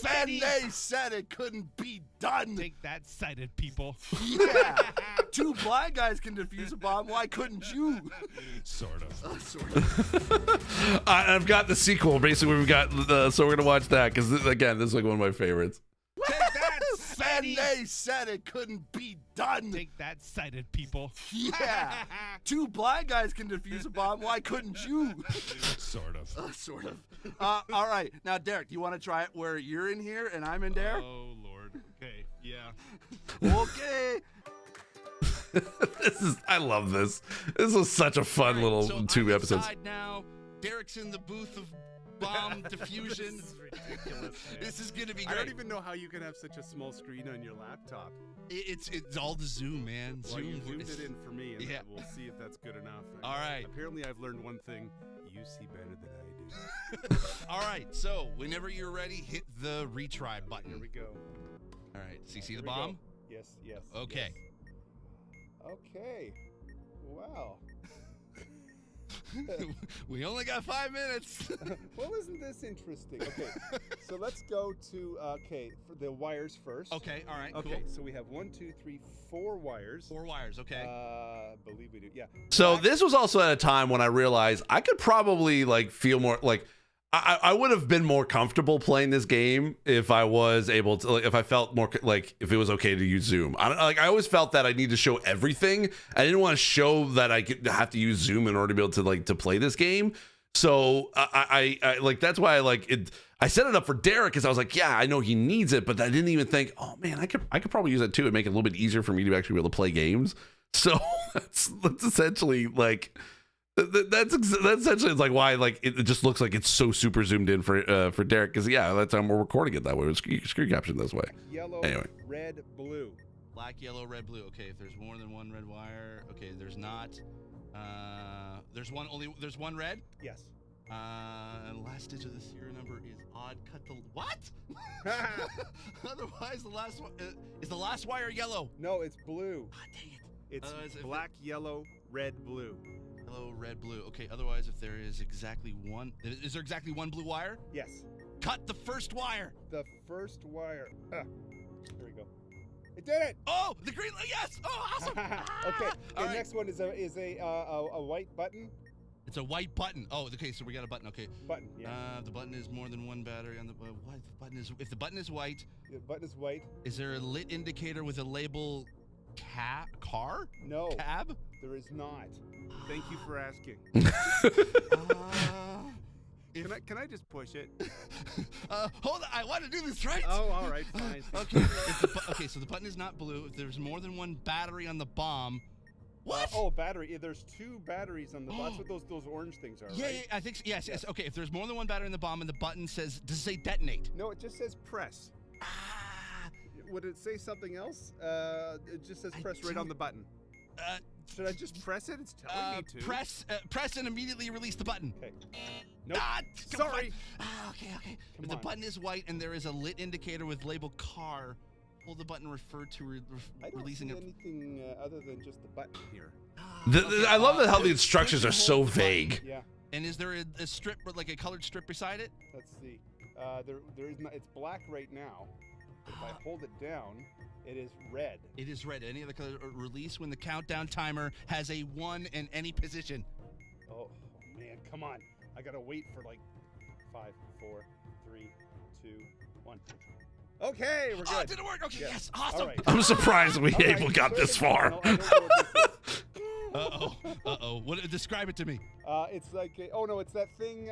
that, and they said it couldn't be done. Take that, sighted people. Yeah. 2 blind guys can defuse a bomb. Why couldn't you? Sort of. Sort of. I've got the sequel. Basically, we've got so we're gonna watch that because again, this is like one of my favorites. Take that, and they said it couldn't be done. Take that, sighted people. Yeah. 2 blind guys can defuse a bomb. Why couldn't you? Sort of. Sort of. All right. Now, Derek, do you want to try it where you're in here and I'm in there? Oh, Lord. Okay. Yeah. Okay. I love this. This was such a fun little 2 episodes. Now, Derek's in the booth of bomb diffusion. This is ridiculous. This is gonna be I great. don't even know how you can have such a small screen on your laptop. It's all the zoom, man. Well, you zoomed it in for me, and Yeah. we'll see if that's good enough. All right. Apparently, I've learned one thing: you see better than I do. All right. So whenever you're ready, hit the retry button. Here we go. All right. So you see Here the we bomb? go. Yes. Yes. Okay. Yes. Okay. Wow. We only got 5 minutes. Well, isn't this interesting? Okay, so let's go to for the wires first. Okay, all right, Okay, cool. so we have 1, 2, 3, 4 wires. 4 wires, okay. Believe we do, yeah. So this was also at a time when I realized I could probably like feel more like I would have been more comfortable playing this game if I was able to, like, if I felt more like if it was okay to use Zoom. I always felt that I need to show everything. I didn't want to show that I could have to use Zoom in order to be able to play this game. So I like that's why I like it. I set it up for Derek because I was like, yeah, I know he needs it, but I didn't even think, oh man, I could probably use it too and make it a little bit easier for me to actually be able to play games. So that's essentially like. That's essentially it's like why like it just looks like it's so super zoomed in for Derek because yeah that's how we're recording it that way. It's screen captioned this way. Yellow, anyway. red, blue. Black, yellow, red, blue. Okay, if there's more than 1 red wire, okay, there's not. There's one red. Yes. And last digit of the serial number is odd. Cut the what? Otherwise, the last one is the last wire yellow. No, it's blue. Ah, dang it. It's black, yellow, red, blue. Yellow, red, blue. Okay, otherwise, if there is exactly one... Is there exactly 1 blue wire? Yes. Cut the first wire. The first wire. There we go. did it! Oh, the green light. Yes. Oh, awesome. Okay. The All right. next one is a white button. It's a white button. Oh, okay. So we got a button. Okay. Button. Yeah. The button is more than one battery on the. What? The button is. If the button is white. The button is white. Is there a lit indicator with a label? Car? No. Cab? There is not. Thank you for asking. Can I just push it? Hold on. I want to do this right. Oh, all right. Fine. Okay. Okay. So the button is not blue. If there's more than one battery on the bomb. What? Oh, battery. There's 2 batteries on the. That's what those orange things are. Yeah, right? yeah, I think so. Yes, yes. Okay, if there's more than one battery in the bomb and the button says, does it say detonate? No, it just says press. Would it say something else? It just says press right on the button. Should I just press it? It's telling me to. Press and immediately release the button. Okay. Nope. Sorry. Okay. If the button is white and there is a lit indicator with label car, hold the button referred to releasing it. Anything other than just the button here. I love how the instructions are so vague. Yeah. And is there a strip, like a colored strip beside it? Let's see. There is not. It's black right now. If I hold it down, it is red. It is red. Any other color? Release when the countdown timer has a 1 in any position. Oh man, come on! I gotta wait for like 5, 4, 3, 2, 1. Okay, we're good. Oh, it didn't work. Okay, yes, awesome. All right. I'm surprised we got this far. No, I don't know what this is. Uh-oh. What? Describe it to me. It's like it's that thing.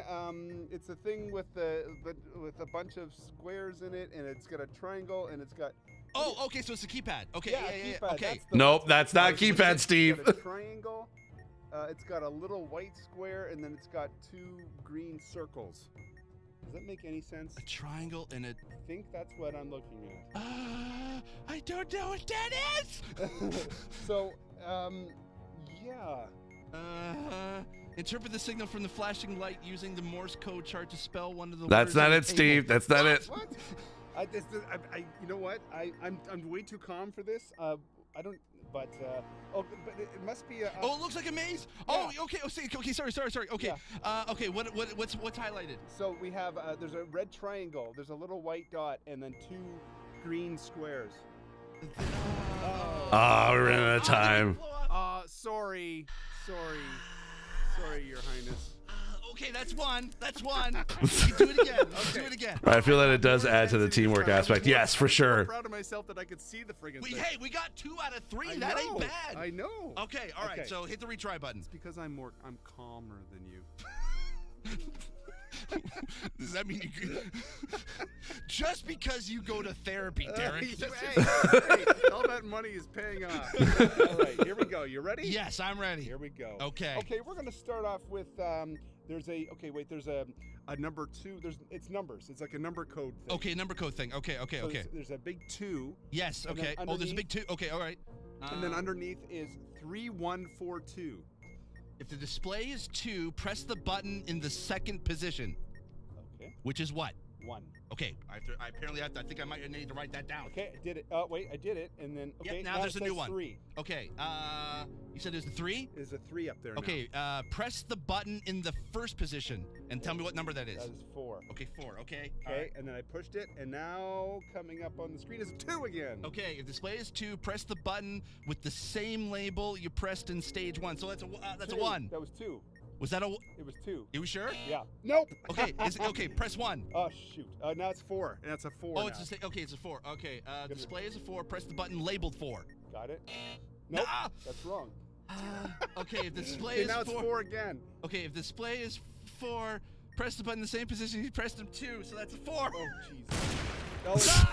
It's a thing with with a bunch of squares in it, and it's got a triangle, and it's got. Oh, okay. So it's a keypad. Okay. Yeah, keypad. Okay. Nope, that's not keypad, Steve. It's got a triangle. It's got a little white square, and then it's got 2 green circles. Does that make any sense? A triangle and a. I think that's what I'm looking at. I don't know what that is. So, yeah. Interpret the signal from the flashing light using the Morse code chart to spell one of the That's words not on the it, table. Steve. That's not it. What? You know what? I'm way too calm for this. I don't. But but it must be a. Oh, it looks like a maze. Yeah. Oh, okay. Okay. Sorry. Okay. Yeah. Okay. What's highlighted? So we have there's a red triangle. There's a little white dot, and then 2 green squares. Oh, we're running out of time. Sorry, Your Highness. Okay, that's one. You can do it again. Okay. Do it again. I feel that it does add to the teamwork aspect. Yes, for sure. I'm proud of myself that I could see the friggin' thing. Hey, we got 2 out of 3. I That know, ain't bad. I know. Okay, all right. So hit the retry button. It's because I'm calmer than you. Does that mean you just because you go to therapy, Derek? Hey, all that money is paying off. All right, here we go. You ready? Yes, I'm ready. Here we go. Okay. Okay, we're gonna start off with there's a number 2. It's numbers. It's like a number code thing. Okay, number code thing. Okay. So there's a big 2. Yes. Okay. Oh, there's a big 2. Okay. All right. And then underneath is 3142. If the display is 2, press the button in the second position. Okay. Which is what? 1. Okay. I apparently have to. I think I might need to write that down. Okay, I did it. Wait, I did it, and then okay. Yep, now there's a new one. 3. Okay. You said there's a 3. There's a 3 up there. Okay. Now. Press the button in the first position and tell me what number that is. That is 4. Okay, 4. Okay. Okay, Right. and then I pushed it, and now coming up on the screen is 2 again. Okay, if display is 2, press the button with the same label you pressed in stage 1. So that's a 1. That was 2. Was that a? It was 2. You sure? Yeah. Nope. Okay. Okay. Press 1. Oh shoot. Now it's 4, and that's a 4. Oh, now. it's a 4. Okay. Display is a 4. Press the button labeled 4. Got it. Nope. Nah. That's wrong. Okay. If display Okay, is now it's 4 again. Okay. If display is 4, press the button in the same position you pressed them 2. So that's a 4. Oh jeez.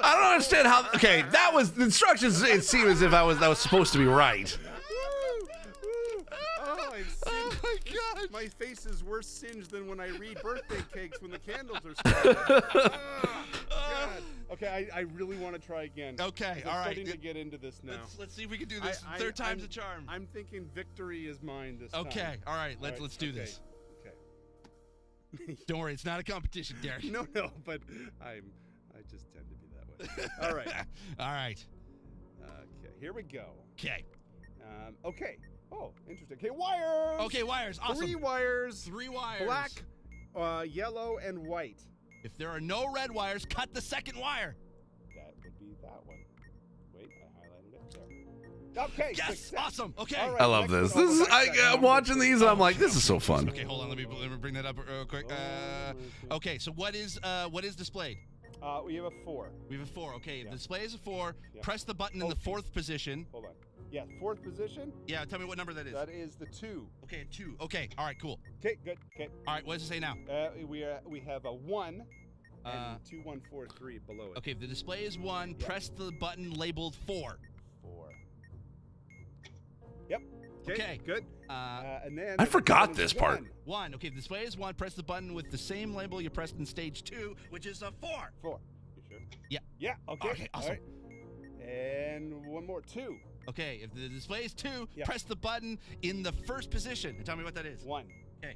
I don't understand how. Okay, that was the instructions. It seemed as if that was supposed to be right. Oh my God! My face is worse singed than when I read birthday cakes when the candles are starting. God. Okay, I really want to try again. Okay, I'm all right. starting to get into this now. Let's see if we can do this. Third time's a charm. I'm thinking victory is mine this time. Okay, all right. Let's do this. Okay. Don't worry, it's not a competition, Derek. No, but I just tend to be that way. All right. All right. Okay, here we go. Okay. Okay. Oh, interesting. Okay, wires. Okay, wires. Awesome. 3 wires. 3 wires. Black, yellow, and white. If there are no red wires, cut the second wire. That would be that one. Okay. Yes. Success. Awesome. Okay. All right, I love next this. one This is over back side. I'm watching these and I'm like, this is so fun. Okay, hold on. Let me bring that up real quick. Okay, so what is displayed? We have a 4. We have a 4. Okay, if Yeah. the display is a 4, Yeah. press the button in the 4th position. Hold on. Yeah, 4th position. Yeah, tell me what number that is. That is the 2. Okay, 2. Okay, all right, cool. Okay, good. Okay. All right, what does it say now? We have a 1 and 2, 1, 4, 3 below it. Okay, if the display is 1, press the button labeled 4. 4. Yep. Okay. Good. And then I forgot this part. 1. Okay, if the display is 1, press the button with the same label you pressed in stage 2, which is a 4. 4. You sure? Yeah. Yeah. Okay. Okay, awesome. All right. And one more, 2. Okay, if the display is 2, Yeah. press the button in the 1st position and tell me what that is. 1. Okay.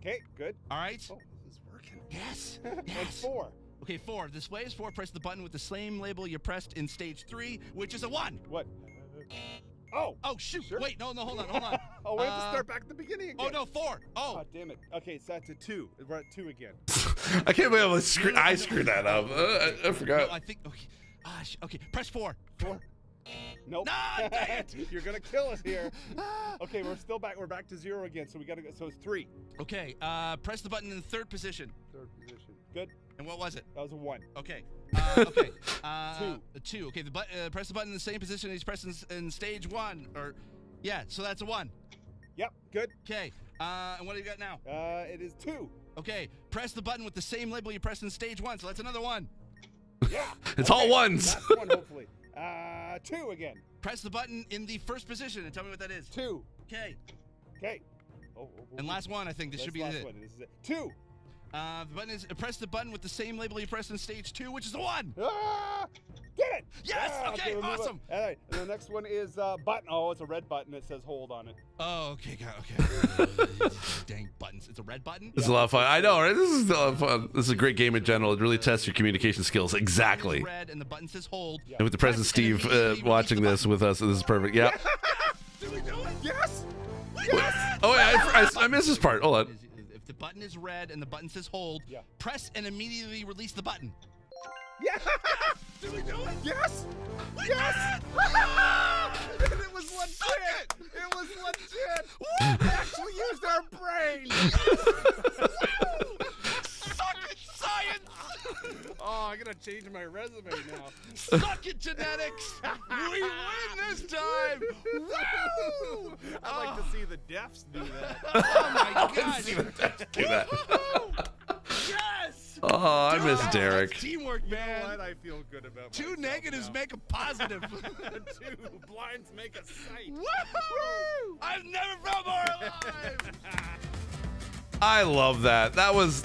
Okay. Good. All right. Oh, this is working. Yes. And Yes. 4. Okay, 4. If the display is 4, press the button with the same label you pressed in stage 3, which is a 1. What? Oh. Oh, shoot. Sure? Wait, no, hold on. Oh, we have to start back at the beginning again. Oh, no, 4. Oh. Oh, damn it. Okay, so that's a 2. We're at 2 again. I can't believe I screwed that up. I forgot. No, I think. Okay. Okay. Press 4. 4. Nope. No, dang it. You're gonna kill us here. Okay, we're still back. We're back to 0 again. So we gotta go. So it's 3. Okay. Press the button in the 3rd position. 3rd position. Good. And what was it? That was a 1. Okay. Okay. 2. 2. Okay. Press the button in the same position as pressed in stage 1. Or, yeah. So that's a 1. Yep. Good. Okay. And what do you got now? It is 2. Okay. Press the button with the same label you pressed in stage 1. So that's another 1. Yeah. It's all ones. Last one, hopefully. 2 again. Press the button in the 1st position and tell me what that is. 2. Okay. Okay. Oh, And last one, I think this should be last it. one. This is it. 2. The button is press the button with the same label you pressed in stage 2, which is a 1. Ah! Get it! Yes! Okay, we'll move awesome. on. All right. And the next one is button. Oh, it's a red button that says hold on it. Oh, okay, okay. Dang buttons. It's a red button? This is a lot of fun. I know, right? This is a lot of fun. This is a great game in general. It really tests your communication skills. Exactly. It's red and the button says hold. And with the President Steve watching this with us, this is perfect. Yeah. Did we do it? Yes! Yes! Oh, yeah, I missed this part. Hold on. If the button is red and the button says hold, Yeah. press and immediately release the button. Yeah! Did we do it? Yes! We Yes! did it! And it was legit! It was legit! We actually used our brain! Suck it, science! Oh, I'm gonna change my resume now. Suck it, genetics! We win this time! Woo! I'd like to see the deafs do that. Oh my gosh! Do that. Yes! Oh, I miss Derek. That's teamwork, You man. know what? I feel good about Two myself negatives now. make a positive. 2 blinds make a sight. Woo! I've never felt more alive. I love that. That was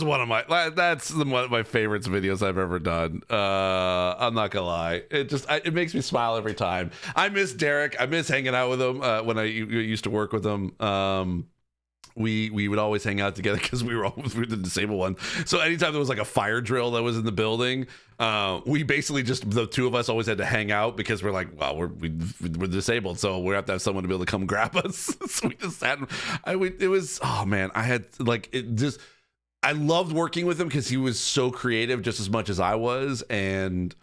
one of my one of my favorites videos I've ever done. I'm not gonna lie. It makes me smile every time. I miss Derek. I miss hanging out with him when I used to work with him. We would always hang out together because we were the disabled one. So anytime there was like a fire drill that was in the building, we basically just the two of us always had to hang out because we're like, well, we're disabled, so we have to have someone to be able to come grab us. So we just sat. It was, oh man, I loved working with him because he was so creative just as much as I was, and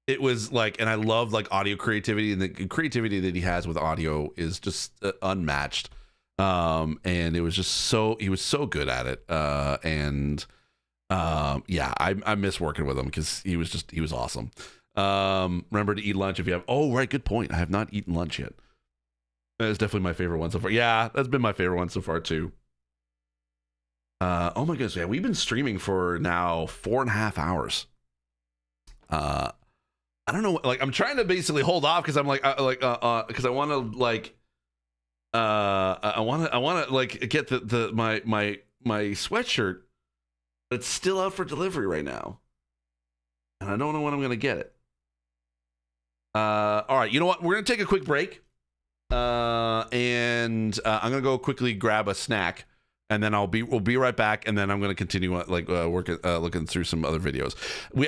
it was like, and I loved like audio creativity, and the creativity that he has with audio is just unmatched. And it was just he was so good at it. Yeah, I miss working with him because he was awesome. Remember to eat lunch if you have, oh, right. Good point. I have not eaten lunch yet. That's definitely my favorite one so far. Yeah, that's been my favorite one so far too. Oh my goodness. Yeah. We've been streaming for now 4.5 hours. I don't know. Like I'm trying to basically hold off because I'm because I want to like, I want to like get my sweatshirt, but it's still out for delivery right now, and I don't know when I'm gonna get it. All right, you know what? We're gonna take a quick break, and I'm gonna go quickly grab a snack, and then we'll be right back, and then I'm gonna continue looking through some other videos.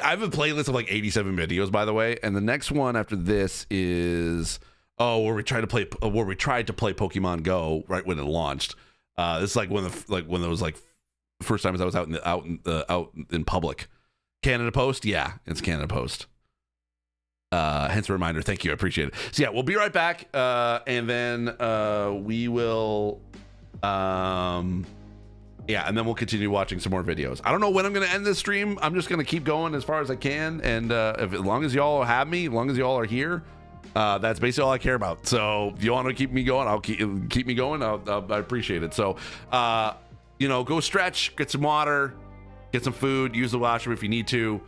I have a playlist of like 87 videos, by the way, and the next one after this is. Oh, where we tried to play Pokemon Go right when it launched. This is like when there was like first time I was out in public. Canada Post, yeah, it's Canada Post. Hence the reminder. Thank you. I appreciate it. So yeah, we'll be right back. And then we will, yeah, and then we'll continue watching some more videos. I don't know when I'm going to end this stream. I'm just going to keep going as far as I can. And as long as y'all have me, as long as y'all are here, that's basically all I care about. So if you want to keep me going, I'll keep me going. I appreciate it. So, you know, go stretch, get some water, get some food, use the washroom if you need to.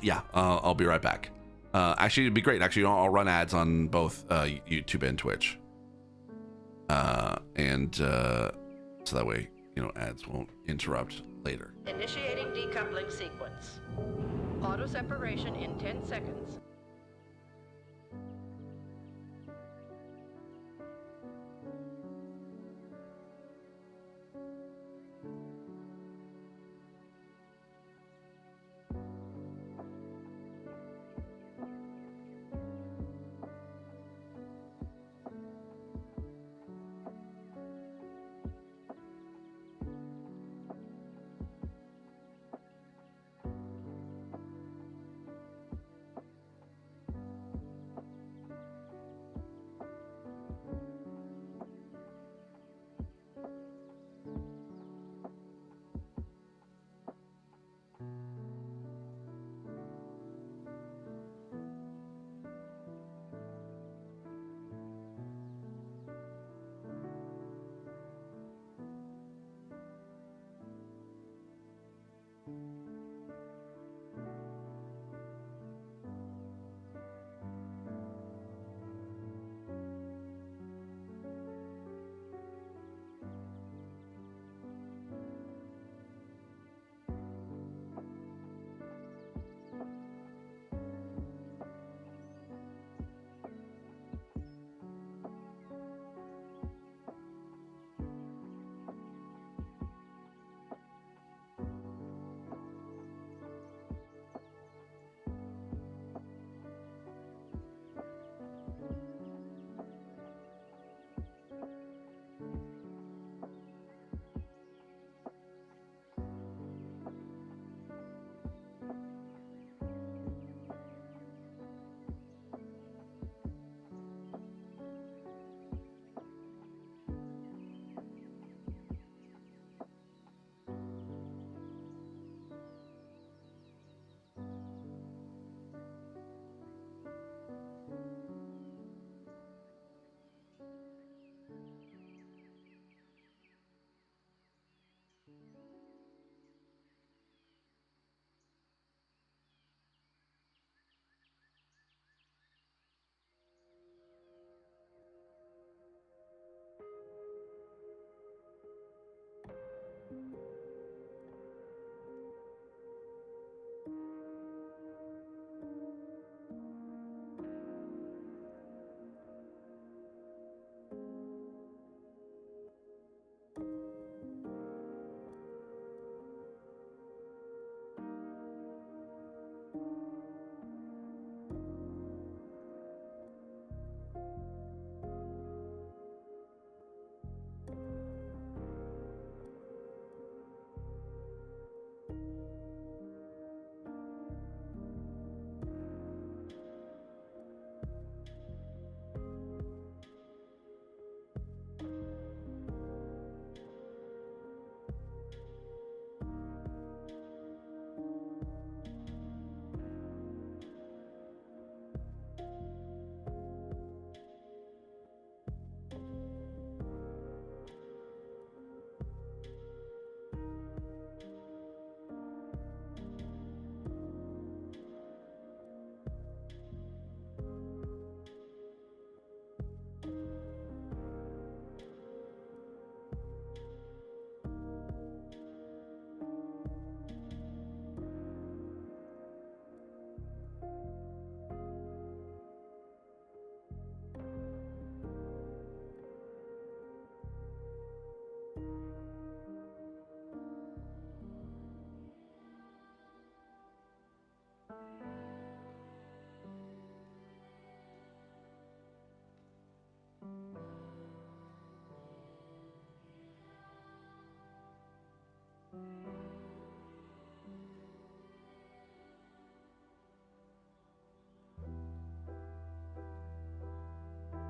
Yeah, I'll be right back. Actually, it'd be great. Actually, I'll run ads on both YouTube and Twitch. So that way, you know, ads won't interrupt later. Initiating decoupling sequence. Auto separation in 10 seconds.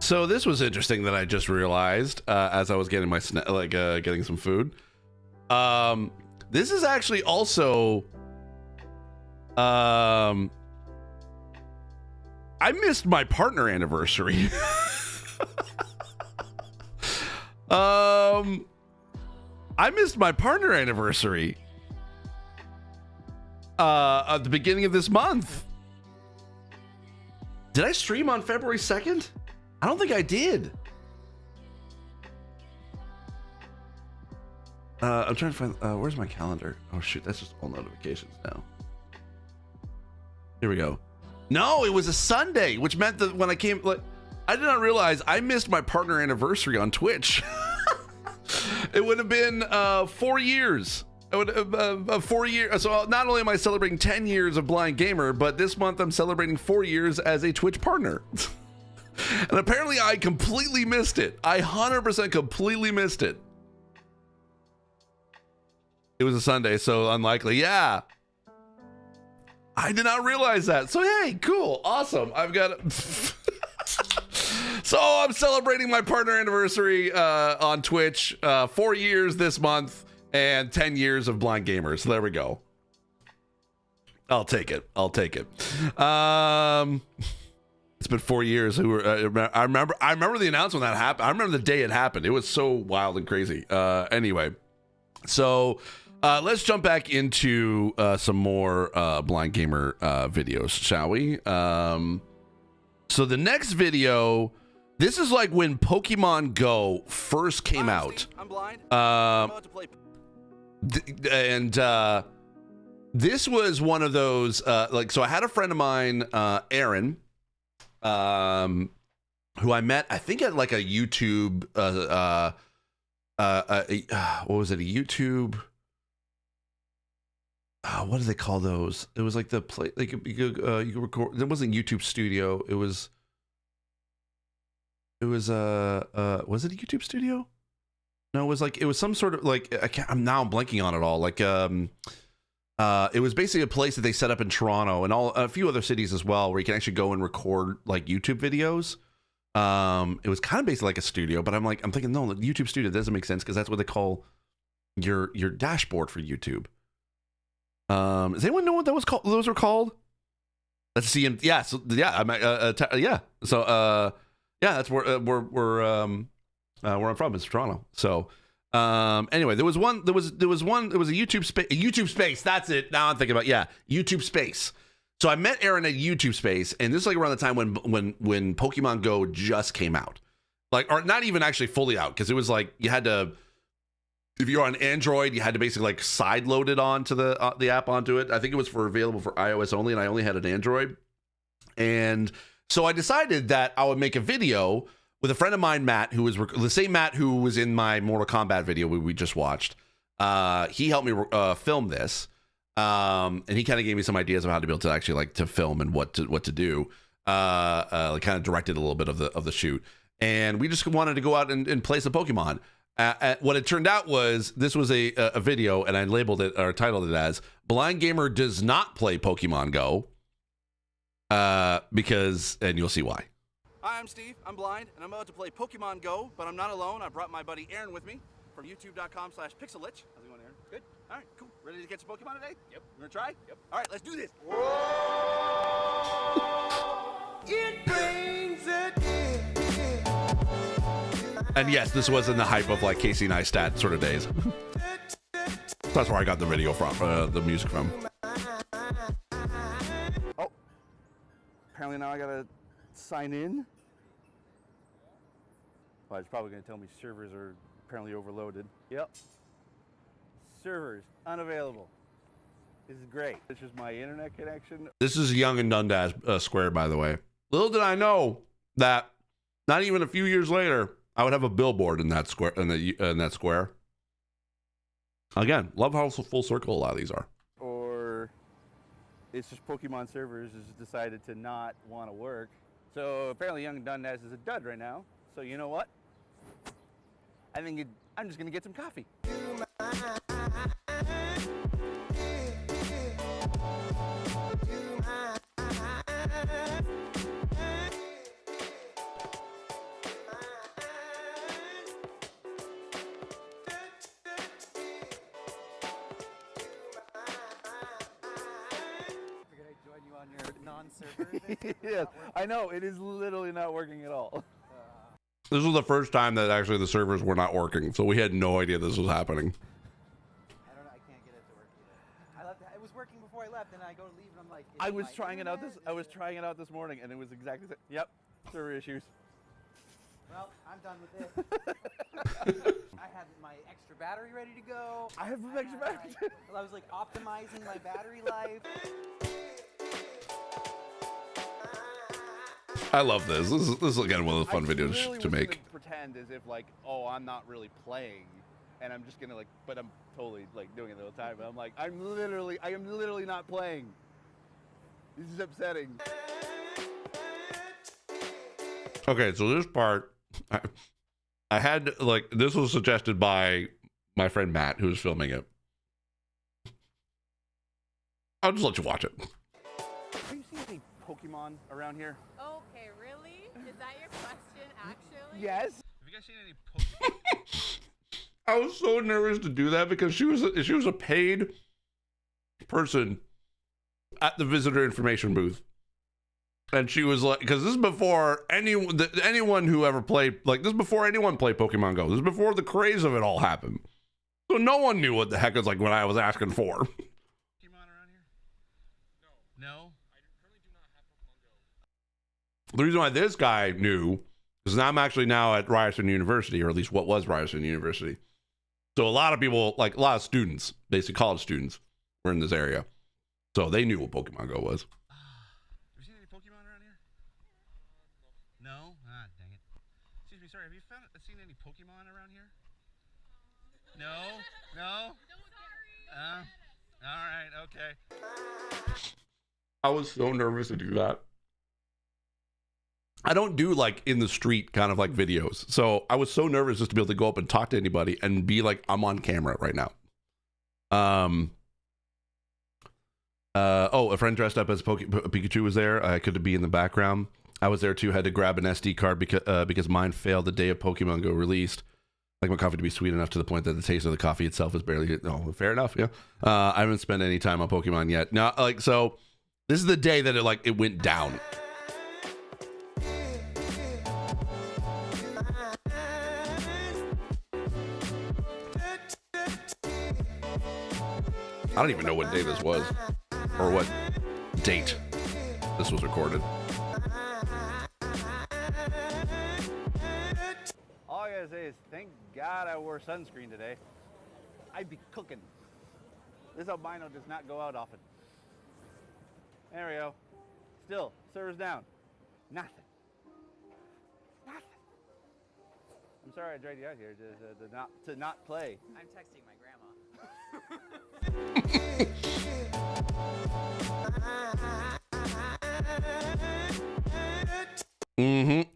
So this was interesting that I just realized as I was getting my getting some food. This is actually also I missed my partner anniversary. I missed my partner anniversary at the beginning of this month. Did I stream on February 2nd? I don't think I did. I'm trying to find, where's my calendar? Oh shoot, that's just all notifications now. Here we go. No, it was a Sunday, which meant that when I came, like, I did not realize I missed my partner anniversary on Twitch. It would have been 4 years. It would 4 years. So not only am I celebrating 10 years of Blind Gamer, but this month I'm celebrating 4 years as a Twitch partner. And apparently I completely missed it. I 100% completely missed it. It was a Sunday, so unlikely. Yeah. I did not realize that. So hey, cool. Awesome. I've got So I'm celebrating my partner anniversary on Twitch. 4 years this month and 10 years of Blind Gamers. So there we go. I'll take it. I'll take it. It's been 4 years. I remember the announcement that happened. I remember the day it happened. It was so wild and crazy. Anyway, so let's jump back into some more Blind Gamer videos, shall we? So the next video, this is like when Pokemon Go first came out. I'm blind. This was one of those so I had a friend of mine, Aaron, who I met, I think at like a YouTube, what was it? A YouTube. What do they call those? It was like the play, like you could record. It wasn't YouTube Studio. It was was it a YouTube Studio? No, it was some sort of like, I'm blanking on it all. Like, it was basically a place that they set up in Toronto and a few other cities as well, where you can actually go and record like YouTube videos. It was kind of basically like a studio, but I'm thinking, no, the YouTube Studio doesn't make sense because that's what they call your dashboard for YouTube. Does anyone know what those were called? Let's see. Yeah. So yeah, yeah. So that's where I'm from. It's Toronto. So anyway, there was a YouTube space. That's it. Now I'm thinking about, YouTube space. So I met Aaron at YouTube space, and this is like around the time when Pokemon Go just came out, or not even actually fully out, because it was like you had to, if you're on Android, you had to basically like side load it onto the app onto it. I think it was available for iOS only, and I only had an Android. And so I decided that I would make a video with a friend of mine, Matt, who was the same Matt who was in my Mortal Kombat video we just watched. He helped me film this, and he kind of gave me some ideas of how to be able to actually to film and what to do. Kind of directed a little bit of the shoot, and we just wanted to go out and play some Pokemon. What it turned out was this was a video, and I labeled it or titled it as "Blind Gamer Does Not Play Pokemon Go," because, and you'll see why. Hi, I'm Steve. I'm blind, and I'm about to play Pokemon Go, but I'm not alone. I brought my buddy Aaron with me from youtube.com/pixelich. How's it going, Aaron? Good? All right, cool. Ready to get some Pokemon today? Yep. You want to try? Yep. All right, let's do this. It brings it in. And yes, this was in the hype of like Casey Neistat sort of days. That's where I got the video from, the music from. Oh, apparently now I gotta sign in. Well, it's probably gonna tell me servers are apparently overloaded. Yep. Servers unavailable. This is great. This is my internet connection. This is Young and Dundas Square, by the way. Little did I know that not even a few years later, I would have a billboard in that square. In that square. Again, love how full circle a lot of these are. Or it's just Pokemon servers has decided to not want to work. So apparently Young and Dundas is a dud right now. So you know what? I think I'm just gonna get some coffee. Yes, I know it is literally not working at all. This was the first time that actually the servers were not working, so we had no idea this was happening. I don't know. I can't get it to work either. I left. It was working before I left, and I go to leave, and I'm like. I was trying it out this morning, and it was exactly the same. Yep, server issues. Well, I'm done with this. I had my extra battery ready to go. I have my extra battery too. I was like optimizing my battery life. I love this. This is again one of the fun videos really to make. Pretend as if like, oh, I'm not really playing, and I'm just gonna like, but I'm totally like doing it the whole time. But I'm like, I am literally not playing. This is upsetting. Okay, so this part, I had like this was suggested by my friend Matt, who was filming it. I'll just let you watch it. Have you seen any Pokemon around here? Okay, really? Is that your question, actually? Yes. Have you guys seen any Pokemon? I was so nervous to do that because she was a paid person at the visitor information booth, and she was like, because this is before anyone who ever played, like this is before anyone played Pokemon Go. This is before the craze of it all happened, so no one knew what the heck it was like when I was asking for. Pokemon around here? No. The reason why this guy knew is I'm actually now at Ryerson University, or at least what was Ryerson University. So a lot of people, like a lot of students, basically college students, were in this area. So they knew what Pokemon Go was. Have you seen any Pokemon around here? No? Ah, dang it. Excuse me, sorry, have you seen any Pokemon around here? No? No? All right, okay. I was so nervous to do that. I don't do like in the street kind of like videos. So I was so nervous just to be able to go up and talk to anybody and be like, I'm on camera right now. A friend dressed up as Pikachu was there. I could be in the background. I was there too. Had to grab an SD card because mine failed the day of Pokemon Go released. Like my coffee to be sweet enough to the point that the taste of the coffee itself is barely. Oh, fair enough. Yeah. I haven't spent any time on Pokemon yet. No, like so. This is the day that it went down. I don't even know what day this was, or what date this was recorded. All I gotta say is, thank God I wore sunscreen today. I'd be cooking. This albino does not go out often. There we go. Still, server's down. Nothing. I'm sorry I dragged you out here to not play. I'm texting my grandma.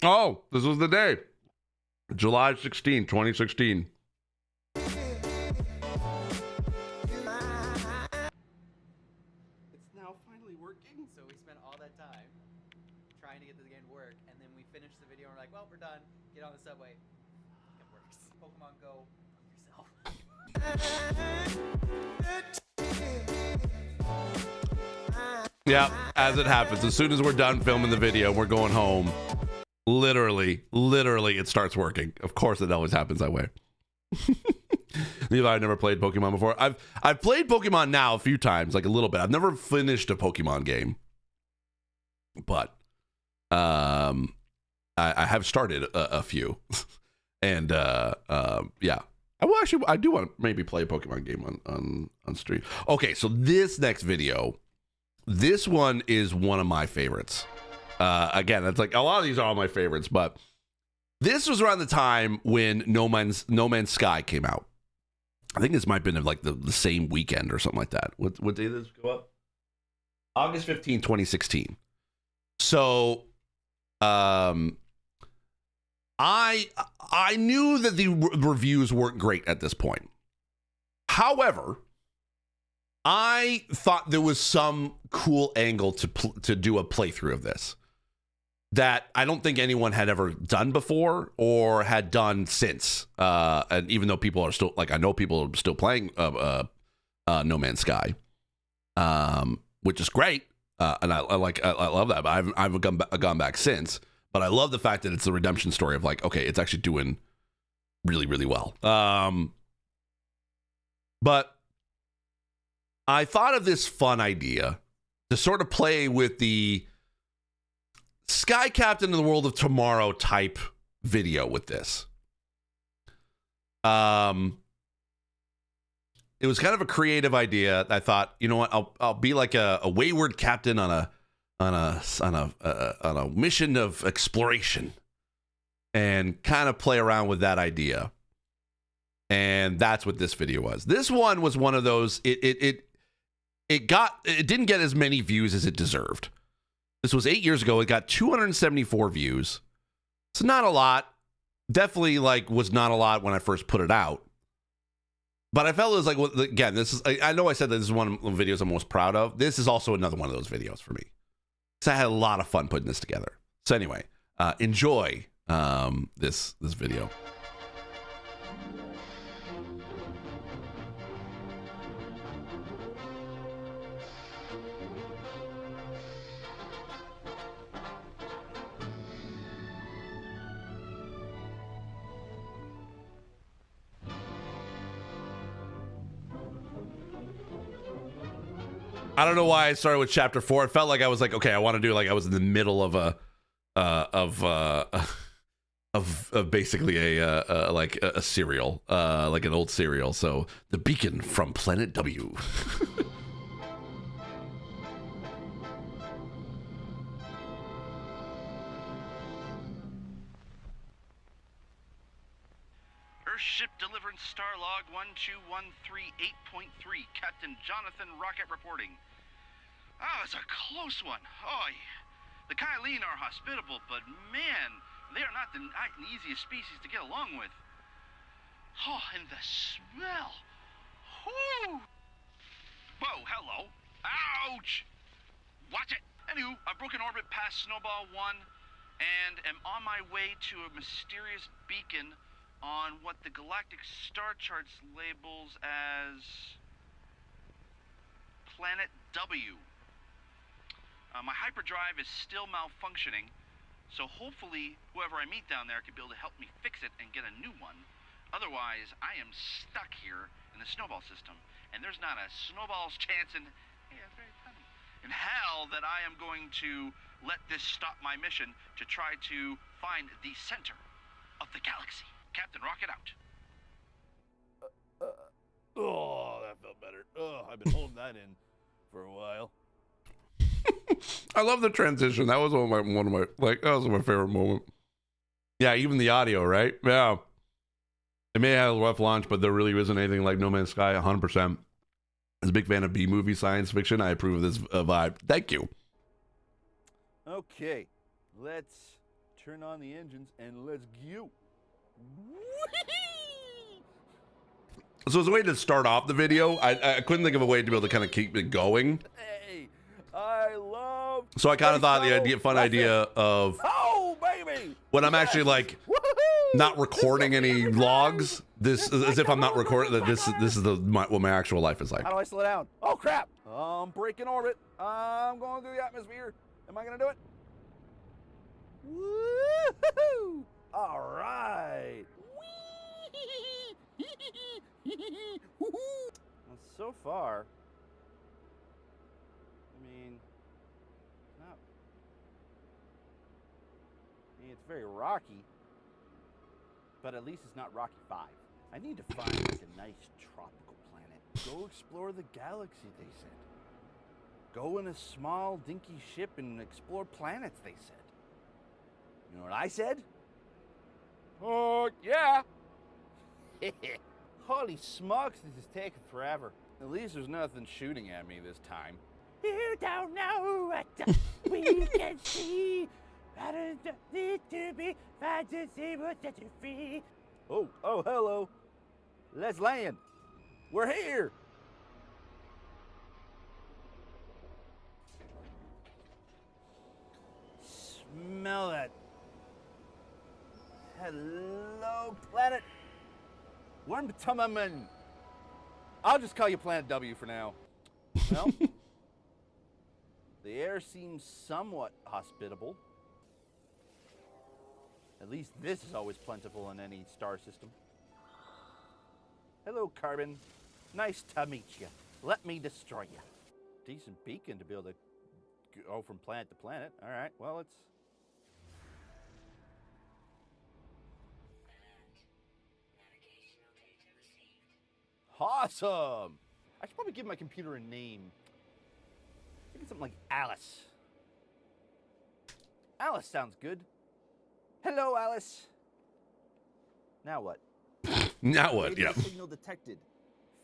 Oh, this was the day. July 16, 2016. It's now finally working. So we spent all that time trying to get the game to work, and then we finished the video and we're like, well, we're done. Get on the subway. It works. Pokemon Go yourself. Yeah, as it happens. As soon as we're done filming the video, we're going home. Literally, it starts working. Of course, it always happens that way. Levi, I've never played Pokemon before. I've played Pokemon now a few times, like a little bit. I've never finished a Pokemon game, but I have started a few, and yeah. I do want to maybe play a Pokemon game on stream. Okay, so this next video, this one is one of my favorites. Again, it's like a lot of these are all my favorites, but this was around the time when No Man's Sky came out. I think this might have been like the same weekend or something like that. What day did this go up? August 15, 2016. So, I knew that the reviews weren't great at this point. However, I thought there was some cool angle to do a playthrough of this that I don't think anyone had ever done before or had done since. And even though people are still, like, I know people are still playing No Man's Sky, which is great. and I love that. But I haven't gone back since. But I love the fact that it's the redemption story of like, okay, it's actually doing really, really well. But I thought of this fun idea to sort of play with the Sky Captain in the World of Tomorrow type video with this. It was kind of a creative idea. I thought, you know what, I'll be like a wayward captain on a mission of exploration, and kind of play around with that idea. And that's what this video was. This one was one of those. It didn't get as many views as it deserved. This was 8 years ago. It got 274 views. It's not a lot. Definitely was not a lot when I first put it out. But I felt it was like, well, again, this is, I know I said that this is one of the videos I'm most proud of. This is also another one of those videos for me. So I had a lot of fun putting this together. So anyway, enjoy this video. I don't know why I started with chapter 4. It felt like I was like, okay, I want to do like I was in the middle of basically a serial, like an old serial. So the beacon from Planet W. Earthship delivering Starlog 12138.3, Captain Jonathan Rocket reporting. Oh, it's a close one. Oh, the Kylene are hospitable, but man, they are not the easiest species to get along with. Oh, and the smell. Whoo! Whoa, hello. Ouch! Watch it. Anywho, I broke an orbit past Snowball 1 and am on my way to a mysterious beacon on what the galactic star charts labels as Planet W. My hyperdrive is still malfunctioning, so hopefully whoever I meet down there can be able to help me fix it and get a new one. Otherwise, I am stuck here in the Snowball system, and there's not a snowball's chance in, hey, that's very funny, in hell that I am going to let this stop my mission to try to find the center of the galaxy. Captain Rocket out. Oh, that felt better. Oh, I've been holding that in for a while. I love the transition. That was one of my that was my favorite moment. Yeah, even the audio, right? Yeah. It may have a rough launch, but there really isn't anything like No Man's Sky, 100%. As a big fan of B-movie science fiction, I approve of this vibe. Thank you. Okay, let's turn on the engines and let's go. So as a way to start off the video, I couldn't think of a way to be able to kind of keep it going. Hey, I love. So I kind of thought the fun idea of when I'm actually like not recording any logs. This as if I'm not recording that. This is what my actual life is like. How do I slow down? Oh crap! I'm breaking orbit. I'm going through the atmosphere. Am I gonna do it? Woo-hoo! All right. Well, so far, it's very rocky, but at least it's not Rocky 5. I need to find like a nice tropical planet. Go explore the galaxy, they said. Go in a small, dinky ship and explore planets, they said. You know what I said? Oh, yeah. Holy smokes, this is taking forever. At least there's nothing shooting at me this time. You don't know what we can see. I don't need to be fantasy, but that you free. Oh, hello. Let's land. We're here. Smell that. Hello, planet. I'll just call you Planet W for now. Well, The air seems somewhat hospitable. At least this is always plentiful in any star system. Hello, Carbon. Nice to meet you. Let me destroy you. Decent beacon to be able to go from planet to planet. All right, well, it's... Awesome! I should probably give my computer a name. Maybe something like Alice. Alice sounds good. Hello, Alice. Now what? Now what? Radio Yeah. Signal detected.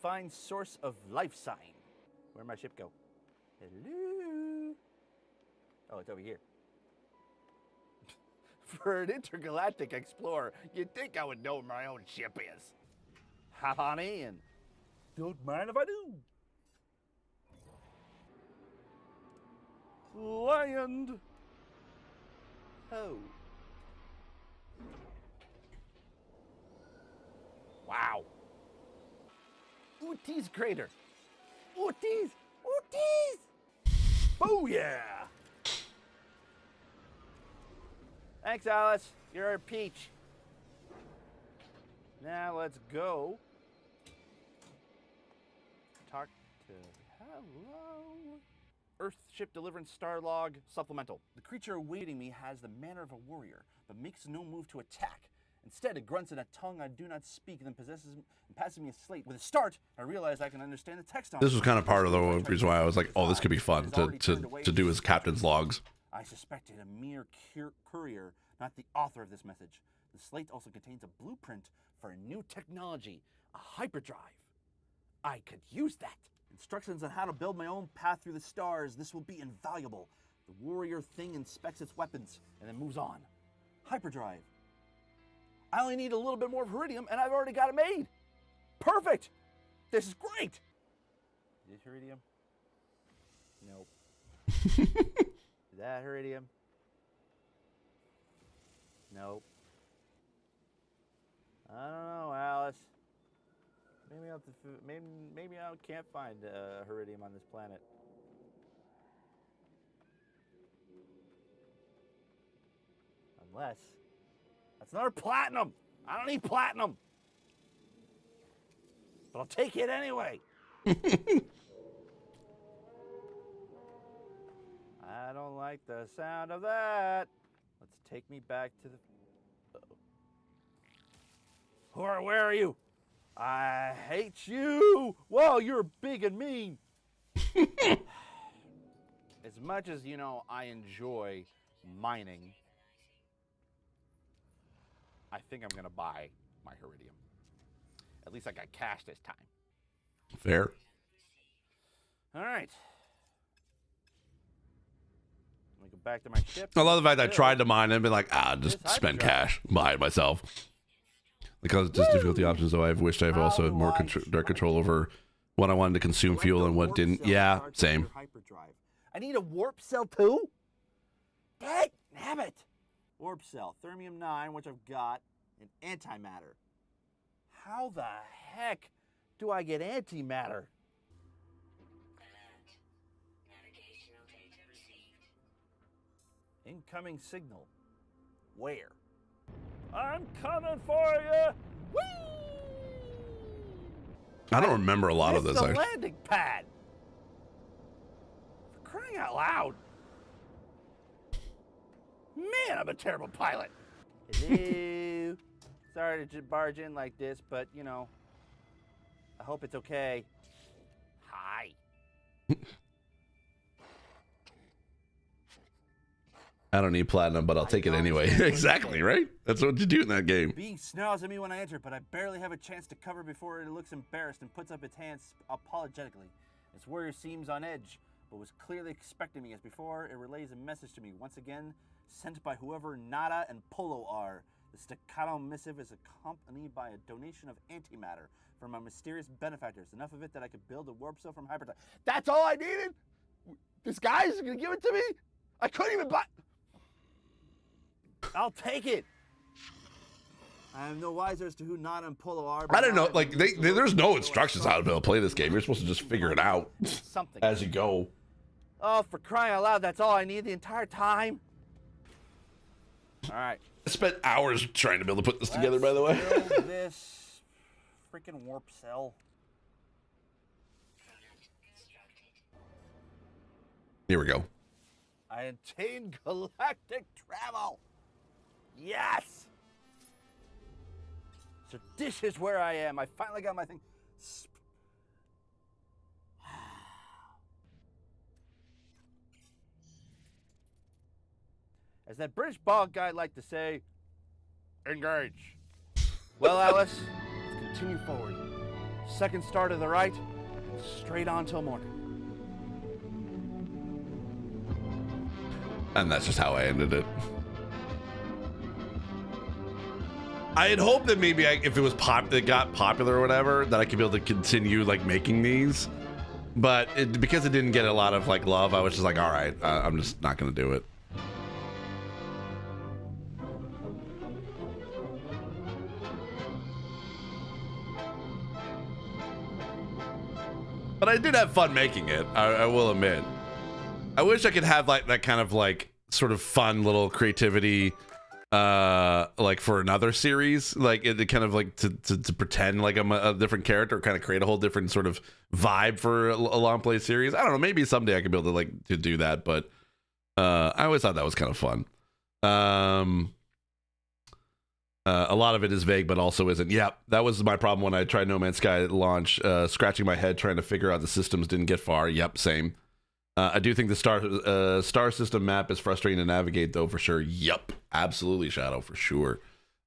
Find source of life sign. Where'd my ship go? Hello. Oh, it's over here. For an intergalactic explorer, you'd think I would know where my own ship is. Hop on in. Don't mind if I do. Land. Oh. Wow. Ooties crater. Ooties. Ooties. Oh yeah. Thanks, Alice. You're a peach. Now let's go. Talk to... Hello? Earth ship deliverance star log supplemental. The creature awaiting me has the manner of a warrior, but makes no move to attack. Instead, it grunts in a tongue I do not speak, and then passes me a slate. With a start, I realize I can understand the text on it. This was kind of part of the reason why I was like, oh, this could be fun to do as captain's logs. I suspected a mere courier, not the author of this message. The slate also contains a blueprint for a new technology, a hyperdrive. I could use that. Instructions on how to build my own path through the stars. This will be invaluable. The warrior thing inspects its weapons and then moves on. Hyperdrive. I only need a little bit more of Iridium, and I've already got it made. Perfect. This is great. Is this Iridium? Nope. Is that Iridium? Nope. I don't know, Alice. Maybe I can't find Iridium on this planet. Unless that's another platinum. I don't need platinum, but I'll take it anyway. I don't like the sound of that. Let's take me back to the... Where are you? I hate you. Whoa, you're big and mean. As much as, you know, I enjoy mining, I think I'm going to buy my Iridium. At least I got cash this time. Fair. All right. Let me go back to my ship. I love the fact that I tried to mine and been like, just spend cash, buy it myself. Because it's just difficulty options, though, I've wished I've also had more direct control over when I wanted to consume fuel and what didn't. Yeah, same. I need a warp cell too? Damn it! Warp cell, thermium 9, which I've got, and antimatter. How the heck do I get antimatter? Incoming signal. Where? I'm coming for you! Whee! I don't remember a lot of this. It's the landing pad. For crying out loud. Man, I'm a terrible pilot. Hello. Sorry to barge in like this, but, you know, I hope it's okay. Hi. I don't need platinum, but I'll take it anyway. Exactly, right? That's what you do in that game. Being snarls at me when I enter, but I barely have a chance to cover before it looks embarrassed and puts up its hands apologetically. Its warrior seems on edge, but was clearly expecting me as before. It relays a message to me, once again, sent by whoever Nada and Polo are. The staccato missive is accompanied by a donation of antimatter from my mysterious benefactors. Enough of it that I could build a warp cell from hyperdrive. That's all I needed? This guy's gonna give it to me? I couldn't even buy... I'll take it. I am no wiser as to who Nada and Polo are. I don't know. Like, there's no instructions on how to be able to play this game. You're supposed to just figure it out as you go. Oh, for crying out loud, that's all I need the entire time. All right. I spent hours trying to be able to put this together, by the way. Build this freaking warp cell. Here we go. I attain galactic travel. Yes. So this is where I am. I finally got my thing. As that British bog guy liked to say, engage. Well, Alice, let's continue forward. Second star to the right, and straight on till morning. And that's just how I ended it. I had hoped that maybe if it was it got popular or whatever, that I could be able to continue like making these. But because it didn't get a lot of like love, I was just like, all right, I'm just not gonna do it. But I did have fun making it, I will admit. I wish I could have like that kind of like sort of fun little creativity like for another series, like it kind of like to pretend like I'm a different character, kind of create a whole different sort of vibe for a long play series. I don't know, maybe someday I could be able to like to do that, but I always thought that was kind of fun. A lot of it is vague, but also isn't. Yeah, that was my problem when I tried No Man's Sky at launch, scratching my head trying to figure out the systems, didn't get far. Yep, same. I do think the star system map is frustrating to navigate, though, for sure. Yep, absolutely, Shadow, for sure.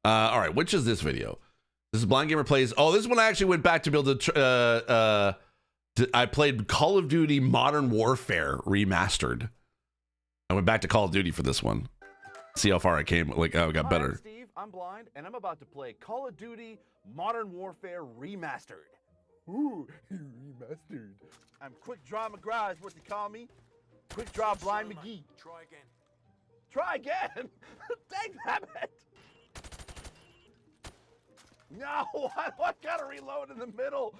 All right, which is this video? This is Blind Gamer Plays. Oh, this one I actually went back to be able to... I played Call of Duty Modern Warfare Remastered. I went back to Call of Duty for this one. See how far I came, like how it got better. Hi, Steve, I'm Blind, and I'm about to play Call of Duty Modern Warfare Remastered. Ooh, remastered. I'm Quick Draw McGraw is what they call me. Quick Draw Blind McGee. Try again. Try again? Dang it. No, I gotta reload in the middle.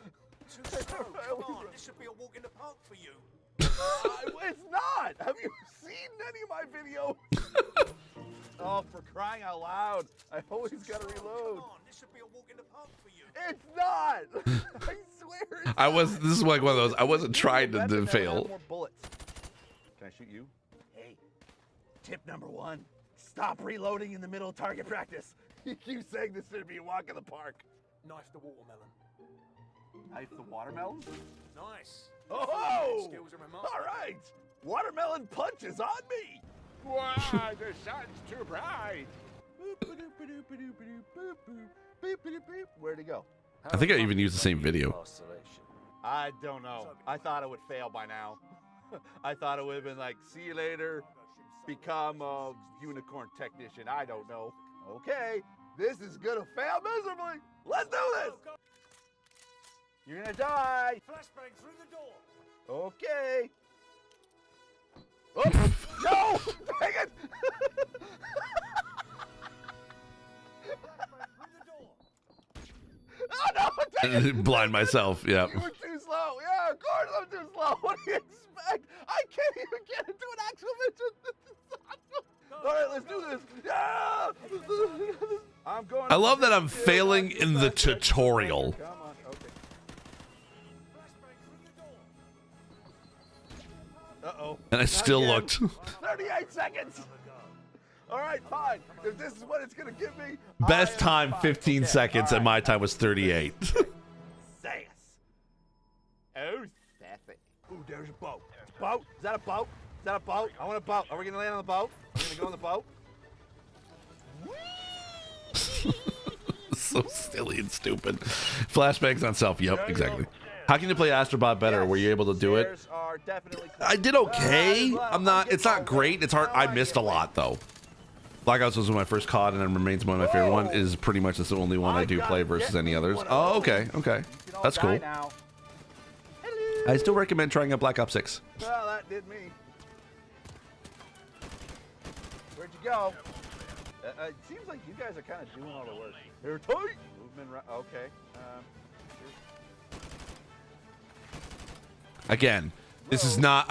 Too slow. Come on, this should be a walk in the park for you. It's not. Have you seen any of my videos? Oh, for crying out loud. I always gotta reload. Come on, this should be a walk in the park for you. It's not. I swear it's This is like one of those, I wasn't trying to fail. More bullets. Can I shoot you? Hey, tip number 1. Stop reloading in the middle of target practice. You saying this should be a walk in the park. Knife the watermelon. Knife the watermelon? Nice. Oh! Skills are remarkable. All right. Watermelon punch is on me. Why, the sun's too bright. Where'd he go? I think I even used the same video. I don't know. I thought it would fail by now. I thought it would have been like, see you later, become a unicorn technician. I don't know. Okay, this is gonna fail miserably. Let's do this. You're gonna die. Flashbang through the door. Okay. Oh, no! Dang it! Oh no! Dang it. Blind myself, yeah. You were too slow. Yeah, of course I'm too slow. What do you expect? I can't even get into an actual mission. All right, let's do this. Yeah! I'm going. I love that I'm failing in the tutorial. Come on, okay. Uh-oh. And I still looked. 38 seconds. All right, fine. If this is what it's going to give me. Best time, 15 seconds, and my time was 38. Sass. Oh, sassy. Ooh, there's a boat. Boat? Is that a boat? Is that a boat? I want a boat. Are we going to land on the boat? Are we going to go on the boat? So silly and stupid. Flashbangs on self. Yep, exactly. How can you play Astrobot better? Were you able to do it? I did okay. It's not great. It's hard. I missed a lot though. Black Ops was my first COD and it remains one of my favorite one. Is pretty much the only one I do play versus any others. Oh, okay. Okay. That's cool. I still recommend trying out Black Ops 6. Well, that did me. Where'd you go? It seems like you guys are kind of doing all the work. They're tight. Movement. Okay. Again, This is not.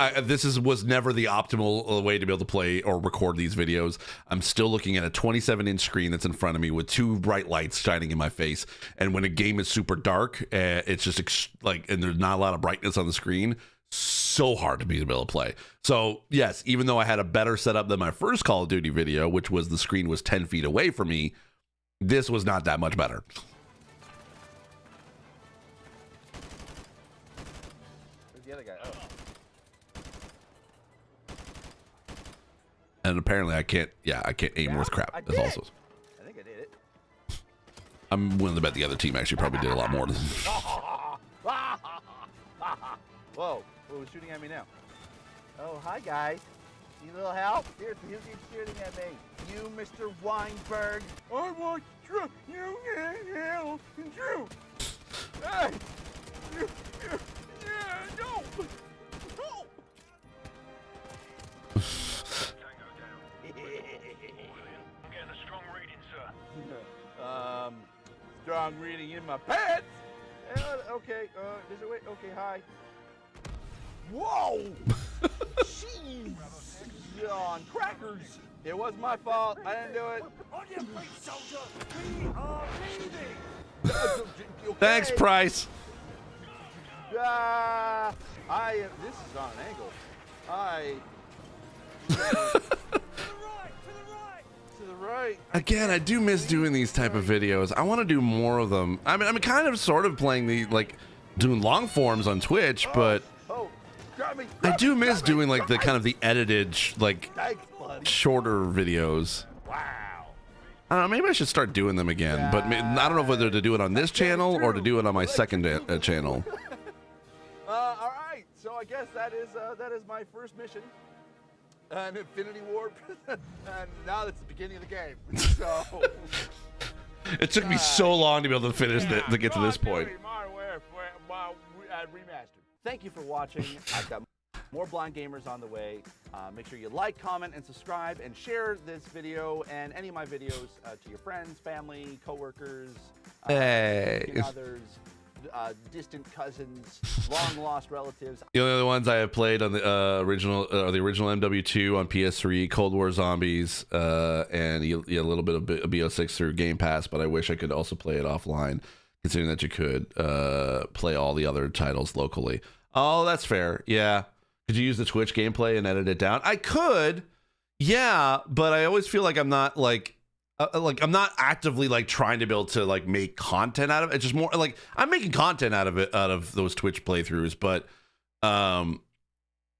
Was never the optimal way to be able to play or record these videos. I'm still looking at a 27-inch screen that's in front of me with 2 bright lights shining in my face. And when a game is super dark, it's just and there's not a lot of brightness on the screen. So hard to be able to play. So yes, even though I had a better setup than my first Call of Duty video, which was the screen was 10 feet away from me, this was not that much better. Where's the other guy? Oh. And apparently I can't. Yeah, I can't aim worth crap. That's also. I think I did it. I'm willing to bet the other team actually probably did a lot more than. Whoa! Who's shooting at me now? Oh, hi guys. Need a little help? Here's who keeps shooting at me. You, Mr. Weinberg. I want Drew. You can't help Drew. Hey! Yeah, no! No! Strong reading in my pants. Okay, there's a way. Okay, hi. Whoa! Jeez! On crackers. It was my fault. I didn't do it. On your feet, soldier. We are leaving. Thanks, Price. This is on an angle. To the right. Again, I do miss doing these type of videos. I want to do more of them. I mean, I'm kind of sort of playing doing long forms on Twitch, but I do miss doing like the kind of the edited, shorter videos. Wow. I don't know, maybe I should start doing them again, but I don't know whether to do it on this channel or to do it on my second channel. All right, so I guess that is my first mission. An Infinity Ward, and now that's the beginning of the game. So it took me so long to be able to finish it to get to this point. Remastered. Thank you for watching. I've got more Blind Gamers on the way. Make sure you like, comment, and subscribe, and share this video and any of my videos to your friends, family, coworkers, others. Distant cousins, long lost relatives. The only other ones I have played on the original MW2 on PS3, Cold War Zombies, and a little bit of BO6 through Game Pass, but I wish I could also play it offline, considering that you could play all the other titles locally. Oh, that's fair. Yeah. Could you use the Twitch gameplay and edit it down? I could. Yeah, but I always feel like I'm not I'm not actively trying to be able to make content out of it. It's just more I'm making content out of those Twitch playthroughs, but I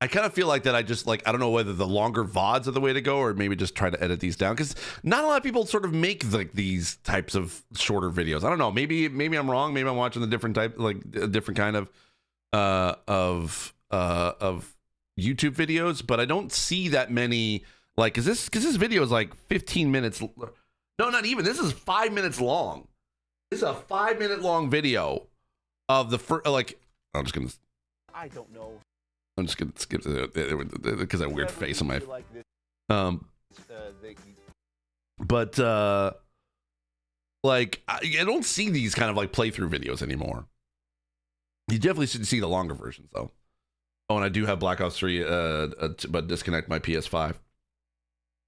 kind of feel like that I just I don't know whether the longer VODs are the way to go or maybe just try to edit these down, because not a lot of people sort of make these types of shorter videos. I don't know, maybe I'm wrong, maybe I'm watching the different type, a different kind of YouTube videos, but I don't see that many because this video is 15 minutes. No, not even. This is 5 minutes long. This is a 5-minute long video of the first. I'm just gonna. I don't know. I'm just gonna skip it because I have a weird face on my. But I don't see these kind of playthrough videos anymore. You definitely should see the longer versions though. Oh, and I do have Black Ops 3, but disconnect my PS5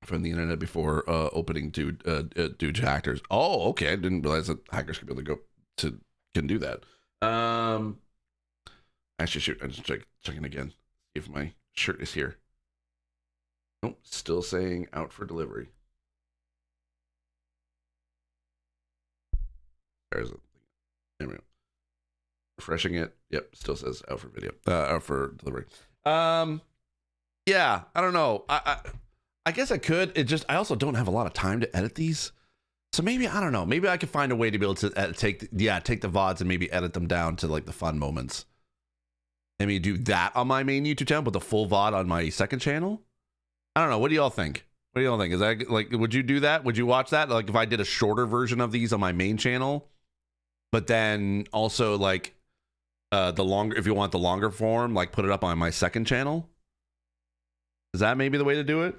from the internet before opening due to hackers. Oh, okay. I didn't realize that hackers could be able to can do that. Actually, shoot. I'm just checking again. See if my shirt is here. Nope. Still saying out for delivery. There's it. There we go. Refreshing it. Yep. Still says out for video. Out for delivery. Yeah. I don't know. I guess I could. I also don't have a lot of time to edit these. So maybe, I don't know. Maybe I could find a way to be able to take the VODs and maybe edit them down to the fun moments. And maybe do that on my main YouTube channel, but the full VOD on my second channel. I don't know. What do y'all think? What do y'all think? Is that would you do that? Would you watch that? If I did a shorter version of these on my main channel, but then also if you want the longer form, put it up on my second channel. Is that maybe the way to do it?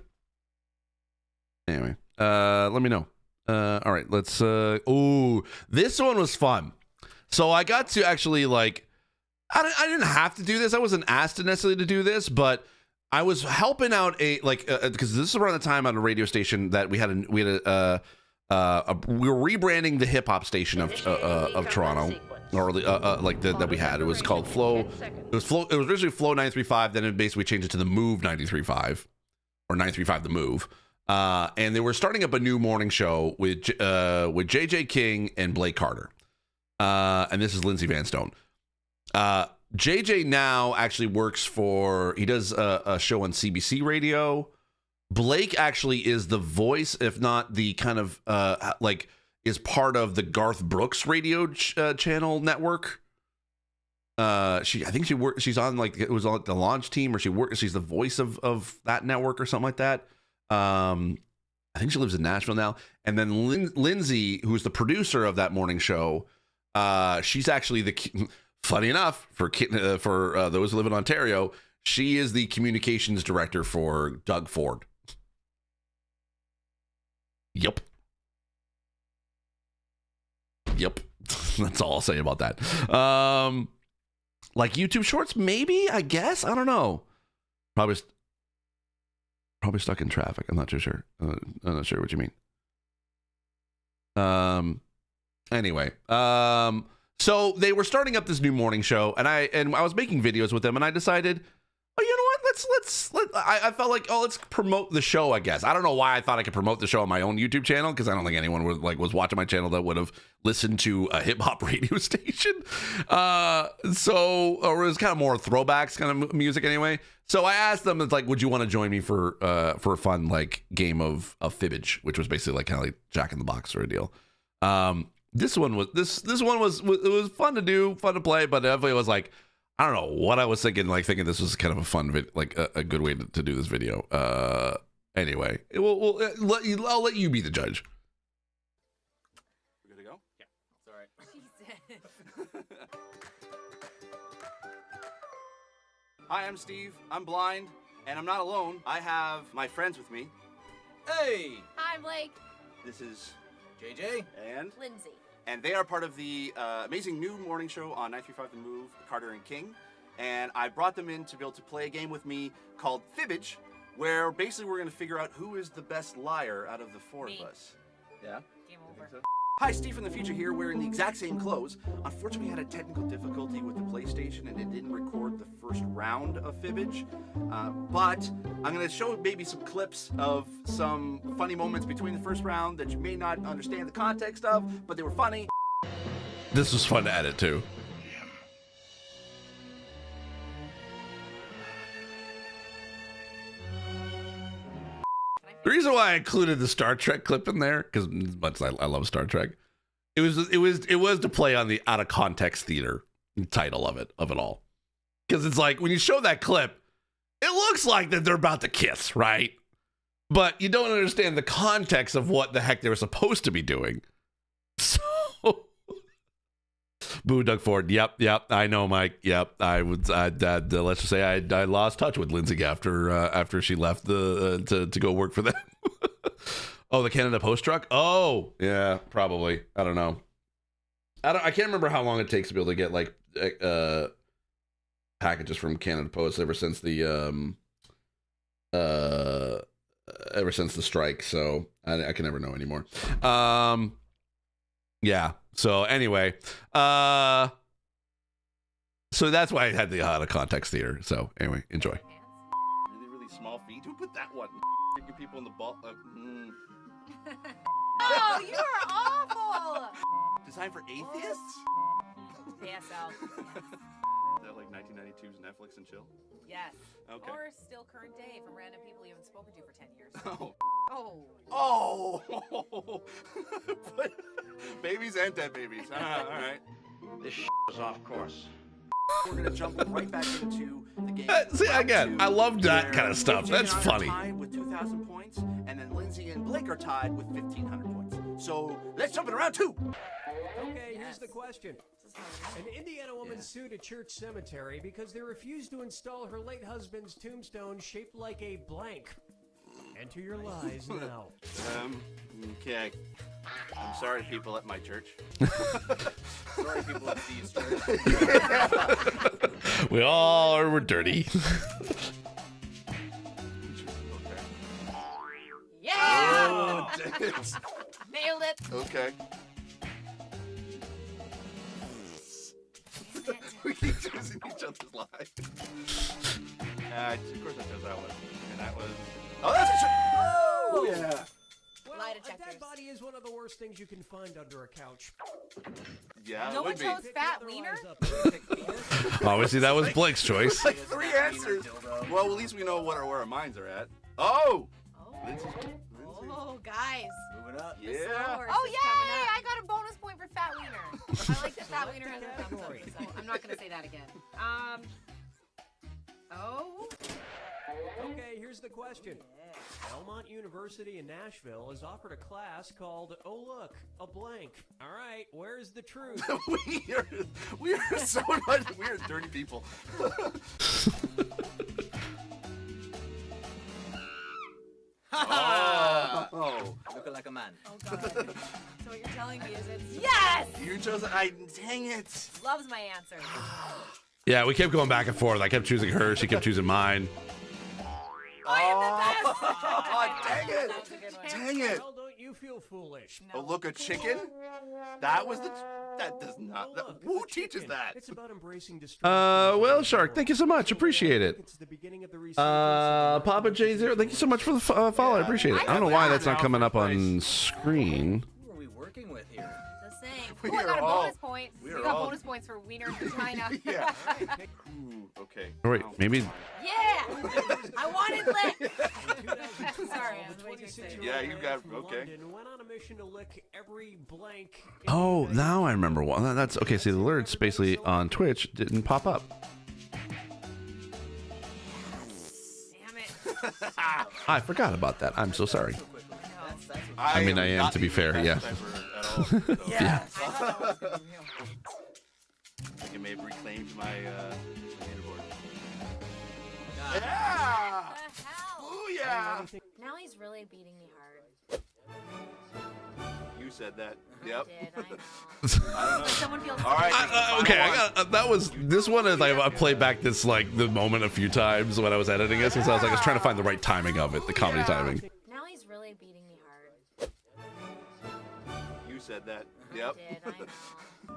Anyway, let me know. All right, let's. Ooh, this one was fun. So I got to actually I didn't have to do this. I wasn't asked necessarily to do this, but I was helping out because this is around the time on a radio station that we were rebranding the hip hop station of Toronto, or that we had. It was called Flow. It was originally Flow 935. Then it basically changed it to the Move 935, or 935 the Move. And they were starting up a new morning show with JJ King and Blake Carter. And this is Lindsay Van Stone. JJ now actually works he does a show on CBC radio. Blake actually is the voice, if not the kind of is part of the Garth Brooks radio channel network. She's on it was on the launch team, or she's the voice of that network or something like that. I think she lives in Nashville now. And then Lindsay, who's the producer of that morning show, she's actually funny enough, for those who live in Ontario, she is the communications director for Doug Ford. Yep. That's all I'll say about that. Like YouTube Shorts, maybe, I guess. I don't know. Probably stuck in traffic. I'm not too sure. I'm not sure what you mean. Anyway, so they were starting up this new morning show, and I was making videos with them, and I decided, oh, you know what? I felt like, let's promote the show, I guess. I don't know why I thought I could promote the show on my own YouTube channel, because I don't think anyone was watching my channel that would have listened to a hip hop radio station. Or it was kind of more throwbacks kind of music anyway. So I asked them, it's like, would you want to join me for a fun game of fibbage, which was basically kind of like Jack in the Box sort of deal. This one was it was fun to do, fun to play, but definitely was like, I don't know what I was thinking, thinking this was kind of a fun a good way to do this video. Anyway, I'll let you be the judge. We're good to go? Yeah, it's all right. Hi, I'm Steve. I'm blind, and I'm not alone. I have my friends with me. Hey! Hi, Blake. This is JJ and Lindsay. And they are part of the amazing new morning show on 935 The Move, Carter and King. And I brought them in to be able to play a game with me called Fibbage, where basically we're going to figure out who is the best liar out of the four of us. Yeah? Game over. So? Hi, Steve from the future here, wearing the exact same clothes. Unfortunately, we had a technical difficulty with the PlayStation, and it didn't record the first round of Fibbage. But I'm going to show maybe some clips of some funny moments between the first round that you may not understand the context of, but they were funny. This was fun to edit too. The reason why I included the Star Trek clip in there, because as much as I love Star Trek, it was to play on the out of context theater title of it all. Because it's like when you show that clip, it looks like that they're about to kiss, right? But you don't understand the context of what the heck they were supposed to be doing. So, boo, Doug Ford. Yep, I know, Mike. Yep, let's just say I lost touch with Lindsay after she left to go work for them. Oh, the Canada Post truck. Oh, yeah, probably. I don't know. I can't remember how long it takes to be able to get packages from Canada Post ever since the strike. So I can never know anymore. Yeah. So anyway, so that's why I had the out of context theater. So anyway, enjoy. Really small feet. Who put that one? Kicking people in the ball. Oh, you are awful. Designed for atheists? ASL. Is that like 1992's Netflix and chill? Yes. Okay. Or still current day from random people you haven't spoken to for 10 years. Oh. Babies and dead babies. All right. This is off course. We're gonna jump right back into the game. See, again, I love that kind of stuff. That's funny. Tied with 2,000 points, and then Lindsay and Blake are tied with 1,500 points. So let's jump in round 2. Okay, here's the question. An Indiana woman sued a church cemetery because they refused to install her late husband's tombstone shaped like a blank. Enter your lies now. Okay. I'm sorry, people at my church. Sorry, people at Steve's church. We all were dirty. Yeah! Oh, Nailed it. okay. We keep choosing each other's lives. Of course I chose that one. And that was... Oh, that's a... Oh, yeah. Lie A detectors. dead body is one of the worst things you can find under a couch. Yeah, No it one would be. chose fat wiener? Obviously, that was Blake's choice. Like 3 answers. Well, at least we know where our minds are at. Oh! Oh, guys. Moving up. The Yeah. slow horse Oh, is yay! coming up. I got a bonus point for fat wiener. I like that fat wiener has a thumbs up, so I'm not gonna say that again. Oh. Okay, here's the question. Belmont University in Nashville has offered a class called "Oh Look, a Blank." All right, where's the truth? we are so much weird, dirty people. Oh. Looking like a man. Oh, God. So what you're telling me is it's... Yes! You chose... Dang it. Loves my answer. Yeah, we kept going back and forth. I kept choosing her. She kept choosing mine. I am the best! Oh, dang it. That was a good one. Dang it. Well, don't you feel foolish? Oh, look, a chicken? That was the... That does not... who teaches that? It's about embracing Well, Shark, thank you so much. Appreciate it. It's the beginning of the Papa J0, thank you so much for the follow. I appreciate it. I don't know why that's not coming up on screen. Who are we working with here? Just saying. We Oh, I are got a all- bonus point. we We are got all- bonus points for wiener and vagina. Yeah. Ooh, okay. Oh, wait, maybe. Yeah! I wanted lick! Sorry, I was way too excited. Yeah, you got... Okay. London went on a mission to lick every blank. Oh, now I remember one. That's okay. See, the alerts basically on Twitch didn't pop up. Damn it. I forgot about that. I'm so sorry. I mean, I am, not to be the fair, best yeah. typer at all, so. Yeah. I thought that was good. I think I may have reclaimed my leaderboard. The Yeah! hell? Booyah! Now he's really beating me hard. You said that. Yep. I did, I know. I don't know. Someone feels All right. Okay, I got that was this one is I played back this like the moment a few times when I was editing it because I was trying to find the right timing of it, the comedy timing. Now he's really beating me hard. You said that. Yep. I did, I know.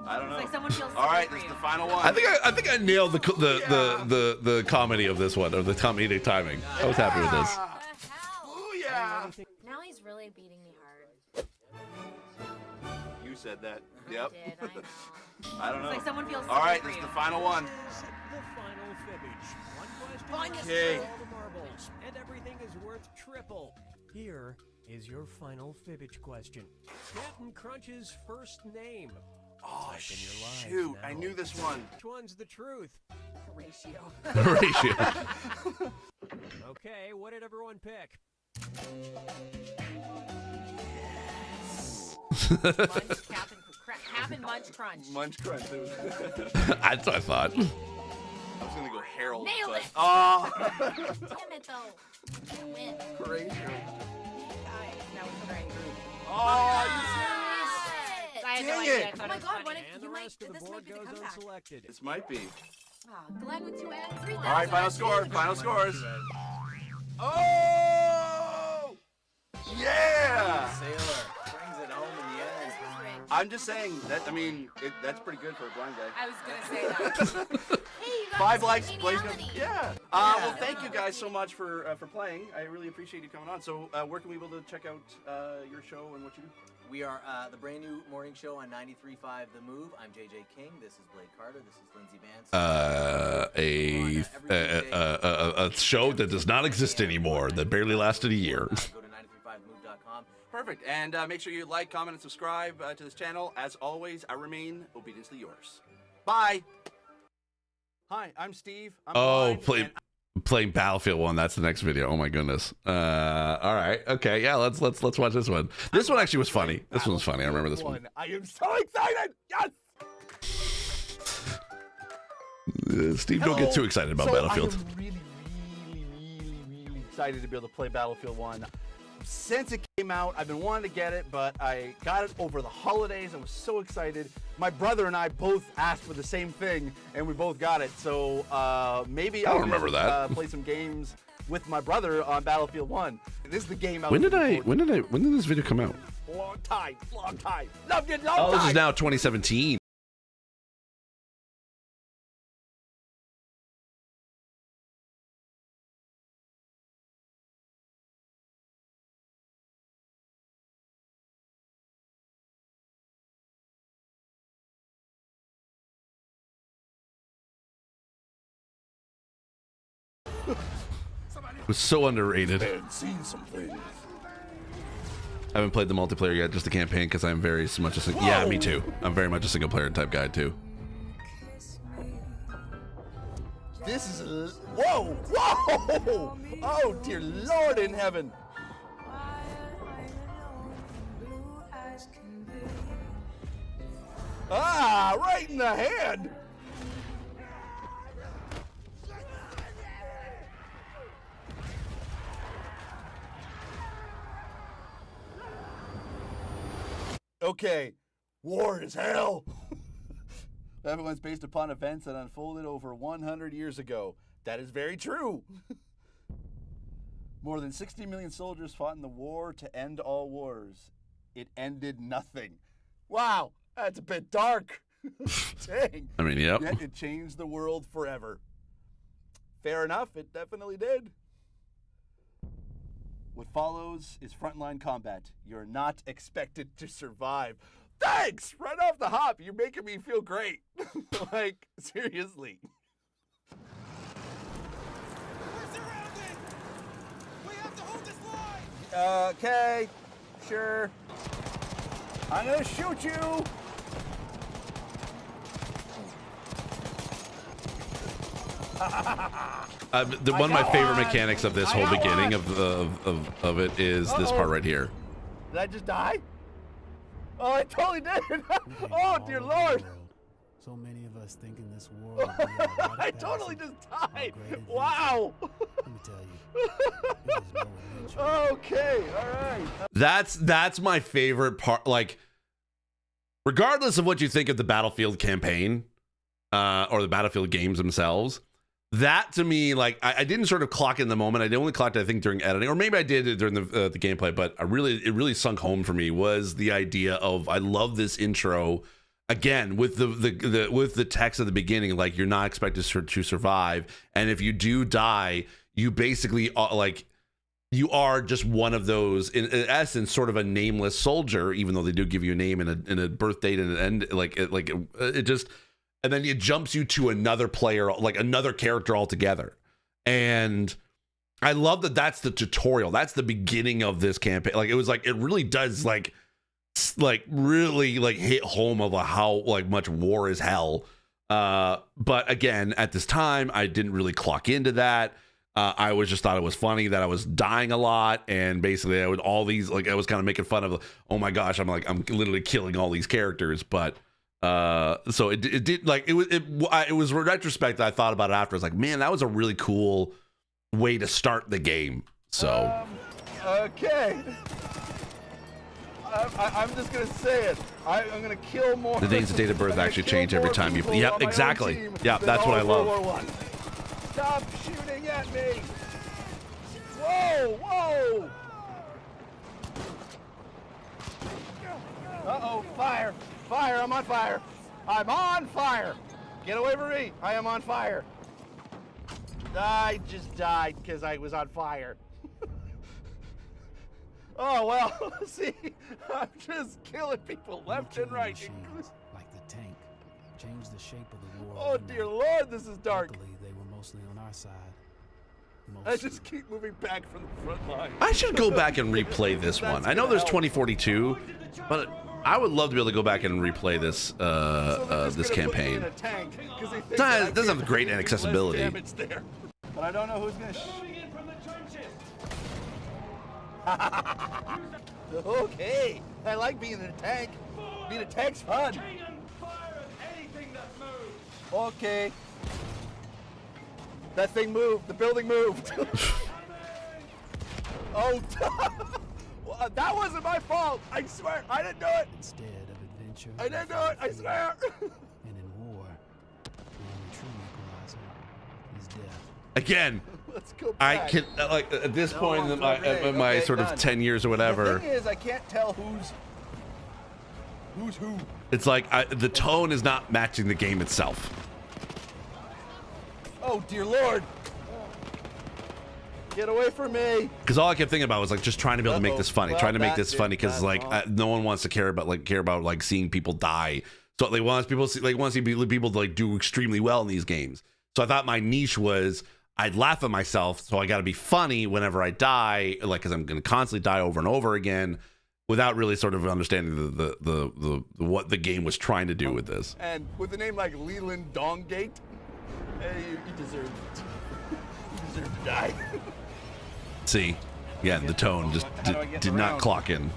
I don't know. It's like someone feels All right, sorry this for is the you. final one. I think I nailed the comedy of this one or the comedic timing. I was happy with this. The hell? Booyah! Now he's really beating me hard. You said that. Yep. I did, I know. I don't know. It's like someone feels All sorry right, for this is you. the final one. The final fibbage. One question Finest Okay. for all the marbles, and everything is worth triple. Here is your final fibbage question. Captain Crunch's first name. Oh, Type in your lives shoot. I now. knew this one. Which one's the truth? Ratio. Ratio. Okay, what did everyone pick? Munch, Captain Munch Crunch. Munch Crunch. That's what I thought. I was gonna go Harold. Nailed but... it. Oh. Damn it, though. Can't win. Ratio. Guys, that was the right group. Oh, I had no Dang idea. it. I thought Oh my it was God, funny. what if And you the might? rest of the This board might be the goes comeback. unselected. This might be. Ah, Glenn with 2 and 3,000. All right, final score. Final scores. Oh! Yeah! Saylor brings it home in the end. I'm just saying that. I mean, that's pretty good for a blind guy. I was gonna say that. Hey, you got 5 some likes, Blaze. geniality. Yeah. Well, thank you guys so much for playing. I really appreciate you coming on. So, where can we be able to check out your show and what you do? We are the brand new morning show on 93.5 The Move. I'm JJ King. This is Blake Carter. This is Lindsay Vance. A show that does not exist anymore that barely lasted a year. Go to 935move.com. Perfect. And make sure you like, comment, and subscribe to this channel. As always, I remain obediently yours. Bye. Hi, I'm Steve. I'm blind, Playing Battlefield 1. That's the next video. Oh my goodness. All right. Okay. Yeah. Let's watch this one. This one actually was funny. This one was funny. I remember this one. I am so excited. Yes. Steve, don't get too excited about Battlefield. I am really excited to be able to play Battlefield 1. I'm since it came out. I've been wanting to get it, but I got it over the holidays. I was so excited. My brother and I both asked for the same thing, and we both got it. So maybe I don't I'll remember that. Play some games with my brother on Battlefield 1. This is the game. When did this video come out? Long time. Loved it, long Oh, time. this is now 2017. It was so underrated. Seen something. I haven't played the multiplayer yet, just the campaign, because I'm very much a yeah, me too. I'm very much a single player type guy too. This is whoa. Oh dear Lord in heaven. Ah, right in the head. Okay, war is hell. Everyone's based upon events that unfolded over 100 years ago. That is very true. More than 60 million soldiers fought in the war to end all wars. It ended nothing. Wow, that's a bit dark. Dang. I mean, yep. Yet it changed the world forever. Fair enough, it definitely did. What follows is frontline combat. You're not expected to survive. Thanks! Right off the hop, you're making me feel great. Like, seriously. We're surrounded! We have to hold this line! Okay, sure. I'm gonna shoot you! One of my favorite mechanics of this whole beginning of it is this part right here. Did I just die? Oh, I totally did! Oh, dear Lord! So many of us think in this world. I totally just died! Wow! Let me tell you. Okay, all right. That's my favorite part. Like, regardless of what you think of the Battlefield campaign or the Battlefield games themselves, that to me, like, I didn't sort of clock in the moment. I only clocked, I think, during editing, or maybe I did during the gameplay. But it really sunk home for me was the idea of I love this intro again with the text at the beginning, like you're not expected to survive, and if you do die, you basically you are just one of those, in essence, sort of a nameless soldier, even though they do give you a name and a birth date and an end, it just. And then it jumps you to another player, like another character altogether. And I love that that's the tutorial. That's the beginning of this campaign. Like, it was like, it really does like really like hit home of how like much war is hell. But again, at this time, I didn't really clock into that. I was just thought it was funny that I was dying a lot. And basically I was kind of making fun of, oh my gosh, I'm literally killing all these characters. But so it did, like, it was retrospect. I thought about it after. I was like, man, that was a really cool way to start the game. So okay, I'm just gonna say it. I'm gonna kill more. The names of date of birth actually change every time you. Yep, exactly. Yep, that's what I love. Stop shooting at me! Whoa! Uh-oh, fire! Fire, I'm on fire! I'm on fire! Get away from me! I am on fire! I just died because I was on fire. Oh, well, see, I'm just killing people left and right. Like the tank, changed the shape of the war. Oh, dear Lord, this is dark. Luckily, they were mostly on our side. I just keep moving back from the front line. I should go back and replay this one. I know there's 2042, but I would love to be able to go back and replay this this campaign. It doesn't have great accessibility. But I don't know who's gonna Okay, I like being in a tank. Being a tank's fun. Okay. That thing moved. The building moved. Oh, Well, that wasn't my fault. I swear, I didn't do it. Instead of adventure, I didn't do it. I swear. and in war, the only true equalizer is death. Again, Let's go I back. can like at this No, point in my, okay, sort of done. 10 years or whatever. The thing is, I can't tell who's who. It's like the tone is not matching the game itself. Oh dear Lord! Get away from me! Because all I kept thinking about was like just trying to be able to make this funny, Well, trying to make that this did funny because that like wrong. no one wants to care about like seeing people die. So they want people to see, like want to see people to like do extremely well in these games. So I thought my niche was I'd laugh at myself, so I got to be funny whenever I die, like because I'm going to constantly die over and over again, without really sort of understanding the what the game was trying to do with this. And with a name like Leland Donggate, hey, you deserve it. You deserve to die. See, yeah, the tone just How do I get did not around? clock in.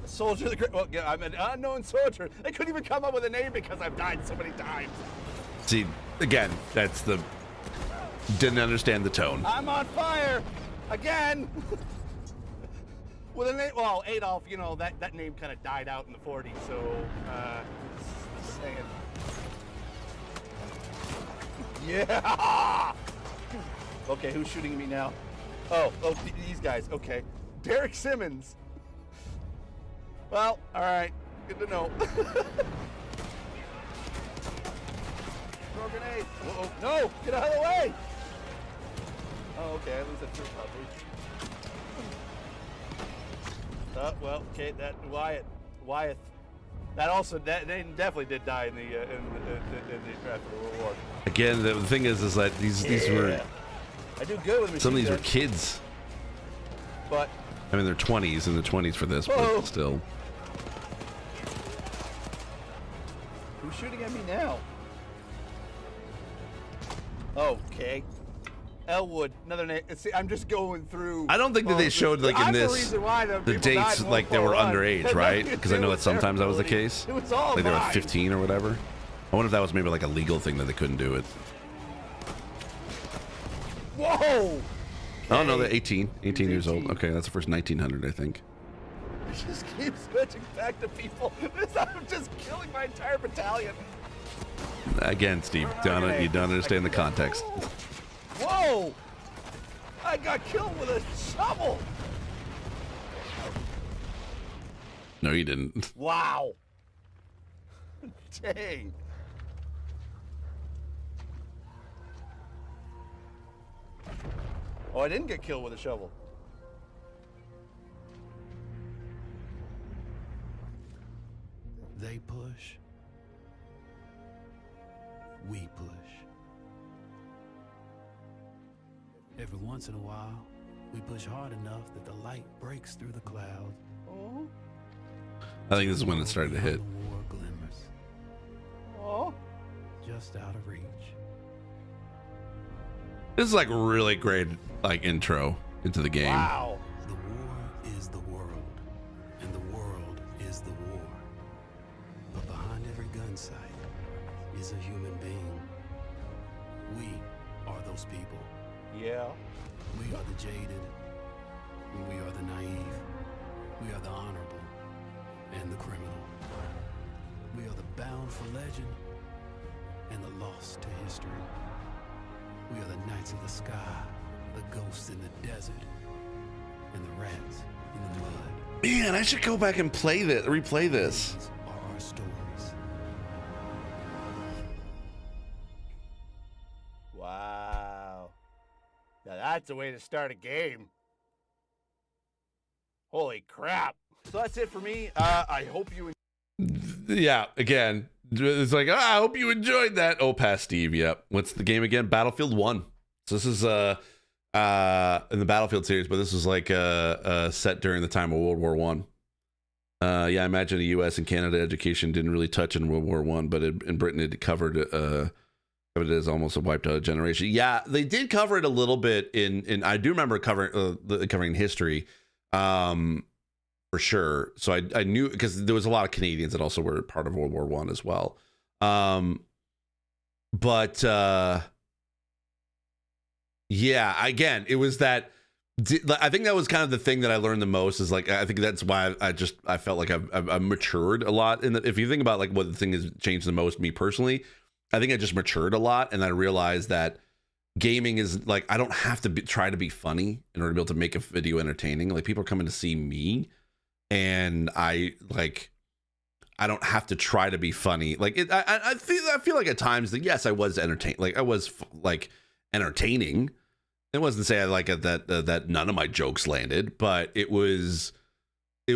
Soldier of the Great. Well, yeah, I'm an unknown soldier. They couldn't even come up with a name because I've died so many times. See, again, that's the didn't understand the tone. I'm on fire again. With a name, well, Adolf, you know that name kind of died out in the '40s, so just saying. Yeah. Okay, who's shooting me now? Oh, these guys. Okay, Derek Simmons. Well, all right, good to know. Throw a grenade. Uh-oh. No, get out of the way. Oh, okay, at least I threw puppy. Well, okay, that Wyeth. That also, they definitely did die in the after the World War. Again, the thing is that these were I do good with some of these were guns, kids. but I mean, they're 20s in the 20s for this, Whoa. but still. who's shooting at me now? Okay. Elwood, another name. See, I'm just going through. I don't think that they showed like in I'm this the reason why the people dates died in like they were World War I. underage, Had right? nothing to Because I do know that with sometimes that was the their case. It was all Like they were mine. 15 or whatever. I wonder if that was maybe like a legal thing that they couldn't do it. Whoa! Oh no, they're 18 years old. Okay, that's the first 1900, I think. I just keep switching back to people. I'm just killing my entire battalion. Again, Steve, you don't understand the context. Whoa! I got killed with a shovel. No, you didn't. Wow. Dang. Oh, I didn't get killed with a shovel. They push. We push. Every once in a while, we push hard enough that the light breaks through the clouds. Oh. I think this is when it started to hit. The war glimmers. Oh. Just out of reach. This is like really great like intro into the game. Wow. The war is the world, and the world is the war. But behind every gun sight is a human being. We are those people. Yeah. We are the jaded, and we are the naive. We are the honorable and the criminal. We are the bound for legend and the lost to history. We are the knights of the sky, the ghosts in the desert, and the rats in the mud. Man, I should go back and replay this. These are our stories. Wow. Now that's a way to start a game. Holy crap. So that's it for me. I hope you Yeah, again, it's like, I hope you enjoyed that. Oh, past Steve, yep. What's the game again? Battlefield 1. So this is in the Battlefield series, but this was like set during the time of World War One. Yeah, I imagine the U.S. and Canada education didn't really touch in World War One, but in Britain it covered it as almost a wiped out generation. Yeah, they did cover it a little bit in I do remember covering history. For sure. So I knew because there was a lot of Canadians that also were part of World War One as well. But Yeah, again, it was that. I think that was kind of the thing that I learned the most is like, I think that's why I felt like I've matured a lot. And if you think about like what the thing has changed the most, me personally, I think I just matured a lot. And I realized that gaming is like, I don't have to try to be funny in order to be able to make a video entertaining. Like people are coming to see me and I don't have to try to be funny. Like I feel like at times that, yes, I was entertained. Like I was like entertaining. It wasn't to say I like it that none of my jokes landed, but it was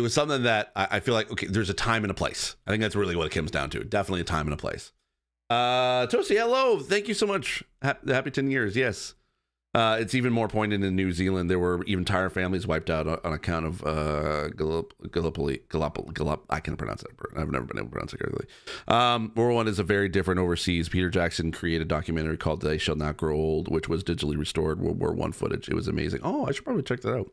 something that I feel like, okay, there's a time and a place. I think that's really what it comes down to. Definitely a time and a place. Toasty, hello. Thank you so much. Happy 10 years. Yes. It's even more poignant in New Zealand. There were even entire families wiped out on account of Gallipoli. I can't pronounce that. I've never been able to pronounce it correctly. World War I is a very different overseas. Peter Jackson created a documentary called "They Shall Not Grow Old," which was digitally restored World War I footage. It was amazing. Oh, I should probably check that out,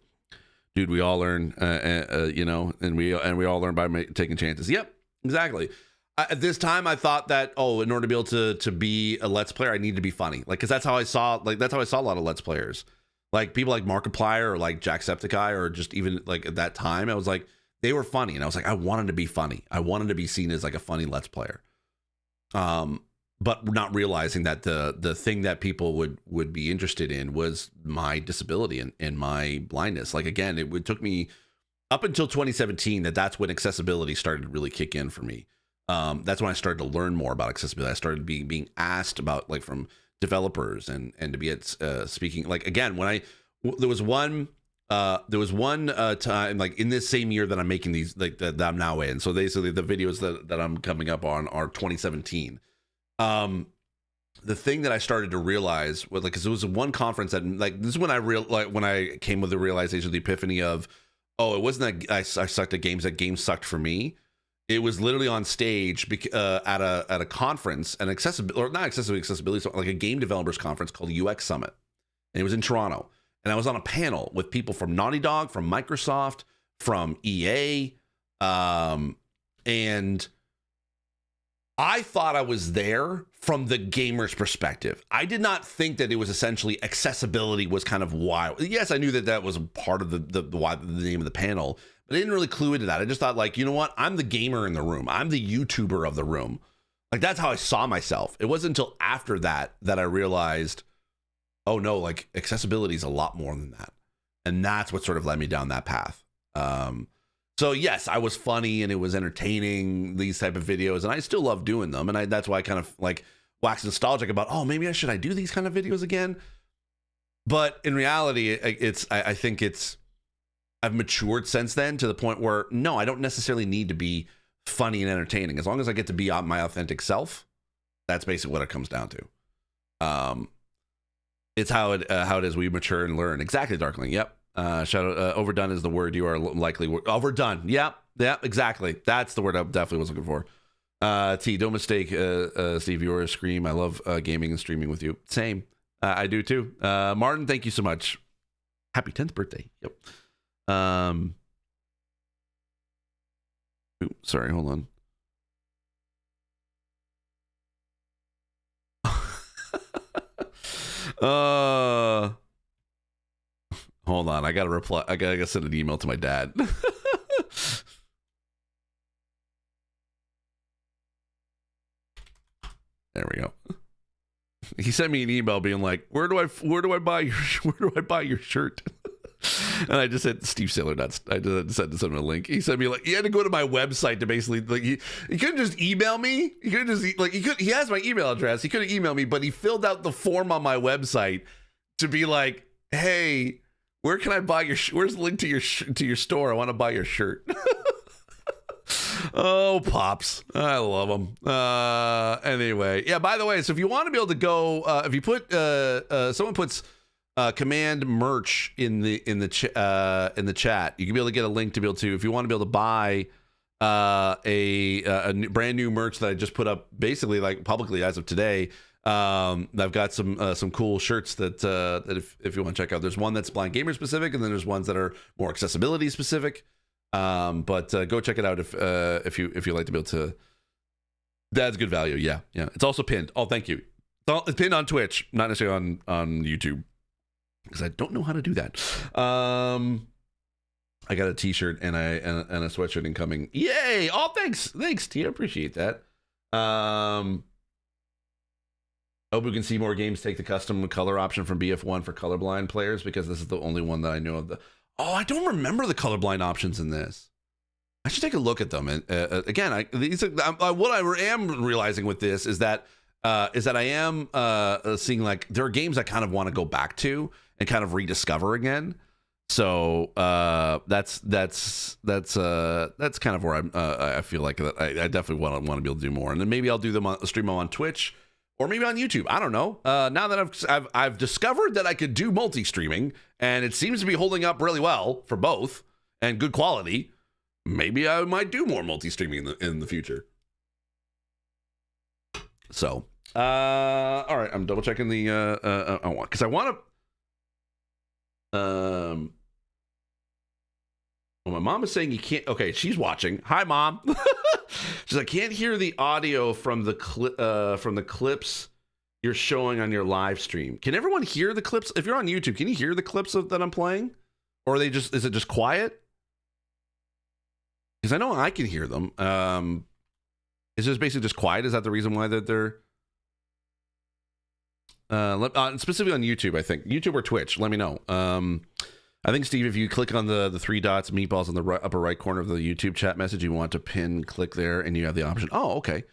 dude. We all learn, and we all learn by taking chances. Yep, exactly. At this time, I thought that, in order to be able to be a Let's Player, I need to be funny. Like, because that's how I saw a lot of Let's Players. Like, people like Markiplier or like Jacksepticeye or just even, like, at that time, I was like, they were funny. And I was like, I wanted to be funny. I wanted to be seen as, like, a funny Let's Player. But not realizing that the thing that people would be interested in was my disability and my blindness. Like, again, it took me up until 2017 that's when accessibility started to really kick in for me. That's when I started to learn more about accessibility. I started being asked about, like, from developers and to be at speaking. Like, again, when there was one time, like, in this same year that I'm making these, like, that I'm now in. So basically the videos that I'm coming up on are 2017. The thing that I started to realize was, like, because it was one conference that, like, this is when when I came with the realization, the epiphany of, it wasn't that I sucked at games, that games sucked for me. It was literally on stage at a conference, an accessibility, like a game developers conference called UX Summit. And it was in Toronto. And I was on a panel with people from Naughty Dog, from Microsoft, from EA. And I thought I was there from the gamer's perspective. I did not think that it was essentially accessibility was kind of wild. Yes, I knew that was part of the name of the panel, but I didn't really clue into that. I just thought, like, you know what? I'm the gamer in the room. I'm the YouTuber of the room. Like, that's how I saw myself. It wasn't until after that I realized, oh no, like, accessibility is a lot more than that. And that's what sort of led me down that path. So yes, I was funny and it was entertaining, these type of videos, and I still love doing them. And that's why I kind of like wax nostalgic about, maybe should I do these kind of videos again? But in reality, I think I've matured since then to the point where, no, I don't necessarily need to be funny and entertaining. As long as I get to be my authentic self, that's basically what it comes down to. It's how it is. We mature and learn. Exactly, Darkling. Yep. Overdone is the word you are likely overdone. Yep, exactly. That's the word I definitely was looking for. Don't mistake, Steve, you're a Scream. I love gaming and streaming with you. Same. I do too. Martin, thank you so much. Happy 10th birthday. Yep. Sorry, hold on. Hold on, I gotta reply. I gotta send an email to my dad. There we go. He sent me an email being like, "Where do I buy your shirt?" And I just said Steve Saylor. I just sent him a link. He sent me he had to go to my website to basically he couldn't just email me. He couldn't just he has my email address. He couldn't email me, but he filled out the form on my website to be like, "Hey, where can I buy your? Where's the link to your store? I want to buy your shirt." Oh, Pops. I love them. Anyway, yeah, by the way, so if you want to be able to go, if you put, someone puts command merch in the chat, you can be able to get a link to be able to, if you want to be able to buy a brand new merch that I just put up basically like publicly as of today. I've got some cool shirts that if you want to check out, there's one that's Blind Gamer specific, and then there's ones that are more accessibility specific. But go check it out if you like to be able to. That's good value. Yeah. It's also pinned. Oh, thank you. It's pinned on Twitch, not necessarily on YouTube. because I don't know how to do that. I got a t-shirt and a sweatshirt incoming. Yay! Oh, thanks, T. I appreciate that. Hope we can see more games take the custom color option from BF1 for colorblind players, because this is the only one that I know of. Oh, I don't remember the colorblind options in this. I should take a look at them. And again, what I am realizing with this is that I am seeing like there are games I kind of want to go back to and kind of rediscover again. So that's kind of where I feel like I definitely want to be able to do more, and then maybe I'll do them stream them on Twitch or maybe on YouTube. I don't know. Now that I've discovered that I could do multi-streaming, and it seems to be holding up really well for both and good quality, maybe I might do more multi-streaming in the future. So all right, I'm double checking the because I want to. Well, my mom is saying you can't. Okay, she's watching. Hi, Mom. She's like, can't hear the audio from the clips you're showing on your live stream. Can everyone hear the clips? If you're on YouTube, can you hear the clips that I'm playing, or are they just? Is it just quiet? Because I know I can hear them. Is it basically just quiet? Is that the reason why they're? Specifically on YouTube, I think YouTube or Twitch. Let me know. I think, Steve, if you click on the three dots, meatballs in the upper right corner of the YouTube chat message, you want to click there, and you have the option. Oh, okay.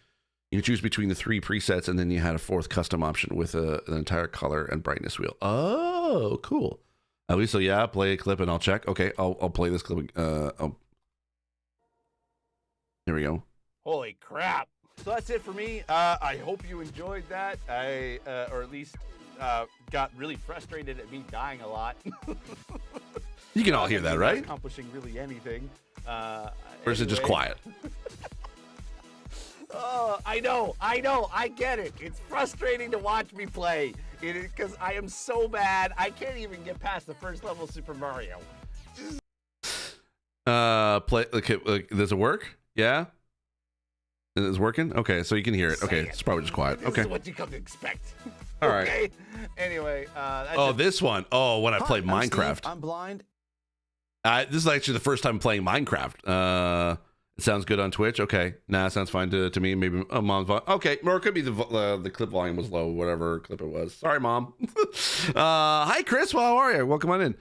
You can choose between the three presets, and then you had a fourth custom option with an entire color and brightness wheel. Oh, cool. At least, so yeah, play a clip and I'll check. Okay, I'll play this clip. Here we go. Holy crap. So that's it for me. I hope you enjoyed that. Or at least got really frustrated at me dying a lot. You can all hear that, right? Accomplishing really anything. Or is it just quiet? Oh, I know. I get it. It's frustrating to watch me play. It is because I am so bad. I can't even get past the first level of Super Mario. Okay, does it work? Yeah? It's working? Okay, so you can hear it. Okay, it's probably just quiet. Okay. This is what you come to expect. All right. Okay? Anyway. This one. Oh, when I played Minecraft. I'm blind. This is actually the first time playing Minecraft. It sounds good on Twitch. Okay. Nah, sounds fine to me. Maybe Mom's volume. Okay, or it could be the clip volume was low, whatever clip it was. Sorry, Mom. Hi, Chris. Well, how are you? Welcome on in.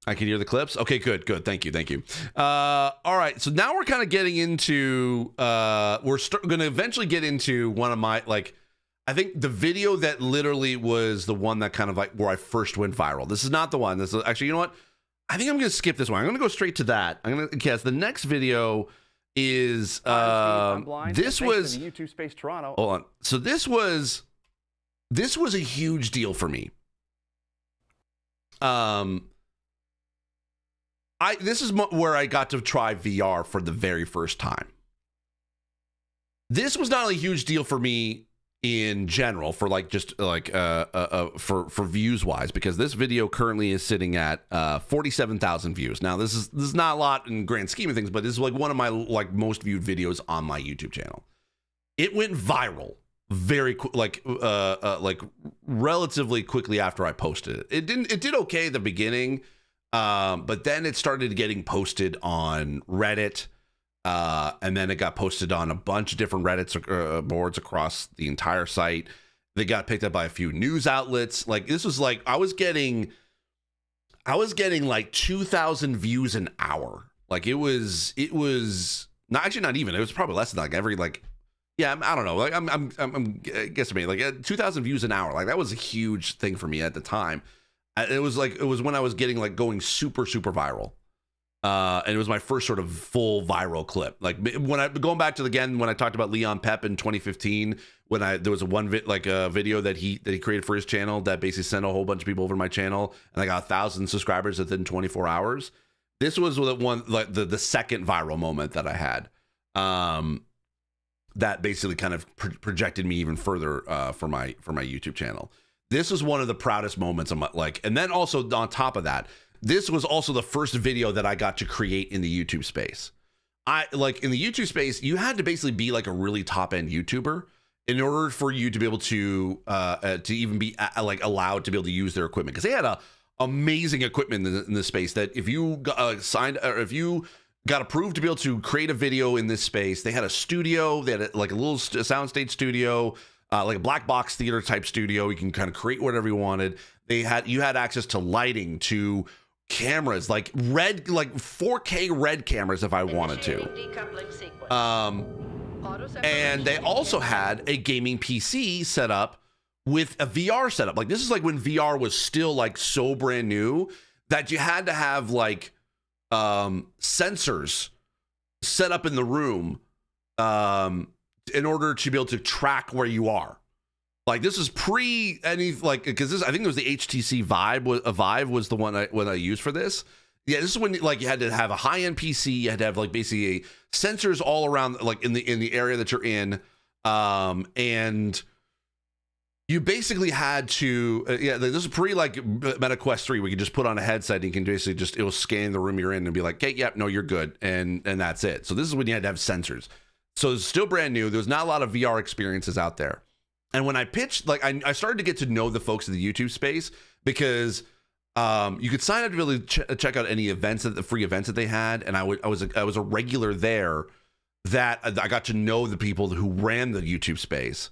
I can hear the clips. Okay, good. Thank you. All right, so now we're kind of getting into, we're going to eventually get into one of my, like, I think the video that literally was the one that kind of like where I first went viral. This is not the one. This is actually, you know what? I think I'm going to skip this one. I'm going to go straight to that. I'm going to guess the next video is, I'm blind. This was, the YouTube Space Toronto. Hold on. So this was a huge deal for me. This is where I got to try VR for the very first time. This was not only a huge deal for me in general, for like just like for views wise, because this video currently is sitting at 47,000 views. Now this is not a lot in grand scheme of things, but this is like one of my like most viewed videos on my YouTube channel. It went viral very quick, like relatively quickly after I posted it. It did okay at the beginning. But then it started getting posted on Reddit, and then it got posted on a bunch of different Reddit boards across the entire site. They got picked up by a few news outlets. Like this was like I was getting like 2,000 views an hour. Like it was not actually not even. It was probably less than like every like. Yeah, I don't know. Like I'm guesstimating like 2,000 views an hour. Like that was a huge thing for me at the time. It was when I was getting like going super viral, and it was my first sort of full viral clip. Like going back to when I talked about Leon Pep in 2015, when there was a video that he created for his channel that basically sent a whole bunch of people over to my channel, and I got 1,000 subscribers within 24 hours. This was the one like the second viral moment that I had, that basically kind of projected me even further for my YouTube channel. This was one of the proudest moments of my, like, and then also on top of that, this was also the first video that I got to create in the YouTube space. In the YouTube space, you had to basically be like a really top end YouTuber in order for you to be able to even be like allowed to be able to use their equipment, because they had amazing equipment in this space. That if you if you got approved to be able to create a video in this space, they had a studio. They had like a little soundstage studio, like a black box theater type studio. You can kind of create whatever you wanted. You had access to lighting, to cameras, like 4K red cameras if I wanted to. And they also had a gaming PC set up with a VR setup. Like this is like when VR was still like so brand new that you had to have like sensors set up in the room in order to be able to track where you are. Like this is pre any like, because this, I think it was the HTC Vive was the one I used for this. Yeah, this is when like you had to have a high-end PC. You had to have like basically sensors all around like in the area that you're in, and you basically had to this is pre like Meta Quest 3. We could just put on a headset and you can basically just, it will scan the room you're in and be like, okay, yep, no, you're good, and that's it. So this is when you had to have sensors. So it's still brand new. There's not a lot of VR experiences out there. And when I pitched, like I started to get to know the folks in the YouTube space, because you could sign up to really check out any events, the free events that they had, and I was a regular there. That I got to know the people who ran the YouTube space,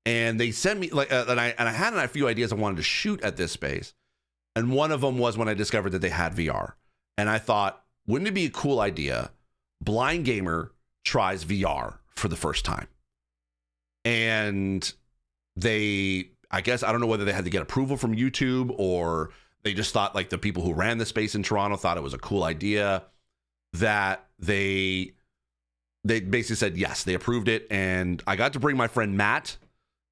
and they sent me like and I had a few ideas I wanted to shoot at this space, and one of them was when I discovered that they had VR, and I thought, wouldn't it be a cool idea? Blind Gamer tries VR for the first time, and I guess I don't know whether they had to get approval from YouTube, or they just thought like the people who ran the space in Toronto thought it was a cool idea, that they basically said yes, they approved it. And I got to bring my friend Matt.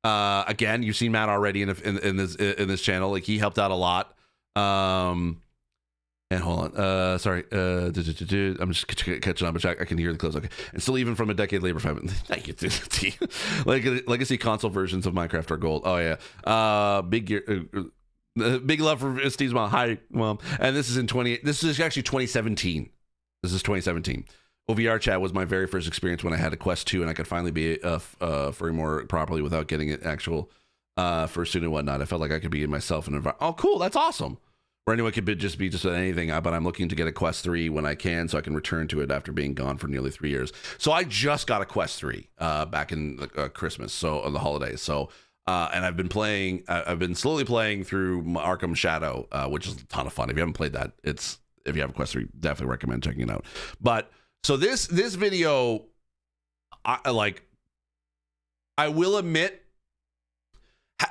Again, you've seen Matt already in this channel. Like he helped out a lot. And hold on, sorry, I'm just catching up. I can hear the close. Okay, and still even from a decade labor family. Thank you, T. Legacy console versions of Minecraft are gold. Oh yeah, big love for Steve's mom. Hi, mom. And this is This is actually 2017. This is 2017. OVR chat was my very first experience when I had a Quest 2 and I could finally be furry more properly without getting it actual fursuit and whatnot. I felt like I could be myself in an environment. Oh, cool, that's awesome. Or anyone could just be anything, but I'm looking to get a Quest 3 when I can, so I can return to it after being gone for nearly 3 years. So I just got a Quest 3 back in Christmas, so on the holidays. So and I've been slowly playing through Arkham Shadow, which is a ton of fun. If you haven't played that, if you have a Quest 3, definitely recommend checking it out. But so this video, I will admit,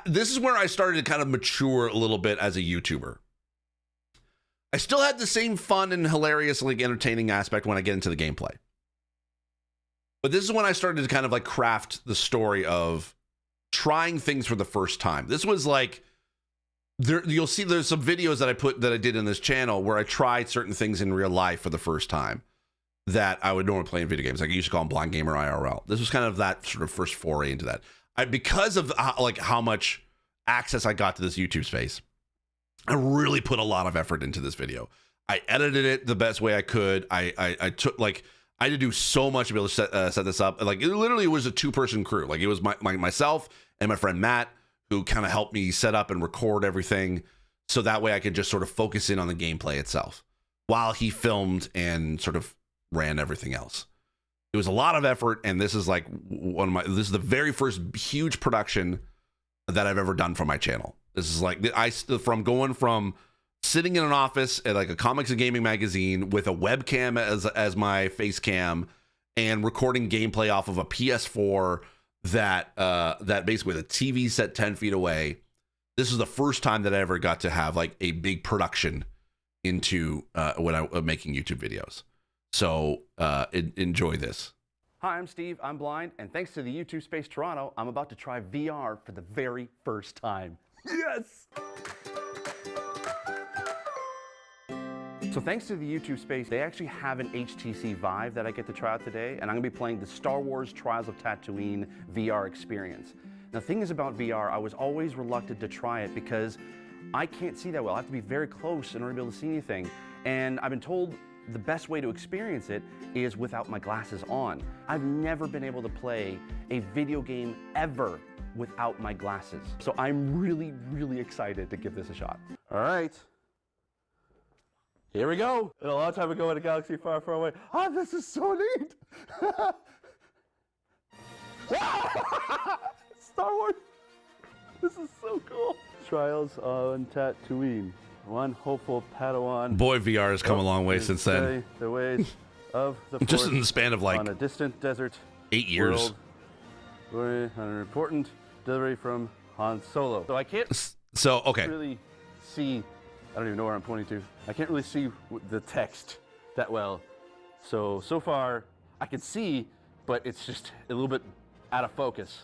this is where I started to kind of mature a little bit as a YouTuber. I still had the same fun and hilarious, like entertaining aspect when I get into the gameplay. But this is when I started to kind of like craft the story of trying things for the first time. This was like, you'll see there's some videos that I did in this channel where I tried certain things in real life for the first time that I would normally play in video games. Like I used to call them Blind Gamer IRL. This was kind of that sort of first foray into that. Because of how much access I got to this YouTube space, I really put a lot of effort into this video. I edited it the best way I could. I took like, I had to do so much to be able to set this up. Like it literally was a 2-person crew. Like it was myself and my friend Matt who kind of helped me set up and record everything. So that way I could just sort of focus in on the gameplay itself while he filmed and sort of ran everything else. It was a lot of effort. And this is like this is the very first huge production that I've ever done for my channel. This is like going from sitting in an office at like a comics and gaming magazine with a webcam as my face cam and recording gameplay off of a PS4 that basically with a TV set 10 feet away. This is the first time that I ever got to have like a big production into when I'm making YouTube videos. So enjoy this. Hi, I'm Steve, I'm blind, and thanks to the YouTube Space Toronto, I'm about to try VR for the very first time. Yes! So thanks to the YouTube Space, they actually have an HTC Vive that I get to try out today, and I'm gonna be playing the Star Wars Trials of Tatooine VR experience. Now, the thing is about VR, I was always reluctant to try it because I can't see that well. I have to be very close in order to be able to see anything. And I've been told the best way to experience it is without my glasses on. I've never been able to play a video game ever without my glasses. So I'm really, really excited to give this a shot. All right. Here we go. And a long time ago in a galaxy far, far away. Ah, this is so neat. Star Wars. This is so cool. Trials on Tatooine. One hopeful Padawan. Boy, VR has come a long way since then. The ways of the just in the span of like on a distant desert 8 years. World, an important delivery from Han Solo. So I can't really see. I don't even know where I'm pointing to. I can't really see the text that well. So far I can see, but it's just a little bit out of focus.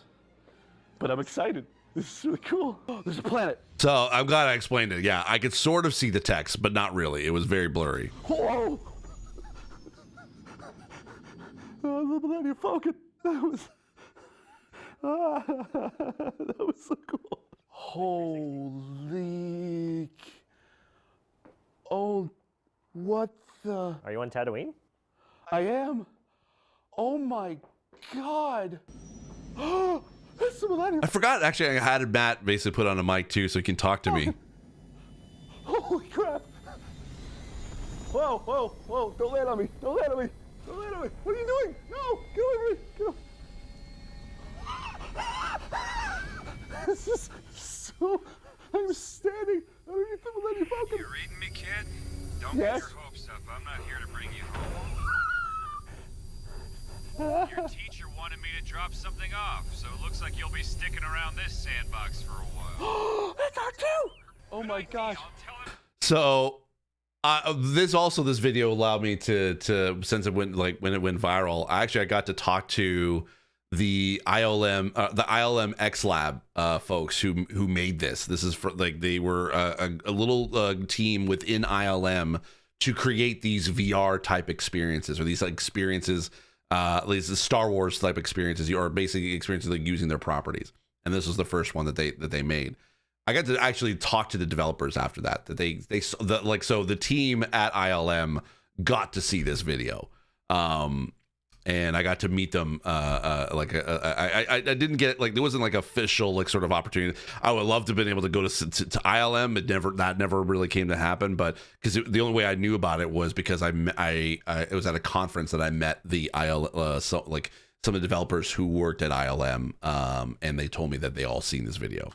But I'm excited. This is really cool. Oh, there's a planet. So I'm glad I explained it. Yeah, I could sort of see the text, but not really. It was very blurry. Whoa! Oh, the Millennium Falcon. That was so cool. Holy. Oh, what the? Are you on Tatooine? I am. Oh my God. That's the Millennium. I forgot, actually, I had Matt basically put on a mic too so he can talk to me. Holy crap. Whoa, whoa, whoa. Don't land on me. Don't land on me. Don't land on me. What are you doing? No, get away from me. Get away. This is so... I'm standing underneath the Millennium Falcon. You reading me, kid? Don't Yes. get your hopes up. I'm not here to bring you home. Your teacher wanted me to drop something off, so it looks like you'll be sticking around this sandbox for a while. That's R2! Oh my gosh. So this video allowed me to since it went when it went viral, I got to talk to the ILM X Lab folks who made this. This is for like they were a little team within ILM to create these VR type experiences, or these like experiences, these Star Wars type experiences, or basically experiences like using their properties. And this was the first one that they made. I got to actually talk to the developers after that. So the team at ILM got to see this video, and I got to meet them. I didn't get there wasn't like official like sort of opportunity. I would love to have been able to go to ILM. That never really came to happen. But because the only way I knew about it was because it was at a conference that I met the some of the developers who worked at ILM, and they told me that they all seen this video.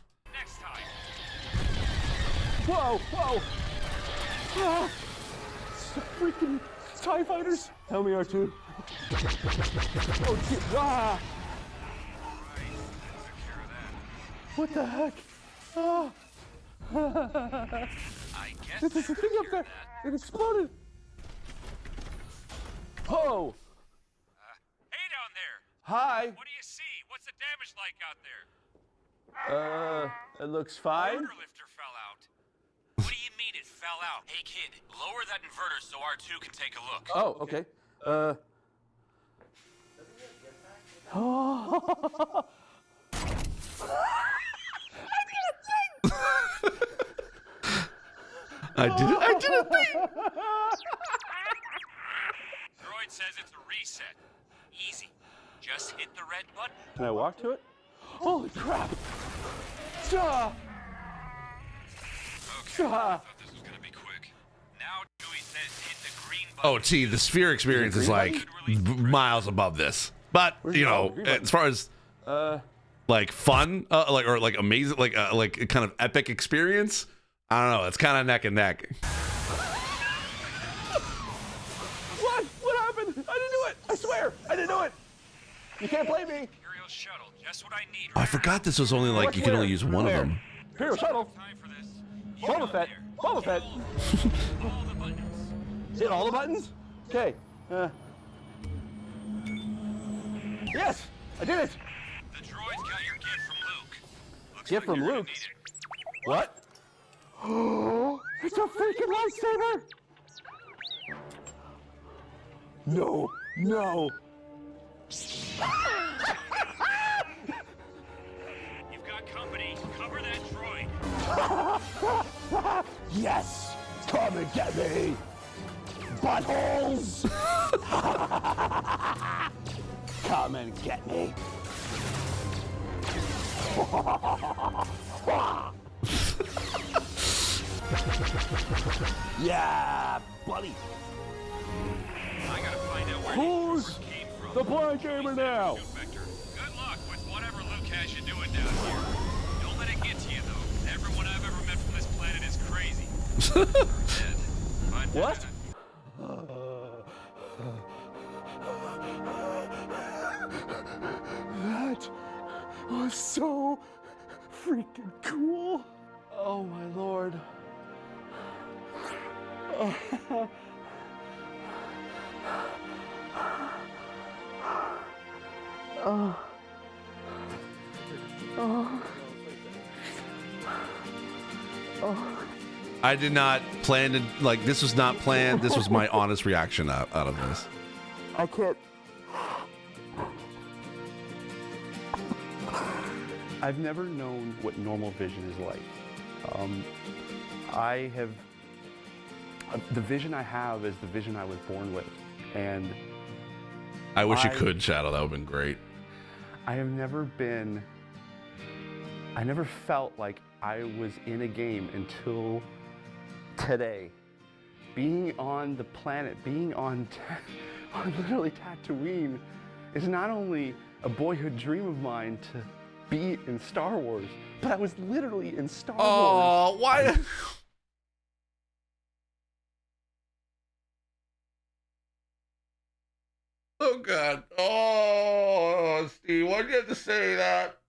Whoa, whoa! Ah, freaking TIE fighters! Help me, R2. Oh, shit! Ah! What the heck? Ah! There's a thing up there! It exploded! Oh! Hey down there! Hi! What do you see? What's the damage like out there? It looks fine. Motor lifter fell out. What do you mean it fell out? Hey kid, lower that inverter so R2 can take a look. Oh, okay. Oh. I did a thing. Droid says it's a reset. Easy. Just hit the red button. Can I walk to it? Holy crap! Ah. Okay, I thought this was gonna be quick. Now Dewey says hit the green button. Oh, gee, the sphere experience is like miles above this. But you know, as far as like fun, or amazing, like kind of epic experience, I don't know. It's kind of neck and neck. What? What happened? I didn't do it. I swear, I didn't do it. You can't blame me. Imperial shuttle, just what I need. Oh, I forgot this was only like you can only use one of them. Imperial shuttle. Boba Fett. Boba Fett. Hit all the buttons. Okay. Yes, I did it. The droid's got your gift from Luke. Looks Gift like from you're Luke. gonna need it. What? Oh, it's a freaking lightsaber. No, no. You've got company. Cover that droid. Yes! Come and get me! buttholes! Come and get me. Yeah, buddy. I gotta find out where Who's the blind gamer now? Good luck with whatever Luke has you doing down here. Don't let it get to you, though. Everyone I've ever met from this planet is crazy. What? That was so freaking cool. Oh my lord. I did not plan to, like, this was not planned. This was my honest reaction out of this. I can't. I've never known what normal vision is like. The vision I have is the vision I was born with. And I wish you could, Shadow. That would have been great. I never felt like I was in a game until today. Being on the planet, being on literally Tatooine is not only a boyhood dream of mine to be in Star Wars, but I was literally in Star Wars. Oh, why? Oh, God. Oh, Steve, why'd you have to say that?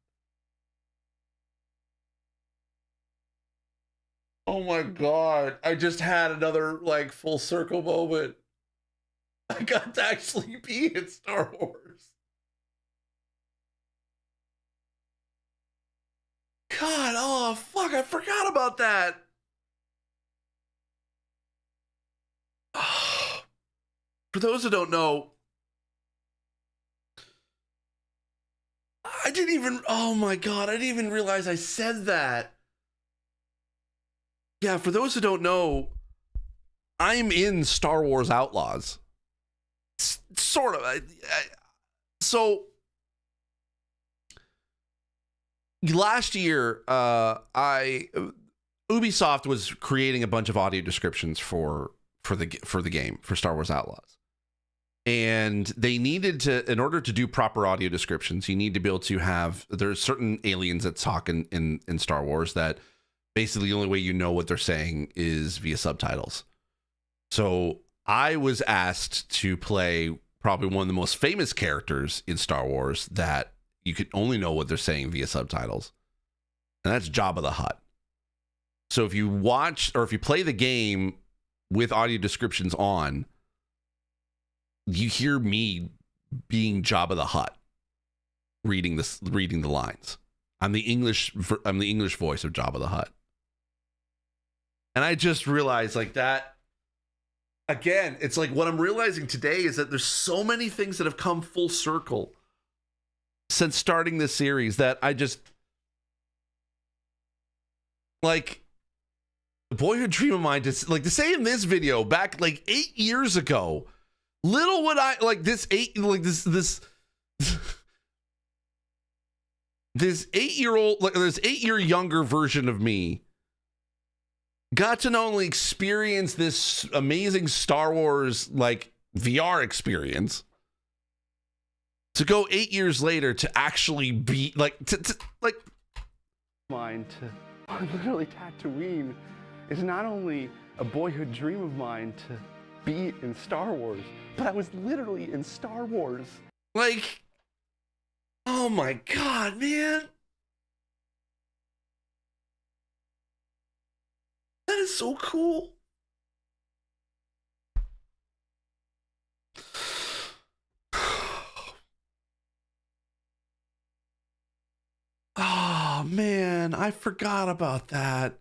Oh, my God. I just had another, like, full circle moment. I got to actually be in Star Wars. God, oh, fuck, I forgot about that. For those who don't know, I didn't even, oh my God, I didn't even realize I said that. Yeah, for those who don't know, I'm in Star Wars Outlaws. Sort of. So, last year, Ubisoft was creating a bunch of audio descriptions for the game, for Star Wars Outlaws. And they needed to, in order to do proper audio descriptions, you need to be able to have, there's certain aliens that talk in Star Wars that basically the only way you know what they're saying is via subtitles. So I was asked to play probably one of the most famous characters in Star Wars that you could only know what they're saying via subtitles. And that's Jabba the Hutt. So if you watch or if you play the game with audio descriptions on, you hear me being Jabba the Hutt reading the lines. I'm the English voice of Jabba the Hutt. And I just realized, like, that again, it's like what I'm realizing today is that there's so many things that have come full circle since starting this series that I just, like, the boyhood dream of mine, just like to say in this video back like 8 years ago, little would I, like, this 8-year-old, like this 8-year younger version of me got to not only experience this amazing Star Wars, like, VR experience, to go 8 years later to actually be like, like, mine to literally Tatooine is not only a boyhood dream of mine to be in Star Wars, but I was literally in Star Wars. Like, oh my God, man. That is so cool. Oh man, I forgot about that.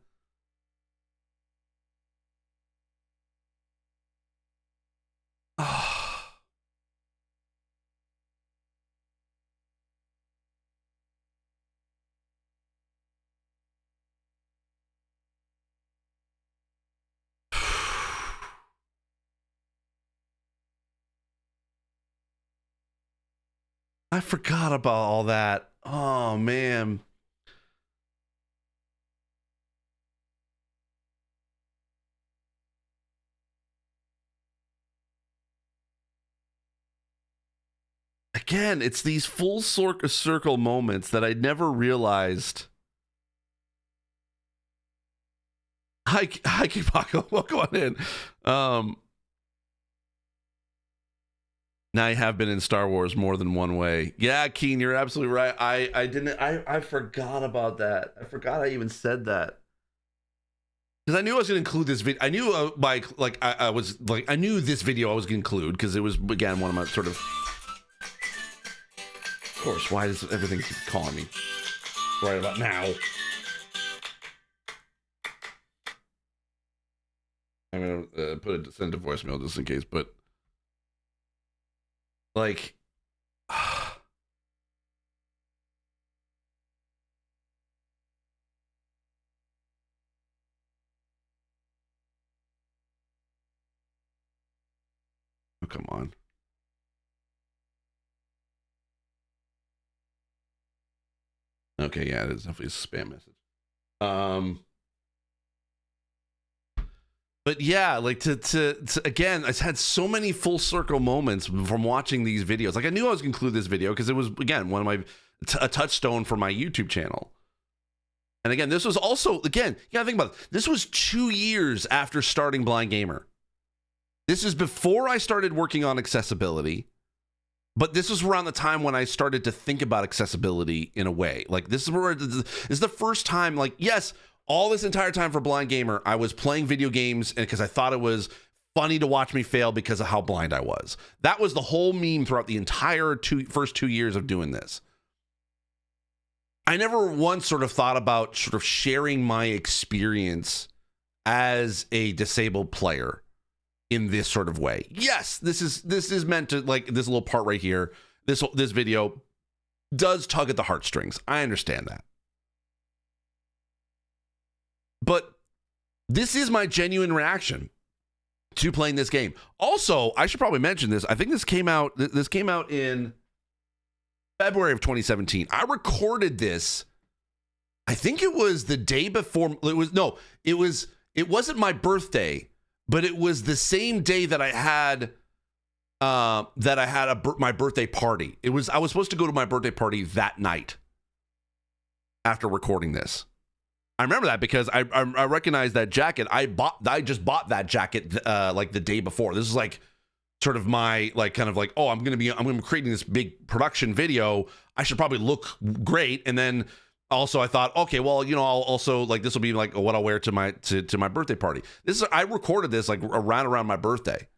I forgot about all that. Oh, man. Again, it's these full circle moments that I never realized. Hi, Kipako. Welcome on in. Now I have been in Star Wars more than one way. Yeah, Keen, you're absolutely right. I forgot about that. I forgot I even said that. Because I knew I was going to include this video. I knew I knew this video I was going to include because it was, again, one of my sort of... Of course, why does everything keep calling me right about now? I'm going to send a voicemail just in case, but... Like... Oh, come on. Okay, yeah, it is definitely a spam message. But yeah, like to again, I had so many full circle moments from watching these videos. Like I knew I was going to include this video because it was, again, one of my a touchstone for my YouTube channel. And again, this was also, again, you gotta think about it. This was 2 years after starting Blind Gamer. This is before I started working on accessibility. But this was around the time when I started to think about accessibility in a way. Like this is the first time, like, yes, all this entire time for Blind Gamer, I was playing video games and because I thought it was funny to watch me fail because of how blind I was. That was the whole meme throughout the entire first 2 years of doing this. I never once sort of thought about sort of sharing my experience as a disabled player in this sort of way. Yes, this is meant to, like, this little part right here, this video does tug at the heartstrings. I understand that. But this is my genuine reaction to playing this game. Also, I should probably mention this. I think this came out in February of 2017. I recorded this. I think it was the day before. It wasn't my birthday. But it was the same day that I had my birthday party. I was supposed to go to my birthday party that night after recording this. I remember that because I recognized that jacket. I just bought that jacket like the day before. This is like sort of my like kind of like, oh, I'm gonna be creating this big production video. I should probably look great, and then. Also, I thought, okay, well, you know, I'll also like this will be like what I'll wear to my birthday party. I recorded this like around my birthday,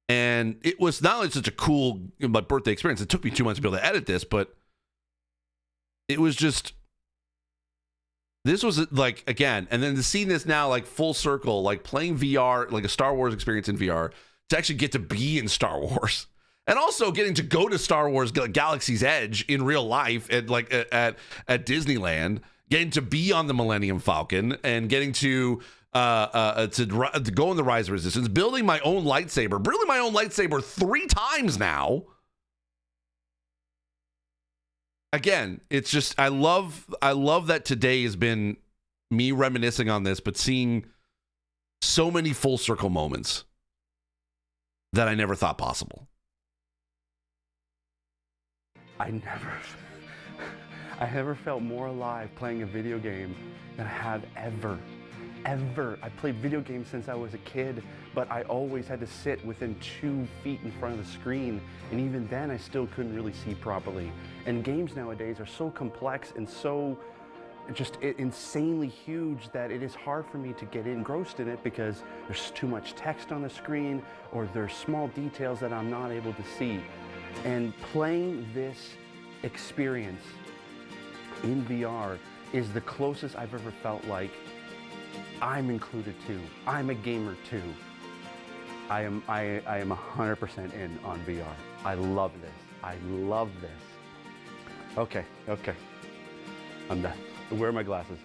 and it was not only such a cool birthday experience. It took me 2 months to be able to edit this, but it was just this was like again, and then to see this now like full circle, like playing VR, like a Star Wars experience in VR, to actually get to be in Star Wars. And also getting to go to Star Wars Galaxy's Edge in real life at Disneyland, getting to be on the Millennium Falcon and getting to go on the Rise of Resistance, building my own lightsaber 3 times now. Again, it's just I love that today has been me reminiscing on this, but seeing so many full circle moments that I never thought possible. I never felt more alive playing a video game than I have ever. I played video games since I was a kid, but I always had to sit within 2 feet in front of the screen, and even then I still couldn't really see properly. And games nowadays are so complex and so just insanely huge that it is hard for me to get engrossed in it because there's too much text on the screen or there's small details that I'm not able to see. And playing this experience in VR is the closest I've ever felt like I'm included too. I'm a gamer too. I am 100% in on VR. I love this. I love this. Okay. I'm done. Where are my glasses?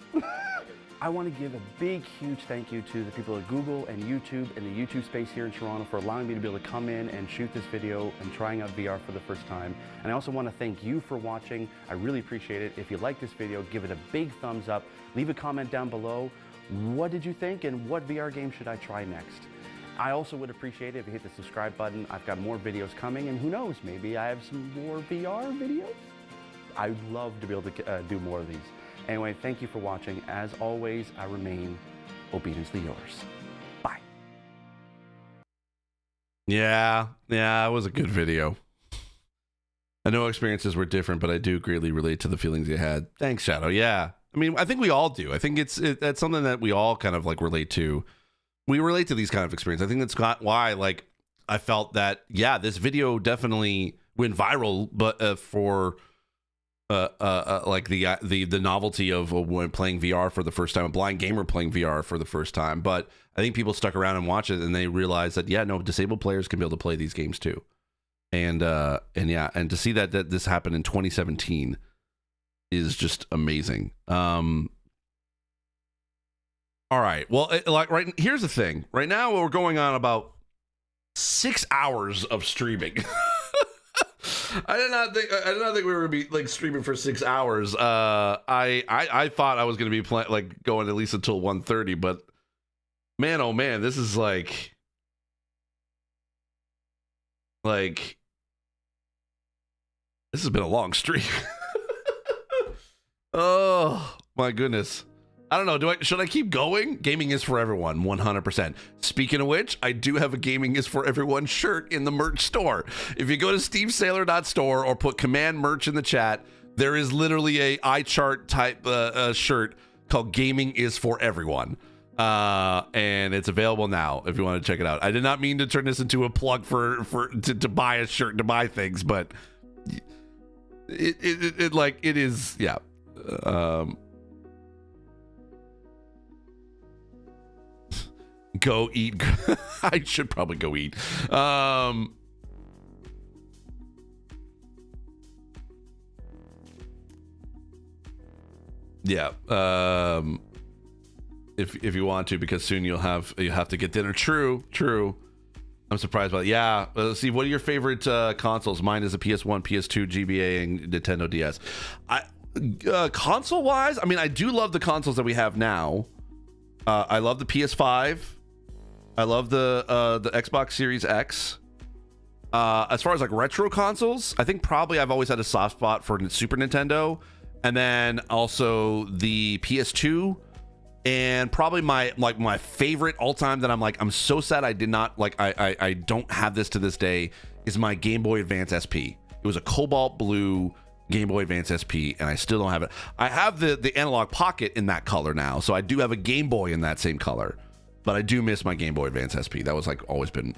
I want to give a big, huge thank you to the people at Google and YouTube and the YouTube space here in Toronto for allowing me to be able to come in and shoot this video and trying out VR for the first time. And I also want to thank you for watching. I really appreciate it. If you like this video, give it a big thumbs up. Leave a comment down below. What did you think and what VR game should I try next? I also would appreciate it if you hit the subscribe button. I've got more videos coming, and who knows, maybe I have some more VR videos? I'd love to be able to do more of these. Anyway, thank you for watching. As always, I remain obediently yours. Bye. Yeah, it was a good video. I know experiences were different, but I do greatly relate to the feelings you had. Thanks, Shadow. Yeah. I mean, I think we all do. I think that's something that we all kind of like relate to. We relate to these kind of experiences. I think that's why, like, I felt that, yeah, this video definitely went viral, but for like the novelty of when playing VR for the first time, a blind gamer playing VR for the first time. But I think people stuck around and watched it, and they realized that, yeah, no, disabled players can be able to play these games too. And yeah, and to see that this happened in 2017 is just amazing. All right, well, here's the thing. Right now, we're going on about 6 hours of streaming. I did not think we were gonna be like streaming for 6 hours. I thought I was gonna be going at least until 1:30, but man, oh man, this is like this has been a long stream. Oh my goodness. I don't know. Should I keep going? Gaming is for everyone, 100%. Speaking of which, I do have a Gaming is for everyone shirt in the merch store. If you go to stevesaylor.store or put command merch in the chat, there is literally a iChart type shirt called Gaming is for everyone. And it's available now if you want to check it out. I did not mean to turn this into a plug to buy a shirt, to buy things, but it is, yeah. Go eat. I should probably go eat. Yeah. If you want to, because soon you'll have to get dinner. True. I'm surprised by it. Yeah. Steve, what are your favorite consoles? Mine is a PS1, PS2, GBA, and Nintendo DS. Console wise, I mean, I do love the consoles that we have now. I love the PS5. I love the Xbox Series X. As far as like retro consoles, I think probably I've always had a soft spot for Super Nintendo, and then also the PS2, and probably my favorite all time that I'm so sad I did not I don't have this to this day is my Game Boy Advance SP. It was a cobalt blue Game Boy Advance SP, and I still don't have it. I have the Analog Pocket in that color now, so I do have a Game Boy in that same color. But I do miss my Game Boy Advance SP. That was had always been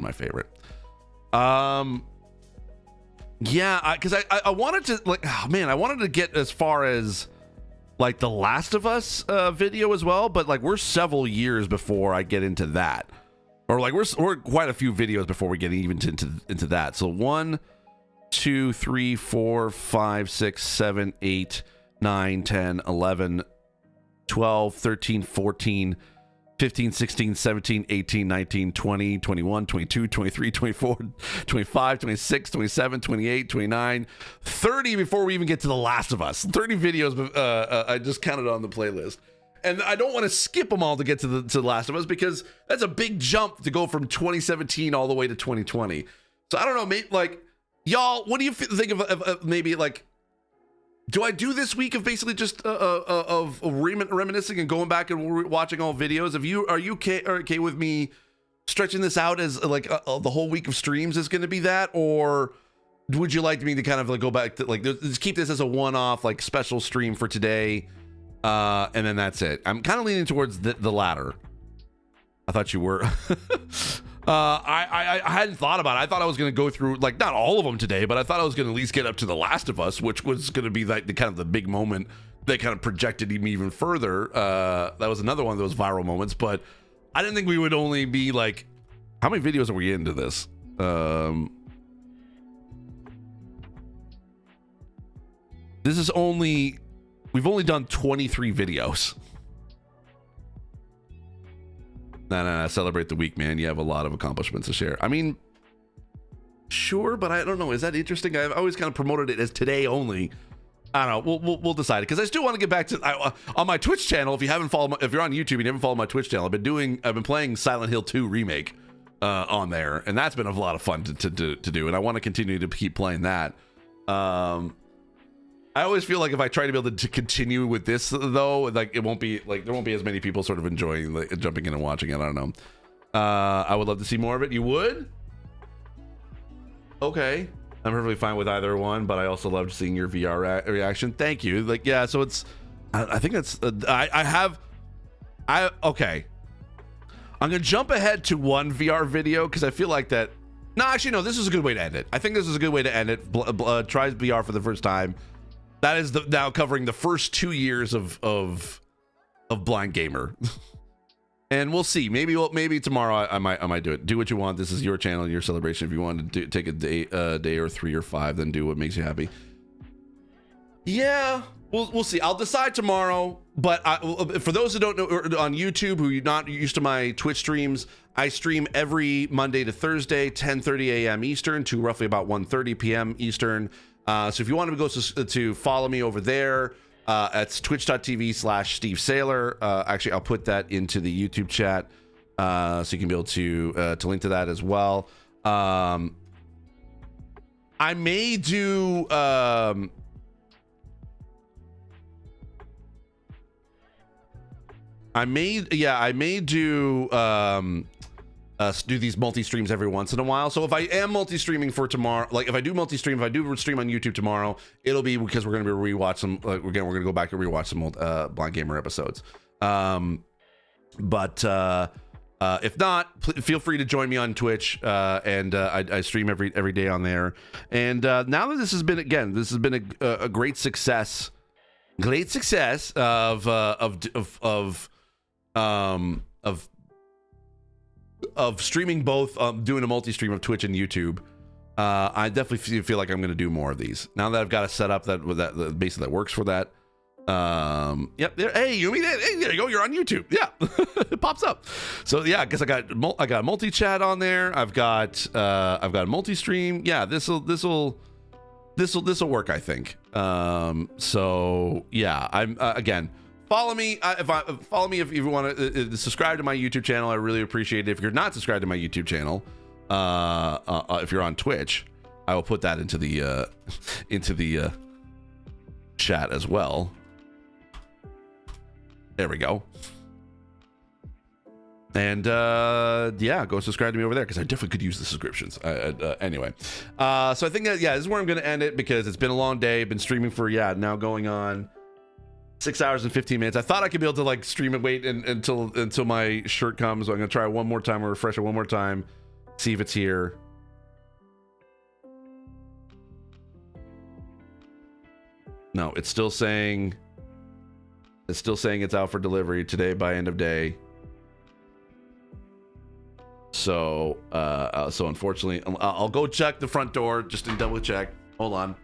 my favorite. Yeah, because I wanted to I wanted to get as far as like the Last of Us video as well, but like we're several years before I get into that, or like we're quite a few videos before we get even into that. So 1, 2, 3, 4, 5, 6, 7, 8, 9, 10, 11, 12, 13, 14, 15, 16, 17, 18, 19, 20, 21, 22, 23, 24, 25, 26, 27, 28, 29, 30 before we even get to The Last of Us. 30 videos I just counted on the playlist. And I don't want to skip them all to get to The Last of Us, because that's a big jump to go from 2017 all the way to 2020. So I don't know, maybe like, y'all, what do you think of maybe like, do I do this week of basically just of reminiscing and going back and watching all videos? Are you okay with me stretching this out as like the whole week of streams is going to be that, or would you like me to kind of like go back to like just keep this as a one-off like special stream for today, and then that's it? I'm kind of leaning towards the latter. I thought you were. I hadn't thought about it. I thought I was going to go through like not all of them today, but I thought I was going to at least get up to The Last of Us, which was going to be like the kind of the big moment that kind of projected even further. That was another one of those viral moments, but I didn't think we would only be like, how many videos are we into this? We've only done 23 videos. No. Celebrate the week, man. You have a lot of accomplishments to share. I mean, sure, but I don't know. Is that interesting? I've always kind of promoted it as today only. I don't know. We'll decide it because I still want to get back to on my Twitch channel. If you haven't followed, if you're on YouTube, you haven't followed my Twitch channel. I've been playing Silent Hill 2 remake on there, and that's been a lot of fun to do. And I want to continue to keep playing that. I always feel like if I try to be able to continue with this, though, like there won't be as many people sort of enjoying, like, jumping in and watching it. I don't know. I would love to see more of it. You would? Okay. I'm perfectly fine with either one, but I also loved seeing your VR reaction. Thank you. Like, yeah, so it's, I think that's, okay. I'm going to jump ahead to one VR video because I feel like that. No, actually, no, this is a good way to end it. I think this is a good way to end it. Tries VR for the first time. That is now covering the first 2 years of Blind Gamer. And we'll see. Maybe tomorrow I might do it. Do what you want. This is your channel, your celebration. If you want to take a day or 3 or 5, then do what makes you happy. Yeah, we'll see. I'll decide tomorrow. But for those who don't know, on YouTube, who are not used to my Twitch streams, I stream every Monday to Thursday, 10:30 a.m. Eastern to roughly about 1:30 p.m. Eastern. So if you want to go to follow me over there, it's twitch.tv/Steve Saylor. Actually, I'll put that into the YouTube chat, so you can be able to link to that as well. I may do do these multi-streams every once in a while. So if I am multi-streaming for tomorrow, like if I do multi-stream, if I do stream on YouTube tomorrow, it'll be because we're going to rewatch some, we're going to go back and rewatch some old Blind Gamer episodes. But if not, feel free to join me on Twitch, and I stream every day on there. And now that this has been a great success, of streaming both, doing a multi-stream of Twitch and YouTube. I definitely feel like I'm going to do more of these now that I've got a setup that basically that works for that. Yep. Hey, Yumi, hey, there you go. You're on YouTube. Yeah, it pops up. So yeah, because I got multi-chat on there. I've got multi-stream. Yeah, this'll work, I think. So yeah, I'm again. Follow me if you want to subscribe to my YouTube channel. I really appreciate it. If you're not subscribed to my YouTube channel, if you're on Twitch, I will put that into the chat as well. There we go. And yeah, go subscribe to me over there because I definitely could use the subscriptions. Anyway, so I think that, this is where I'm going to end it because it's been a long day. Been streaming for now going on 6 hours and 15 minutes. I thought I could be able to like stream and wait until my shirt comes. So I'm gonna try one more time or refresh it one more time, see if it's here. No, it's still saying it's out for delivery today by end of day. So so unfortunately, I'll go check the front door just to double check. Hold on.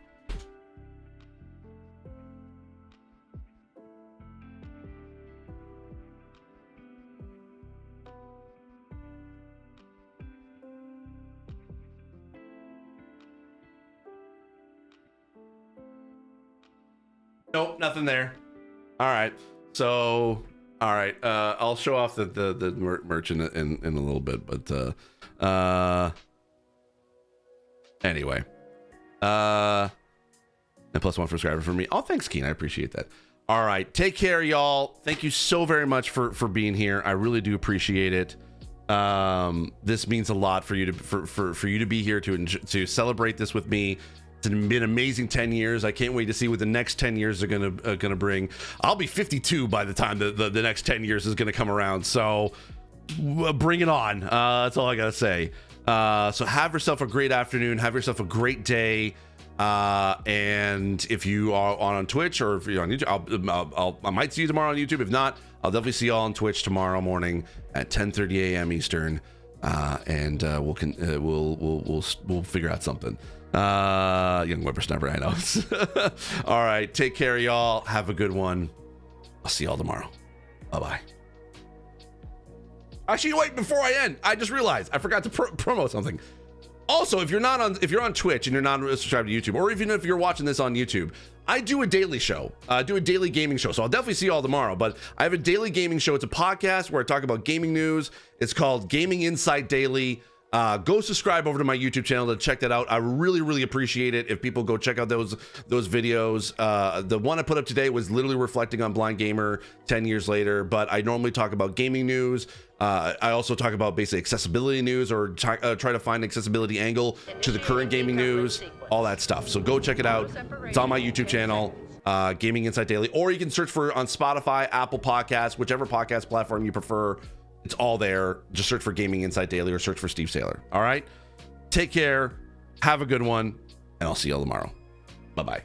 Nope, nothing there. All right. So, all right. I'll show off the merch in a little bit, but anyway. And +1 subscriber for me. Oh, thanks, Keen. I appreciate that. All right. Take care, y'all. Thank you so very much for being here. I really do appreciate it. This means a lot for you to be here to celebrate this with me. It's been an amazing 10 years. I can't wait to see what the next 10 years are gonna bring. I'll be 52 by the time the next 10 years is gonna come around. So bring it on. That's all I gotta say. So have yourself a great afternoon. Have yourself a great day. And if you are on Twitch or if you're on YouTube, I might see you tomorrow on YouTube. If not, I'll definitely see you all on Twitch tomorrow morning at 10:30 a.m. Eastern. And we'll figure out something. Young whippersnapper, I know. All right, take care, y'all. Have a good one. I'll see y'all tomorrow. Bye-bye. Actually, wait, before I end, I just realized I forgot to promo something. Also, if you're on Twitch and you're not subscribed to YouTube, or even if you're watching this on YouTube, I do a daily show, do a daily gaming show. So I'll definitely see you all tomorrow, but I have a daily gaming show. It's a podcast where I talk about gaming news. It's called Gaming Insight Daily. Go subscribe over to my YouTube channel to check that out. I really appreciate it if people go check out those videos. The one I put up today was literally reflecting on Blind Gamer 10 years later, but I normally talk about gaming news. I also talk about basically accessibility news, or try to find an accessibility angle to the current gaming news, all that stuff. So go check it out. It's on my YouTube channel, Gaming Insight Daily, or you can search for on Spotify, Apple Podcasts, whichever podcast platform you prefer. It's all there. Just search for Gaming Insight Daily or search for Steve Saylor. All right. Take care. Have a good one. And I'll see you all tomorrow. Bye-bye.